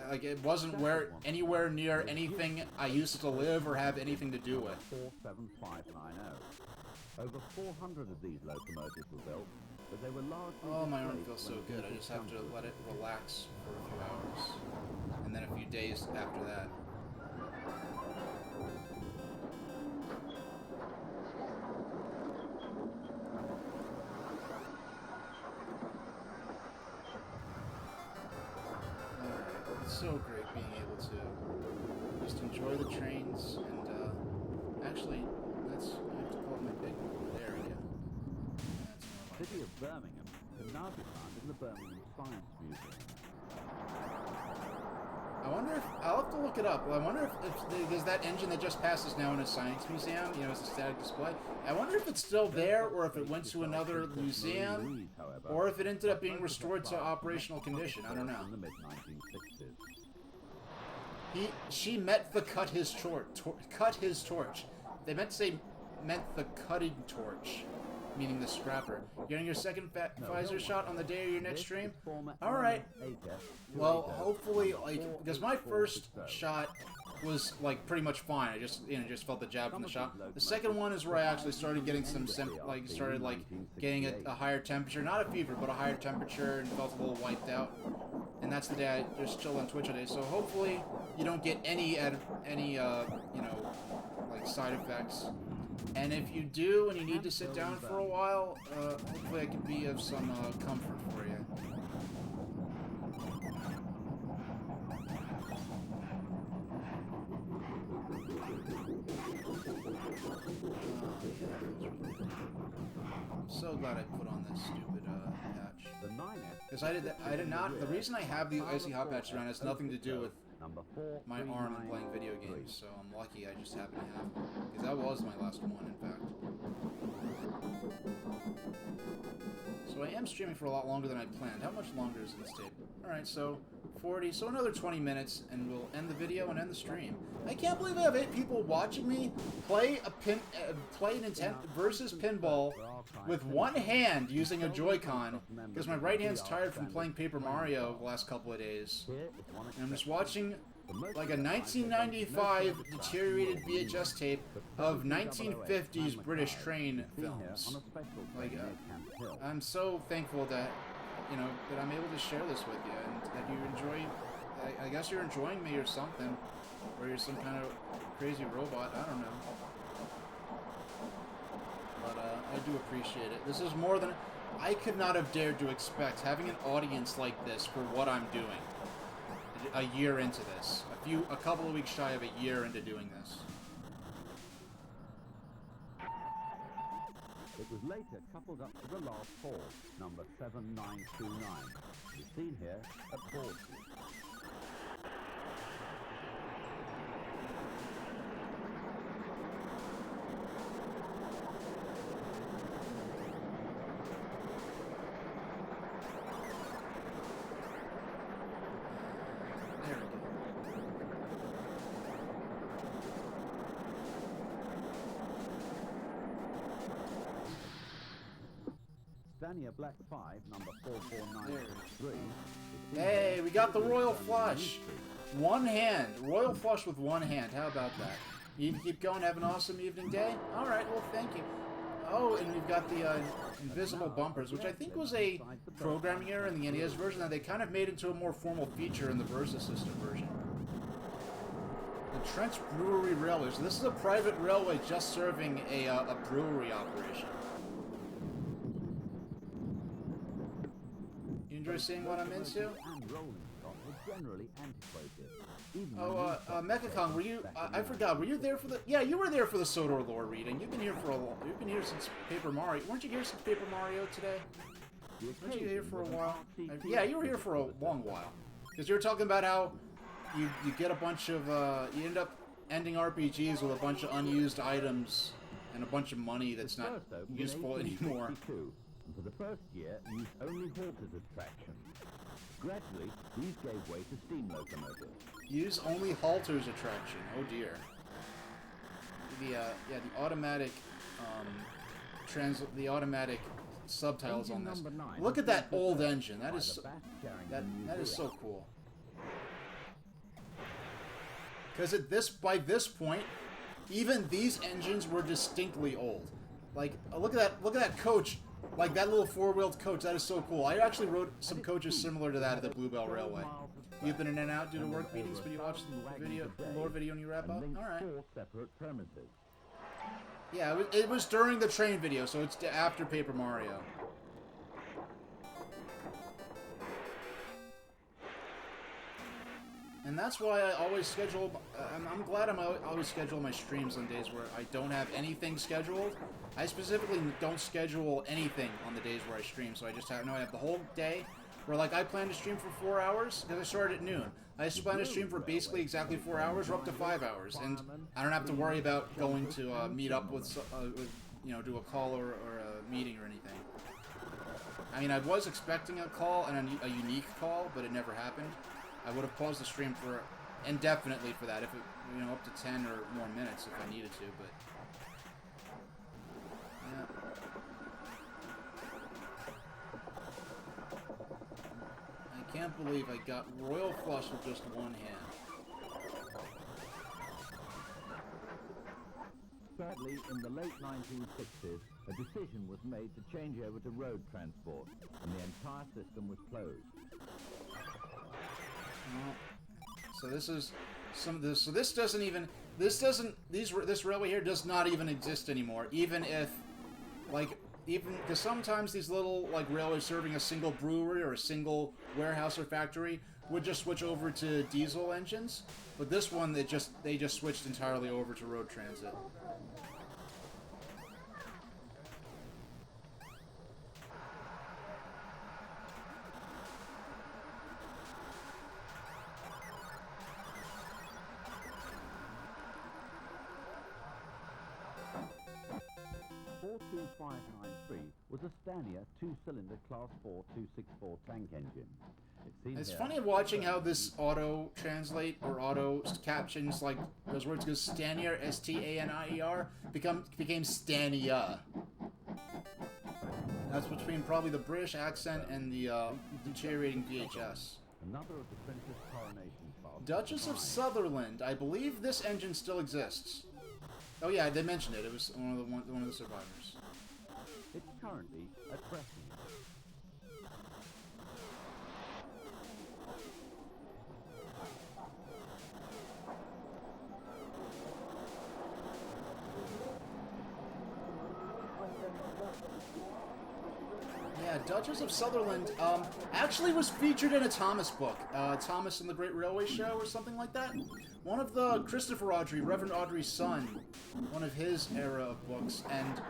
like, it wasn't where, anywhere near anything I used to live or have anything to do with. 47590. Over 400 of these locomotives were built, but they were largely... Oh, my arm feels so good. I just have to let it relax for a few hours, and then a few days after that. It's so great being able to just enjoy the trains and actually, I have to pull up my big, there we go. The city of Birmingham can now be found in the Birmingham Science Museum. I wonder if, I'll have to look it up. I wonder if there's that engine that just passed is now in a science museum, you know, it's a static display. I wonder if it's still there, or if it went to another museum, or if it ended up being restored to operational condition. I don't know. In the mid-1960s. She meant the cut his torch. They meant to say the cutting torch, meaning the scrapper. You're getting your second Pfizer shot on the day of your next stream? Alright. Well, hopefully, like, because my first shot was, like, pretty much fine. I just, you know, just felt the jab from the shot. The second one is where I actually started getting getting a higher temperature. Not a fever, but a higher temperature, and felt a little wiped out. And that's the day I just chilled on Twitch today. So hopefully you don't get any you know, like, side effects. And if you do, and you need to sit down for a while, hopefully I can be of some comfort for you. I'm so glad I put on this stupid patch. Because I did not. The reason I have the icy hot patch around has nothing to do with my arm and playing video games. So I'm lucky I just happen to have it. Because that was my last one, in fact. So I am streaming for a lot longer than I planned. How much longer is this tape? Alright, so 40, so another 20 minutes, and we'll end the video and end the stream. I can't believe I have 8 people watching me play Nintendo versus Pinball with one hand using a Joy-Con, because my right hand's tired from playing Paper Mario the last couple of days. And I'm just watching like a 1995 deteriorated VHS tape of 1950s British train films. Like, I'm so thankful that, you know, that I'm able to share this with you, and that you enjoy, I guess you're enjoying me or something, or you're some kind of crazy robot, I don't know. But, I do appreciate it. This is more than, I could not have dared to expect having an audience like this for what I'm doing. A year into this. A couple of weeks shy of a year into doing this. It was later coupled up to the last four, number 7929. It's seen here at 40. Stania Black 5, number 4493. Hey, we got the Royal Flush! One hand. Royal Flush with one hand. How about that? You need to keep going, have an awesome evening day? Alright, well, thank you. Oh, and we've got the invisible bumpers, which I think was a programming error in the NES version that they kind of made into a more formal feature in the Versus System version. The Trench Brewery Railway. So this is a private railway just serving a brewery operation. You enjoy seeing what I'm into? Oh, Mechacon, were you? I forgot. Were you there for the? Yeah, you were there for the Sodor lore reading. You've been here for a long. You've been here since Paper Mario. Weren't you here since Paper Mario today? Weren't you here for a while? Yeah, you were here for a long while. Because you were talking about how you get a bunch of you end up ending RPGs with a bunch of unused items and a bunch of money that's not useful anymore. For the first year, used only Halter's attraction. Gradually, these gave way to steam locomotives. Use only Halter's attraction. Oh dear. The automatic the automatic subtitles on this. Look at that old engine. That is that is so cool. Because by this point, even these engines were distinctly old. Like, look at that coach. Like, that little four-wheeled coach, that is so cool. I actually rode some coaches similar to that at the Bluebell Railway. You've been in and out due to work meetings, but you watch the lore video and you wrap up? Alright. Yeah, it was during the train video, so it's after Paper Mario. And that's why I always schedule... I'm glad I'm always schedule my streams on days where I don't have anything scheduled. I specifically don't schedule anything on the days where I stream, so I just have... No, I have the whole day where, like, I plan to stream for 4 hours, because I started at noon. I just plan to stream for basically exactly 4 hours, or up to 5 hours, and I don't have to worry about going to meet up with you know, do a call or a meeting or anything. I mean, I was expecting a call, and a unique call, but it never happened. I would have paused the stream for indefinitely for that, if it, you know, up to 10 or more minutes if I needed to, but yeah. I can't believe I got Royal Flush with just one hand. Sadly, in the late 1960s, a decision was made to change over to road transport, and the entire system was closed. So this is some of this. So this doesn't even. This doesn't. This railway here does not even exist anymore. Even if, like, because sometimes these little like railways serving a single brewery or a single warehouse or factory would just switch over to diesel engines. But this one, they just switched entirely over to road transit. 42593 was a Stania two-cylinder Class 4 264 tank engine. It's funny watching how this auto-translate or auto-captions like those words, because Stanier, S-T-A-N-I-E-R, became Stania. That's between probably the British accent and the deteriorating VHS. Another of the Princess Coronation class. Duchess of Sutherland. I believe this engine still exists. Oh yeah, they mentioned it. It was one of the survivors. It's currently at Preston. Yeah, Duchess of Sutherland actually was featured in a Thomas book, Thomas and the Great Railway Show or something like that. One of the Christopher Audrey, Reverend Audrey's son, one of his era of books, and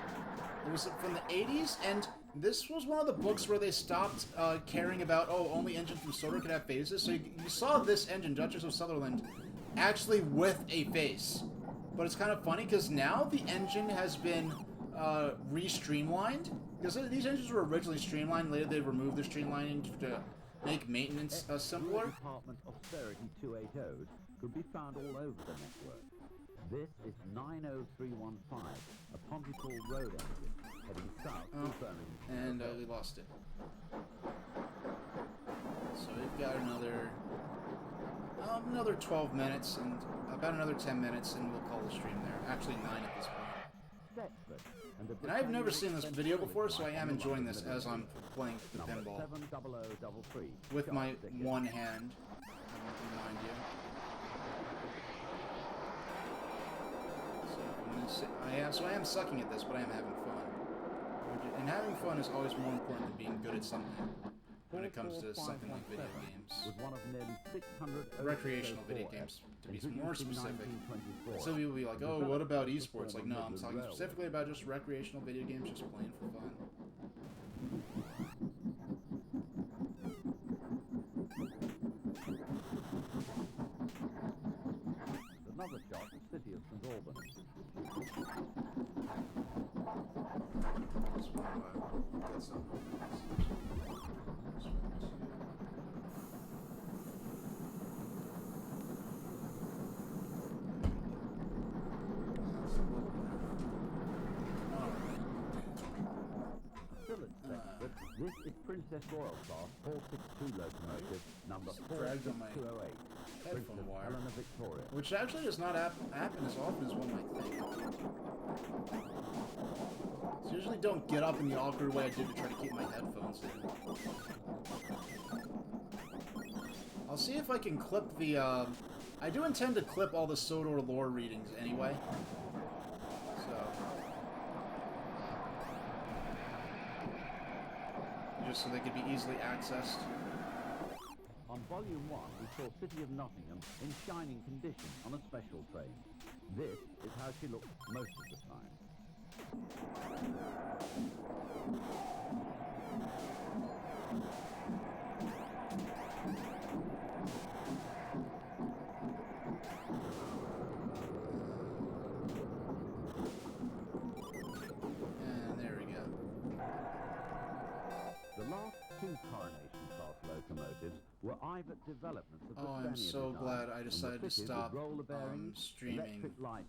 it was from the 80s, and this was one of the books where they stopped caring about, oh, only engines from Soder could have faces. So you saw this engine, Duchess of Sutherland, actually with a face. But it's kind of funny because now the engine has been re-streamlined. Because these engines were originally streamlined, later they removed the streamlining to make maintenance simpler. Department Austerity 280 could be found all over the network. This is 90315, a Pontypool Road engine, heading south to Birmingham. And we lost it. So we've got another 12 minutes, and about another 10 minutes, and we'll call the stream there. Actually 9 at this point. And I've never seen this video before, so I am enjoying this as I'm playing the pinball. With my one hand, I want to remind you. So I am sucking at this, but I am having fun. And having fun is always more important than being good at something when it comes to something like video games. Recreational video games, to be more specific. Some people will be like, oh, what about esports? Like, no, I'm talking specifically about just recreational video games, just playing for fun. Another shot, the city of St. Albans. Just want to get some. This is Princess Royal Class 462 locomotive number 4208. Headphone wire. Helena Victoria. Which actually does not happen as often as one might think. So usually don't get up in the awkward way I did to try to keep my headphones in. I'll see if I can clip the, I do intend to clip all the Sodor lore readings anyway. Just so they could be easily accessed. On Volume 1, we saw City of Nottingham in shining condition on a special train. This is how she looked most of the time. And there we go. The last two Coronation-class locomotives were either developments of the I'm so design, glad I decided to stop streaming.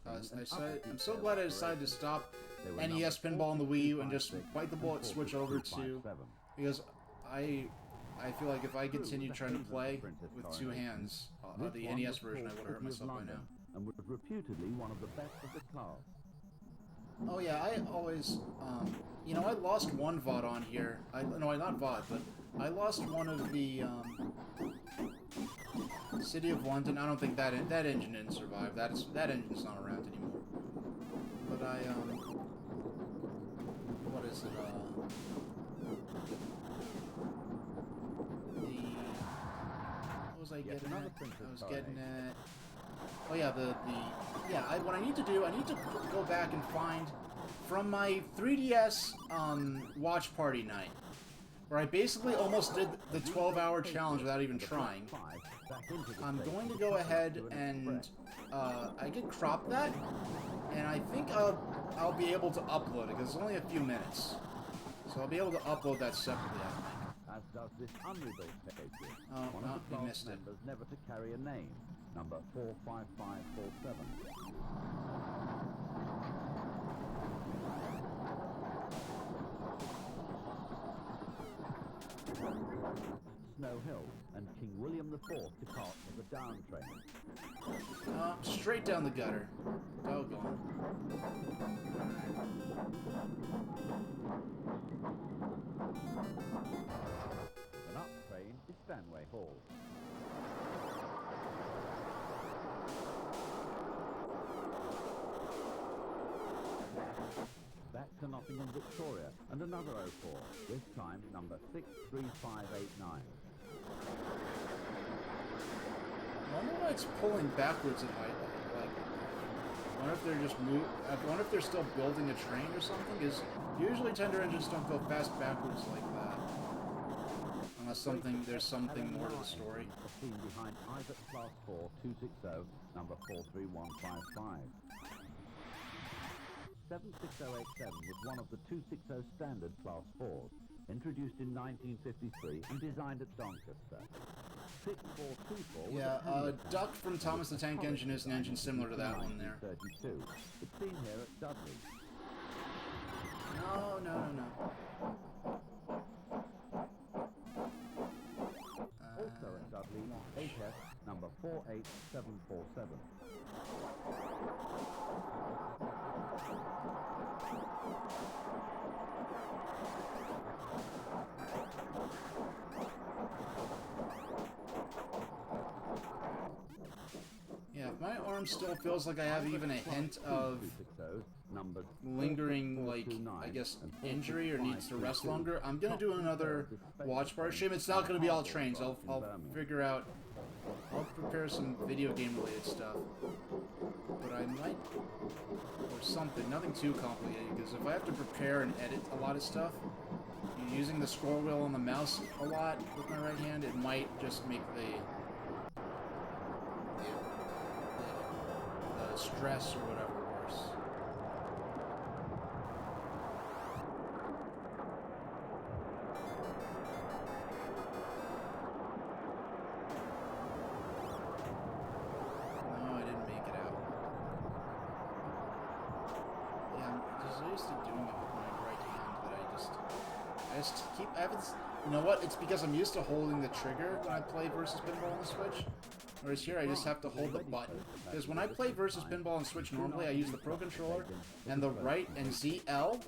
I'm so glad I decided to stop NES Pinball on the Wii U and just bite the bullet, switch over to, because I feel like if I continued trying to play with two hands, the NES version, I would have hurt myself by now. And was reputedly one of the best of the class. Oh yeah, I always, you know, I lost one VOD on here. No, not VOD, but I lost one of the, City of London. I don't think that engine didn't survive. That engine's not around anymore. But what is it, what was I getting at? I was getting at... Oh yeah, what I need to do, I need to go back and find from my 3DS watch party night, where I basically almost did the 12-hour challenge without even trying. I'm going to go ahead and I could crop that, and I think I'll be able to upload it because it's only a few minutes, so I'll be able to upload that separately, I think. As does this unrebuilt page. Oh, no, you missed it. Never to carry a name. Number 45547. Snow Hill and King William IV depart for the down train. Straight down the gutter. Doggone. An up train is Stanway Hall. Back to Nottingham Crown Victoria, and another 04, this time number 63589. I wonder why it's pulling backwards at my, like, I wonder if they're just I wonder if they're still building a train or something, because usually tender engines don't go fast backwards like that. Unless there's something more to the story. The scene behind Isaac Class 4 260, number 43155. 76087 was one of the 260 standard Class 4s, introduced in 1953 and designed at Doncaster. 6424 was yeah, Duck from Thomas the Tank Engine is an engine similar to that one there. 32. It's seen here at Dudley. No. Also at Dudley, HS number 48747. Yeah, if my arm still feels like I have even a hint of lingering, like, I guess, injury or needs to rest longer, I'm gonna do another watch party stream. It's not gonna be all trains. I'll figure out, I'll prepare some video game related stuff. But I might, or something, nothing too complicated, because if I have to prepare and edit a lot of stuff, using the scroll wheel on the mouse a lot with my right hand, it might just make the stress or whatever worse. No, I didn't make it out. Yeah, I'm just used to doing it with my right hand that I just keep, you know what, it's because I'm used to holding the trigger when I play versus pinball on the Switch. Whereas here, I just have to hold the button. Because when I play versus pinball on Switch normally, I use the Pro Controller, and the right and ZL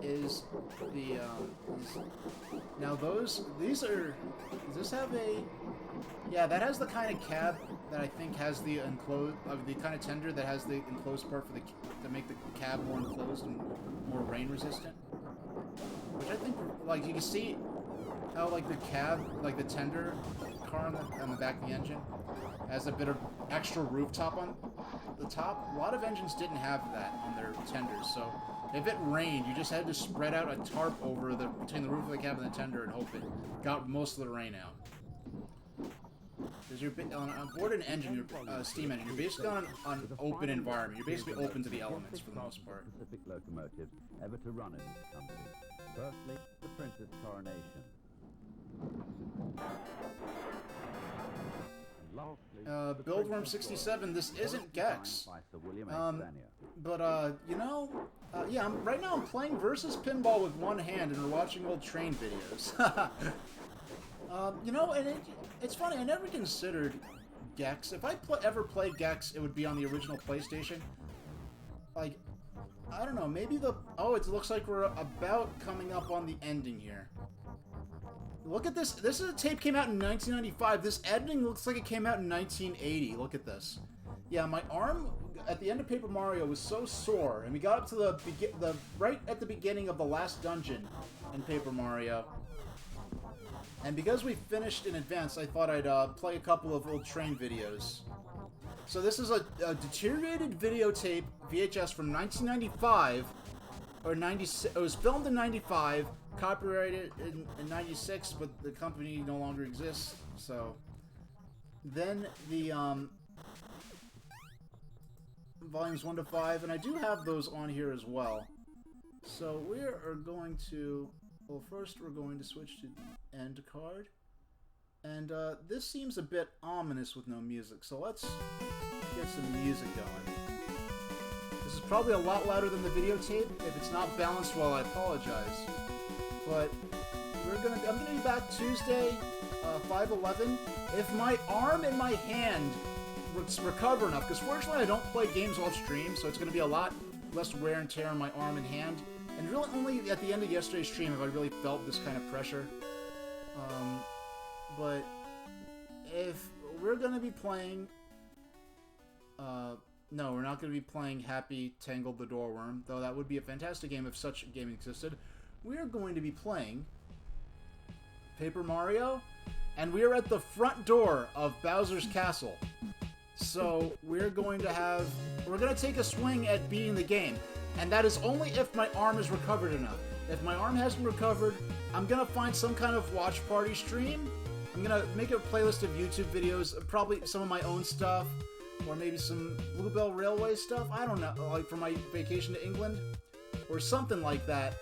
is the, now these are, does this have a, yeah, that has the kind of cab that I think has the enclosed, the kind of tender that has the enclosed part for to make the cab more enclosed and more rain resistant. Which I think, like, you can see how, like, the cab, like the tender car on the back of the engine has a bit of extra rooftop on the top. A lot of engines didn't have that on their tenders, so if it rained, you just had to spread out a tarp over between the roof of the cab and the tender and hope it got most of the rain out. Because you're on board an engine, steam engine, you're basically on an open environment. You're basically open to the elements for the most part. Specific locomotives ever to run in this country. Firstly, the Princess Coronation. Buildworm 67, this isn't Gex. But, you know, yeah, right now I'm playing versus pinball with one hand and we're watching old train videos. You know, and it's funny, I never considered Gex. If I ever played Gex, it would be on the original PlayStation. Like, I don't know, maybe oh, it looks like we're about coming up on the ending here. Look at this. This is a tape came out in 1995. This editing looks like it came out in 1980. Look at this. Yeah, my arm at the end of Paper Mario was so sore, and we got up to the right at the beginning of the last dungeon in Paper Mario. And because we finished in advance, I thought I'd play a couple of old train videos. So this is a deteriorated videotape VHS from 1995 or 96. It was filmed in 95. Copyrighted in 96, but the company no longer exists, so then the volumes 1 to 5, and I do have those on here as well. So we are going to, well, first we're going to switch to end card, and this seems a bit ominous with no music, so let's get some music going. This is probably a lot louder than the videotape. If it's not balanced well, I apologize. But I'm gonna be back Tuesday, 5/11. If my arm and my hand recover enough, because fortunately I don't play games off stream, so it's gonna be a lot less wear and tear on my arm and hand. And really, only at the end of yesterday's stream have I really felt this kind of pressure. But if we're gonna be playing No, we're not going to be playing Happy Tangled the Doorworm, though that would be a fantastic game if such a game existed. We are going to be playing Paper Mario, and we are at the front door of Bowser's Castle. So we're going to take a swing at beating the game, and that is only if my arm is recovered enough. If my arm hasn't recovered, I'm going to find some kind of watch party stream. I'm going to make a playlist of YouTube videos, probably some of my own stuff, or maybe some Bluebell Railway stuff, I don't know, like for my vacation to England, or something like that,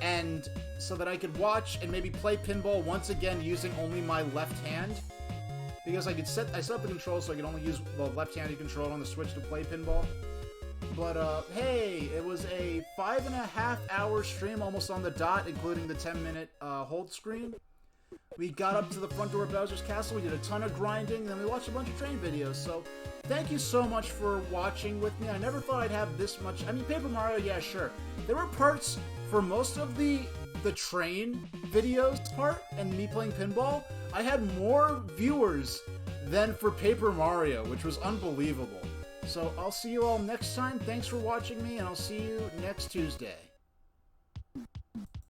and so that I could watch and maybe play pinball once again using only my left hand, because I set up the controls so I could only use the left-handed control on the Switch to play pinball. But, hey, it was a 5.5-hour stream, almost on the dot, including the 10-minute hold screen. We got up to the front door of Bowser's Castle, we did a ton of grinding, and then we watched a bunch of train videos, so thank you so much for watching with me. I never thought I'd have this much. I mean, Paper Mario, yeah, sure. There were parts for most of the train videos part and me playing pinball. I had more viewers than for Paper Mario, which was unbelievable. So I'll see you all next time. Thanks for watching me, and I'll see you next Tuesday.